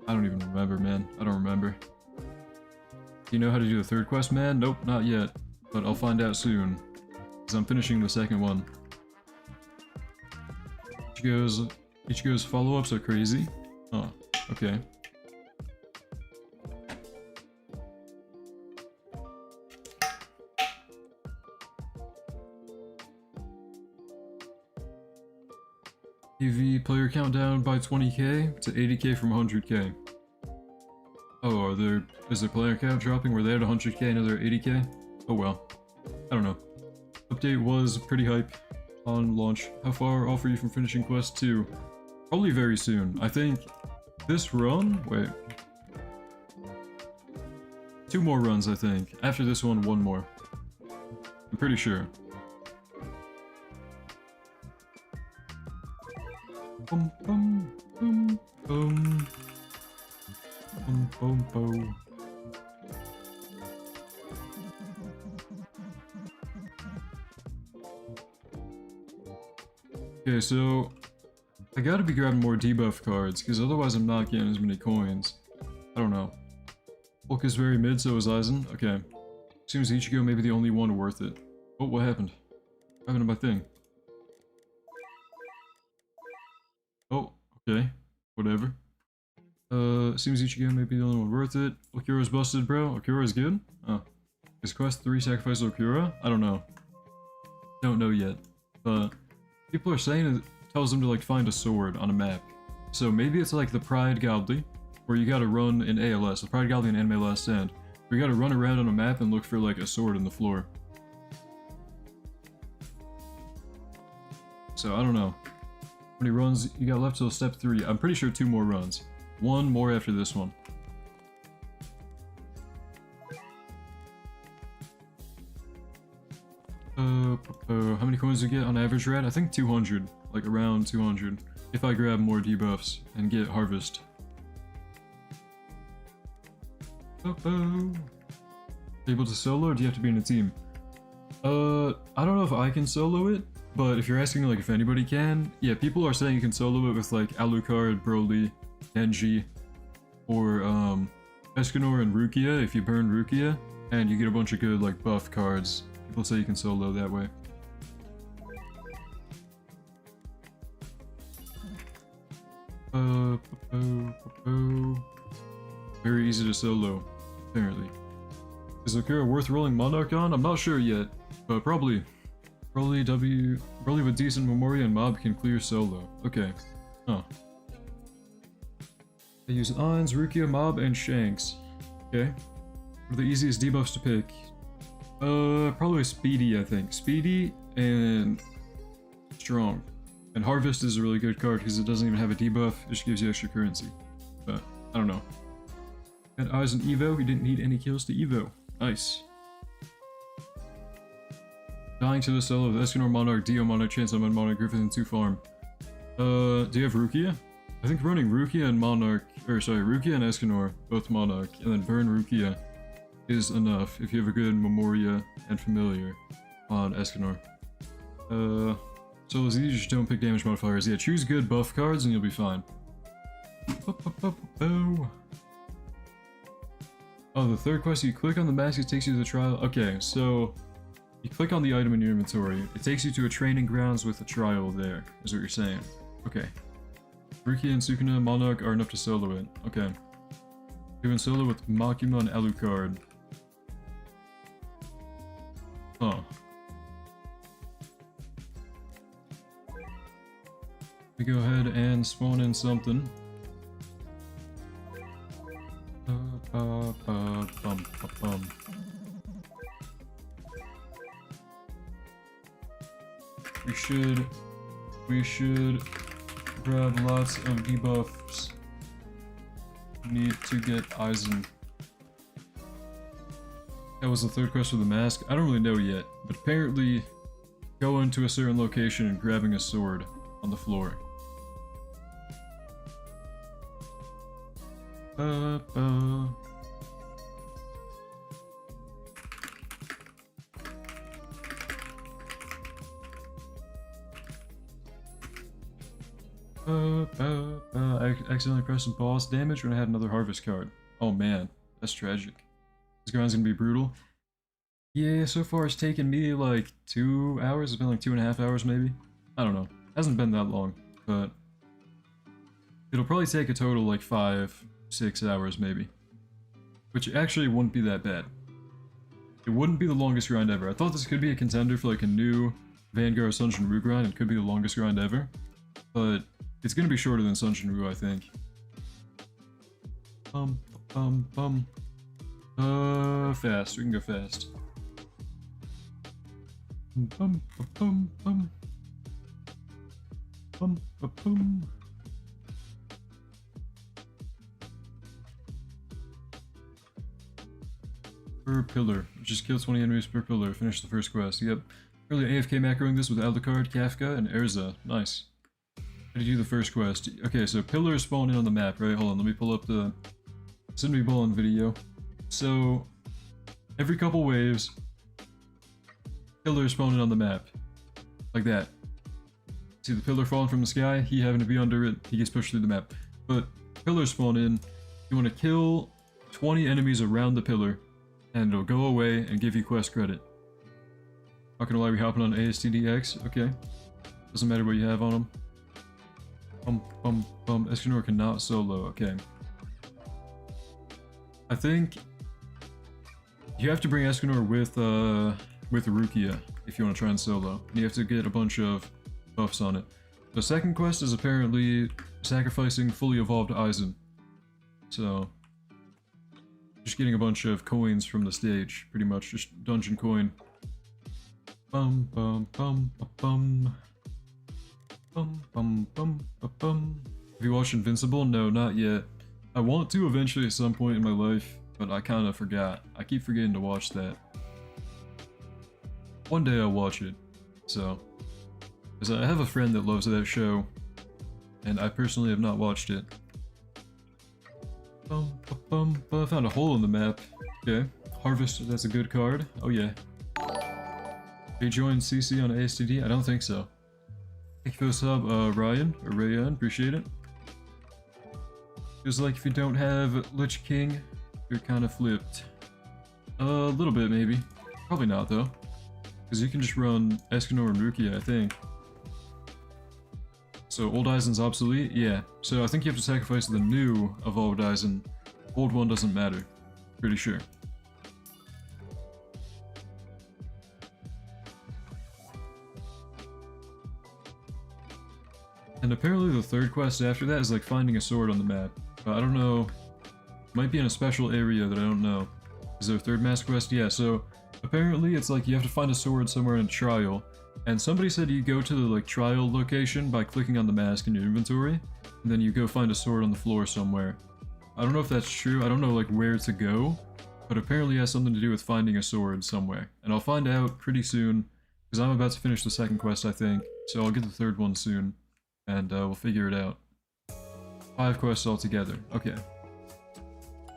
Speaker 1: I don't even remember, man. I don't remember. Do you know how to do the third quest, man? Nope, not yet. But I'll find out soon. Because I'm finishing the second one. Ichigo's follow-ups are crazy. Oh, okay. EV player count down by 20k to 80k from 100k. Oh, is their player count dropping? Were they at 100k, another 80k? Oh well. I don't know. Update was pretty hype on launch. How far off are you from finishing quest 2? Probably very soon. I think this run, wait. 2 more runs, I think. After this one, 1 more. I'm pretty sure. Boom, boom, boom, boom. Boom, boom, boom. Okay, so I gotta be grabbing more debuff cards, because otherwise I'm not getting as many coins. I don't know. Hulk is very mid, so is Aizen. Okay. Seems Ichigo may be the only one worth it. Oh, what happened? What happened to my thing? Oh, okay. Whatever. Seems Ichigo may be the only one worth it. Okura's busted, bro. Okura's good? Oh. Is quest 3 sacrifice Okura? I don't know. Don't know yet. But people are saying it tells them to like find a sword on a map. So maybe it's like the Pride Godly, where you gotta run in ALS, the Pride Godly in Anime Last Stand, where you gotta run around on a map and look for like a sword in the floor. So I don't know. How many runs you got left till step 3? I'm pretty sure 2 more runs. 1 more after this one. How many coins do you get on average, Red? I think 200. Like around 200. If I grab more debuffs and get Harvest. Able to solo, or do you have to be in a team? I don't know if I can solo it, but if you're asking like if anybody can, yeah, people are saying you can solo it with like Alucard, Broly, Denji, or Escanor and Rukia if you burn Rukia, and you get a bunch of good like buff cards. People say you can solo that way. Very easy to solo, apparently. Is Okura worth rolling Monarch on? I'm not sure yet, but probably. Broly with decent Memoria and Mob can clear solo. Okay. Huh. I use Ainz, Rukia, Mob, and Shanks. Okay. What are the easiest debuffs to pick? Probably Speedy, I think. Speedy and Strong. And Harvest is a really good card because it doesn't even have a debuff, it just gives you extra currency. But, I don't know. Got Eyes on Evo, he didn't need any kills to Evo. Nice. Dying to the solo of Escanor Monarch, Dio Monarch, Chainsaw Monarch, Griffith, and 2 farm. Do you have Rukia? I think running Rukia and Monarch, or sorry, Rukia and Escanor, both Monarch, and then burn Rukia is enough if you have a good Memoria and Familiar on Escanor. So you just don't pick damage modifiers. Yeah, choose good buff cards and you'll be fine. Oh, the third quest, you click on the mask, it takes you to the trial. Okay, so you click on the item in your inventory, it takes you to a training grounds with a trial there, is what you're saying. Okay. Rukia and Sukuna Monarch are enough to solo it. Okay. Doing solo with Makima and Alucard. Huh. We go ahead and spawn in something. We should grab lots of debuffs. Need to get Eisen. That was the third quest for the mask. I don't really know yet, but apparently going to a certain location and grabbing a sword on the floor. I accidentally pressed some boss damage when I had another harvest card. Oh man, that's tragic. This ground's gonna be brutal. Yeah, so far it's taken me like 2 hours. It's been like 2.5 hours maybe. I don't know. Hasn't been that long, but it'll probably take a total like 5-6 hours maybe. Which actually wouldn't be that bad. It wouldn't be the longest grind ever. I thought this could be a contender for like a new Vanguard Sunjin Ryu grind. It could be the longest grind ever. But it's gonna be shorter than Sunjin Ryu, I think. Fast. We can go fast. Per pillar. Just kill 20 enemies per pillar. Finish the first quest. Yep. Earlier AFK macroing this with Alucard, Kafka, and Erza. Nice. How did you do the first quest? Okay, so pillars spawn in on the map, right? Hold on, let me pull up the Cindy Ballin video. So, every couple waves, pillars spawn in on the map. Like that. See the pillar falling from the sky? He having to be under it, he gets pushed through the map. But pillars spawn in, you want to kill 20 enemies around the pillar, and it'll go away and give you quest credit. Not gonna lie, we hopping on ASTDX? Okay. Doesn't matter what you have on them. Escanor cannot solo, okay. I think you have to bring Escanor with Rukia if you want to try and solo. And you have to get a bunch of buffs on it. The second quest is apparently sacrificing fully evolved Eisen. So, just getting a bunch of coins from the stage, pretty much. Just dungeon coin. Have you watched Invincible? No, not yet. I want to eventually at some point in my life, but I kind of forgot. I keep forgetting to watch that. One day I'll watch it. So, because I have a friend that loves that show, and I personally have not watched it. But I found a hole in the map. Okay, Harvest, that's a good card. Oh yeah. They joined CC on ASTD? I don't think so. Thank you for the sub, Ryan, or Rayan, appreciate it. Feels like if you don't have Lich King, you're kind of flipped. A little bit, maybe. Probably not, though. Because you can just run Escanor and Rukia, I think. So, Old Eisen's obsolete? Yeah. So, I think you have to sacrifice the new evolved Eisen. Old one doesn't matter. Pretty sure. And apparently the third quest after that is like finding a sword on the map. I don't know. Might be in a special area that I don't know. Is there a third mask quest? Yeah, so apparently it's like you have to find a sword somewhere in a trial, And somebody said you go to the like trial location by clicking on the mask in your inventory, and then you go find a sword on the floor somewhere. I don't know if that's true. I don't know like where to go, but apparently it has something to do with finding a sword somewhere. And I'll find out pretty soon, because I'm about to finish the second quest, I think. So I'll get the third one soon, and we'll figure it out. 5 quests altogether. Okay.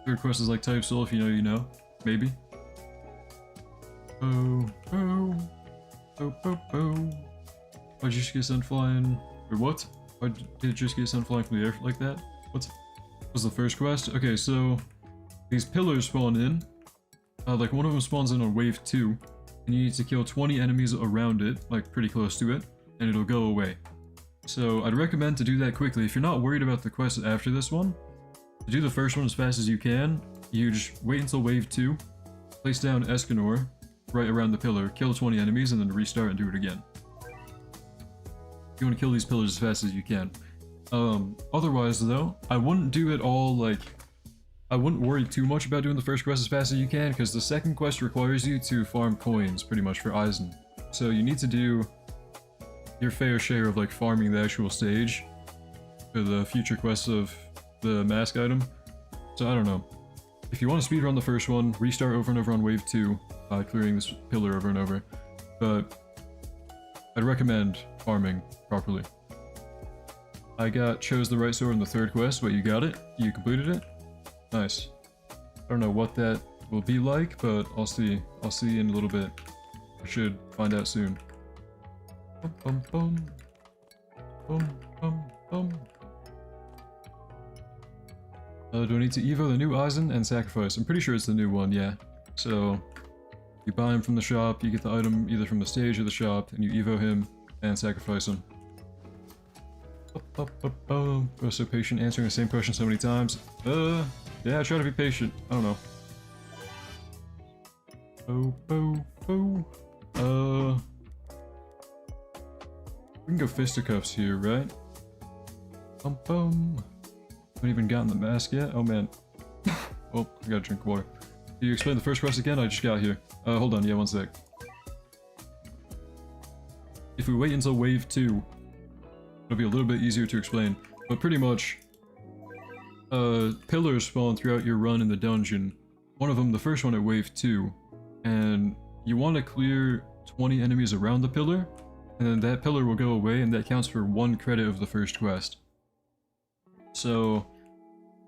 Speaker 1: Third quest is like type soul, if you know, you know. Maybe. Oh, oh. Oh, oh, oh. Why'd you just get sent flying? Or what? Why did it just get sent flying from the air like that? What was the first quest? Okay, so these pillars spawn in. Like one of them spawns in on wave 2, and you need to kill 20 enemies around it, like pretty close to it, and it'll go away. So I'd recommend to do that quickly. If you're not worried about the quest after this one, to do the first one as fast as you can, you just wait until wave 2, place down Escanor right around the pillar, kill 20 enemies, and then restart and do it again. You want to kill these pillars as fast as you can. Otherwise though, I wouldn't do it all like... I wouldn't worry too much about doing the first quest as fast as you can, because the second quest requires you to farm coins, pretty much, for Eisen. So you need to do your fair share of like farming the actual stage for the future quests of the mask item. So I don't know. If you want to speedrun the first one, restart over and over on wave 2 by clearing this pillar over and over. But I'd recommend farming properly. I chose the right sword in the third quest. Wait, you got it? You completed it? Nice. I don't know what that will be like, but I'll see. I'll see in a little bit. I should find out soon. Bum, bum, bum. Bum, bum, bum. Do I need to evo the new Eisen and sacrifice? I'm pretty sure it's the new one, yeah. So, you buy him from the shop, you get the item either from the stage or the shop, and you evo him and sacrifice him. We're so patient answering the same question so many times. Yeah, try to be patient. I don't know. We can go fisticuffs here, right? Haven't even gotten the mask yet? Oh man. Oh, I gotta drink water. Can you explain the first quest again? I just got here. Hold on, yeah, one sec. If we wait until wave 2, it'll be a little bit easier to explain. But pretty much, pillars spawn throughout your run in the dungeon. One of them, the first one at wave 2. And you want to clear 20 enemies around the pillar, and then that pillar will go away, and that counts for 1 credit of the first quest. So,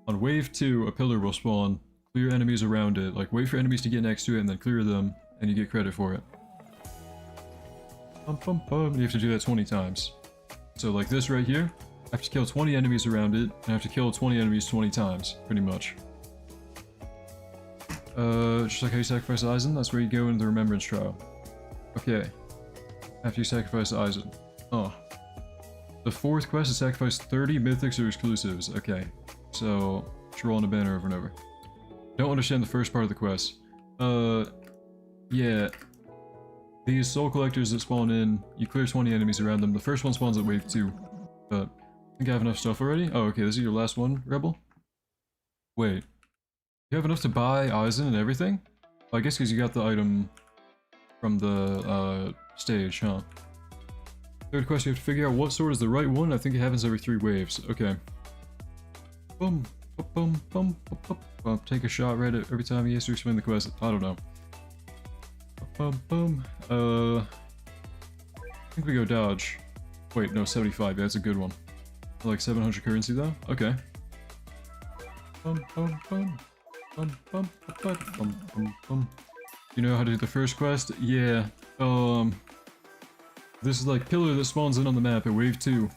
Speaker 1: on wave 2, a pillar will spawn, clear enemies around it, like wait for enemies to get next to it and then clear them, and you get credit for it. You have to do that 20 times. So like this right here, I have to kill 20 enemies around it, and I have to kill 20 enemies 20 times, pretty much. Just like how you sacrifice Eisen, that's where you go in the Remembrance Trial. Okay. After you sacrifice Eisen. Oh. The fourth quest is sacrifice 30 mythics or exclusives. Okay. So, just rolling a banner over and over. Don't understand the first part of the quest. Yeah. These soul collectors that spawn in, you clear 20 enemies around them. The first one spawns at wave 2. But, I think I have enough stuff already. Oh, okay, this is your last one, Rebel? Wait. You have enough to buy Eisen and everything? Well, I guess because you got the item from the, stage, huh? Third quest, you have to figure out what sword is the right one. I think it happens every 3 waves. Okay. Boom, boom, boom, boom, boom. Take a shot right at every time he has to explain the quest. I don't know. Boom, boom. I think we go dodge. Wait, no, 75. Yeah, that's a good one. I like 700 currency though. Okay. Boom, boom, boom. Boom, boom, boom, boom, boom, boom. You know how to do the first quest? Yeah. This is like pillar that spawns in on the map at wave 2.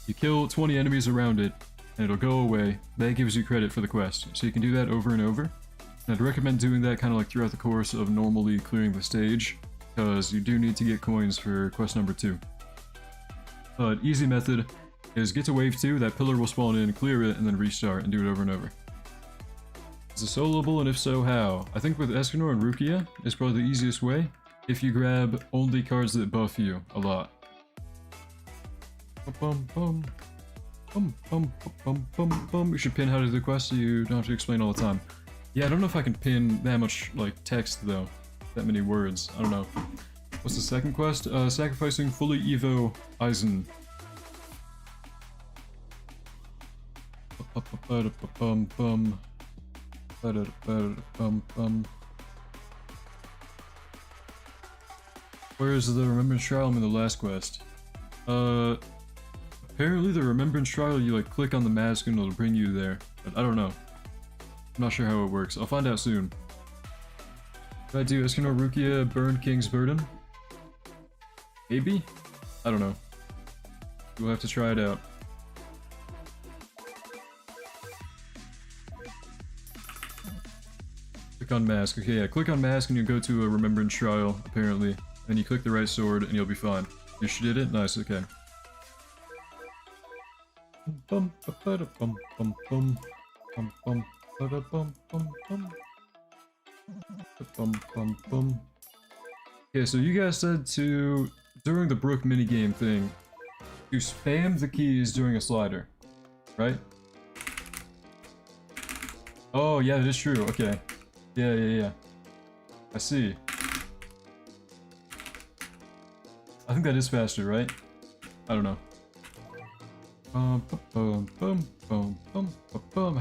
Speaker 1: You kill 20 enemies around it, and it'll go away. That gives you credit for the quest. So you can do that over and over. And I'd recommend doing that kind of like throughout the course of normally clearing the stage, because you do need to get coins for quest number 2. But easy method is get to wave 2, that pillar will spawn in, clear it, and then restart and do it over and over. Is it soloable, and if so, how? I think with Escanor and Rukia is probably the easiest way, if you grab only cards that buff you a lot. Bum, bum, bum, bum, bum, bum, bum. You should pin how to do the quest so you don't have to explain all the time. Yeah, I don't know if I can pin that much, like, text, though. That many words. I don't know. What's the second quest? Sacrificing fully Evo Aizen. Where is the Remembrance Trial? I'm in the last quest. Apparently the Remembrance Trial, you like click on the mask and it'll bring you there. But I don't know. I'm not sure how it works. I'll find out soon. If I do Escanor Rukia, Burn King's Burden? Maybe? I don't know. We'll have to try it out. Click on mask. Okay, yeah, click on mask and you go to a Remembrance Trial, apparently. And you click the right sword and you'll be fine. You should did it? Nice, okay. Bum bum bum bum bum bum bum bum bum bum bum bum. Okay, so you guys said to during the Brook minigame thing, you spam the keys during a slider, right? Oh yeah, that is true. Okay, yeah. I see. I think that is faster, right? I don't know. How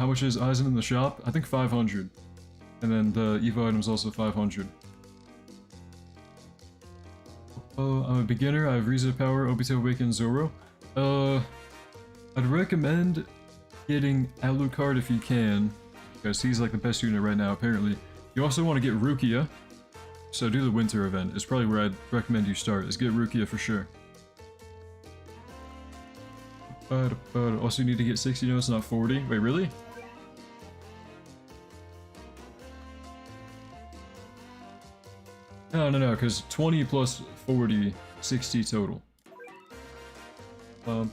Speaker 1: much is Aizen in the shop? I think 500. And then the Evo item is also 500. I'm a beginner. I have Riza Power, Obito Awaken, Zoro. I'd recommend getting Alucard if you can, because he's like the best unit right now, apparently. You also want to get Rukia, so do the winter event. It's probably where I'd recommend you start, is get Rukia for sure. Also you need to get 60 notes, not 40. Wait, really? No, because 20 plus 40, 60 total. Bum.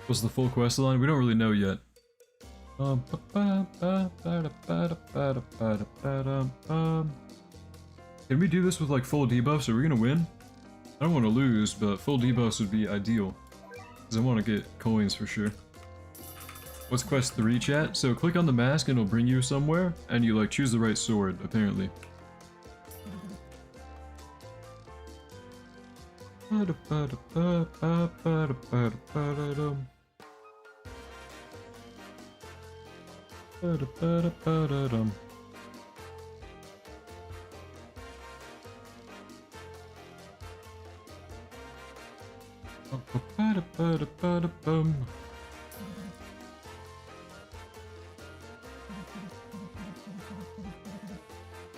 Speaker 1: What's the full quest line? We don't really know yet. Can we do this with like full debuffs? Are we gonna win? I don't want to lose, but full debuffs would be ideal. Because I want to get coins for sure. What's quest 3, chat? So click on the mask and it'll bring you somewhere, and you like choose the right sword, apparently.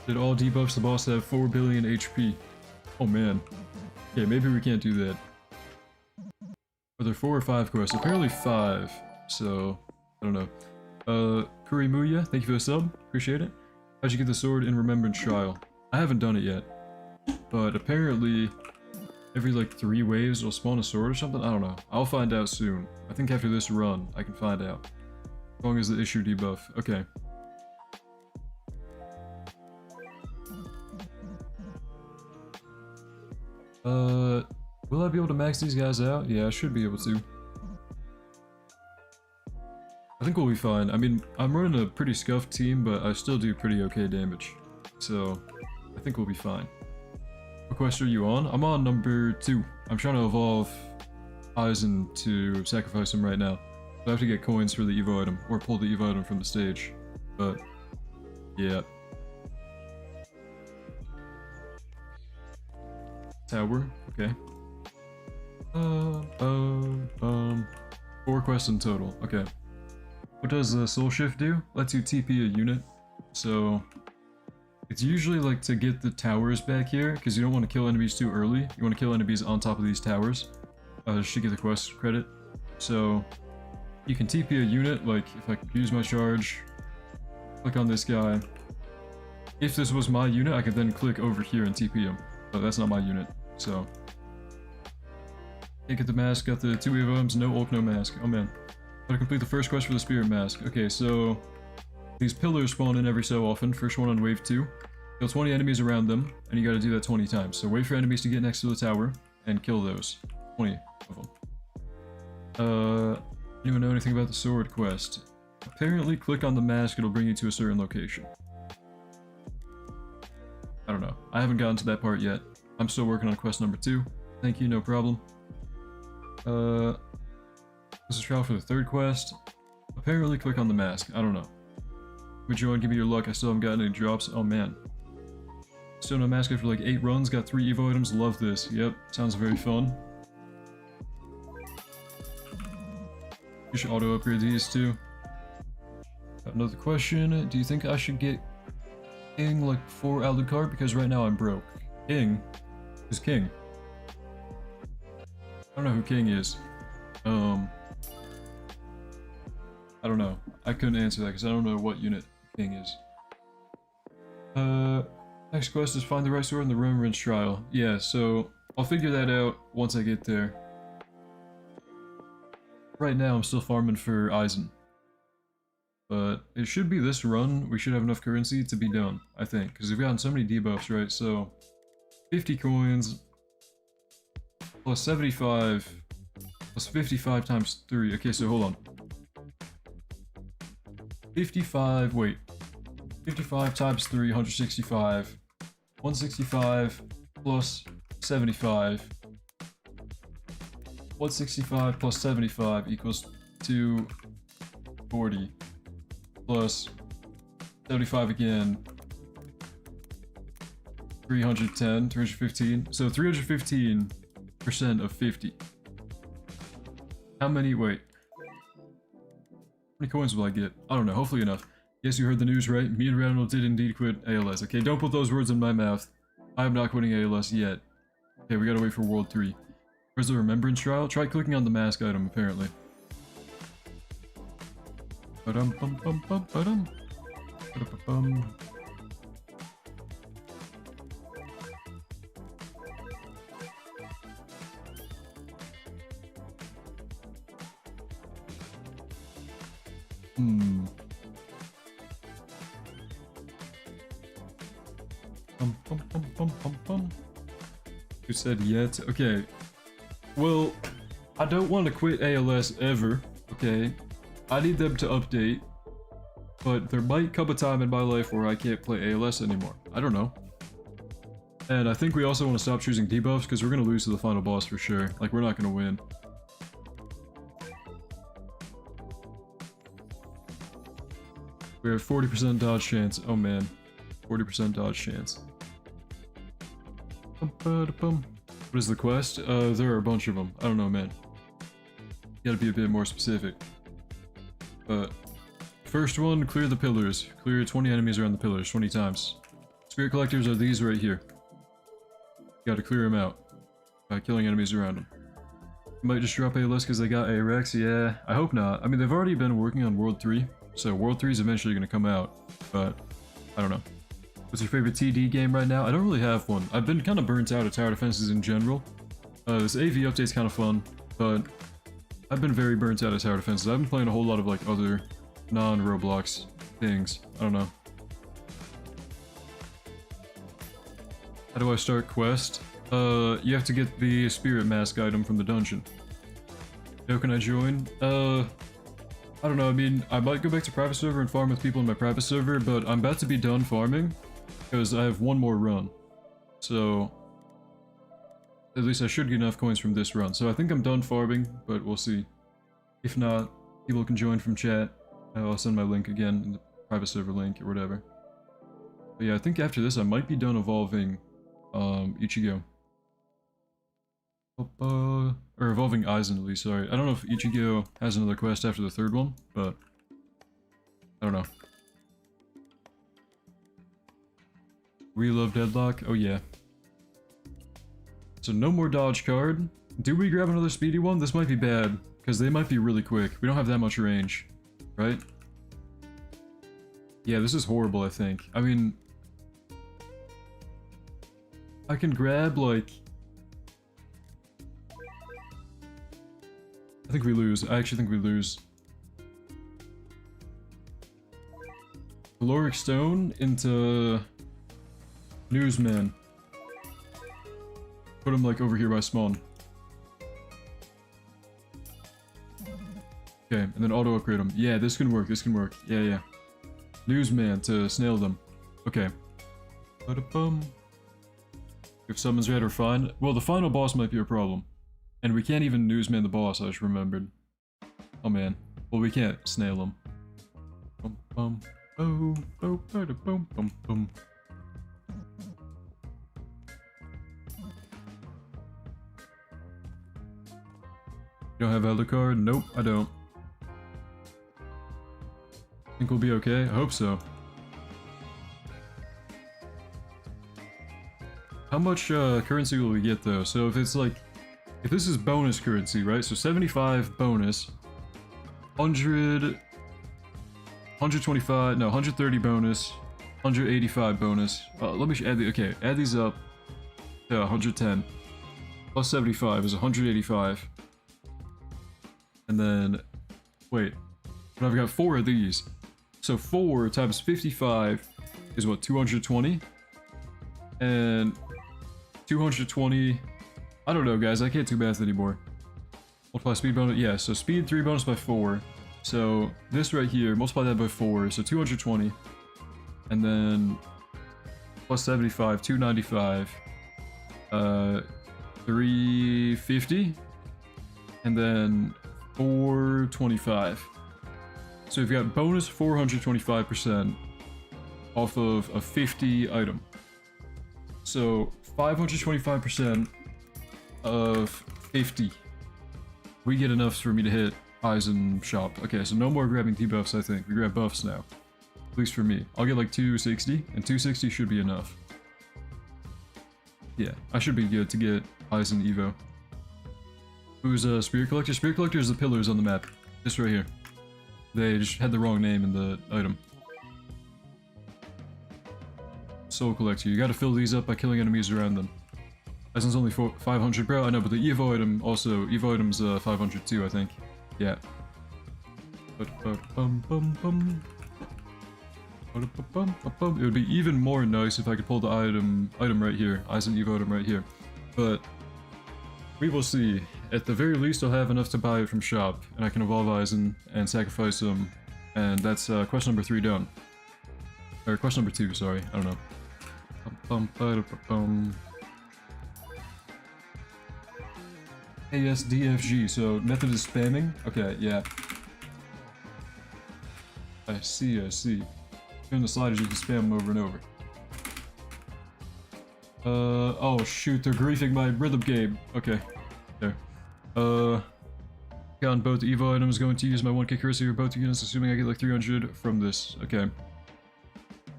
Speaker 1: Did all debuffs the boss have 4 billion HP? Oh man. Okay, maybe we can't do that. Are there 4 or 5 quests? Apparently 5, so I don't know. Kurimuya, thank you for the sub. Appreciate it. How'd you get the sword in Remembrance Trial? I haven't done it yet. But apparently every like 3 waves will spawn a sword or something? I don't know. I'll find out soon. I think after this run, I can find out. As long as the issue debuff. Okay. Will I be able to max these guys out? Yeah, I should be able to. I think we'll be fine. I mean, I'm running a pretty scuffed team, but I still do pretty okay damage. So, I think we'll be fine. What quest are you on? I'm on number 2. I'm trying to evolve Aizen to sacrifice him right now. So I have to get coins for the Evo item, or pull the Evo item from the stage. But, yeah. Tower, okay. 4 quests in total, okay. What does Soul Shift do? Lets you TP a unit. So, it's usually like to get the towers back here, because you don't want to kill enemies too early. You want to kill enemies on top of these towers. Just to get the quest credit. So, you can TP a unit, like if I use my charge, click on this guy. If this was my unit, I could then click over here and TP him. But that's not my unit, so. Can't get the mask, got the 2 Evo items, no Ulk, no mask. Oh man. Gotta complete the first quest for the Spirit Mask. Okay, so these pillars spawn in every so often. First one on wave 2. Kill 20 enemies around them, and you gotta do that 20 times. So wait for enemies to get next to the tower, and kill those. 20 of them. Anyone know anything about the sword quest? Apparently, click on the mask, it'll bring you to a certain location. I don't know. I haven't gotten to that part yet. I'm still working on quest number 2. Thank you, no problem. This is trial for the 3rd quest. Apparently, click on the mask. I don't know. Would you want to give me your luck? I still haven't gotten any drops. Oh man. Still no mask after like 8 runs. Got 3 Evo items. Love this. Yep. Sounds very fun. You should auto upgrade these too. Got another question. Do you think I should get King like before Alucard? Because right now I'm broke. King? Who's King? I don't know who King is. I don't know. I couldn't answer that because I don't know what unit King is. Next quest is find the right sword in the Remembrance Trial. Yeah, so I'll figure that out once I get there. Right now I'm still farming for Eisen. But it should be this run. We should have enough currency to be done, I think. Because we've gotten so many debuffs, right? So 50 coins plus 75 plus 55 times 3. Okay, so hold on. 55, wait. 55 times 3, 165. 165 plus 75. 165 plus 75 equals 240. Plus 75 again. 310, 315. So 315% of 50. How many, wait. How many coins will I get? I don't know, hopefully enough. Yes, you heard the news, right? Me and Randall did indeed quit ALS. Okay, don't put those words in my mouth. I am not quitting ALS yet. Okay, we gotta wait for World 3. Where's the Remembrance Trial? Try clicking on the mask item, apparently. Ba-dum bum bum bum ba-dum. Ba-da-ba-bum. Bum bum bum bum bum bum. Who said yet? Okay. Well, I don't want to quit ALS ever, okay? I need them to update, but there might come a time in my life where I can't play ALS anymore. I don't know. And I think we also want to stop choosing debuffs because we're going to lose to the final boss for sure. Like, we're not going to win. We have 40% dodge chance. Oh man. 40% dodge chance. What is the quest? There are a bunch of them. I don't know, man. You gotta be a bit more specific. But first one, clear the pillars. Clear 20 enemies around the pillars 20 times. Spirit collectors are these right here. You gotta clear them out by killing enemies around them. You might just drop ALS because they got ARX. Yeah, I hope not. I mean, they've already been working on World 3, so World 3 is eventually gonna come out, but I don't know. What's your favorite TD game right now? I don't really have one. I've been kind of burnt out of tower defenses in general. This AV update's kind of fun, but I've been very burnt out of tower defenses. I've been playing a whole lot of like other non-Roblox things. I don't know. How do I start quest? You have to get the spirit mask item from the dungeon. How can I join? I don't know, I mean, I might go back to private server and farm with people in my private server, but I'm about to be done farming, because I have one more run. So, at least I should get enough coins from this run. So I think I'm done farming, but we'll see. If not, people can join from chat. I'll send my link again, in the private server link, or whatever. But yeah, I think after this I might be done evolving, Ichigo. Or evolving Eisen at least, sorry. I don't know if Ichigo has another quest after the 3rd one, but I don't know. We love Deadlock? Oh yeah. So no more dodge card. Do we grab another speedy one? This might be bad, because they might be really quick. We don't have that much range, right? Yeah, this is horrible, I think. I mean, I can grab, like... I think we lose. I actually think we lose. Caloric Stone into... Newsman. Put him, like, over here by spawn. Okay, and then auto upgrade them. Yeah, this can work, this can work. Yeah, yeah. Newsman to snail them. Okay. Ba-da-bum. If summons red or fine. Well, the final boss might be a problem. And we can't even newsman the boss, I just remembered. Oh man. Well, we can't snail him. Bum bum. Oh, oh, ba-da-bum, bum bum. You don't have Alucard? Nope, I don't. Think we'll be okay? I hope so. How much currency will we get though? So if it's like, if this is bonus currency, right? So 75 bonus, 100, 125, no, 130 bonus, 185 bonus. Let me add the, okay, add these up. Yeah, 110. Plus 75 is 185. And then, wait, but I've got 4 of these. So 4 times 55 is what, 220? And 220, I don't know guys, I can't do math anymore. Multiply speed bonus, yeah, so speed 3 bonus by 4. So this right here, multiply that by 4, so 220. And then plus 75, 295. 350. And then 425. So we've got bonus 425% off of a 50 item. So 525% of 50. We get enough for me to hit Eisen shop. Okay, so no more grabbing debuffs, I think. We grab buffs now. At least for me. I'll get like 260, and 260 should be enough. Yeah, I should be good to get Eisen Evo. Who's a Spirit Collector? Spirit Collector is the pillars on the map. This right here. They just had the wrong name in the item. Soul Collector. You gotta fill these up by killing enemies around them. Eisen's only 500, bro. I know, but the Evo item also... Evo item's 500 too, I think. Yeah. It would be even more nice if I could pull the item right here. Eisen Evo item right here. But... we will see. At the very least, I'll have enough to buy it from shop, and I can evolve Eisen and sacrifice him, and that's quest number 3 done. Or quest number 2, sorry, I don't know. ASDFG, so method is spamming? Okay, yeah. I see, I see. Turn the sliders, you can spam them over and over. Oh shoot, they're griefing my rhythm game. Okay, there. Got both Evo items, going to use my 1k currency for both units, assuming I get like 300 from this. Okay.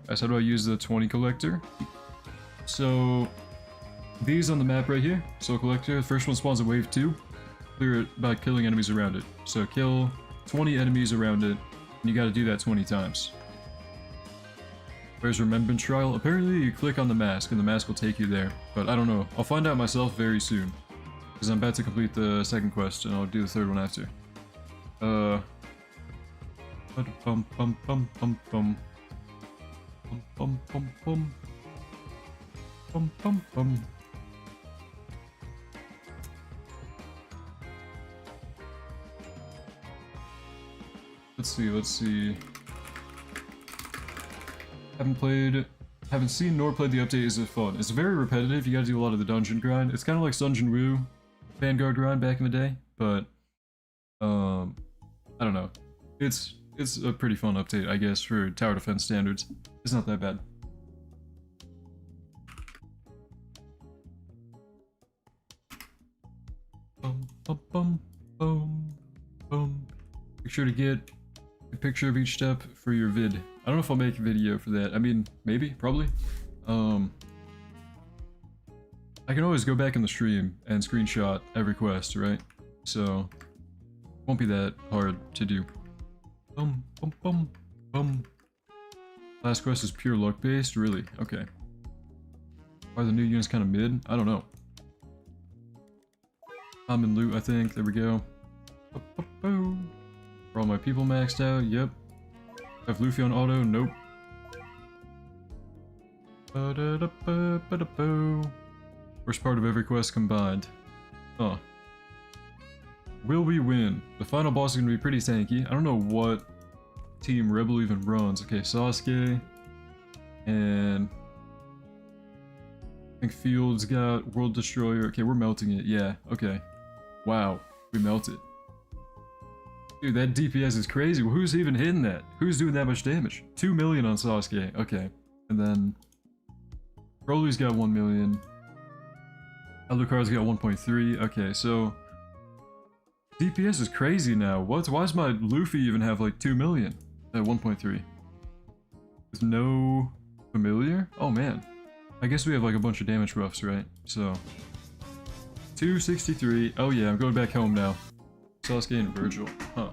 Speaker 1: Guys, how do I use the 20 collector? So, these on the map right here, Soul Collector, the first one spawns at wave 2. Clear it by killing enemies around it. So kill 20 enemies around it, and you gotta do that 20 times. Where's Remembrance Trial? Apparently you click on the mask, and the mask will take you there. But I don't know. I'll find out myself very soon. Because I'm about to complete the second quest, and I'll do the third one after. Bum bum bum bum bum bum. Bum bum bum bum. Bum bum bum. Let's see. Haven't seen nor played the update. Is it fun? It's very repetitive. You gotta do a lot of the dungeon grind. It's kind of like Sunjin Woo Vanguard grind back in the day, but I don't know. It's a pretty fun update, I guess, for tower defense standards. It's not that bad. Bum bum bum bum bum. Make sure to get a picture of each step for your vid. I don't know if I'll make a video for that. I mean, maybe, probably. I can always go back in the stream and screenshot every quest, right? So, won't be that hard to do. Bum, bum, bum, bum. Last quest is pure luck based? Really? Okay. Are the new units kind of mid? I don't know. I'm in loot, I think. There we go. Are all my people maxed out? Yep. Have Luffy on auto? Nope. Worst part of every quest combined. Huh. Will we win? The final boss is gonna be pretty tanky. I don't know what Team Rebel even runs. Okay, Sasuke. And I think Field's got World Destroyer. Okay, we're melting it. Yeah, okay. Wow, we melted. Dude, that DPS is crazy. Who's even hitting that? Who's doing that much damage? 2 million on Sasuke. Okay. And then Broly's got 1 million. Alucard's got 1.3. Okay, so DPS is crazy now. What? Why does my Luffy even have like 2 million at 1.3? With no familiar? Oh man. I guess we have like a bunch of damage buffs, right? So 263. Oh yeah, I'm going back home now. Sasuke and Virgil. Huh.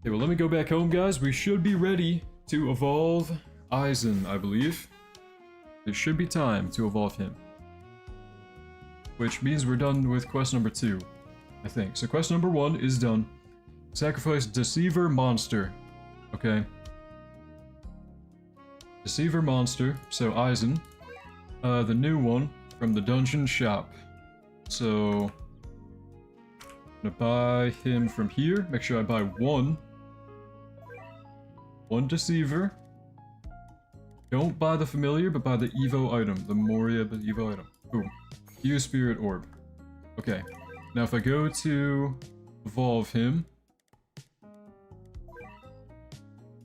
Speaker 1: Okay, well let me go back home, guys. We should be ready to evolve Aizen, I believe. There should be time to evolve him. Which means we're done with quest number 2, I think. So quest number 1 is done. Sacrifice Deceiver Monster. Okay. Deceiver Monster, so Aizen. The new one from the dungeon shop. So I'm gonna buy him from here. Make sure I buy one Deceiver. Don't buy the familiar, but buy the Evo item. The Moria, the Evo item. Boom. Use Spirit Orb. Okay. Now if I go to evolve him.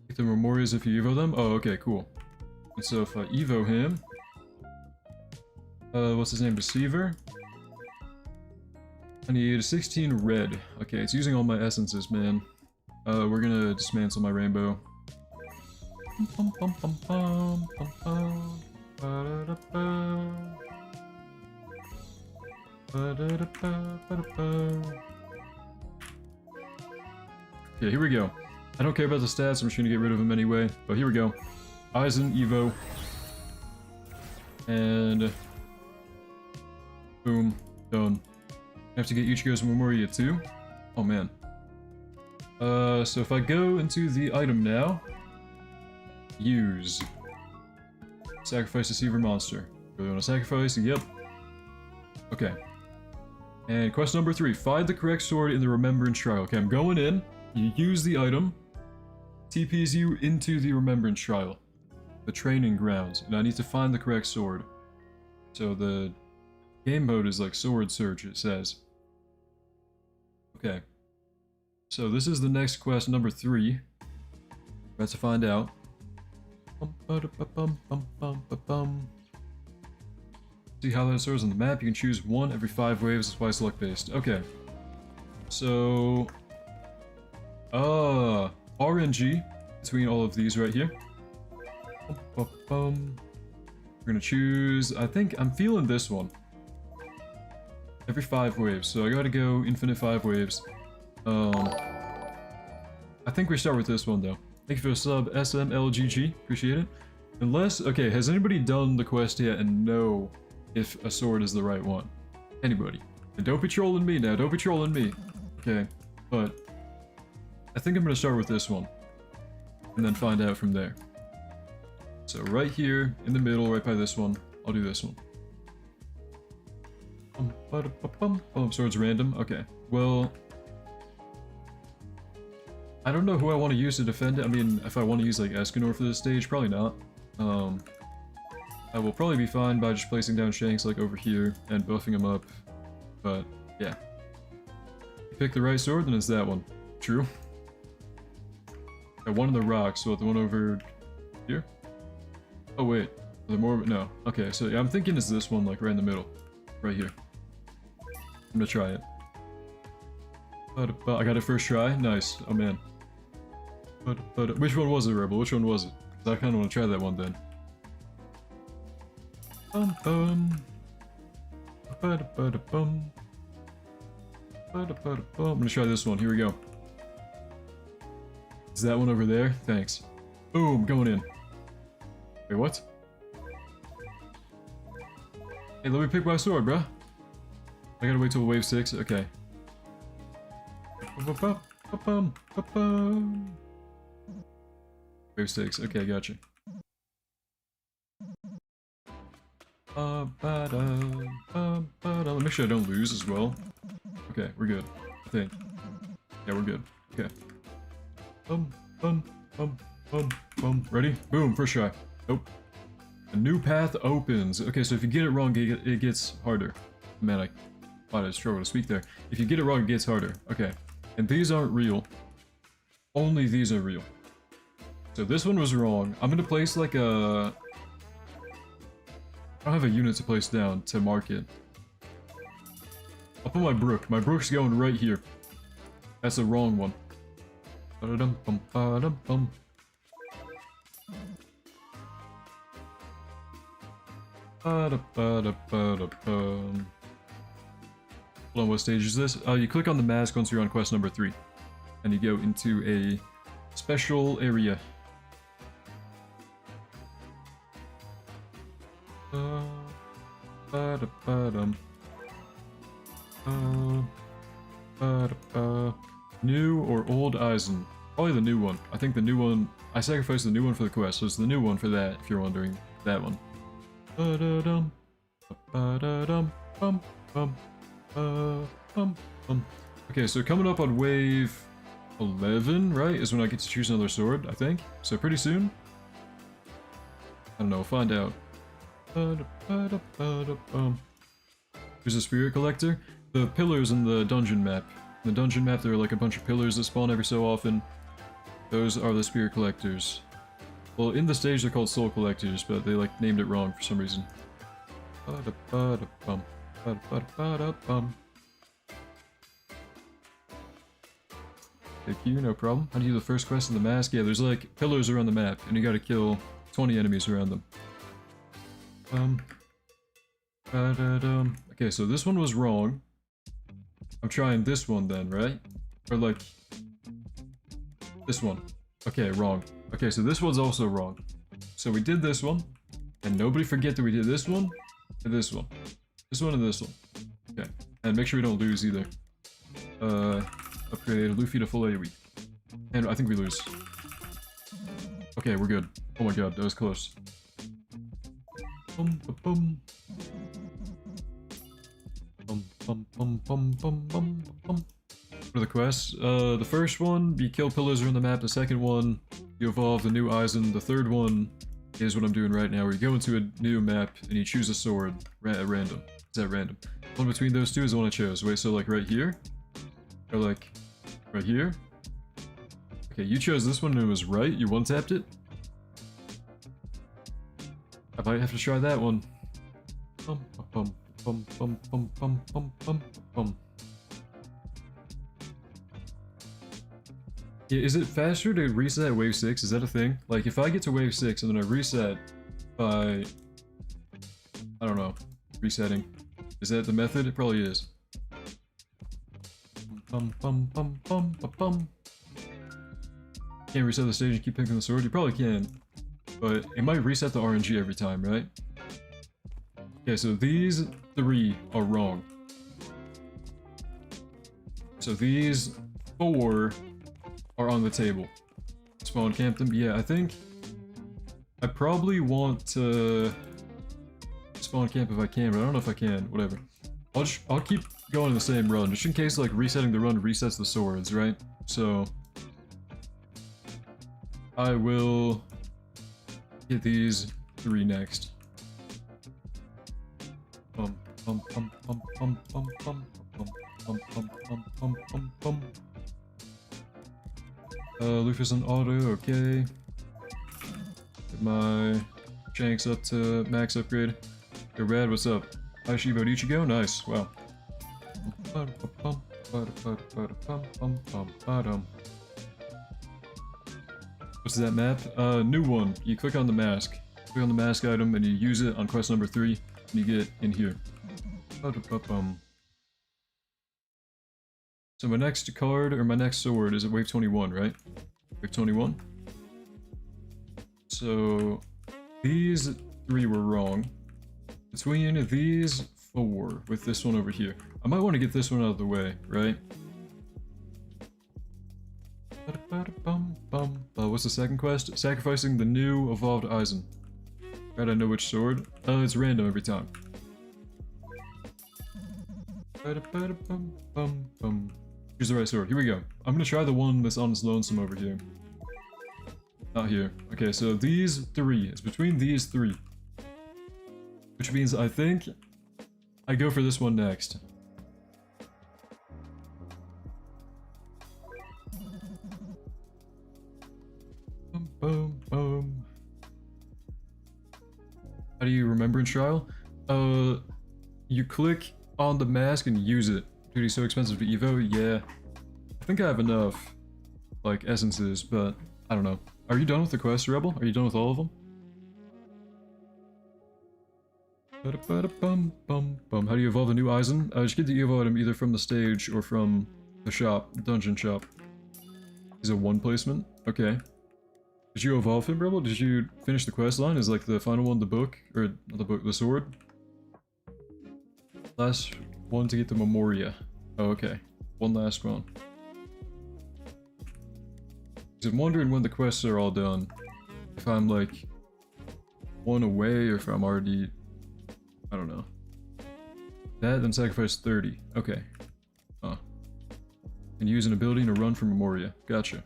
Speaker 1: Get the Memorias if you Evo them. Oh, okay, cool. And so if I Evo him. What's his name? Deceiver? I need 16 red. Okay, it's using all my essences, man. We're gonna dismantle my rainbow. Okay, here we go. I don't care about the stats, I'm just gonna get rid of them anyway. But here we go. Aizen, Evo. And boom, done. I have to get Ichigo's Memoria too. Oh man. So if I go into the item now, use. Sacrifice Deceiver Monster. Really want to sacrifice? Yep. Okay. And quest number 3, find the correct sword in the Remembrance Trial. Okay, I'm going in, you use the item, TPs you into the Remembrance Trial, the training grounds, and I need to find the correct sword. So the game mode is like sword search, it says. Okay. So this is the next quest, number 3. About to find out. See how that sword's on the map. You can choose one every 5 waves. It's twice luck based. Okay. So RNG between all of these right here. We're gonna choose, I think I'm feeling this one. Every 5 waves, so I gotta go infinite 5 waves. I think we start with this one though. Thank you for the sub, SMLGG, appreciate it. Unless, okay, has anybody done the quest yet and know if a sword is the right one? Anybody? And don't be trolling me now, don't be trolling me. Okay, but I think I'm gonna start with this one. And then find out from there. So right here, in the middle, right by this one, I'll do this one. Sword's random, okay. Well, I don't know who I want to use to defend it. I mean, if I want to use like Escanor for this stage, probably not. I will probably be fine by just placing down Shanks like over here and buffing him up. But yeah. You pick the right sword, then it's that one. True. Got one in the rocks, so the one over here? Oh wait, the more, no. Okay, so yeah, I'm thinking it's this one, like right in the middle. Right here. I'm gonna try it. I got it first try? Nice. Oh man. Which one was it, Rebel? Which one was it? 'Cause I kinda wanna try that one then. I'm gonna try this one. Here we go. Is that one over there? Thanks. Boom, going in. Wait, what? Hey, let me pick my sword, bruh. I gotta wait till wave 6? Okay. Wave 6, okay, gotcha. Make sure I don't lose as well. Okay, we're good. I think. Yeah, we're good. Okay. Ready? Boom, first try. Nope. A new path opens. Okay, so if you get it wrong, it gets harder. Man, I struggle to speak there. If you get it wrong, it gets harder. Okay. And these aren't real. Only these are real. So this one was wrong. I'm gonna place like a... I don't have a unit to place down to mark it. I'll put my brook. My brook's going right here. That's the wrong one. Ba-da-dum-bum, ba-dum-bum. Ba-da-ba-da-ba-da-bum. Hold on, what stage is this? You click on the mask once you're on quest number 3. And you go into a special area. Ba-da-ba-dum. New or old Eisen? Probably the new one. I think the new one... I sacrificed the new one for the quest, so it's the new one for that, if you're wondering. That one. Ba-da-dum. Ba-da-dum. Bum. Bum. Bum. Bum. Okay, so coming up on wave 11, right, is when I get to choose another sword, I think. So pretty soon. I don't know, we'll find out. Ba-da-ba-da-ba-da-bum. There's a spirit collector. The pillars in the dungeon map. In the dungeon map, there are like a bunch of pillars that spawn every so often. Those are the spirit collectors. Well, in the stage they're called soul collectors, but they like named it wrong for some reason. Ba-da-ba-da-bum. Ba-da-ba-da-ba-da-bum. Thank you, no problem. How do you do the first quest in the mask? Yeah, there's like pillars around the map, and you gotta kill 20 enemies around them. Ba-da-dum. Okay, so this one was wrong. I'm trying this one then, right? Or like... this one. Okay, wrong. Okay, so this one's also wrong. So we did this one, and nobody forget that we did this one, and this one. This one and this one. Okay, and make sure we don't lose either. Upgrade Luffy to full AoE. And I think we lose. Okay, we're good. Oh my god, that was close. Bum, bum, bum. Bum, bum, bum, bum, bum, bum. What are the quests? The first one, you kill pillars around the map. The second one, you evolve the new Eisen. The third one is what I'm doing right now, where you go into a new map and you choose a sword at random. Is that random? One between those two is the one I chose. Wait, so like right here? Or like right here? Okay, you chose this one and it was right. You one-tapped it? I might have to try that one. Bum, bum, bum, bum, bum, bum, bum, bum, bum. Yeah, is it faster to reset at wave 6? Is that a thing? Like, if I get to wave 6 and then I reset by... I don't know. Resetting. Is that the method? It probably is. Bum, bum, bum, bum, bum, bum. Can't reset the stage and keep picking the sword? You probably can. But it might reset the RNG every time, right? Okay, so these 3 are wrong. So these 4 are on the table. Spawn camp them? Yeah, I think I probably want to spawn camp if I can, but I don't know if I can. Whatever. I'll keep going in the same run, just in case like resetting the run resets the swords, right? So I will get these 3 next. Bum bum bum bum bum bum bum bum bum bum bum bum bum bum. Luffy's on auto, okay. Get my Shanks up to max upgrade. Yo, Rad, what's up? Vanguards Ichigo, nice, wow. What's that map? New one. You click on the mask. Click on the mask item and you use it on quest number 3, and you get in here. So my next card, or my next sword, is at wave 21, right? Wave 21. So these 3 were wrong. Between these 4, with this one over here. I might want to get this one out of the way, right? What's the second quest? Sacrificing the new evolved Eisen. Right, I know which sword. It's random every time. Ba-da-ba-da-bum-bum-bum. Here's the right sword. Here we go. I'm gonna try the one that's on its lonesome over here. Not here. Okay, so these three. It's between these three. Which means I think I go for this one next. Bum, bum, bum. How do you remember in trial? You click on the mask and use it. Dude, he's so expensive to Evo. Yeah. I think I have enough, like, essences, but I don't know. Are you done with the quest, Rebel? Are you done with all of them? Ba-da-ba-da-bum-bum-bum. How do you evolve a new Aizen? Just get the Evo item either from the stage or from the shop, the dungeon shop. Is it one placement? Okay. Did you evolve him, Rebel? Did you finish the quest line? Is like the final one the book? Or not the book, the sword? Last one to get the Memoria. Oh, okay. One last one. I'm wondering when the quests are all done. If I'm like one away or if I'm already... I don't know. That, then sacrifice 30. Okay. Huh. And use an ability to run for Memoria. Gotcha.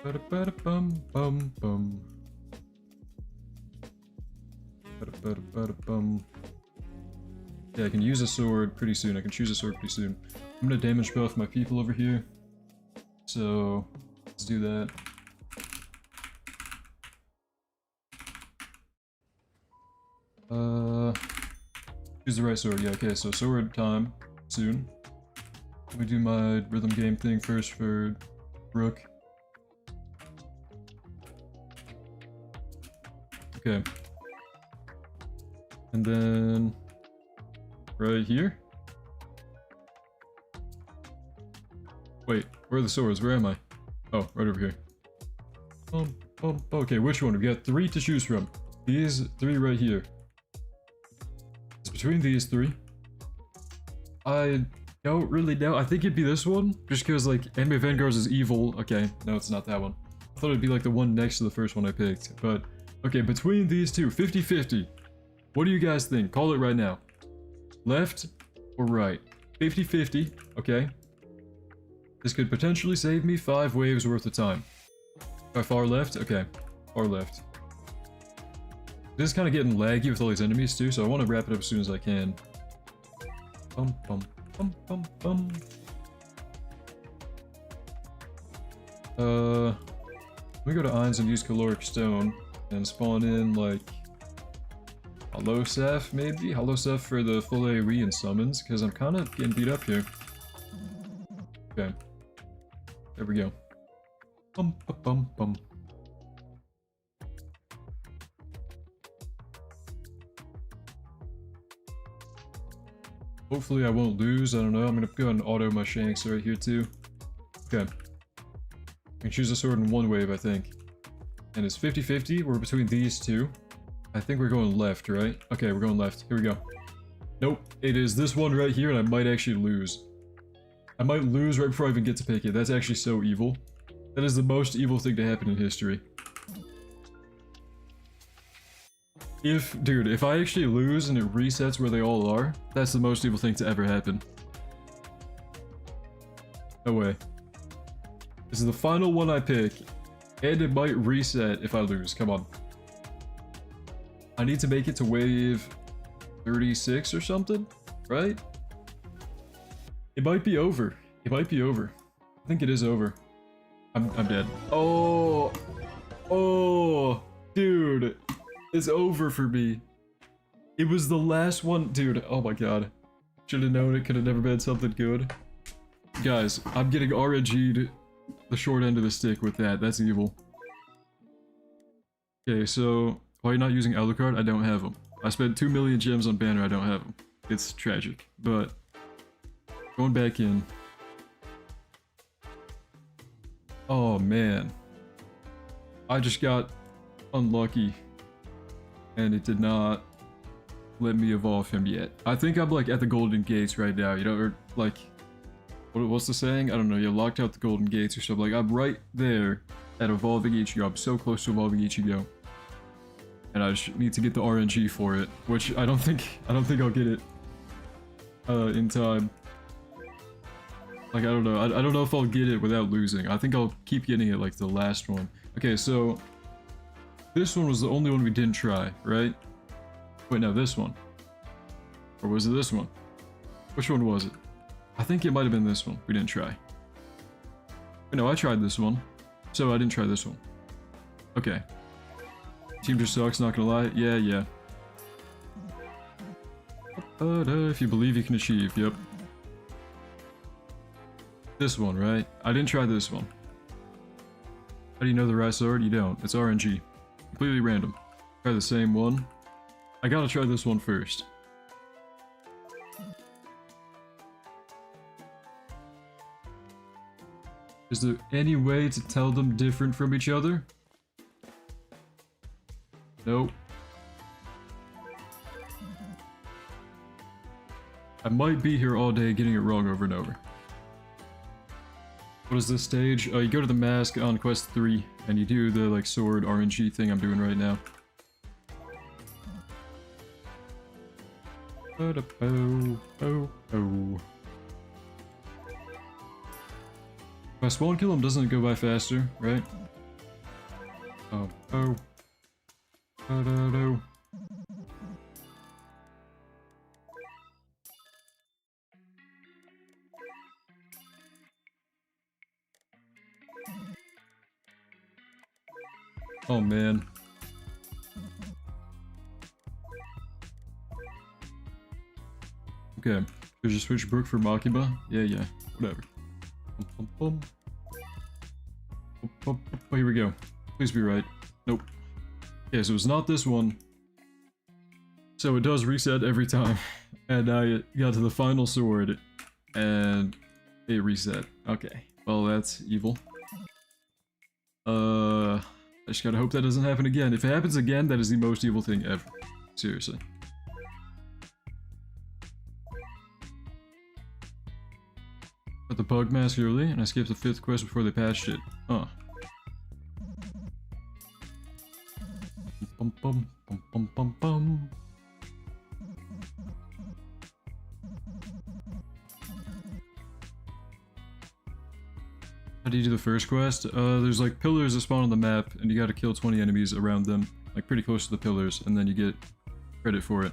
Speaker 1: Ba-da-ba-da-bum-bum-bum. Ba-da-ba-da-ba-da-bum. Yeah, I can use a sword pretty soon. I can choose a sword pretty soon. I'm gonna damage buff my people over here. So, let's do that. Choose the right sword. Yeah, okay, so sword time soon. Let me do my rhythm game thing first for Rook. Okay. And then right here. Wait, where are the swords? Where am I? Oh, right over here. Okay, which one? We got three to choose from. These three right here. It's between these three. I don't really know. I think it'd be this one. Just because, like, Anime Vanguards is evil. Okay, no, it's not that one. I thought it'd be, like, the one next to the first one I picked. But, okay, between these two, 50-50. What do you guys think? Call it right now. Left or right? 50-50, okay? This could potentially save me 5 waves worth of time. By far left? Okay, far left. This is kind of getting laggy with all these enemies too, so I want to wrap it up as soon as I can. Bum bum bum bum bum. Let me go to Ainz and use caloric stone and spawn in like Hollow Seth maybe? Hollow Seth for the full AoE and summons, because I'm kind of getting beat up here. Okay. There we go. Bum bum bum bum. Hopefully I won't lose, I don't know. I'm gonna go ahead and auto my shanks right here too. Okay. I can choose a sword in one wave, I think. And it's 50-50, we're between these two. I think we're going left, right? Okay, we're going left. Here we go. Nope, it is this one right here, and I might actually lose. I might lose right before I even get to pick it. That's actually so evil. That is the most evil thing to happen in history. Dude, if I actually lose and it resets where they all are, that's the most evil thing to ever happen. No way. This is the final one I pick, and it might reset if I lose. Come on. I need to make it to wave 36 or something, right? It might be over. It might be over. I think it is over. I'm dead. Oh, dude. It's over for me. It was the last one. Dude, oh my god. Should have known it could have never been something good. Guys, I'm getting RNG'd the short end of the stick with that. That's evil. Okay, so why are you not using Alucard? I don't have them. I spent 2 million gems on Banner. I don't have them. It's tragic, but going back in. Oh man. I just got unlucky. And it did not let me evolve him yet. I think I'm like at the golden gates right now, you know, or like, what's the saying? I don't know, you locked out the golden gates or something. Like, I'm right there at evolving Ichigo. I'm so close to evolving Ichigo. And and I need to get the RNG for it, which I don't think I'll get it in time. Like, I don't know. I don't know if I'll get it without losing. I think I'll keep getting it like the last one. Okay, so this one was the only one we didn't try, right? Wait, no, this one. Or was it this one? Which one was it? I think it might have been this one we didn't try. Wait, no, I tried this one. So I didn't try this one. Okay. Team just sucks, not gonna lie. Yeah. But if you believe you can achieve, yep. This one, right? I didn't try this one. How do you know the right sword? You don't. It's RNG. Completely random. Try the same one. I gotta try this one first. Is there any way to tell them different from each other? Nope. I might be here all day getting it wrong over and over. What is this stage? You go to the mask on quest 3, and you do the like sword RNG thing I'm doing right now. If I spawn kill him, doesn't it go by faster, right? Oh. Oh man. Okay, there's a switch Brook for Makima. Yeah, whatever. Oh, here we go. Please be right. Nope. Okay, so it's not this one. So it does reset every time. And I got to the final sword, and it reset. Okay, well that's evil. I just gotta hope that doesn't happen again. If it happens again, that is the most evil thing ever. Seriously. Got the bug mask early, and I skipped the 5th quest before they patched it. Huh. Bum. How do you do the first quest? There's like pillars that spawn on the map, and you gotta kill 20 enemies around them, like pretty close to the pillars, and then you get credit for it.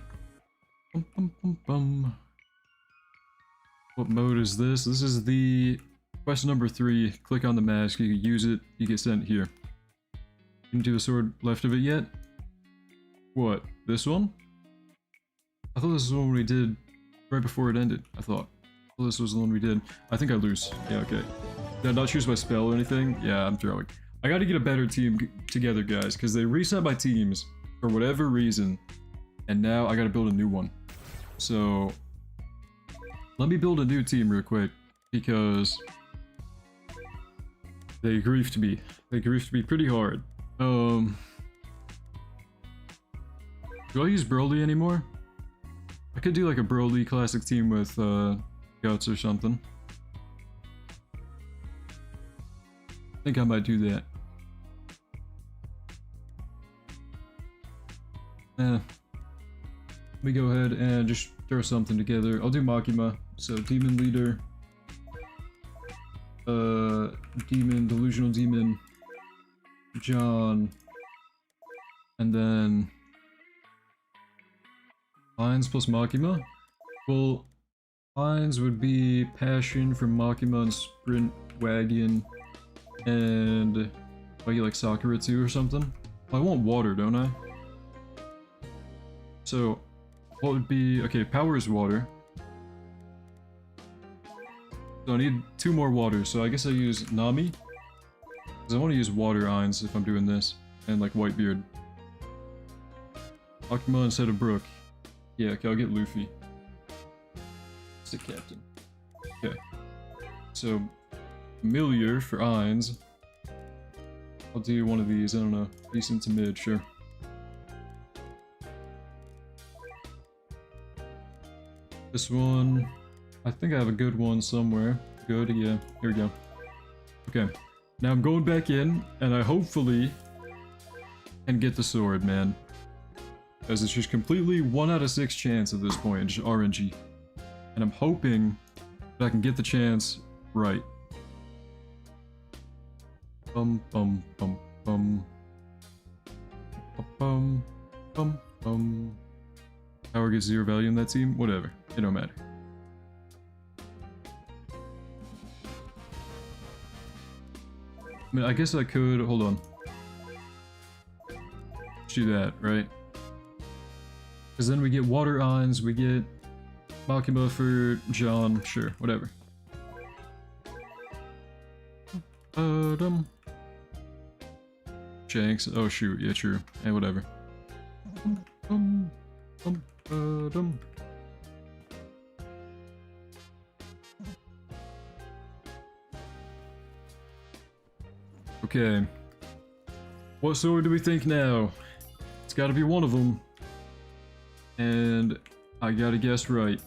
Speaker 1: What mode is this? This is the quest number 3. Click on the mask, you can use it, you get sent here. Didn't do the sword left of it yet? What? This one? I thought this was the one we did right before it ended. I thought this was the one we did. I think I lose. Yeah, okay. Did I not choose my spell or anything? Yeah, I'm throwing. I gotta get a better team together, guys, because they reset my teams for whatever reason, and now I gotta build a new one. So, let me build a new team real quick, because they griefed me. They griefed me pretty hard. Do I use Broly anymore? I could do like a Broly classic team with Guts or something. I think I might do that. Let me go ahead and just throw something together. I'll do Makima. So Demon Leader, Delusional Demon, John, and then Lines plus Makima. Well, Lines would be Passion from Makima and Sprint Wagon, and I get like Sakura too or something. I want water, don't I? So, what would be... Okay, power is water. So I need 2 more waters, so I guess I use Nami. Because I want to use water Ainz if I'm doing this. And like Whitebeard. Akuma instead of Brook. Yeah, okay, I'll get Luffy. Stick Captain. Okay. So, Familiar for Ainz. I'll do one of these, I don't know. Decent to mid, sure. This one, I think I have a good one somewhere. Good, yeah, here we go. Okay, now I'm going back in, and I hopefully can get the sword, man. as it's just completely 1 out of 6 chance at this point, just RNG. And I'm hoping that I can get the chance right. Bum bum bum bum. Bum bum bum. Power gets 0 value in that team? Whatever. It don't matter. I mean, I guess I could... Hold on. Let's do that, right? Because then we get Water Eyes, we get Makima for John. Sure, whatever. Shanks. Oh, shoot. Yeah, true. Hey, whatever. Okay. What sword do we think now? It's gotta be one of them. And I gotta guess right.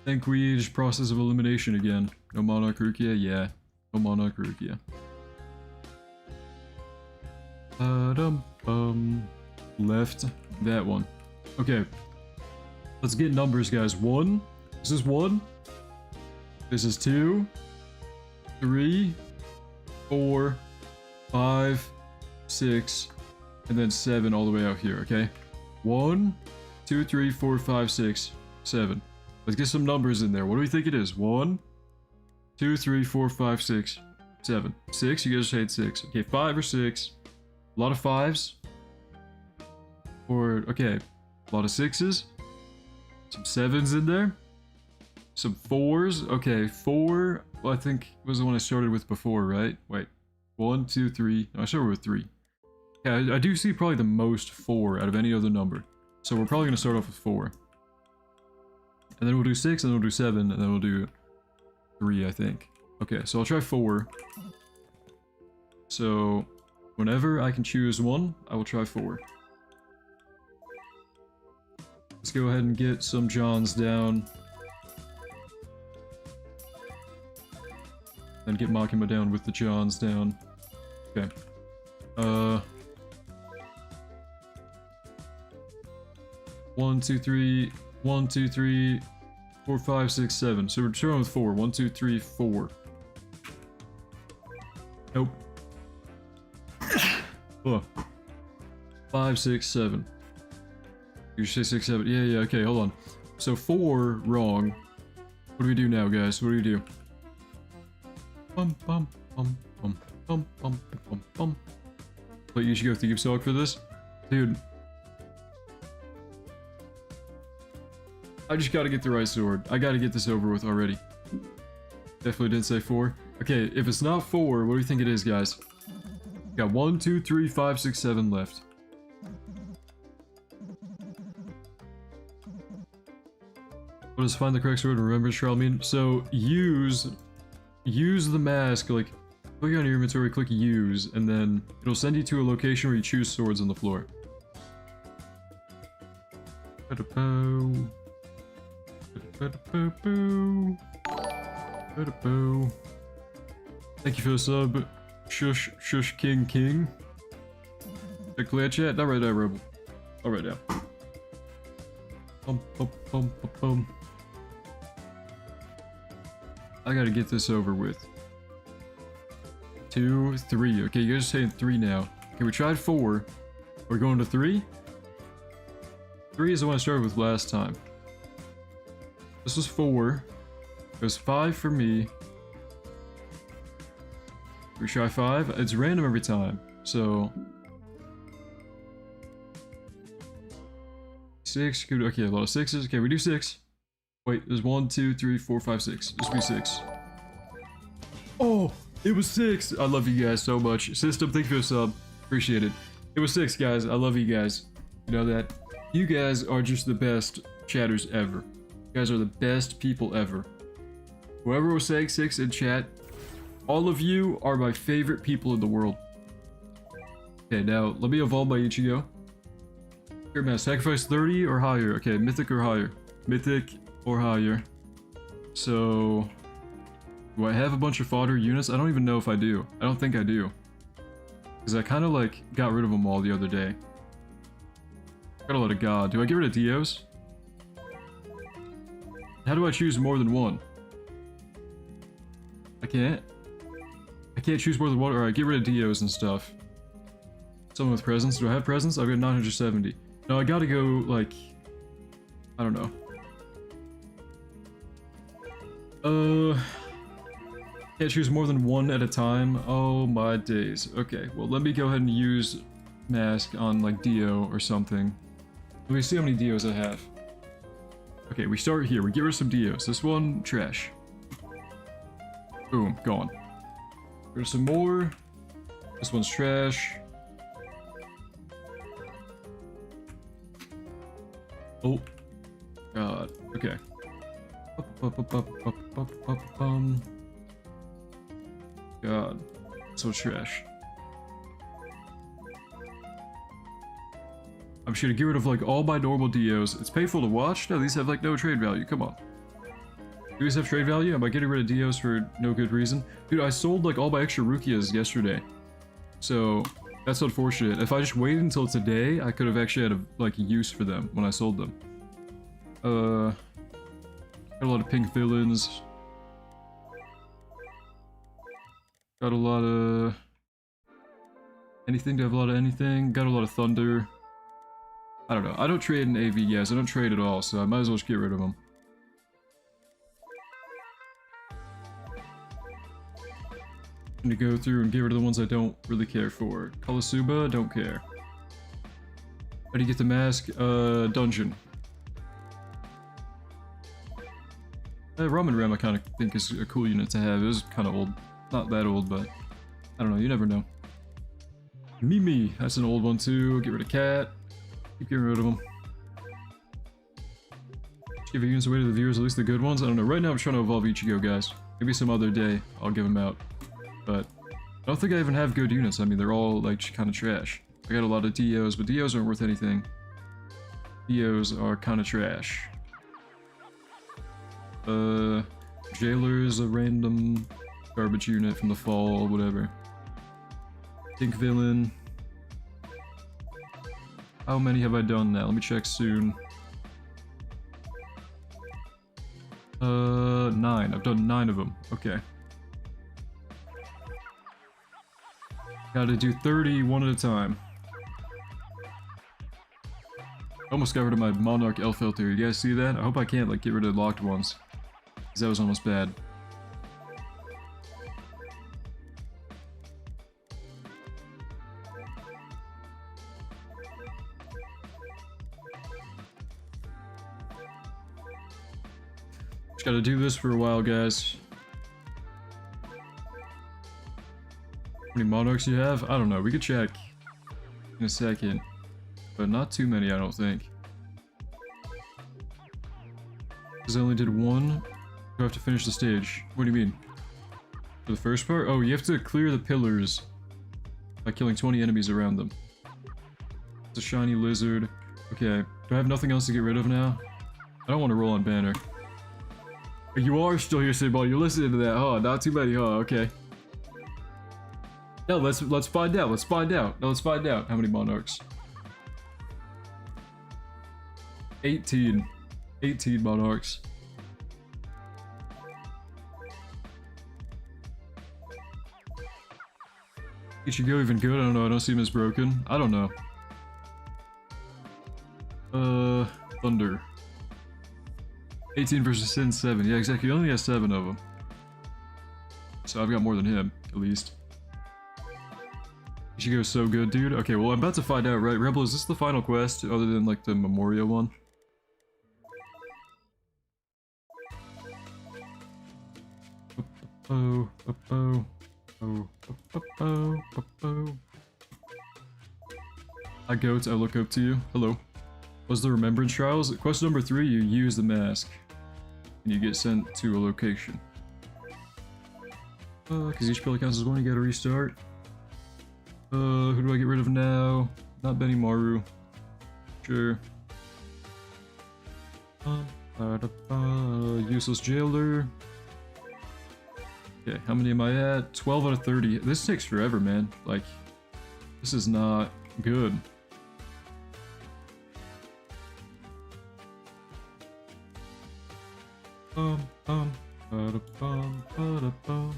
Speaker 1: Think we just process of elimination again. No Monarch Rukia? Yeah. No Monarch Rukia. Left. That one. Okay. Let's get numbers, guys. 1. This is 1. This is 2. 3. 4. 5. 6. And then 7 all the way out here, okay? 1, 2, 3, 4, 5, 6, 7. Let's get some numbers in there. What do we think it is? 1, 2, 3, 4, 5, 6, 7. 6? You guys said 6. Okay, 5 or 6. A lot of 5s. Or, okay, a lot of 6s. Some 7s in there. Some 4s. Okay, 4, well, I think was the one I started with before, right? Wait. 1, 2, 3. No, I started with 3. Yeah, I do see probably the most 4 out of any other number. So we're probably going to start off with 4. And then we'll do 6, and then we'll do 7, and then we'll do 3, I think. Okay, so I'll try 4. So, whenever I can choose one, I will try 4. Let's go ahead and get some Johns down. Then get Makima down with the Johns down. Okay. 1, 2, 3, 1, 2, 3, 4, 5, 6, 7. So we're starting with 4. 1, 2, 3, 4. Nope. Oh. 5, 6, 7. You say 6, 7. Yeah, okay, hold on. So 4, wrong. What do we do now, guys? What do we do? Bum, bum, bum, bum, bum, bum, bum, bum. But you should go Thieves Talk for this? Dude. I just gotta get the right sword. I gotta get this over with already. Definitely didn't say 4. Okay, if it's not 4, what do you think it is, guys? Got 1, 2, 3, 5, 6, 7 left. What does find the correct sword and remembrance trial mean? So, use the mask, like, click on your inventory, click use, and then it'll send you to a location where you choose swords on the floor. Thank you for the sub, Shush King. Clear chat? Not right now, Rebel. All right now. I gotta get this over with. 2, 3. Okay, you guys are saying 3 now. Okay, we tried 4. We're going to 3? 3 is the one I started with last time. This was 4. It was 5 for me. We try 5. It's random every time. So 6. Okay, a lot of 6s. Okay, we do 6. Wait, there's 1, 2, 3, 4, 5, 6. This will be 6. Oh, it was 6. I love you guys so much. System, thank you for the sub. Appreciate it. It was 6, guys. I love you guys. You know that. You guys are just the best chatters ever. You guys are the best people ever. Whoever was saying 6 in chat, all of you are my favorite people in the world. Okay, now let me evolve my Ichigo. Here, man, sacrifice 30 or higher. Okay, mythic or higher. Mythic or higher. So, do I have a bunch of fodder units? I don't even know if I do. I don't think I do. Because I kind of like got rid of them all the other day. Got a lot of God. Do I get rid of Dios? How do I choose more than one? I can't. I can't choose more than one. Alright, get rid of Dios and stuff. Someone with presents. Do I have presents? I've got 970. No, I gotta go, like... I don't know. Can't choose more than one at a time. Oh my days. Okay, well let me go ahead and use mask on like Dio or something. Let me see how many Dios I have. Okay, we start here. We get rid of some Dios. This one, trash. Boom, gone. There's some more. This one's trash. Oh. God. Okay. God. So trash. I'm sure to get rid of like all my normal Dios. It's painful to watch. No, these have like no trade value. Come on. Do these have trade value? Am I getting rid of Dios for no good reason? Dude, I sold like all my extra Rukias yesterday. So that's unfortunate. If I just waited until today, I could have actually had a like use for them when I sold them. Got a lot of pink villains. Got a lot of anything. Do I have a lot of anything? Got a lot of thunder. I don't know. I don't trade in AV, guys. I don't trade at all, so I might as well just get rid of them. I'm gonna go through and get rid of the ones I don't really care for. Konosuba, don't care. How do you get the mask? Dungeon. Ramen Ram I kind of think is a cool unit to have. It was kind of old. Not that old, but I don't know. You never know. Mimi, that's an old one too. Get rid of Cat. Keep getting rid of them. Give units away to the viewers, at least the good ones. I don't know. Right now I'm trying to evolve Ichigo, guys. Maybe some other day I'll give them out. But I don't think I even have good units. I mean, they're all like kind of trash. I got a lot of Dios, but Dios aren't worth anything. Dios are kind of trash. Jailer's a random garbage unit from the fall, whatever. Pink villain. How many have I done now? Let me check soon. 9. I've done 9 of them. Okay. Gotta do 30 one at a time. Almost got rid of my Monarch Elf filter. You guys see that? I hope I can't like get rid of locked ones. Because that was almost bad. Just gotta do this for a while, guys. How many Monarchs you have? I don't know. We could check in a second. But not too many, I don't think. Because I only did one. Do I have to finish the stage? What do you mean? For the first part? Oh, you have to clear the pillars by killing 20 enemies around them. It's a shiny lizard. Okay. Do I have nothing else to get rid of now? I don't want to roll on banner. You are still here, Sidball. You're listening to that, huh? Not too many, huh? Okay. No, let's find out. Let's find out. No, let's find out how many Monarchs. 18. 18 Monarchs. Ichigo even good? I don't know. I don't see him as broken. I don't know. Thunder. 18 versus Sin 7. Yeah, exactly. He only has 7 of them. So I've got more than him, at least. Ichigo's so good, dude. Okay, well, I'm about to find out, right? Rebel, is this the final quest, other than, like, the Memorial one? Oh, oh, oh, oh, oh, oh, oh, oh. Hi, goats. I look up to you. Hello. Was the Remembrance Trials? Quest number 3, you use the mask. And you get sent to a location. Because each pillar counts as one, you gotta restart. Who do I get rid of now? Not Benimaru. Sure. Useless Jailer. Okay, how many am I at? 12 out of 30. This takes forever, man. Like, this is not good. Bum, ba-da-bum, ba-da-bum.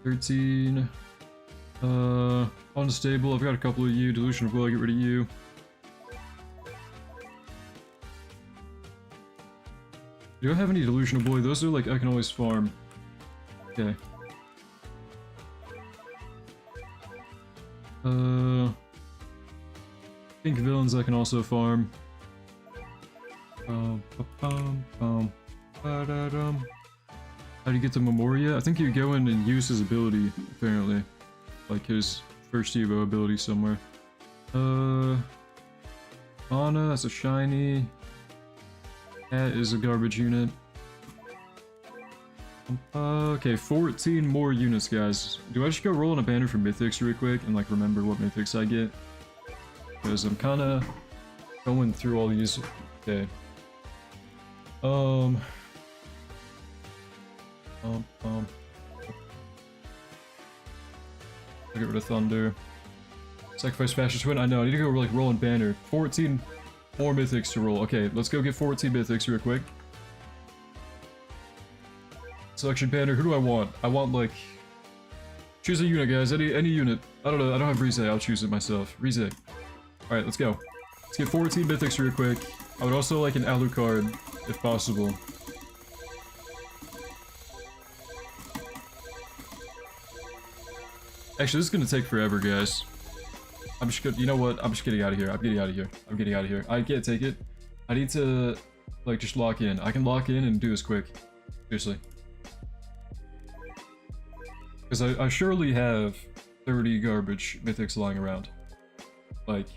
Speaker 1: 13. Unstable. I've got a couple of you. Delusion of Will, get rid of you. Do I have any Delusional Boy? Those are like, I can always farm. Okay. Pink Villains I can also farm. Ba-da-dum. How do you get the Memoria? I think you go in and use his ability, apparently. Like his first Evo ability somewhere. Ana, that's a shiny. Cat is a garbage unit. Okay, 14 more units, guys. Do I just go roll on a banner for Mythics real quick and like remember what Mythics I get? Because I'm kinda going through all these. Okay. I'll get rid of Thunder. Sacrifice Fascist Twin. I know, I need to go like roll on banner. 14 more Mythics to roll. Okay, let's go get 14 Mythics real quick. Selection banner, who do I want? I want like... Choose a unit, guys. Any unit. I don't know, I don't have Rize, I'll choose it myself. Rize. Alright, let's go. Let's get 14 Mythics real quick. I would also like an Alucard, if possible. Actually, this is gonna take forever, guys. I'm just gonna, you know what? I'm just getting out of here. I'm getting out of here. I'm getting out of here. I can't take it. I need to, like, just lock in. I can lock in and do this quick. Seriously. Because I surely have 30 garbage mythics lying around. Like,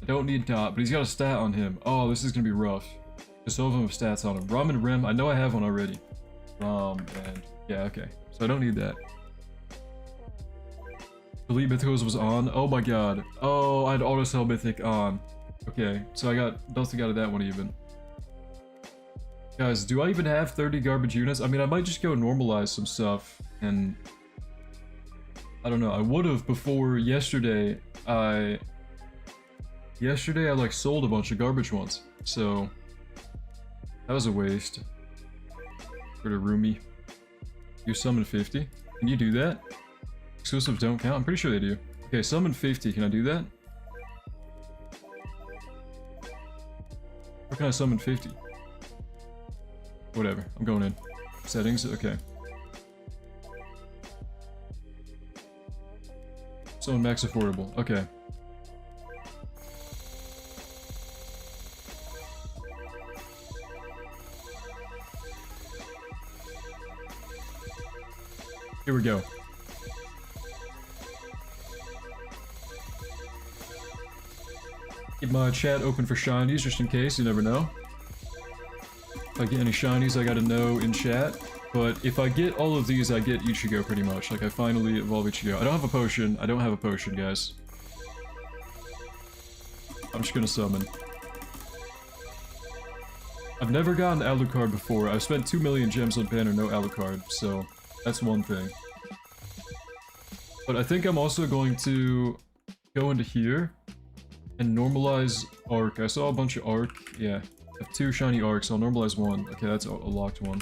Speaker 1: I don't need Dot, but he's got a stat on him. Oh, this is gonna be rough. Because some of them have stats on him. Rom and Rim, I know I have one already. Rom and, yeah, okay. So I don't need that. Elite Mythicals was on. Oh my god. Oh, I had Auto Cell Mythic on. Okay, so I got nothing out of that one even. Guys, do I even have 30 garbage units? I mean, I might just go normalize some stuff and... I don't know, I would've before yesterday. Yesterday I like sold a bunch of garbage ones, so... That was a waste. Rid of Roomy. You summon 50? Can you do that? Exclusives don't count? I'm pretty sure they do. Okay, summon 50. Can I do that? Where can I summon 50? Whatever. I'm going in. Settings? Okay. Summon max affordable. Okay. Here we go. Keep my chat open for shinies just in case, you never know. If I get any shinies, I gotta know in chat. But if I get all of these, I get Ichigo pretty much. Like, I finally evolve Ichigo. I don't have a potion. I don't have a potion, guys. I'm just gonna summon. I've never gotten Alucard before. I've spent 2 million gems on banner, no Alucard, so that's one thing. But I think I'm also going to go into here and normalize Arc. I saw a bunch of Arc. Yeah. I have 2 shiny Arcs. I'll normalize 1. Okay, that's a locked one.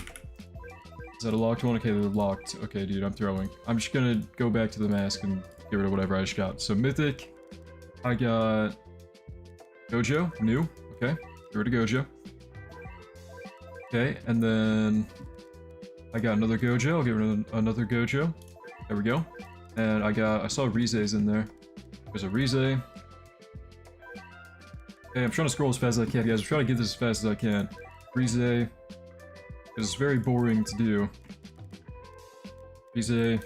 Speaker 1: Is that a locked one? Okay, they're locked. Okay, dude, I'm throwing. I'm just gonna go back to the mask and get rid of whatever I just got. So, Mythic. I got... Gojo. New. Okay. Get rid of Gojo. Okay, and then... I got another Gojo. I'll get rid of another Gojo. There we go. And I saw Rize's in there. There's a Rize. Okay, I'm trying to scroll as fast as I can, guys. I'm trying to get this as fast as I can. Rize. It's very boring to do. Rize.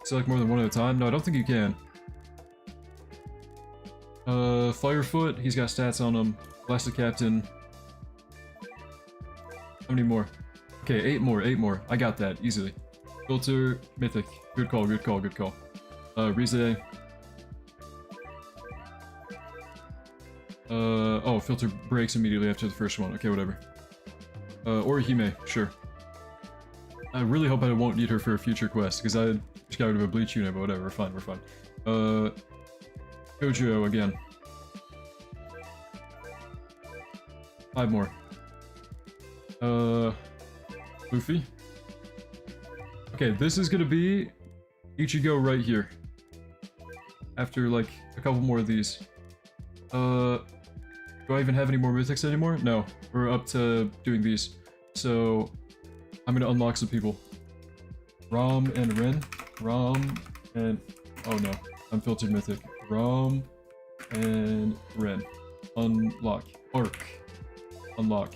Speaker 1: Select more than one at a time? No, I don't think you can. Firefoot. He's got stats on him. Blasted Captain. How many more? Okay, 8 more, 8 more. I got that, easily. Filter, Mythic. Good call, good call, good call. Rize. Oh, filter breaks immediately after the first one. Okay, whatever. Orihime, sure. I really hope I won't need her for a future quest, because I just got rid of a Bleach unit, but whatever, we're fine, we're fine. Gojo again. 5 more. Luffy. Okay, this is gonna be Ichigo right here. After like a couple more of these. Do I even have any more mythics anymore? No, we're up to doing these. So I'm gonna unlock some people. Rom and Ren. Rom and oh no, unfiltered mythic. Rom and Ren. Unlock. Arc. Unlock.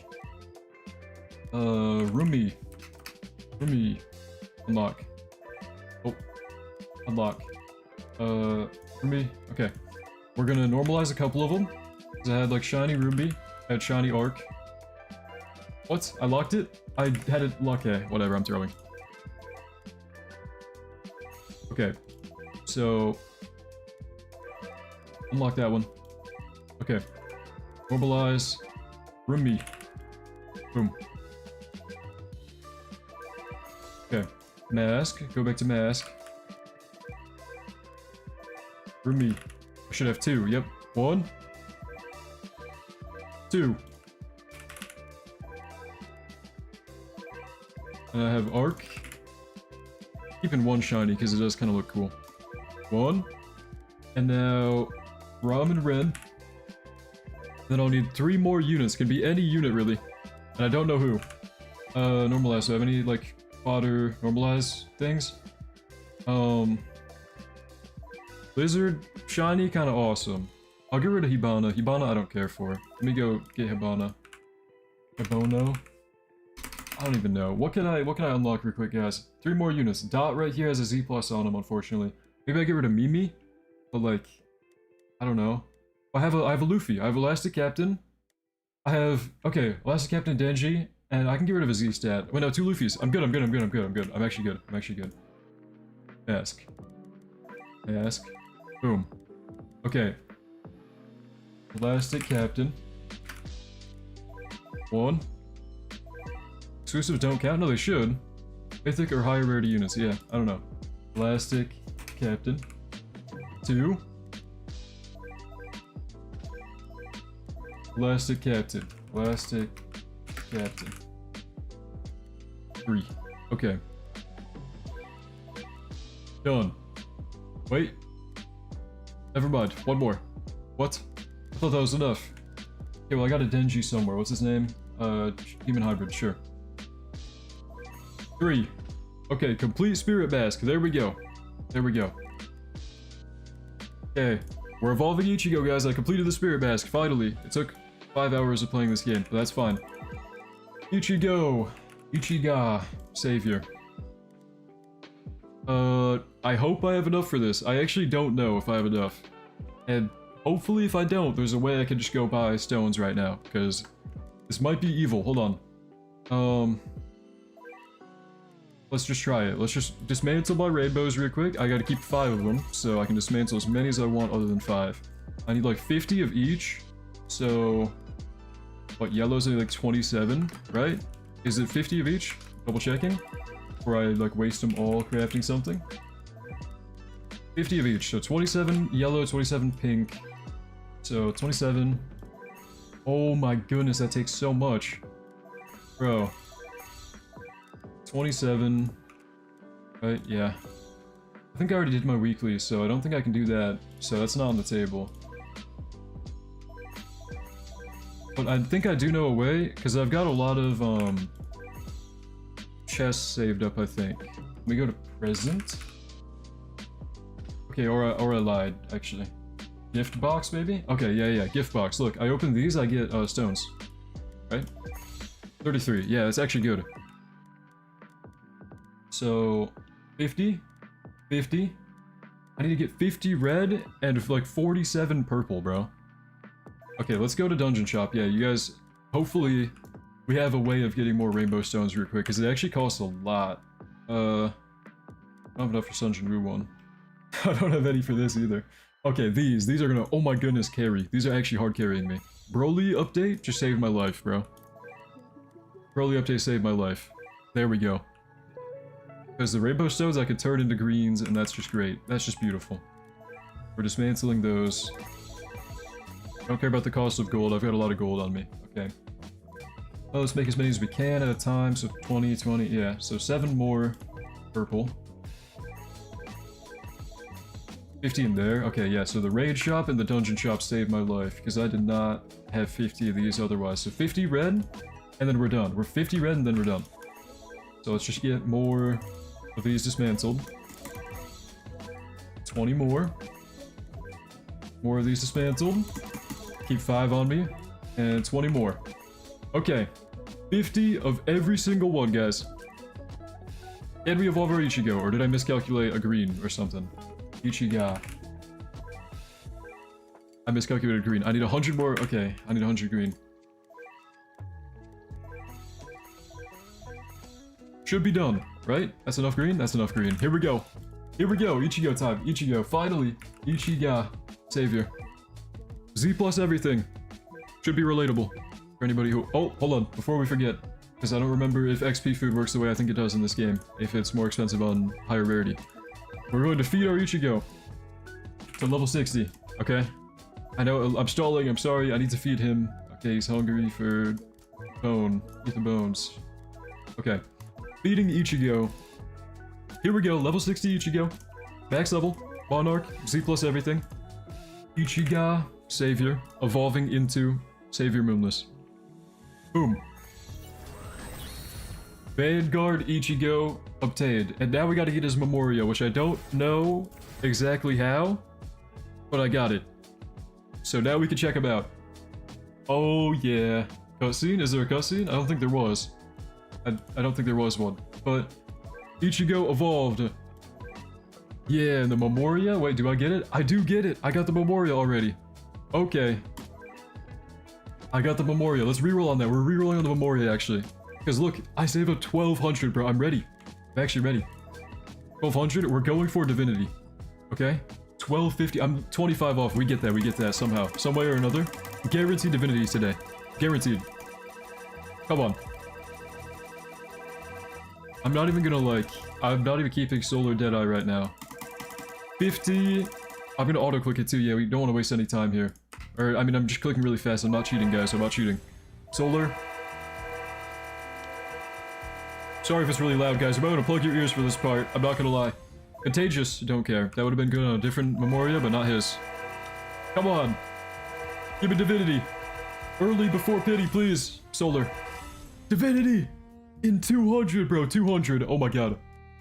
Speaker 1: Rumi. Rumi. Unlock. Oh. Unlock. Rumi. Okay. We're gonna normalize a couple of them. Cause I had like shiny Ruby, I had shiny Arc. What? I locked it? I had it locked. Okay, whatever, I'm throwing. Okay. So unlock that one. Okay. Mobilize. Rumi. Boom. Okay. Mask. Go back to mask. Rumi. I should have 2. Yep. 1. 2. And I have Arc. Keeping 1 shiny because it does kind of look cool. 1. And now Rom and Ren. Then I'll need 3 more units. Can be any unit really. And I don't know who. Normalize. Do I have any like fodder normalize things? Lizard, shiny, kind of awesome. I'll get rid of Hibana. Hibana I don't care for. Let me go get Hibana. Hibono? I don't even know. What can I unlock real quick, guys? 3 more units. Dot right here has a Z+ on him, unfortunately. Maybe I get rid of Mimi? But like, I don't know. I have a Luffy. I have Elastic Captain. I have, okay, Elastic Captain Denji, and I can get rid of a Z stat. Wait, no, 2 Luffys. I'm good. I'm actually good. Mask. Mask. Boom. Okay. Elastic Captain. 1. Exclusives don't count? No, they should. Mythic or higher rarity units, yeah, I don't know. Elastic Captain. 2. Elastic Captain. Elastic Captain. 3. Okay. Done. Wait. Never mind. 1 more. What? I thought that was enough. Okay, well I got a Denji somewhere. What's his name? Human Hybrid, sure. 3. Okay, complete Spirit Mask. There we go. There we go. Okay, we're evolving Ichigo, guys. I completed the Spirit Mask, finally. It took 5 hours of playing this game, but that's fine. Ichigo. Ichiga. Savior. I hope I have enough for this. I actually don't know if I have enough. And hopefully if I don't, there's a way I can just go buy stones right now, because this might be evil. Hold on. Let's just try it. Let's just dismantle my rainbows real quick. I gotta keep 5 of them, so I can dismantle as many as I want other than 5. I need like 50 of each, so... What, yellow's only like 27, right? Is it 50 of each? Double checking? Before I like waste them all crafting something? 50 of each, so 27 yellow, 27 pink. So 27. Oh my goodness, that takes so much. Bro. 27. Right, yeah. I think I already did my weekly, so I don't think I can do that. So that's not on the table. But I think I do know a way, because I've got a lot of, chests saved up, I think. Let me go to present. Okay, or I lied, actually. Gift box, maybe? Okay, yeah, gift box. Look, I open these, I get, stones. Right? 33. Yeah, that's actually good. So, 50? 50? I need to get 50 red and like 47 purple, bro. Okay, let's go to Dungeon Shop. Yeah, you guys, hopefully we have a way of getting more rainbow stones real quick, because it actually costs a lot. I don't have enough for Sunjin Ryu one. I don't have any for this either. Okay, these are gonna, oh my goodness, carry. These are actually hard carrying me. Broly update just saved my life, bro. Broly update saved my life. There we go. Because the rainbow stones I could turn into greens, and that's just great. That's just beautiful. We're dismantling those. I don't care about the cost of gold. I've got a lot of gold on me. Okay. Let's make as many as we can at a time. So 20, 20, yeah. So 7 more purple. 15 there. Okay, yeah, so the raid shop and the dungeon shop saved my life because I did not have 50 of these otherwise. So 50 red, and then we're done. We're 50 red, and then we're done. So let's just get more of these dismantled. 20 more. More of these dismantled. Keep 5 on me. And 20 more. Okay. 50 of every single one, guys. Can we evolve our Ichigo, or did I miscalculate a green or something? Ichigo. I miscalculated green. I need 100 more. Okay, I need 100 green. Should be done, right? That's enough green? That's enough green. Here we go. Here we go. Ichigo time. Ichigo. Finally. Ichigo. Savior. Z plus everything. Should be relatable. For anybody who... Oh, hold on. Before we forget. Because I don't remember if XP food works the way I think it does in this game. If it's more expensive on higher rarity. We're going to feed our Ichigo to level 60, okay? I know, I'm stalling, I'm sorry, I need to feed him. Okay, he's hungry for bone. Eat the bones. Okay. Feeding Ichigo. Here we go, level 60 Ichigo. Max level, Monarch, Z plus everything. Ichigo, Savior, evolving into Savior Moonless. Boom. Vanguard Ichigo obtained. And now we gotta get his Memoria, which I don't know exactly how, but I got it. So now we can check him out. Oh yeah. Cutscene? Is there a cutscene? I don't think there was. I don't think there was one. But Ichigo evolved. Yeah, and the Memoria? Wait, do I get it? I do get it! I got the Memoria already. Okay. I got the Memoria. Let's reroll on that. We're rerolling on the Memoria, actually. Because look, I saved up 1200, bro. I'm ready. I'm actually ready. 1200, we're going for Divinity. Okay? 1250, I'm 25 off. We get that somehow. Some way or another. Guaranteed Divinity today. Guaranteed. Come on. I'm not even gonna I'm not even keeping Solar Deadeye right now. 50, I'm gonna auto-click it too. Yeah, we don't want to waste any time here. Or, I mean, I'm just clicking really fast. I'm not cheating, guys. I'm not cheating. Solar. Sorry if it's really loud, guys. I'm gonna plug your ears for this part. I'm not gonna lie. Contagious, don't care. That would have been good on a different Memoria, but not his. Come on. Give me Divinity. Early before pity, please. Solar. Divinity! In 200, bro. 200. Oh my god.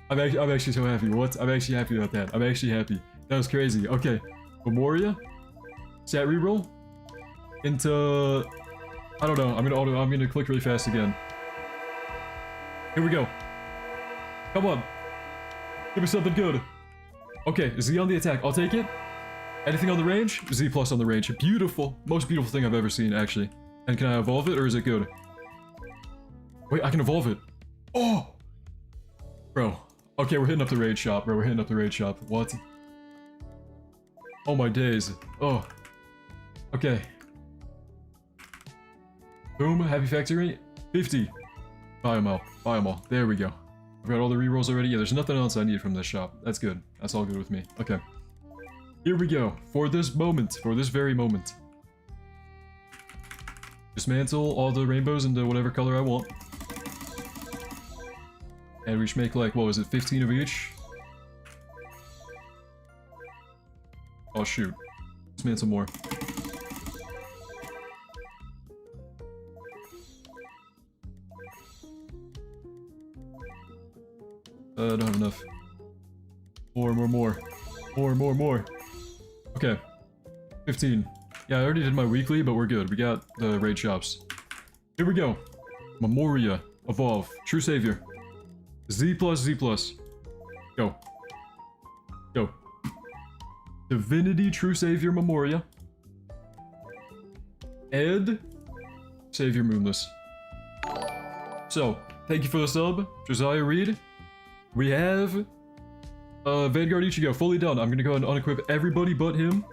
Speaker 1: I'm actually so happy. What? I'm actually happy about that. I'm actually happy. That was crazy. Okay. Memoria. Stat reroll. Into... I don't know. I'm gonna click really fast again. Here we go. Come on. Give me something good. Okay, Z on the attack. I'll take it. Anything on the range? Z plus on the range. Beautiful. Most beautiful thing I've ever seen, actually. And can I evolve it, or is it good? Wait, I can evolve it. Oh! Bro. Okay, we're hitting up the raid shop, bro. We're hitting up the raid shop. What? Oh my days. Oh. Okay. Boom. Happy factory. 50. Buy them all. Buy them all. There we go. I've got all the rerolls already. Yeah, there's nothing else I need from this shop. That's good. That's all good with me. Okay. Here we go. For this moment. For this very moment. Dismantle all the rainbows into whatever color I want. And we should make like, what was it, 15 of each? Oh shoot. Dismantle more. I don't have enough. More. Okay. 15. Yeah, I already did my weekly, but we're good. We got the raid shops. Here we go. Memoria. Evolve. True Savior. Z plus. Go. Go. Divinity True Savior Memoria. Ed. Savior Moonless. So, thank you for the sub, Josiah Reed. We have Vanguard Ichigo fully done. I'm gonna go and unequip everybody but him.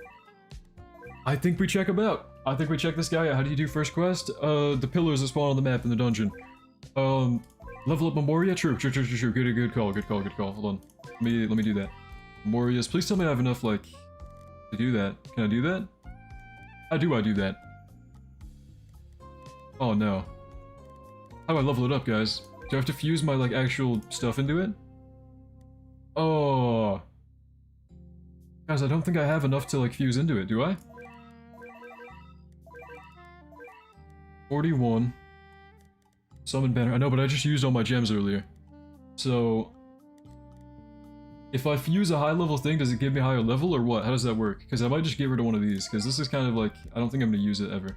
Speaker 1: I think we check him out. I think we check this guy out. How do you do first quest? The pillars that spawn on the map in the dungeon. Level up Memoria? True. Good call. Hold on. Let me do that. Memorias. Please tell me I have enough, like, to do that. Can I do that? How do I do that? Oh no. How do I level it up, guys? Do I have to fuse my, like, actual stuff into it? Oh. Guys, I don't think I have enough to, like, fuse into it, do I? 41. Summon banner. I know, but I just used all my gems earlier. So... if I fuse a high level thing, does it give me a higher level or what? How does that work? Because I might just get rid of one of these, because this is kind of like... I don't think I'm going to use it ever. To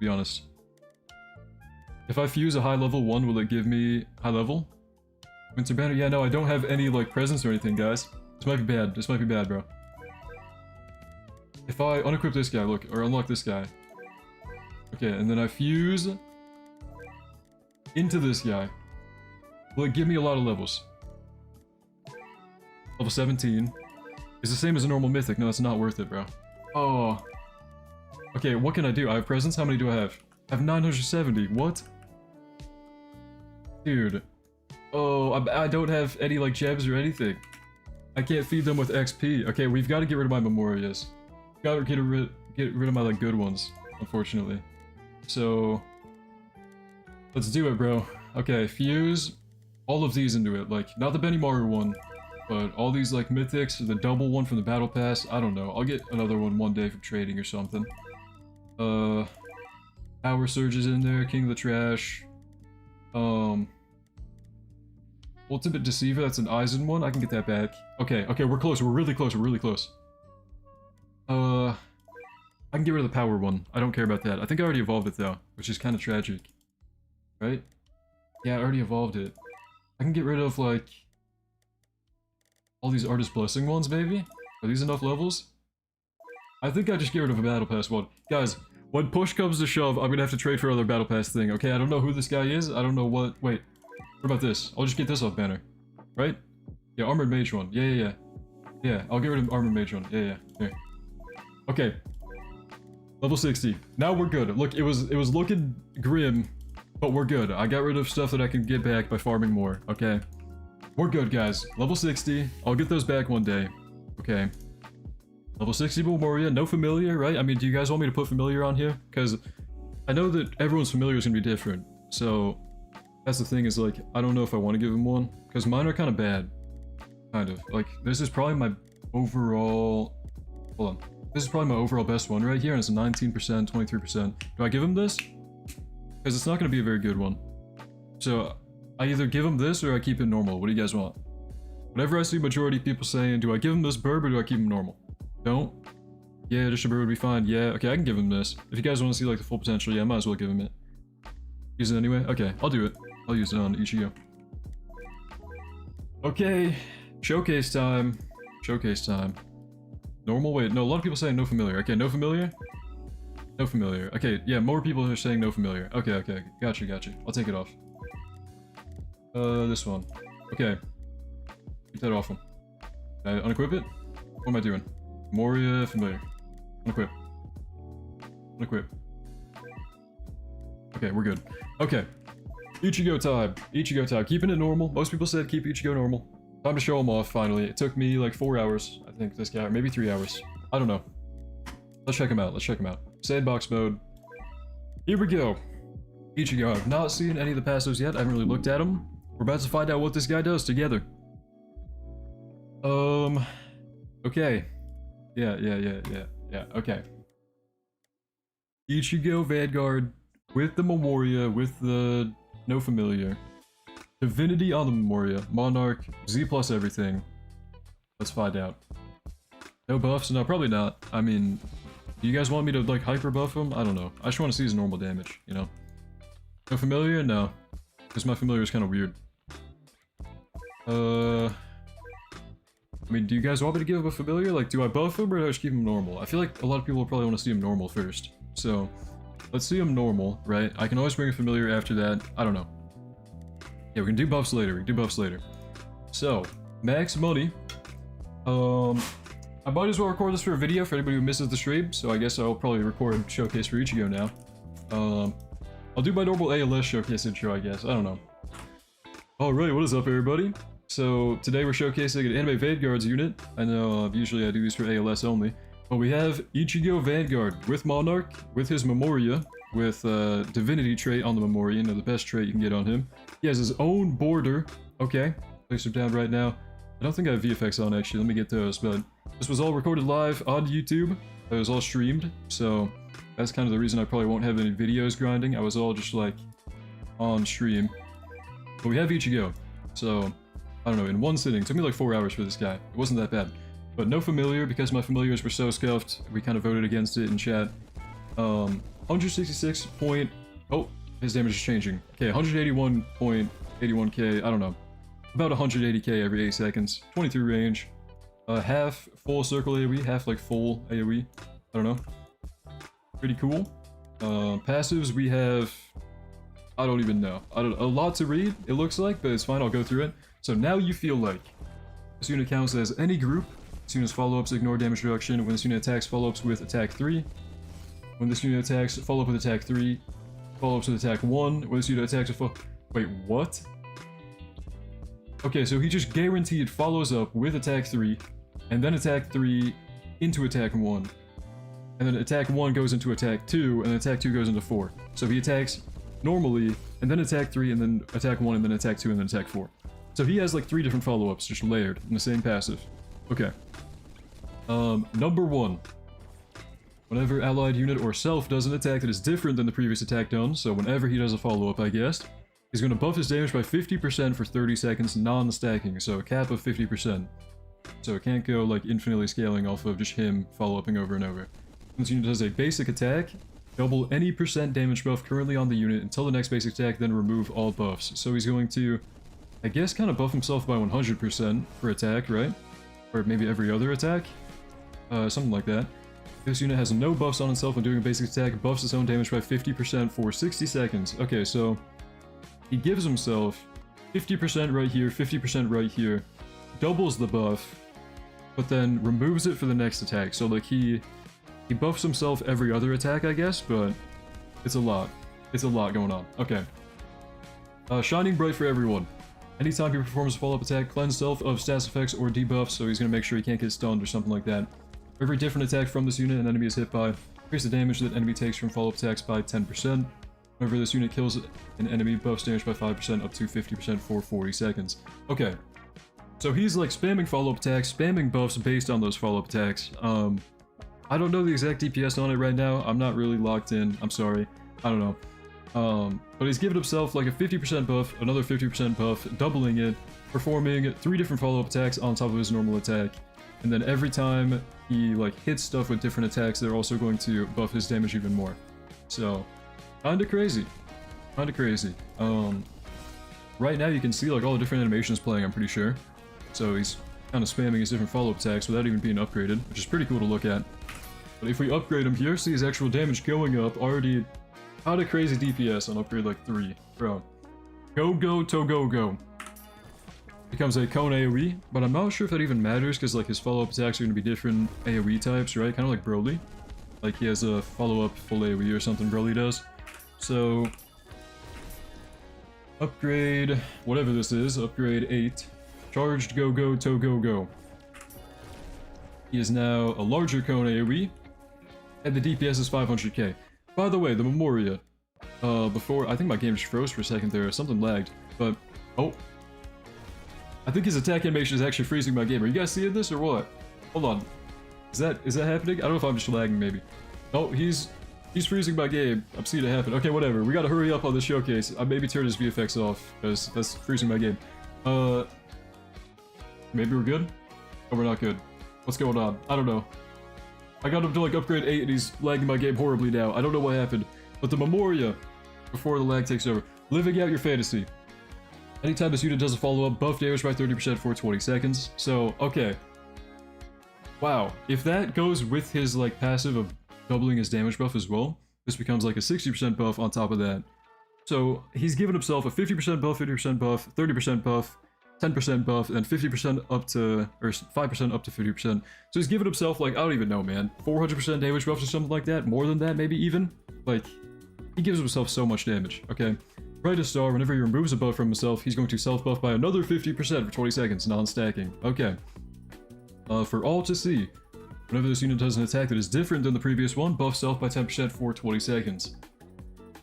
Speaker 1: be honest. If I fuse a high level one, will it give me high level? Winter banner? Yeah, no, I don't have any, like, presents or anything, guys. This might be bad. This might be bad, bro. If I unequip this guy, look, or unlock this guy. Okay, and then I fuse into this guy. Will it give me a lot of levels? Level 17. It's the same as a normal mythic. No, it's not worth it, bro. Oh. Okay, what can I do? I have presents? How many do I have? I have 970. What? Dude. Oh, I don't have any, like, gems or anything. I can't feed them with XP. Okay, we've got to get rid of my Memorias. Gotta get rid of my, like, good ones, unfortunately. So... let's do it, bro. Okay, fuse all of these into it. Like, not the Benimaru one, but all these, like, mythics, the double one from the battle pass. I don't know. I'll get another one day for trading or something. Power Surge is in there. King of the Trash. Ultimate Deceiver, that's an Eisen one. I can get that back. Okay, we're close. We're really close. We're really close. I can get rid of the power one. I don't care about that. I think I already evolved it, though, which is kind of tragic. Right? Yeah, I already evolved it. I can get rid of, like... all these Artist Blessing ones, maybe? Are these enough levels? I think I just get rid of a Battle Pass one. Guys, when push comes to shove, I'm gonna have to trade for another Battle Pass thing, okay? I don't know who this guy is. I don't know what... wait. What about this? I'll just get this off banner. Right? Yeah, Armored Mage one. Yeah. Yeah, I'll get rid of Armored Mage one. Yeah. Here. Okay. Level 60. Now we're good. Look, it was looking grim, but we're good. I got rid of stuff that I can get back by farming more, okay? We're good, guys. Level 60. I'll get those back one day. Okay. Level 60 Memoria. No Familiar, right? I mean, do you guys want me to put Familiar on here? Because I know that everyone's Familiar is going to be different. So, that's the thing is, like, I don't know if I want to give them one. Because mine are kind of bad. Kind of. Like, this is probably my overall... hold on. This is probably my overall best one right here, and it's a 19%, 23%. Do I give him this? Because it's not going to be a very good one. So, I either give him this or I keep it normal. What do you guys want? Whenever I see majority people saying, do I give him this burb or do I keep him normal? Don't? Yeah, just a burb would be fine. Yeah, okay, I can give him this. If you guys want to see, like, the full potential, yeah, I might as well give him it. Use it anyway? Okay, I'll do it. I'll use it on Ichigo. Okay, showcase time. Showcase time. Normal? Wait, no, a lot of people saying no familiar. Okay, no familiar? No familiar. Okay, yeah, more people are saying no familiar. Okay. Gotcha. I'll take it off. This one. Okay. Keep that off him. Can I unequip it? What am I doing? Moria familiar. Unequip. Unequip. Okay, we're good. Okay. Ichigo time. Ichigo time. Keeping it normal. Most people said keep Ichigo normal. Time to show him off, finally. It took me like 4 hours, I think, this guy. Or maybe 3 hours. I don't know. Let's check him out. Sandbox mode. Here we go. Ichigo. I've not seen any of the pastos yet. I haven't really looked at them. We're about to find out what this guy does together. Okay. Yeah. Okay. Ichigo Vanguard with the Memoria, with the no familiar. Divinity on the Memoria. Monarch, Z plus everything. Let's find out. No buffs? No, probably not. I mean, do you guys want me to, like, hyper buff him? I don't know. I just want to see his normal damage, you know? No familiar? No. Because my familiar is kind of weird. I mean, do you guys want me to give him a familiar? Like, do I buff him or do I just keep him normal? I feel like a lot of people will probably want to see him normal first. So, let's see him normal, right? I can always bring a familiar after that. I don't know. Yeah, we can do buffs later. So, max money. I might as well record this for a video for anybody who misses the stream. So I guess I'll probably record showcase for Ichigo now. I'll do my normal ALS showcase intro, I guess. I don't know. Alright, what is up, everybody? So today we're showcasing an anime Vanguards unit. I know usually I do these for ALS only. But we have Ichigo Vanguard with Monarch, with his Memoria, with Divinity trait on the Memoria, the best trait you can get on him. He has his own border. Okay, place him down right now. I don't think I have VFX on actually, let me get those, but this was all recorded live on YouTube. It was all streamed, so that's kind of the reason I probably won't have any videos grinding. I was all just like on stream. But we have Ichigo, so I don't know, in one sitting. Took me like 4 hours for this guy. It wasn't that bad. But no familiar, because my familiars were so scuffed, we kind of voted against it in chat. 166 point... Oh, his damage is changing. Okay, 181.81k, I don't know. About 180k every 8 seconds. 23 range. Half full circle AoE, half like full AoE. I don't know. Pretty cool. Passives, we have... I don't even know. A lot to read, it looks like, but it's fine, I'll go through it. So now you feel like this unit counts as any group. This unit's follow-ups ignore damage reduction. When this unit attacks, follow-ups with attack 3. When this unit attacks, follow-up with attack 3. Follow-ups with attack 1. When this unit attacks, wait, what? Okay, so he just guaranteed follows up with attack 3, and then attack 3 into attack 1. And then attack 1 goes into attack 2, and then attack 2 goes into 4. So he attacks normally, and then attack 3, and then attack 1, and then attack 2, and then attack 4. So he has like 3 different follow-ups just layered in the same passive. Okay. Number 1. Whenever allied unit or self does an attack that is different than the previous attack done, so whenever he does a follow-up, I guess, he's going to buff his damage by 50% for 30 seconds non-stacking, so a cap of 50%. So it can't go like infinitely scaling off of just him follow-upping over and over. When this unit does a basic attack, double any percent damage buff currently on the unit until the next basic attack, then remove all buffs. So he's going to, I guess, kind of buff himself by 100% per attack, right? Or maybe every other attack? Something like that. This unit has no buffs on itself when doing a basic attack, buffs its own damage by 50% for 60 seconds. Okay, so he gives himself 50% right here, 50% right here, doubles the buff, but then removes it for the next attack. So like he buffs himself every other attack, I guess, but it's a lot. It's a lot going on. Okay. Shining Bright for everyone. Anytime he performs a follow-up attack, cleanse self of stats effects or debuffs, so he's going to make sure he can't get stunned or something like that. For every different attack from this unit an enemy is hit by, increase the damage that enemy takes from follow-up attacks by 10%. Whenever this unit kills an enemy, buffs damage by 5% up to 50% for 40 seconds. Okay. So he's like spamming follow-up attacks, spamming buffs based on those follow-up attacks. I don't know the exact DPS on it right now. I'm not really locked in. I'm sorry. I don't know. But he's given himself like a 50% buff, another 50% buff, doubling it, performing 3 different follow-up attacks on top of his normal attack. And then every time he like hits stuff with different attacks, they're also going to buff his damage even more. So, kinda crazy. Kinda crazy. Right now you can see like all the different animations playing, I'm pretty sure. So he's kind of spamming his different follow-up attacks without even being upgraded, which is pretty cool to look at. But if we upgrade him here, see his actual damage going up, already out of crazy DPS on upgrade like 3. Bro. Go to go. Becomes a cone AoE, but I'm not sure if that even matters, because like his follow-up attacks are going to be different AoE types, right? Kind of like Broly. Like he has a follow-up full AoE or something Broly does. So, upgrade, whatever this is, upgrade 8. Charged go to go. He is now a larger cone AoE, and the DPS is 500k. By the way, the Memoria, before, I think my game just froze for a second there, something lagged, but, oh. I think his attack animation is actually freezing my game. Are you guys seeing this or what? Hold on. Is that happening? I don't know if I'm just lagging maybe. Oh, he's freezing my game. I'm seeing it happen. Okay, whatever. We gotta hurry up on this showcase. I maybe turn his VFX off, because that's freezing my game. Maybe we're good? Oh, we're not good. What's going on? I don't know. I got him to like upgrade 8 and he's lagging my game horribly now. I don't know what happened. But the Memoria, before the lag takes over. Living out your fantasy. Anytime this unit does a follow-up, buff damage by 30% for 20 seconds. So, okay. Wow. If that goes with his like passive of doubling his damage buff as well, this becomes like a 60% buff on top of that. So, he's given himself a 50% buff, 50% buff, 30% buff, 10% buff, and 50% up to, or 5% up to 50%. So he's given himself like, I don't even know, man, 400% damage buffs or something like that, more than that maybe even. Like, he gives himself so much damage, okay? Brightest Star, whenever he removes a buff from himself, he's going to self-buff by another 50% for 20 seconds, non-stacking. Okay. For all to see, whenever this unit does an attack that is different than the previous one, buff self by 10% for 20 seconds.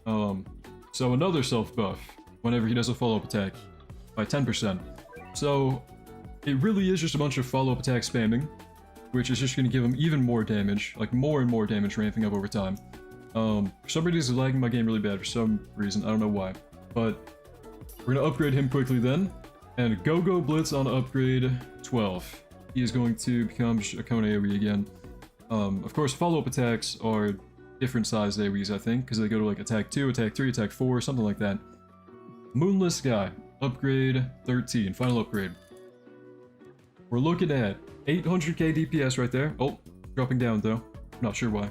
Speaker 1: So another self buff whenever he does a follow-up attack by 10%. So it really is just a bunch of follow-up attack spamming, which is just going to give him even more damage, like more and more damage ramping up over time. For some reason, he's lagging my game really bad for some reason, I don't know why. But we're going to upgrade him quickly then, and Go-Go Blitz on upgrade 12. He is going to become a Cone AoE again. Of course, follow-up attacks are different sized AoEs, I think, because they go to like attack 2, attack 3, attack 4, something like that. Moonless Sky, upgrade 13, final upgrade. We're looking at 800k DPS right there. Oh, dropping down though. Not sure why.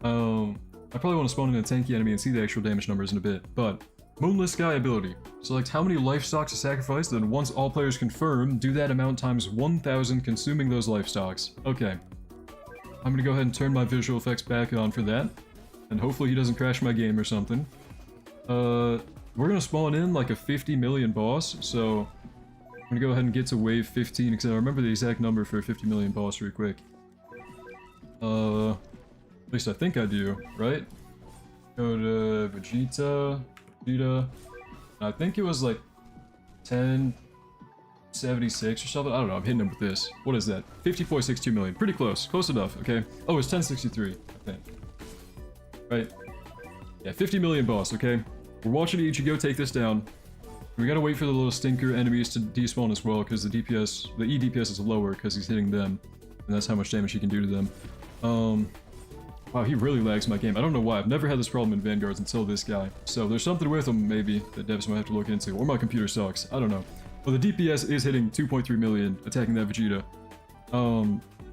Speaker 1: I probably want to spawn in a tanky enemy and see the actual damage numbers in a bit, but Moonless Sky ability. Select how many life stocks to sacrifice, then once all players confirm, do that amount times 1000 consuming those life stocks. Okay. I'm gonna go ahead and turn my visual effects back on for that, and hopefully he doesn't crash my game or something. We're gonna spawn in like a 50 million boss, so I'm gonna go ahead and get to wave 15, because I remember the exact number for a 50 million boss real quick. At least I think I do, right? Go to Vegeta. I think it was like 1076 or something. I don't know, I'm hitting him with this. What is that? 50.62 million. Pretty close. Close enough, okay? Oh, it's 1063, I think. Right? Yeah, 50 million boss, okay? We're watching Ichigo take this down. We gotta wait for the little stinker enemies to despawn as well, because the DPS, the E DPS is lower because he's hitting them. And that's how much damage he can do to them. Wow, he really lags my game. I don't know why. I've never had this problem in Vanguards until this guy. So there's something with him, maybe, that devs might have to look into. Or my computer sucks. I don't know. Well, the DPS is hitting 2.3 million attacking that Vegeta.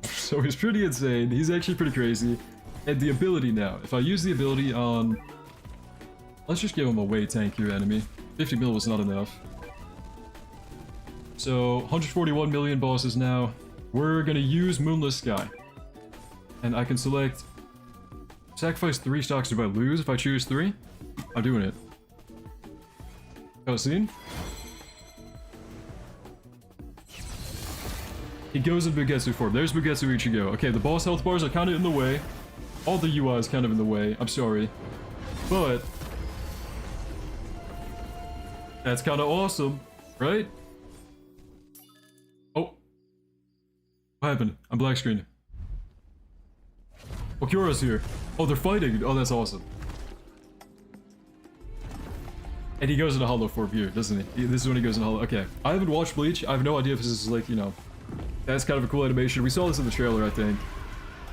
Speaker 1: So he's pretty insane. He's actually pretty crazy. And the ability now. If I use the ability on... Let's just give him a way tankier enemy. 50 mil was not enough. So, 141 million bosses now. We're gonna use Moonless Sky. And I can select... Sacrifice 3 stocks if I lose. If I choose 3, I'm doing it. Cutscene. He goes in Bugetsu form. There's Bugetsu Ichigo. Okay, the boss health bars are kind of in the way. All the UI is kind of in the way. I'm sorry. But... that's kind of awesome, right? Oh. What happened? I'm black screened. Oh, Kyora's here. Oh, they're fighting. Oh, that's awesome. And he goes into hollow form here, doesn't he? This is when he goes into hollow. Okay. I haven't watched Bleach. I have no idea if this is like, you know... That's kind of a cool animation. We saw this in the trailer, I think.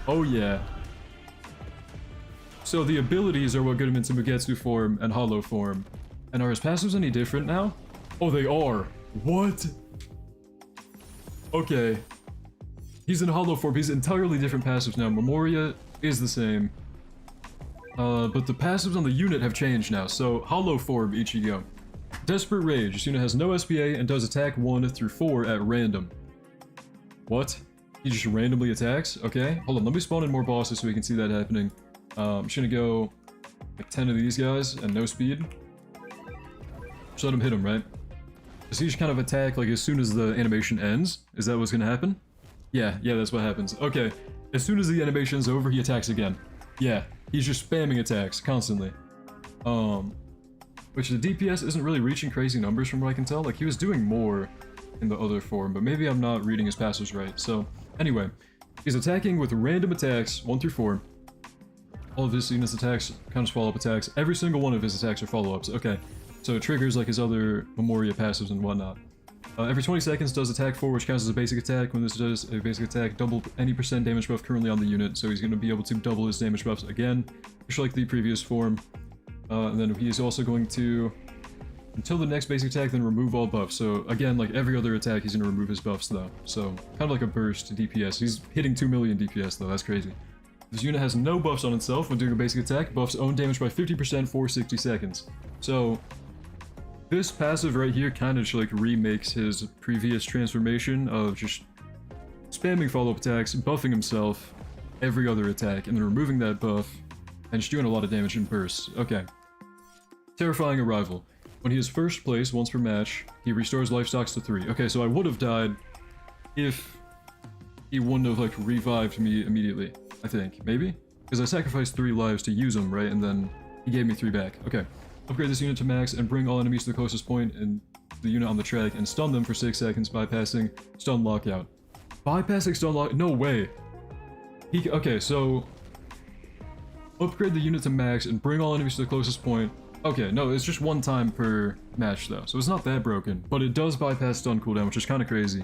Speaker 1: Oh, yeah. So the abilities are what get him into Bugetsu form and hollow form. And are his passives any different now? Oh, they are. What? Okay. He's in hollow form. He's entirely different passives now. Memoria is the same. But the passives on the unit have changed now. So, hollow form Ichigo. Desperate Rage. This unit has no SPA and does attack 1 through 4 at random. What? He just randomly attacks? Okay. Hold on. Let me spawn in more bosses so we can see that happening. I'm just gonna go like 10 of these guys and no speed. Just let him hit him, right? Does he just kind of attack like as soon as the animation ends? Is that what's gonna happen? Yeah, that's what happens. Okay, as soon as the animation's over, he attacks again. Yeah, he's just spamming attacks constantly. Which the DPS isn't really reaching crazy numbers from what I can tell. Like, he was doing more in the other form, but maybe I'm not reading his passives right. So, anyway, he's attacking with random attacks, 1 through 4. All of his units attacks count as follow-up attacks. Every single one of his attacks are follow-ups. Okay. So it triggers like his other Memoria passives and whatnot. Every 20 seconds does attack 4, which counts as a basic attack. When this does a basic attack, double any % damage buff currently on the unit, so he's going to be able to double his damage buffs again, just like the previous form. And then he's also going to, until the next basic attack, then remove all buffs. So again, like every other attack, he's going to remove his buffs though. So kind of like a burst DPS. He's hitting 2 million DPS though, that's crazy. This unit has no buffs on itself when doing a basic attack, buffs own damage by 50% for 60 seconds. So... this passive right here kind of just like remakes his previous transformation of just spamming follow-up attacks, buffing himself every other attack, and then removing that buff, and just doing a lot of damage in bursts. Okay. Terrifying Arrival. When he is first place once per match, he restores life stocks to 3. Okay, so I would have died if he wouldn't have like revived me immediately, I think. Maybe? Because I sacrificed 3 lives to use him, right? And then He gave me 3 back. Okay. Upgrade this unit to max and bring all enemies to the closest point and the unit on the track and stun them for 6 seconds, bypassing stun lockout. Bypassing stun lock? No way. Okay, so upgrade the unit to max and bring all enemies to the closest point. Okay, no, it's just 1 time per match though, so it's not that broken, but it does bypass stun cooldown, which is kind of crazy.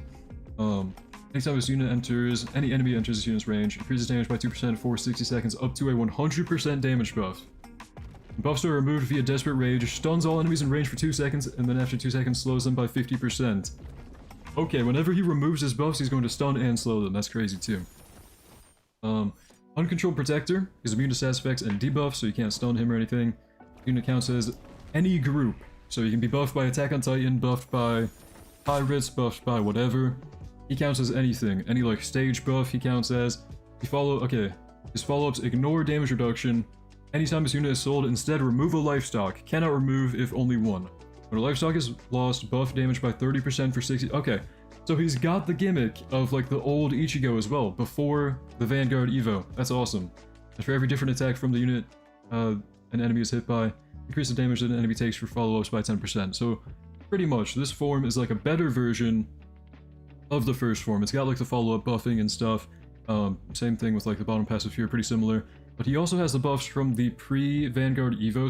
Speaker 1: Anytime this unit enters, any enemy enters this unit's range, increases damage by 2% for 60 seconds up to a 100% damage buff. Buffs are removed via Desperate Rage, stuns all enemies in range for 2 seconds, and then after 2 seconds slows them by 50%. Okay, whenever he removes his buffs, he's going to stun and slow them. That's crazy too. Uncontrolled Protector is immune to stats effects and debuffs, so you can't stun him or anything. Unit counts as any group, so you can be buffed by Attack on Titan, buffed by Pirates, buffed by whatever. He counts as anything. Any like stage buff he counts as. His follow-ups ignore damage reduction. Anytime this unit is sold, instead remove a life stock. Cannot remove if only 1. When a life stock is lost, buff damage by 30% for 60. Okay, so he's got the gimmick of like the old Ichigo as well, before the Vanguard Evo. That's awesome. And for every different attack from the unit an enemy is hit by, increase the damage that an enemy takes for follow-ups by 10%. So pretty much, this form is like a better version of the first form. It's got like the follow-up buffing and stuff. Same thing with like the bottom passive here, pretty similar. But he also has the buffs from the pre-Vanguard Evo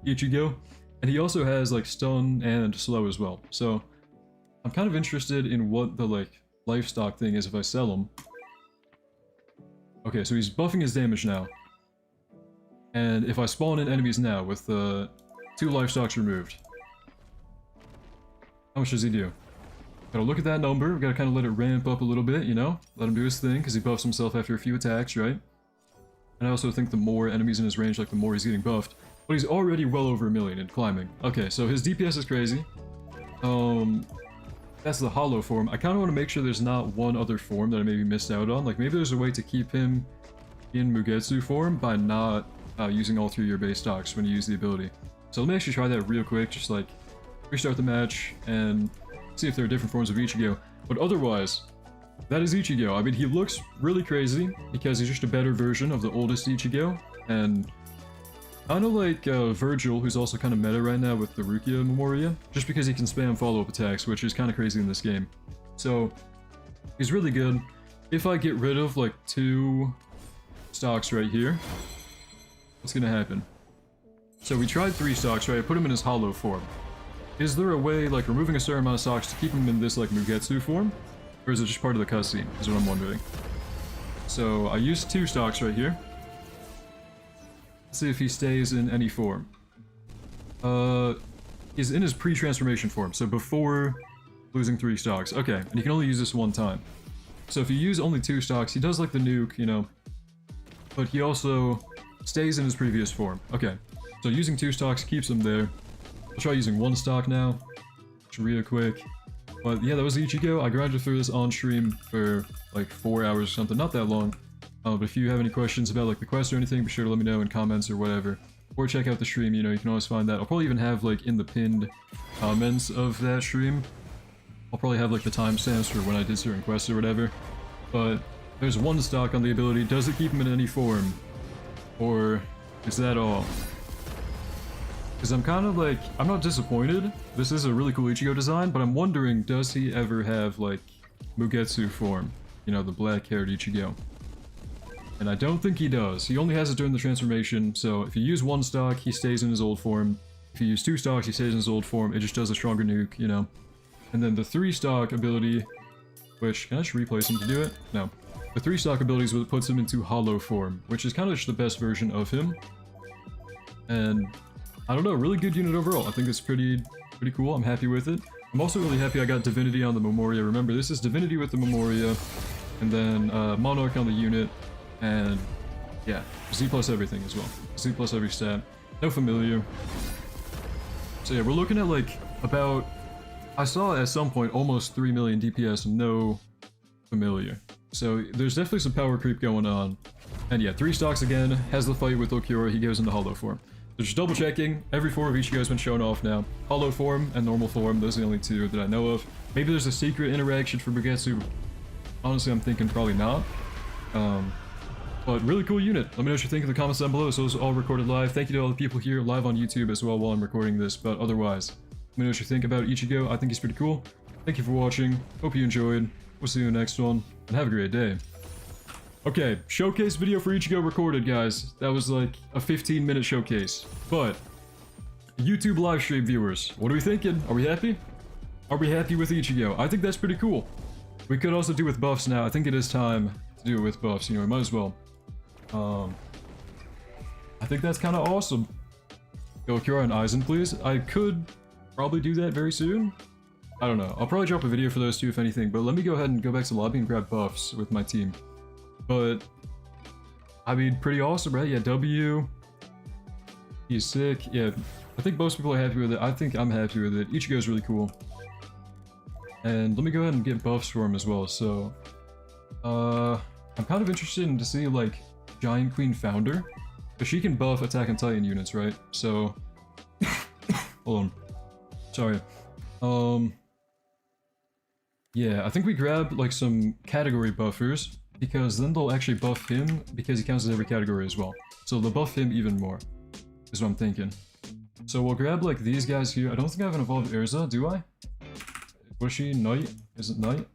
Speaker 1: Ichigo. And he also has like stun and slow as well. So I'm kind of interested in what the like life stock thing is if I sell him. Okay, so he's buffing his damage now. And if I spawn in enemies now with the 2 life stocks removed, how much does he do? Gotta look at that number, we gotta kind of let it ramp up a little bit, you know? Let him do his thing, because he buffs himself after a few attacks, right? And I also think the more enemies in his range, like the more he's getting buffed. But he's already well over 1 million and climbing. Okay, so his DPS is crazy. That's the hollow form. I kind of want to make sure there's not one other form that I maybe missed out on. Like maybe there's a way to keep him in Mugetsu form by not using all 3 of your base stocks when you use the ability. So let me actually try that real quick, just like restart the match and see if there are different forms of Ichigo. But otherwise, that is Ichigo. I mean, he looks really crazy because he's just a better version of the oldest Ichigo. And kind of like Virgil, who's also kind of meta right now with the Rukia Memoria, just because he can spam follow-up attacks, which is kind of crazy in this game. So, he's really good. If I get rid of like 2 stocks right here, what's gonna happen? So we tried 3 stocks, right? I put him in his hollow form. Is there a way, like, removing a certain amount of stocks to keep him in this, like, Mugetsu form? Or is it just part of the cutscene, is what I'm wondering. So, I used 2 stocks right here. Let's see if he stays in any form. He's in his pre-transformation form, so before losing 3 stocks. Okay, and you can only use this 1 time. So if you use only 2 stocks, he does like the nuke, you know, but he also stays in his previous form. Okay, so using 2 stocks keeps him there. I'll try using 1 stock now, just real quick. But yeah, that was Ichigo. I grinded through this on stream for like 4 hours or something, not that long. But if you have any questions about like the quest or anything, be sure to let me know in comments or whatever. Or check out the stream, you know, you can always find that. I'll probably even have like in the pinned comments of that stream, I'll probably have like the timestamps for when I did certain quests or whatever. But there's 1 stock on the ability. Does it keep him in any form? Or is that all? Because I'm kind of like, I'm not disappointed. This is a really cool Ichigo design, but I'm wondering, does he ever have like Mugetsu form? You know, the black-haired Ichigo. And I don't think he does. He only has it during the transformation, so if you use 1 stock, he stays in his old form. If you use 2 stocks, he stays in his old form. It just does a stronger nuke, you know. And then the 3 stock ability, which, can I just replace him to do it? No. The 3 stock ability is what puts him into hollow form, which is kind of just the best version of him. And I don't know, really good unit overall. I think it's pretty cool. I'm happy with it. I'm also really happy I got Divinity on the Memoria. Remember, this is Divinity with the Memoria, and then Monarch on the unit, and yeah, Z plus everything as well. Z plus every stat. No familiar. So yeah, we're looking at like about, I saw at some point almost 3 million DPS, no familiar. So there's definitely some power creep going on. And yeah, 3 stocks again, has the fight with Okura, he goes into hollow form. So just double checking, every form of Ichigo has been shown off now. Hollow form and normal form, those are the only 2 that I know of. Maybe there's a secret interaction for Mugetsu. Honestly, I'm thinking probably not. But really cool unit. Let me know what you think in the comments down below. So it's all recorded live. Thank you to all the people here live on YouTube as well while I'm recording this. But otherwise, let me know what you think about Ichigo. I think he's pretty cool. Thank you for watching. Hope you enjoyed. We'll see you in the next one. And have a great day. Okay, showcase video for Ichigo recorded, guys. That was like a 15-minute showcase. But YouTube live stream viewers, what are we thinking? Are we happy? Are we happy with Ichigo? I think that's pretty cool. We could also do with buffs now. I think it is time to do it with buffs. You know, we might as well. I think that's kind of awesome. Go Kira and Aizen, please. I could probably do that very soon. I don't know. I'll probably drop a video for those two if anything. But let me go ahead and go back to lobby and grab buffs with my team. But I mean, pretty awesome, right? Yeah, W. He's sick. Yeah, I think most people are happy with it. I think I'm happy with it. Ichigo's really cool. And let me go ahead and get buffs for him as well. So, I'm kind of interested in to see like Giant Queen Founder, but she can buff Attack on Titan units, right? So, hold on. Sorry. Yeah, I think we grab like some category buffers because then they'll actually buff him because he counts as every category as well. So they'll buff him even more, is what I'm thinking. So we'll grab like these guys here. I don't think I have an evolved Urza, do I? Was she Knight? Is it Knight?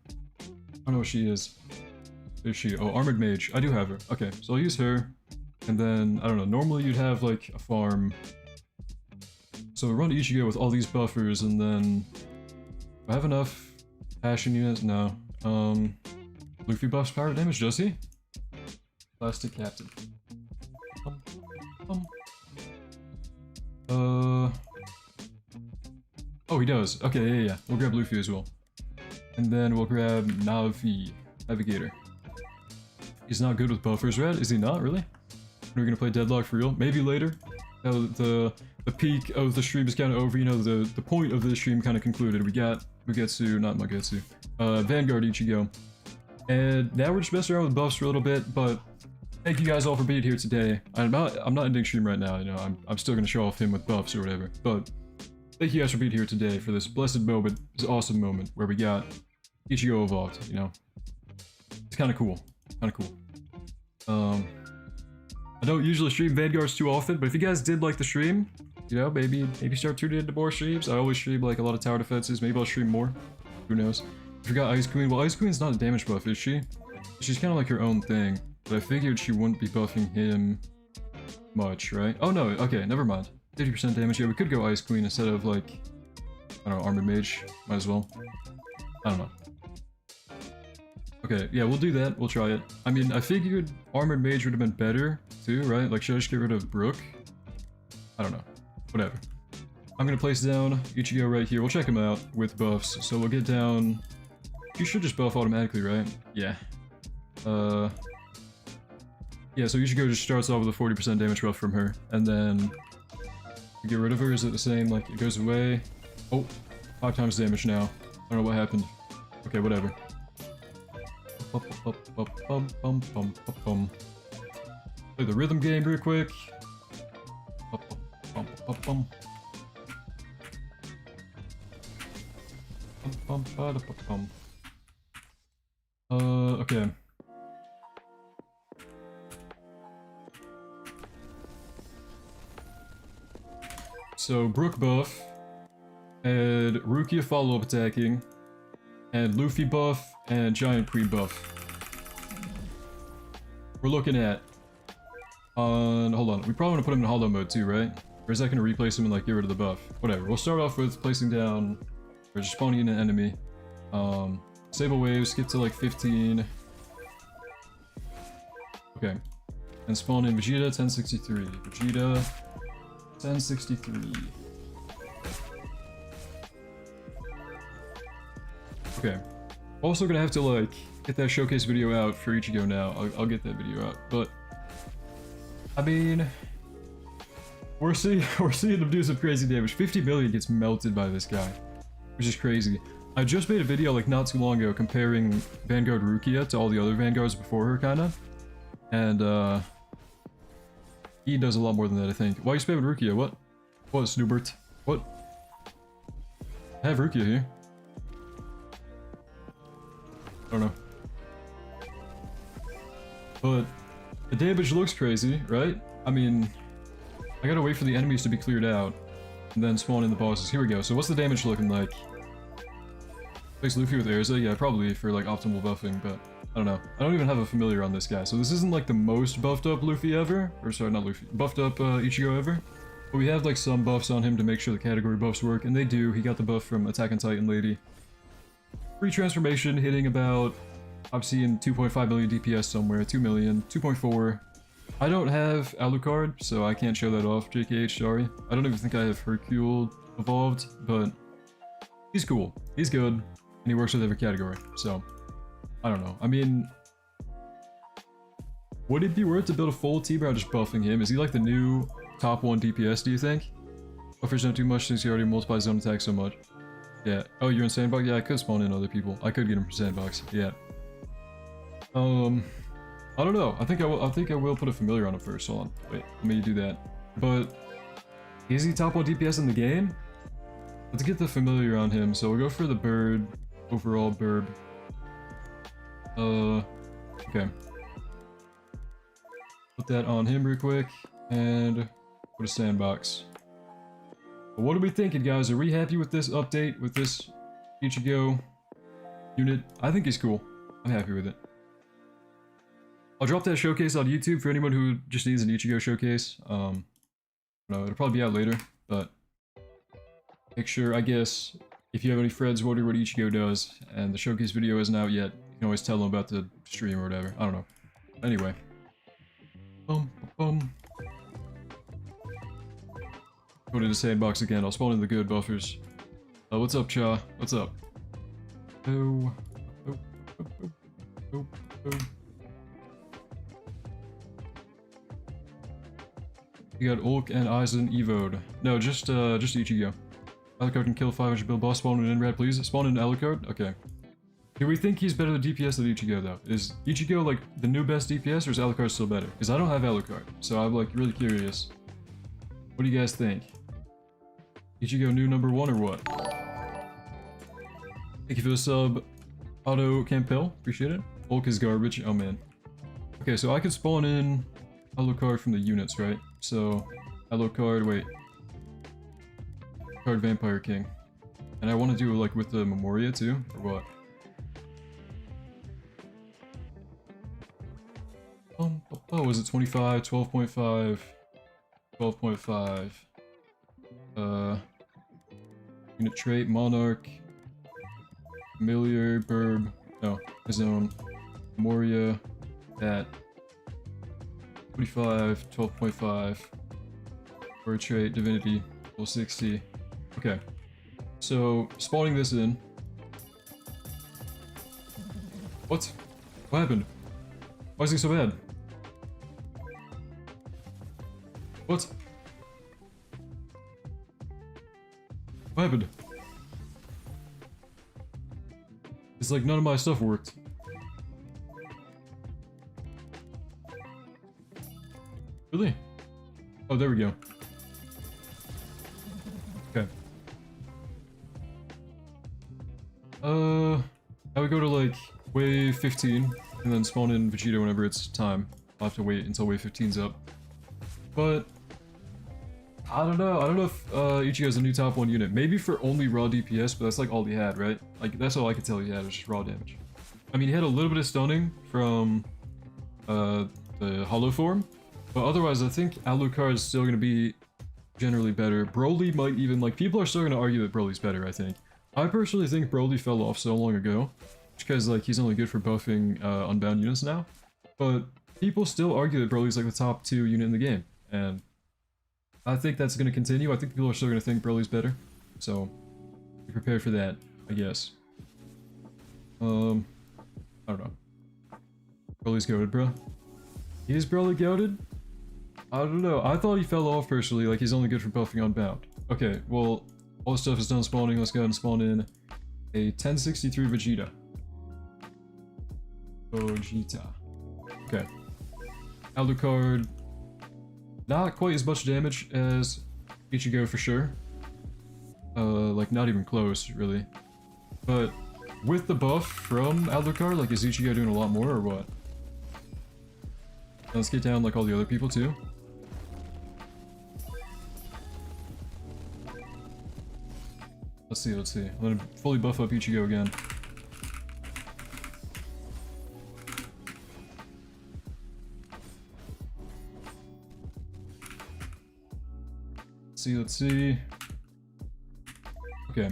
Speaker 1: I don't know what she is. Is she? Oh, Armored Mage. I do have her. Okay, so I'll use her. And then, I don't know, normally you'd have like a farm. So we run Ichigo with all these buffers and then... Do I have enough passion units? No. Luffy buffs power damage, does he? Plastic Captain. Oh, he does. Okay, yeah. We'll grab Luffy as well. And then we'll grab Navigator. He's not good with buffers, right? Is he not, really? Are we gonna play Deadlock for real? Maybe later? The peak of the stream is kind of over, you know, the point of the stream kind of concluded. We got Mugetsu, not Mugetsu. Vanguard Ichigo. And now we're just messing around with buffs for a little bit, but thank you guys all for being here today. I'm not ending stream right now, you know, I'm still gonna show off him with buffs or whatever, but thank you guys for being here today for this blessed moment, this awesome moment where we got Ichigo evolved, you know. It's kind of cool. Kind of cool. I don't usually stream Vanguards too often, but if you guys did like the stream, you know, maybe start tuning into more streams. I always stream like a lot of tower defenses. Maybe I'll stream more. Who knows? I forgot Ice Queen. Well, Ice Queen's not a damage buff, is she? She's kind of like her own thing. But I figured she wouldn't be buffing him much, right? Oh no, okay, never mind. 50% damage. Yeah, we could go Ice Queen instead of like, I don't know, Armored Mage. Might as well. I don't know. Okay, yeah, we'll do that. We'll try it. I mean, I figured Armored Mage would have been better, too, right? Like, should I just get rid of Brook? I don't know. Whatever. I'm gonna place down Ichigo right here. We'll check him out with buffs. So we'll get down... You should just buff automatically, right? Yeah. Yeah, so Ichigo just starts off with a 40% damage buff from her. And then... We get rid of her. Is it the same? Like, it goes away. Oh, 5 times damage now. I don't know what happened. Okay, whatever. Play the rhythm game real quick. Okay. So Brook buff, and Rukia follow-up attacking, and Luffy buff, and Giant Queen buff. We're looking at... hold on, we probably want to put him in hollow mode too, right? Or is that going to replace him and like get rid of the buff? Whatever, we'll start off with placing down... Or just spawning in an enemy. Sable waves, get to like 15. Okay. And spawn in Vegeta, 1063. Vegeta, 1063. Okay. Also gonna have to like get that showcase video out for Ichigo now. I'll get that video out, but I mean, we're seeing him do some crazy damage. 50 million gets melted by this guy, which is crazy. I just made a video like not too long ago comparing Vanguard Rukia to all the other Vanguards before her, kinda, and he does a lot more than that, I think. Why are you spamming Rukia? What? What, Snoobert? What? I have Rukia here. I don't know. But The damage looks crazy, right? I mean, I gotta wait for the enemies to be cleared out, and then spawn in the bosses. Here we go. So what's the damage looking like? Place Luffy with Erza? Yeah, probably for like optimal buffing, but I don't know. I don't even have a familiar on this guy, so this isn't like the most buffed up Luffy ever. Or sorry, not Luffy. Buffed up Ichigo ever. But we have like some buffs on him to make sure the category buffs work, and they do. He got the buff from Attack on Titan Lady. Free transformation, hitting about, I'm seeing 2.5 million DPS somewhere, 2 million, 2.4. I don't have Alucard, so I can't show that off, JKH, sorry. I don't even think I have Hercule evolved, but he's cool. He's good, and he works with every category, so I don't know. I mean, would it be worth to build a full team around just buffing him? Is he like the new top 1 DPS, do you think? Buffers don't do much since he already multiplies zone attack so much. Yeah. Oh, you're in Sandbox? Yeah, I could spawn in other people. I could get him from Sandbox. Yeah. I don't know. I think I will put a familiar on him first. Hold on. Wait, let me do that. But is he top 1 DPS in the game? Let's get the familiar on him. So we'll go for the bird. Overall burb. Okay. Put that on him real quick. And put a Sandbox. But what are we thinking, guys? Are we happy with this update? With this Ichigo unit? I think he's cool. I'm happy with it. I'll drop that showcase on YouTube for anyone who just needs an Ichigo showcase. No, it'll probably be out later, but make sure, I guess, if you have any friends wondering what Ichigo does and the showcase video isn't out yet, you can always tell them about the stream or whatever. I don't know. Anyway. Go to the Sandbox again. I'll spawn in the good buffers. What's up, Cha? What's up? Oh. You got Ulk and Aizen Evoed. No, just Ichigo. Alucard can kill 500 build boss. Spawn in red, please. Spawn in Alucard? Okay. Do we think he's better than DPS than Ichigo, though? Is Ichigo, like, the new best DPS, or is Alucard still better? Because I don't have Alucard, so I'm, like, really curious. What do you guys think? Ichigo new number 1 or what? Thank you for the sub, Auto Campbell. Appreciate it. Ulk is garbage. Oh, man. Okay, so I could spawn in Alucard from the units, right? So, Alucard, wait. Card Vampire King. And I want to do, like, with the Memoria, too? Or what? Oh, was it 25, 12.5, 12.5, unit trait, Monarch, Familiar, Burb, no, his own, Moria, at 25, 12.5, word trait, Divinity, full 60, okay, so, spawning this in, what happened? Why is he so bad? What? What happened? It's like none of my stuff worked. Really? Oh, there we go. Okay. I would go to like wave 15 and then spawn in Vegeta whenever it's time. I'll have to wait until wave 15's up. But I don't know. I don't know if Ichigo's a new top 1 unit. Maybe for only raw DPS, but that's like all he had, right? Like, that's all I could tell he had was just raw damage. I mean, he had a little bit of stunning from the hollow form, but otherwise I think Alucard is still going to be generally better. Broly might even, like, people are still going to argue that Broly's better, I think. I personally think Broly fell off so long ago, because, like, he's only good for buffing unbound units now, but people still argue that Broly's, like, the top 2 unit in the game, and I think that's going to continue. I think people are still going to think Broly's better. So, be prepared for that, I guess. I don't know. Broly's goated, bro. Is Broly goated? I don't know. I thought he fell off personally. Like, he's only good for buffing Unbound. Okay, well, all the stuff is done spawning. Let's go ahead and spawn in a 1063 Vegeta. Vegeta. Okay. Alucard. Not quite as much damage as Ichigo for sure. Like not even close, really. But with the buff from Alucard, like is Ichigo doing a lot more or what? Let's get down like all the other people too. Let's see, let's see. I'm gonna fully buff up Ichigo again. Let's see. Okay,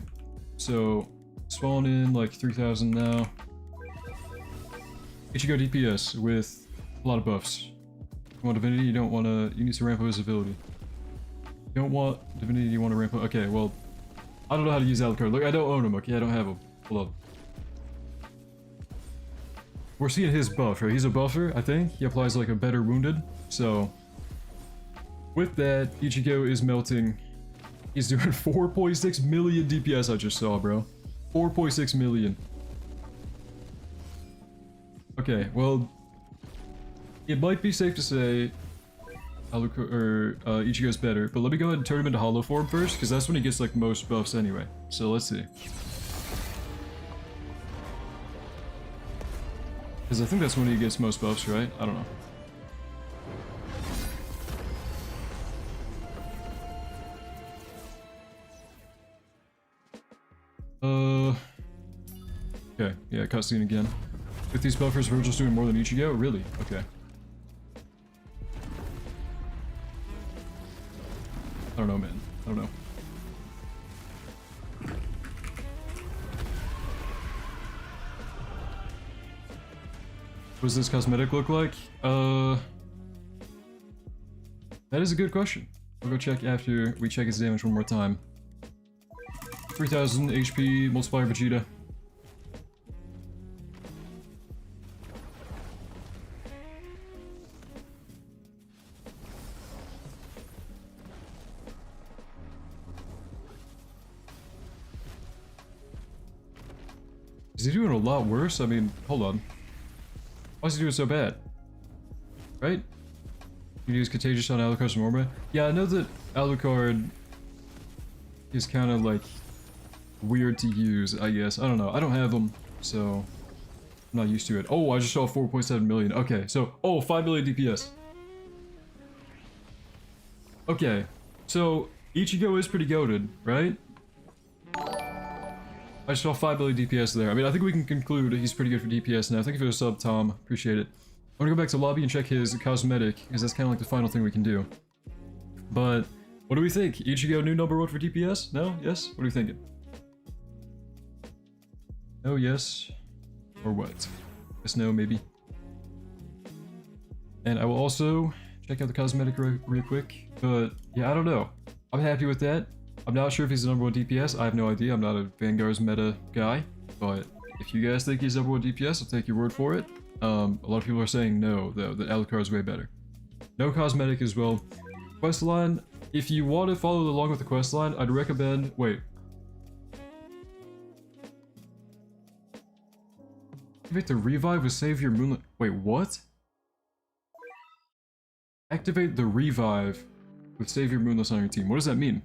Speaker 1: so spawn in like 3,000 now. Ichigo DPS with a lot of buffs. You want Divinity, you don't want to, you need to ramp up his ability. You don't want Divinity, you want to ramp up, okay, well, I don't know how to use Alucard. Look, I don't own him, okay, I don't have him. Hold on. We're seeing his buff, right? He's a buffer, I think. He applies like a better wounded, so... With that, Ichigo is melting. He's doing 4.6 million DPS I just saw, bro. 4.6 million. Okay, well... It might be safe to say... Ichigo's better, but let me go ahead and turn him into hollow form first, because that's when he gets like most buffs anyway. So let's see. Because I think that's when he gets most buffs, right? I don't know. Okay, yeah, cutscene again. With these buffers, we're just doing more than Ichigo? Really? Okay. I don't know, man. I don't know. What does this cosmetic look like? That is a good question. We'll go check after we check his damage one more time. 3,000 HP, multiplier Vegeta. Is he doing a lot worse? I mean, hold on. Why is he doing so bad? Right? You use Contagious on Alucard's Morma? Yeah, I know that Alucard is kind of like weird to use, I guess. I don't know. I don't have him, so I'm not used to it. Oh, I just saw 4.7 million. Okay, so, oh, 5 million DPS. Okay, so Ichigo is pretty goated, right? I just saw 5 million DPS there. I mean, I think we can conclude he's pretty good for DPS now. Thank you for the sub, Tom. Appreciate it. I'm gonna go back to lobby and check his cosmetic, because that's kind of like the final thing we can do. But, what do we think? Ichigo new #1 for DPS? No? Yes? What are you thinking? No, yes? Or what? Yes, no, maybe. And I will also check out the cosmetic real quick. But, yeah, I don't know. I'm happy with that. I'm not sure if he's the #1 DPS. I have no idea. I'm not a Vanguard's meta guy. But if you guys think he's #1 DPS, I'll take your word for it. A lot of people are saying no, though, that Alucard's way better. No cosmetic as well. Questline, if you want to follow along with the questline, I'd recommend... Wait. Activate the revive with Savior Moonlight... Wait, what? Activate the revive with Savior Moonless on your team. What does that mean?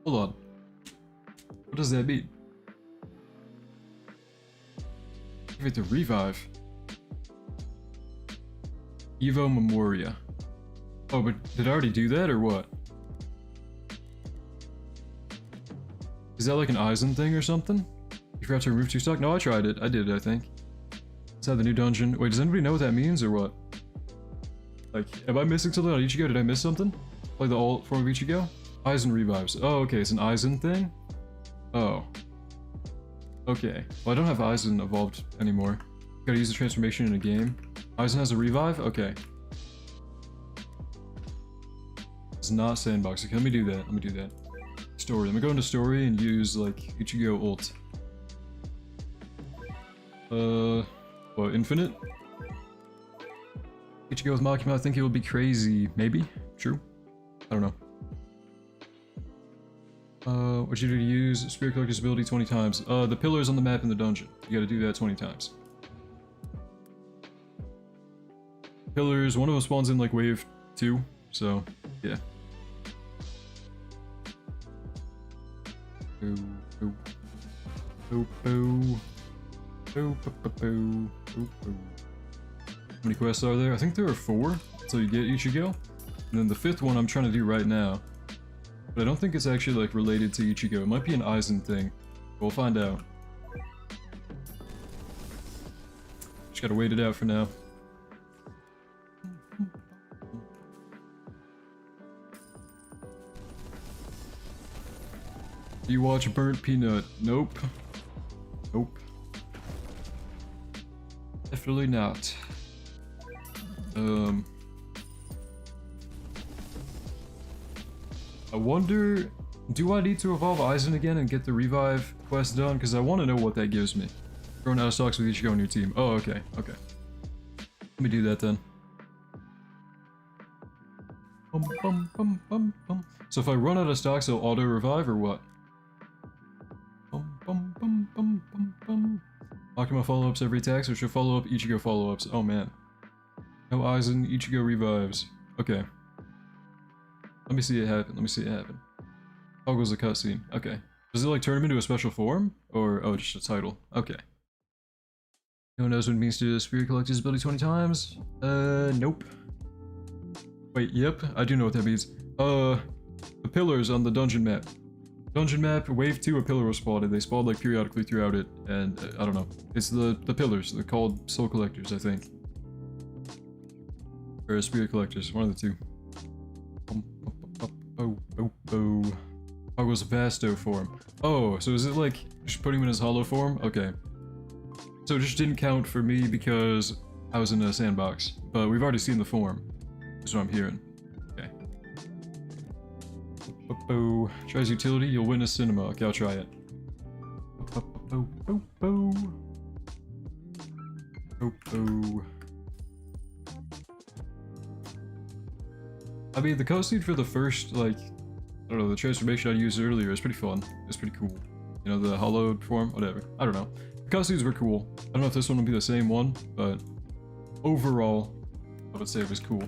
Speaker 1: Hold on. What does that mean? Activate the revive. Evo Memoria. Oh, but did I already do that or what? Is that like an Eisen thing or something? You forgot to remove 2 stock? No, I tried it. I did it, I think. Is that the new dungeon? Wait, does anybody know what that means or what? Like, am I missing something on Ichigo? Did I miss something? Like the alt form of Ichigo? Eisen revives. Oh, okay, it's an Eisen thing? Oh. Okay. Well, I don't have Eisen evolved anymore. Gotta use the transformation in a game. Eisen has a revive? Okay. It's not sandbox. Okay, let me do that. Let me do that. Story. Let me go into story and use, like, Ichigo ult. What, infinite? Ichigo with Makima, I think it would be crazy. Maybe? True? I don't know. What you do to use Spirit Collector's ability 20 times. The pillars on the map in the dungeon. You gotta do that 20 times. Pillars, one of them spawns in like wave 2, so yeah. Boo, boo. Boo, boo. Boo, boo, boo, boo, boo, boo. many quests are there? I think there are 4 until you get Ichigo. And then the 5th one I'm trying to do right now. But I don't think it's actually like related to Ichigo. It might be an Aizen thing. We'll find out. Just gotta wait it out for now. Do you watch Burnt Peanut? Nope. Nope. Definitely not. I wonder, do I need to evolve Aizen again and get the revive quest done? Because I want to know what that gives me. Thrown out of stocks with Ichigo on your team. Oh, okay, okay. Let me do that then. Bum, bum, bum, bum, bum. So if I run out of stocks, it'll auto revive or what? Bum, bum, bum, bum, bum, bum. Akuma follow-ups every attack, so she'll follow up Ichigo follow-ups. Oh man. No Aizen, Ichigo revives. Okay. Let me see it happen, let me see it happen. Toggles a cutscene. Okay. Does it like turn him into a special form? Or, oh, just a title. Okay. No one knows what it means to Spirit Collector's ability 20 times? Nope. Wait, yep, I do know what that means. The pillars on the dungeon map. Dungeon map, wave 2, a pillar was spotted. They spawned like periodically throughout it, and I don't know. It's the pillars. They're called soul collectors, I think. Or spirit collectors, one of the two. Toggles Vasto form. Oh, so is it like just putting him in his hollow form? Okay. So it just didn't count for me because I was in a sandbox. But we've already seen the form. That's what I'm hearing. Okay. Tries utility, you'll win a cinema. Okay, I'll try it. I mean, the cutscene for the first, like, I don't know, the transformation I used earlier is pretty fun. It's pretty cool. You know, the hollowed form, whatever. I don't know. The cutscenes were cool. I don't know if this one will be the same one, but overall, I would say it was cool.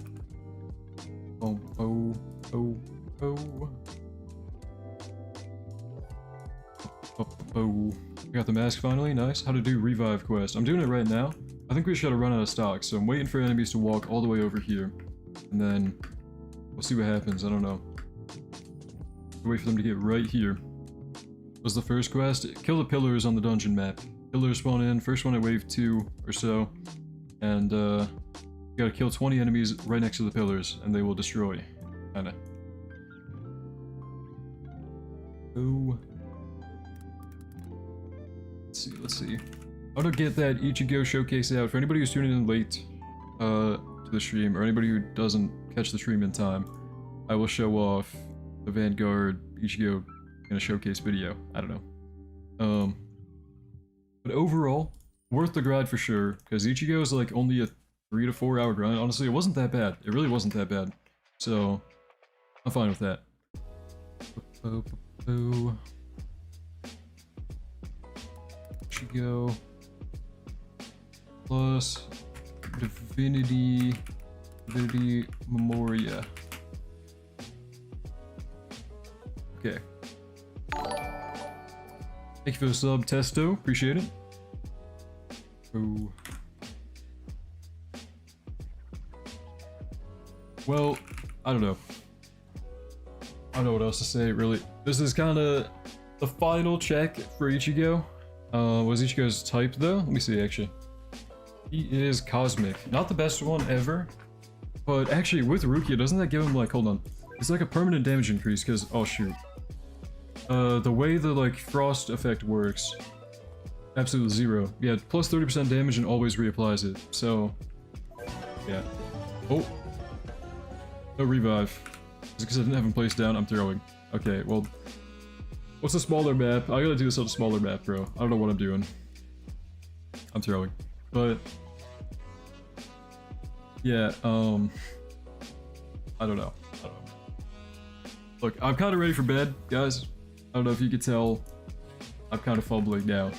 Speaker 1: We got the mask finally, nice. How to do revive quest. I'm doing it right now. I think we should have run out of stock, so I'm waiting for enemies to walk all the way over here. And then we'll see what happens, I don't know. Wait for them to get right here. Was the first quest? Kill the pillars on the dungeon map. Pillars spawn in, first one at wave 2 or so. And you gotta kill 20 enemies right next to the pillars, and they will destroy. Kinda. Oh. Let's see. How to get that Ichigo showcase out for anybody who's tuning in late to the stream, or anybody who doesn't catch the stream in time. I will show off the Vanguard Ichigo in a showcase video. I don't know. But overall, worth the grind for sure, because Ichigo is like only a 3 to 4 hour grind. Honestly, it wasn't that bad. It really wasn't that bad. So, I'm fine with that. Ichigo plus Divinity Memoria. Okay. Thank you for the sub, Testo. Appreciate it. Oh. Well, I don't know. I don't know what else to say, really. This is kind of the final check for Ichigo. Was Ichigo's type, though? Let me see, actually. He is Cosmic. Not the best one ever. But actually, with Rukia, doesn't that give him, like, hold on. It's like a permanent damage increase, because, oh shoot. The way the, like, frost effect works, absolutely 0. Yeah, plus 30% damage and always reapplies it, so, yeah. Oh. No revive. Is it because I didn't have him placed down? I'm throwing. Okay, well, what's a smaller map? I gotta do this on a smaller map, bro. I don't know what I'm doing. I'm throwing. But, yeah, I don't know. Look, I'm kind of ready for bed, guys. I don't know if you could tell. I'm kind of fumbling now.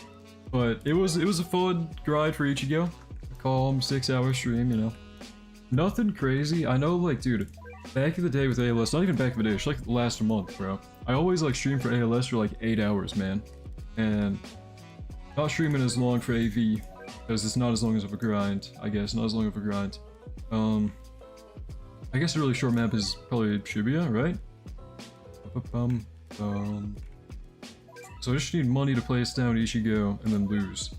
Speaker 1: But it was a fun grind for Ichigo. A calm 6-hour stream, you know. Nothing crazy. I know, like, dude, back in the day with ALS, not even back in the day, it's like the last month, bro. I always, like, stream for ALS for, like, 8 hours, man. And not streaming as long for AV Because it's not as long as of a grind, I guess. Not as long of a grind. I guess a really short map is probably Shibuya, right? So I just need money to place down Ichigo and then lose.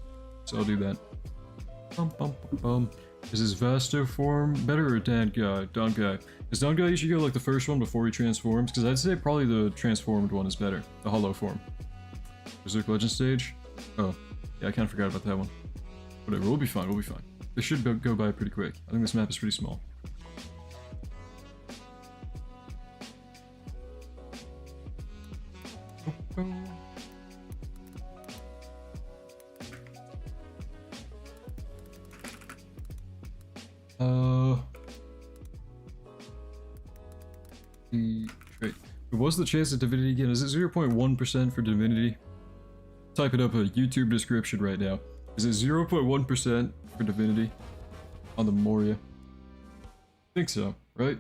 Speaker 1: So I'll do that. Is his Vasto form better or Dangai? Is Dangai Ichigo like the first one before he transforms? Because I'd say probably the transformed one is better. The hollow form. Berserk Legend stage? Oh, yeah, I kind of forgot about that one. Whatever, we'll be fine, we'll be fine. This should go by pretty quick. I think this map is pretty small. What's the chance of Divinity again? Is it 0.1% for Divinity? Type it up a YouTube description right now. Is it 0.1% for Divinity on the Moria? I think so, right?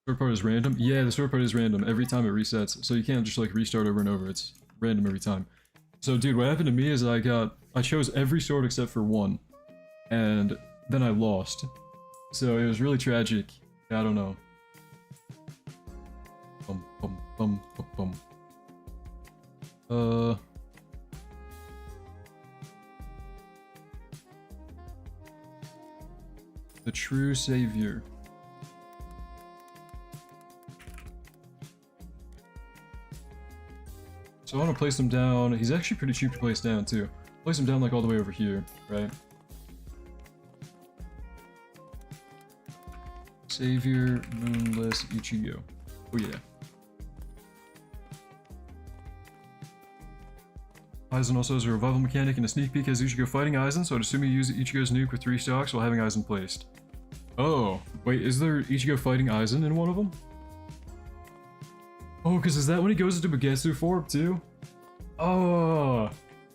Speaker 1: Sword part is random? Yeah, the sword part is random every time it resets, so you can't just like restart over and over. It's random every time. So dude, what happened to me is I chose every sword except for one, and then I lost. So it was really tragic. I don't know. The true savior. So I want to place him down. He's actually pretty cheap to place down too. Place him down like all the way over here, right? Savior, Moonless, Ichigo. Oh yeah. Aizen also has a revival mechanic and a sneak peek as Ichigo fighting Aizen, so I'd assume you use Ichigo's nuke with 3 stocks while having Aizen placed. Oh, wait, is there Ichigo fighting Aizen in one of them? Oh, because is that when he goes into Bagetsu form too? Oh,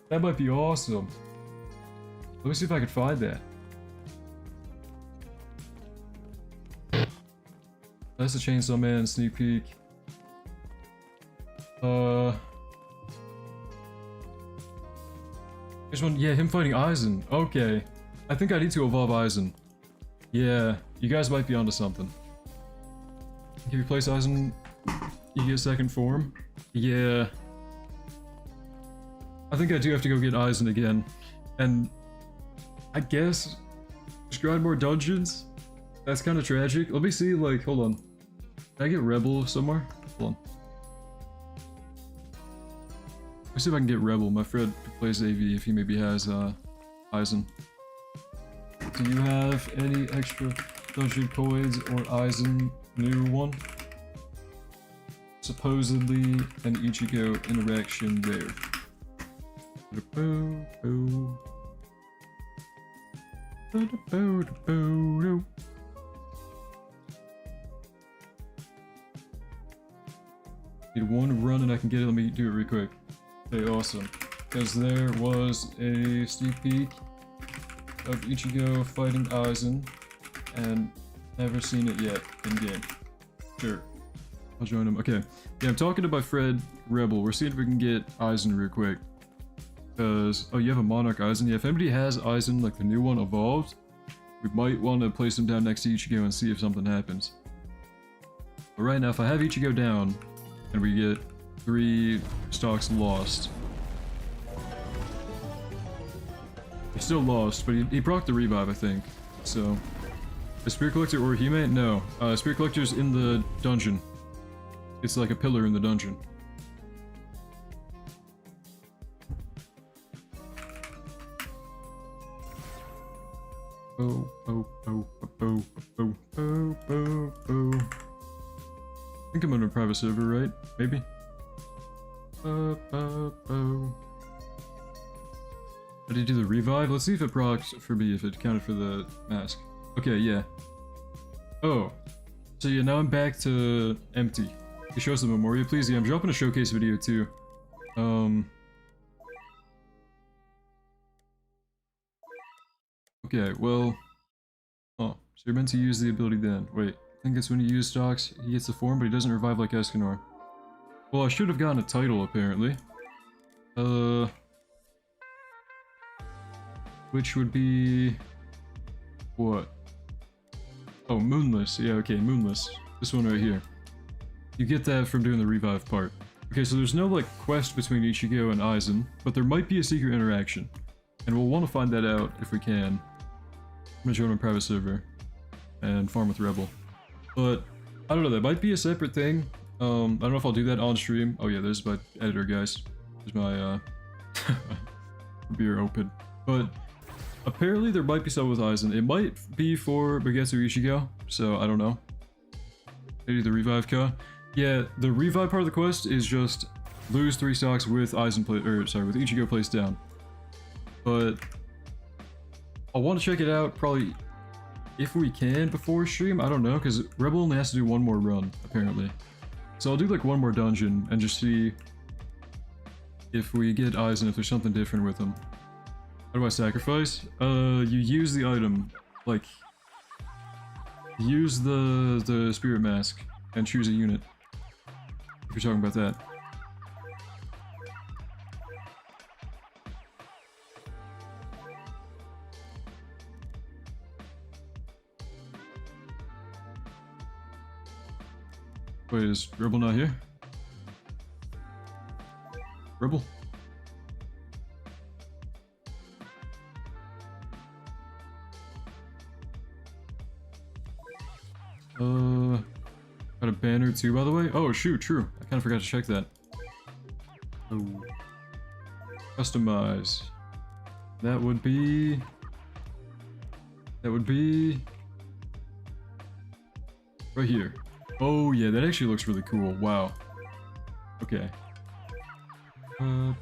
Speaker 1: that might be awesome. Let me see if I can find that. That's the Chainsaw Man sneak peek. There's one, yeah, him fighting Aizen. Okay. I think I need to evolve Aizen. Yeah, you guys might be onto something. If you place Aizen, you get second form. Yeah. I think I do have to go get Aizen again. And I guess just grind more dungeons? That's kind of tragic. Let me see, like, hold on. Can I get Rebel somewhere? Hold on. Let's see if I can get Rebel. My friend plays AV if he maybe has Aizen. Do you have any extra dungeon coins or Aizen new one? Supposedly an Ichigo interaction there. Need one run and I can get it. Let me do it real quick. Okay, awesome. Because there was a sneak peek of Ichigo fighting Aizen, and never seen it yet in game. Sure. I'll join him. Okay. Yeah, I'm talking to my friend Rebel. We're seeing if we can get Aizen real quick. Because, oh, you have a Monarch Aizen? Yeah, if anybody has Aizen, like the new one evolved, we might want to place him down next to Ichigo and see if something happens. But right now, if I have Ichigo down, and we get 3 stocks lost. He still lost, but he procced the revive, I think. So, the Spirit Collector or Hime? No. Spirit Collector's in the dungeon. It's like a pillar in the dungeon. Oh, oh, oh, oh, oh, oh, oh, oh. I think I'm on a private server, right? Maybe? How did you do the revive? Let's see if it procs for me, if it counted for the mask. Okay, yeah. Oh. So yeah, now I'm back to empty. You show us the memorial, please? Yeah, I'm dropping a showcase video too. Okay, well... Oh, so you're meant to use the ability then. Wait, I think it's when you use stocks, he gets the form, but he doesn't revive like Escanor. Well, I should have gotten a title, apparently. which would be what? Oh, Moonless. Yeah, okay, Moonless. This one right here. You get that from doing the revive part. Okay, so there's no like quest between Ichigo and Aizen, but there might be a secret interaction. And we'll want to find that out if we can. I'm gonna join a private server and farm with Rebel. But I don't know, that might be a separate thing. I don't know if I'll do that on stream. Oh yeah, there's my editor, guys. There's my beer open. But apparently there might be something with Aizen. It might be for Bagetsu Ichigo, so I don't know. Maybe the revive ka. Yeah, the revive part of the quest is just lose 3 stocks with Aizen with Ichigo placed down. But I want to check it out probably if we can before stream. I don't know, because Rebel only has to do one more run apparently. So I'll do like one more dungeon and just see if we get Aizen, if there's something different with him. How do I sacrifice? You use the item, like use the spirit mask and choose a unit. If you're talking about that. Wait, is Rebel not here? Rebel? Got a banner too, by the way. Oh shoot, true. I kind of forgot to check that. Oh. Customize. That would be right here. Oh yeah, that actually looks really cool. Wow. Okay. Where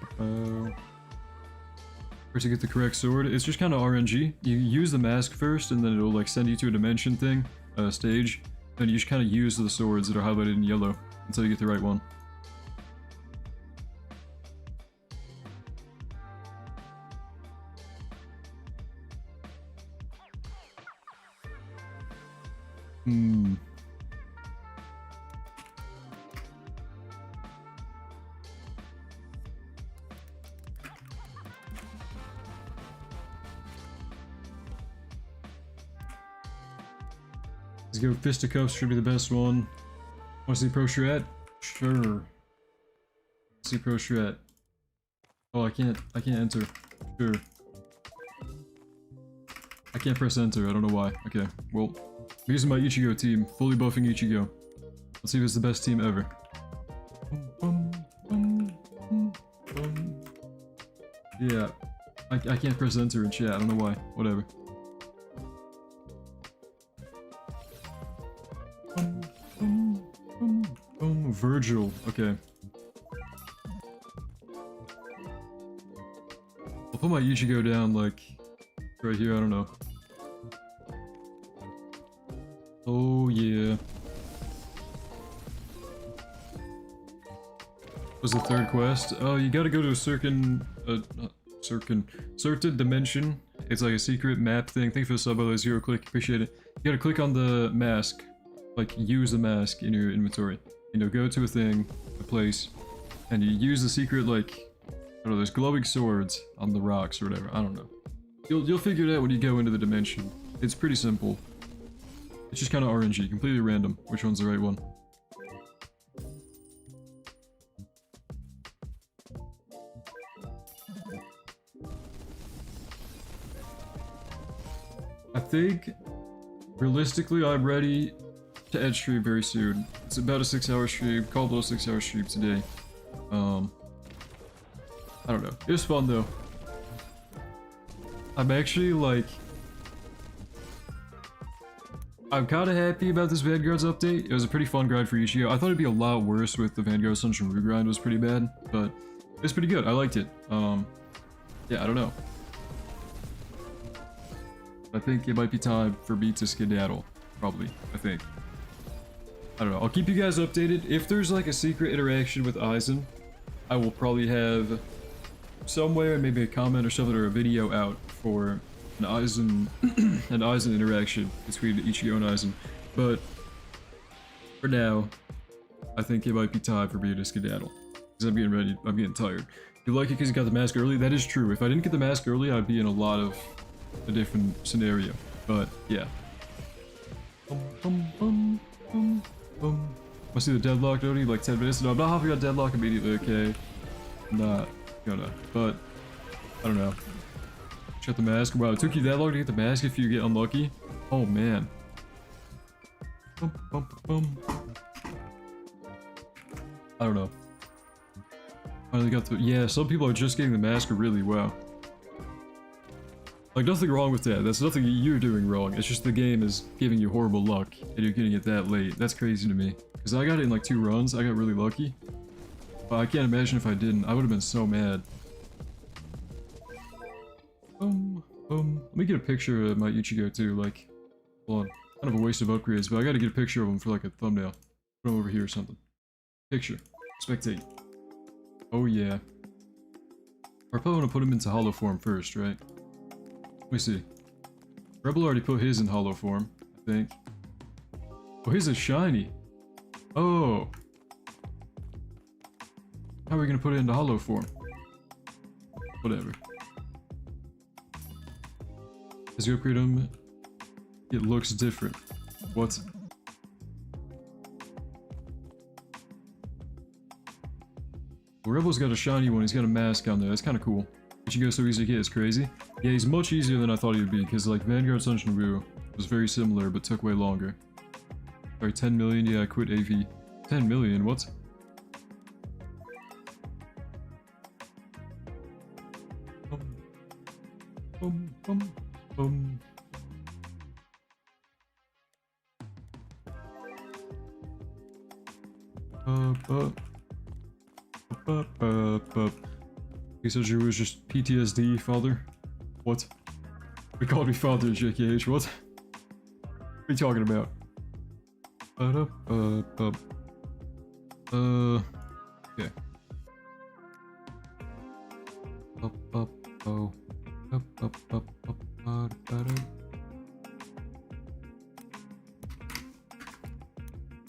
Speaker 1: to get the correct sword? It's just kind of RNG. You use the mask first, and then it'll like send you to a dimension thing, stage. Then you just kind of use the swords that are highlighted in yellow until you get the right one. Let's go Fisticuffs, should be the best one. Want to see Pro Strat? Sure. See Pro Strat. Oh, I can't enter. Sure. I can't press enter, I don't know why. Okay, well, I'm using my Ichigo team, fully buffing Ichigo. Let's see if it's the best team ever. Yeah, I can't press enter in chat, I don't know why. Whatever. Virgil, okay. I'll put my Ichigo down, like, right here, I don't know. Oh, yeah. What's the third quest? Oh, you gotta go to a certain dimension. It's like a secret map thing. Thank you for the sub, by the way, Zero Click, appreciate it. You gotta click on the mask. Like, use the mask in your inventory. You know, go to a thing, a place, and you use the secret, like, I don't know, there's glowing swords on the rocks or whatever, I don't know. You'll figure it out when you go into the dimension. It's pretty simple. It's just kind of RNG, completely random, which one's the right one. I think, realistically, I'm ready to end stream very soon. It's about a 6-hour stream, called a 6-hour stream today. I don't know. It was fun though. I'm actually like, I'm kind of happy about this Vanguards update. It was a pretty fun grind for Ichigo. I thought it'd be a lot worse with the Vanguard Sunshine Rue grind was pretty bad, but it's pretty good. I liked it. Yeah, I don't know. I think it might be time for me to skedaddle. Probably, I think. I don't know. I'll keep you guys updated. If there's like a secret interaction with Aizen, I will probably have somewhere, maybe a comment or something, or a video out for an Aizen interaction between Ichigo and Aizen. But for now, I think it might be time for me to skedaddle because I'm getting ready. I'm getting tired. You like it because you got the mask early? That is true. If I didn't get the mask early, I'd be in a different scenario. But, yeah. Must see the deadlock, don't you? Like 10 minutes? No, I'm not hopping on deadlock immediately, okay? I'm not gonna. But, I don't know. Check the mask. Wow, it took you that long to get the mask if you get unlucky? Oh, man. I don't know. Finally got the— yeah, some people are just getting the mask really well. Like, nothing wrong with that. That's nothing you're doing wrong. It's just the game is giving you horrible luck, and you're getting it that late. That's crazy to me. Because I got it in like 2 runs. I got really lucky. But I can't imagine if I didn't. I would have been so mad. Let me get a picture of my Ichigo too. Like, hold on. Kind of a waste of upgrades, but I gotta get a picture of him for like a thumbnail. Put him over here or something. Picture. Spectate. Oh yeah. I probably want to put him into hollow form first, right? Let me see. Rebel already put his in hollow form, I think. Oh, his is shiny. Oh. How are we gonna put it into hollow form? Whatever. As you upgrade him, it looks different. What? Well, Rebel's got a shiny one, he's got a mask on there, that's kind of cool. Ichigo so easy to get is crazy. Yeah, he's much easier than I thought he would be, because like Vanguard Sunshine Wu was very similar, but took way longer. Sorry, 10 million, yeah, I quit AV. 10 million, what? He said you was just PTSD, father? What? We called me father, JKH, what? What are you talking about? Okay.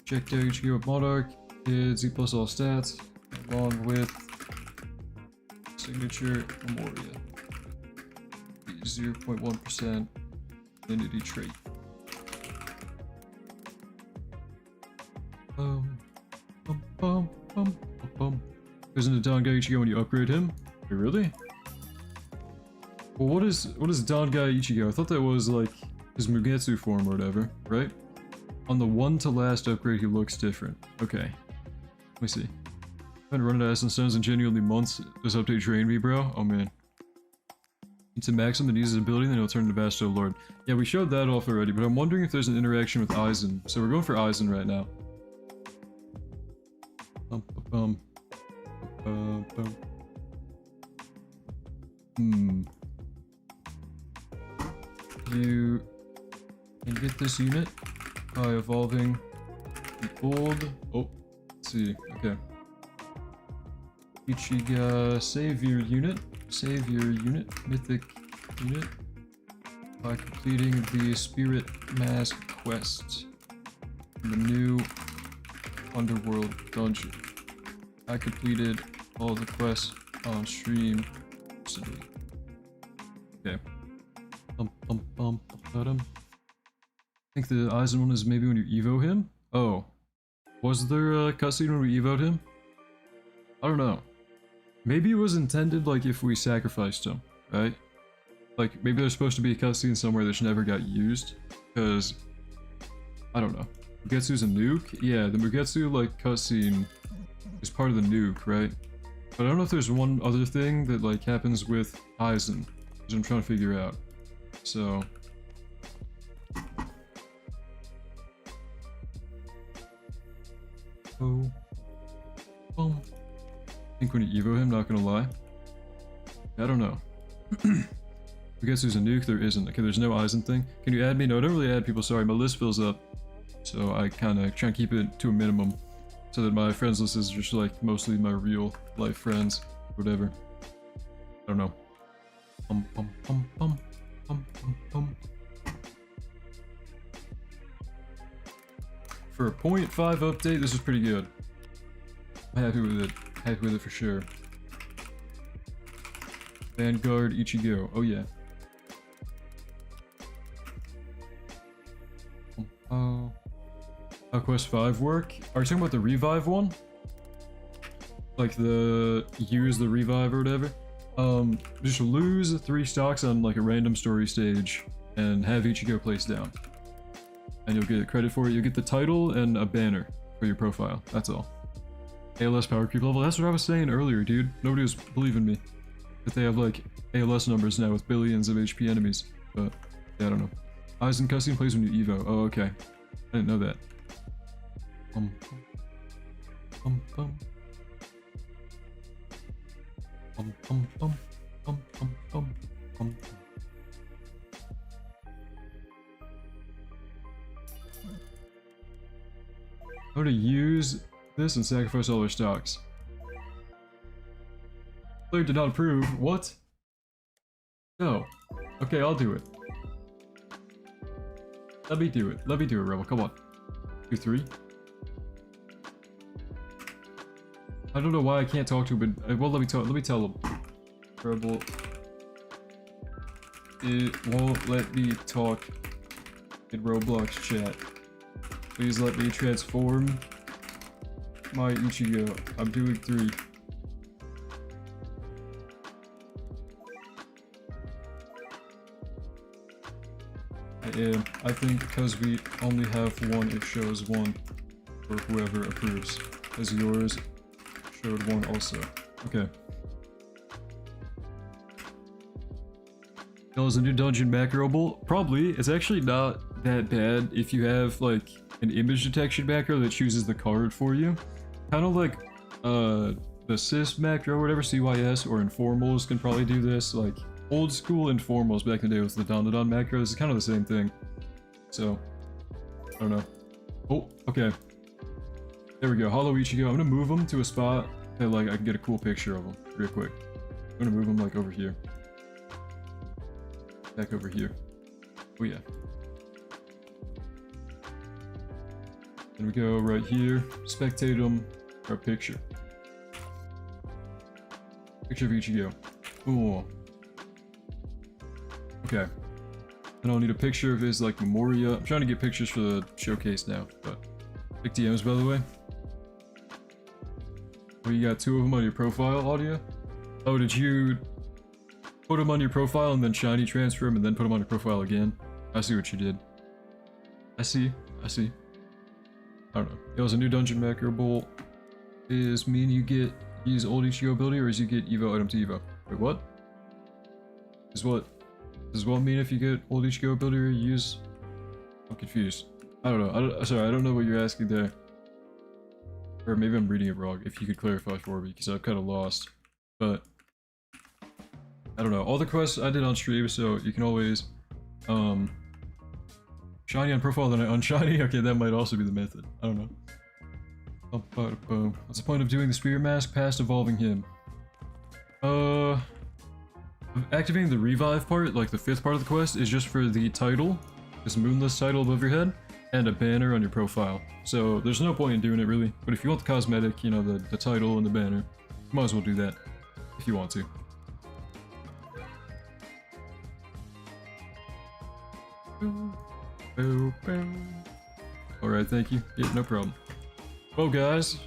Speaker 1: Check there, Ichigo with Monarch. Did Z plus all stats, along with signature Memoria. 0.1% identity trait. Isn't it Don Guy Ichigo when you upgrade him? Wait, really? Well, what is Don Guy Ichigo? I thought that was like his Mugetsu form or whatever, right? On the one to last upgrade, he looks different. Okay. Let me see. I haven't run into Essence Stones in genuinely months. This update drained me, bro. Oh man. Need to max him and use his ability, then he'll turn into Basto Lord. Yeah, we showed that off already, but I'm wondering if there's an interaction with Aizen. So we're going for Aizen right now. You can get this unit by evolving the old— oh, let's see, okay. Ichigo Savior unit, mythic unit, by completing the Spirit Mask quest in the new Underworld dungeon. I completed all the quests on stream recently. Okay. I think the Aizen one is maybe when you evo him? Oh. Was there a cutscene when we evoed him? I don't know. Maybe it was intended like if we sacrificed him, right? Like maybe there's supposed to be a cutscene somewhere that never got used, because I don't know. Mugetsu's a nuke? Yeah, the Mugetsu like cutscene is part of the nuke, right? But I don't know if there's one other thing that like happens with Aizen, which I'm trying to figure out. So I think when you evo him, not gonna lie. I don't know. I guess there's a nuke, there isn't. Okay, there's no Aizen thing. Can you add me? No, I don't really add people, sorry, my list fills up. So I kinda try and keep it to a minimum. So that my friends list is just like mostly my real life friends, whatever. I don't know. For a 0.5 update, this is pretty good. I'm happy with it. Happy with it for sure. Vanguard Ichigo. Oh yeah. How quest 5 work? Are you talking about the revive one? Like the use the revive or whatever? Just lose 3 stocks on like a random story stage and have Ichigo placed down. And you'll get credit for it. You'll get the title and a banner for your profile. That's all. ALS power creep level. That's what I was saying earlier, dude. Nobody was believing me. That they have like ALS numbers now with billions of HP enemies. But yeah, I don't know. Aizen cutscene plays when you Evo. Oh, okay. I didn't know that. Bum, bum, bum. Bum, bum, bum, bum, bum, bum, bum. How to use this and sacrifice all their stocks. Player did not approve. What? No. Okay, I'll do it. Let me do it. Let me do it, Rebel. Come on. 2, 3. I don't know why I can't talk to him, but well, let me talk. Let me tell him. Rebel. It won't let me talk in Roblox chat. Please let me transform my Ichigo. I'm doing 3. I am. I think because we only have 1, it shows 1 for whoever approves. As yours showed 1 also. Okay. Is a new dungeon macroable? Probably. It's actually not that bad if you have like an image detection macro that chooses the card for you. Kind of like the sys macro or whatever, CYS or informals can probably do this. Like old school informals back in the day with the Dandadan macros is kind of the same thing. So, I don't know. Oh, okay. There we go. Hollow Ichigo. I'm gonna move him to a spot that like I can get a cool picture of him real quick. I'm gonna move him like over here. Back over here. Oh yeah. Then we go right here, spectate him, our picture. Picture of Ichigo. Cool. Okay. Then I'll need a picture of his like Memoria. I'm trying to get pictures for the showcase now, but big DMs by the way. Oh, you got 2 of them on your profile, audio? Oh, did you put them on your profile and then shiny transfer them and then put them on your profile again? I see what you did. I see. I don't know. It was a new dungeon macro bolt. Is mean you get use old Ichigo ability or is you get Evo item to Evo? Wait, what? Does what mean if you get old Ichigo ability or you use? I'm confused. I don't know. Sorry, I don't know what you're asking there. Or maybe I'm reading it wrong. If you could clarify for me, because I'm kind of lost. But I don't know. All the quests I did on stream, so you can always shiny on profile, then I unshiny. Okay, that might also be the method. I don't know. What's the point of doing the Spirit Mask past evolving him? Activating the revive part, like the 5th part of the quest, is just for the title, this moonless title above your head, and a banner on your profile. So there's no point in doing it really. But if you want the cosmetic, you know, the title and the banner, you might as well do that if you want to. Alright, thank you. Yeah, no problem. Well guys,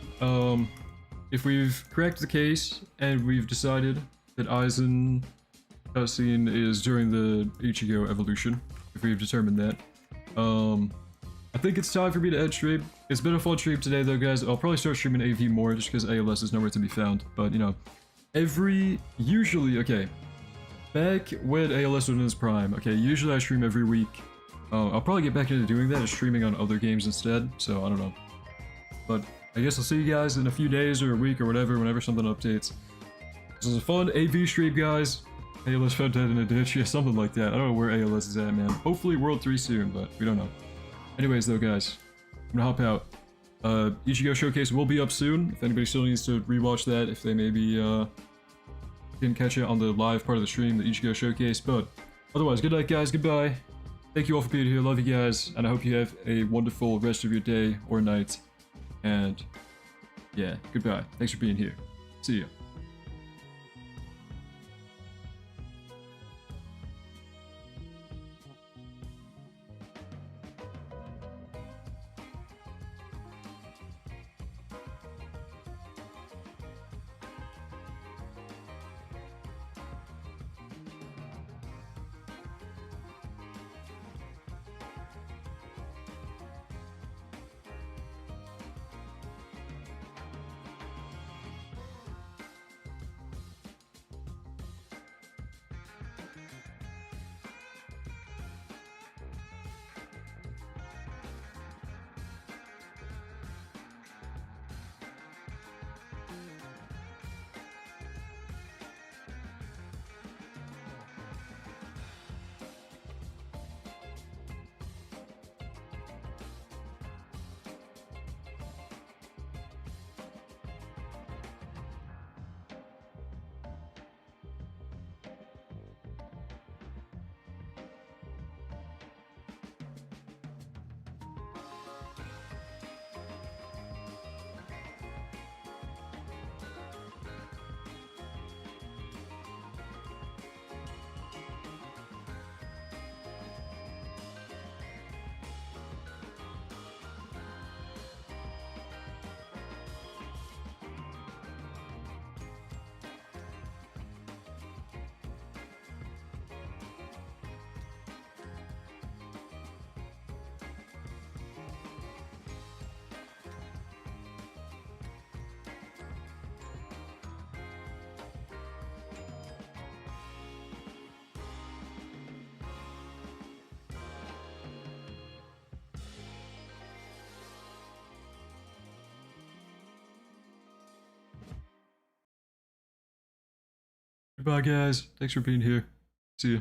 Speaker 1: if we've cracked the case and we've decided that Aizen cutscene is during the Ichigo evolution, if we've determined that, I think it's time for me to end stream. It's been a fun stream today though guys. I'll probably start streaming AV more just because ALS is nowhere to be found, but you know, usually, okay, back when ALS was in its prime, okay, usually I stream every week. I'll probably get back into doing that, just streaming on other games instead, so I don't know. But I guess I'll see you guys in a few days or a week or whatever, whenever something updates. This was a fun AV stream, guys. ALS found dead in a ditch, yeah, something like that. I don't know where ALS is at, man. Hopefully World 3 soon, but we don't know. Anyways, though, guys, I'm gonna hop out. Ichigo Showcase will be up soon, if anybody still needs to rewatch that, if they maybe, didn't catch it on the live part of the stream, the Ichigo Showcase, but otherwise, good night, guys, goodbye. Thank you all for being here, love you guys, and I hope you have a wonderful rest of your day or night, and yeah, goodbye. Thanks for being here. See ya. Goodbye, guys. Thanks for being here. See ya.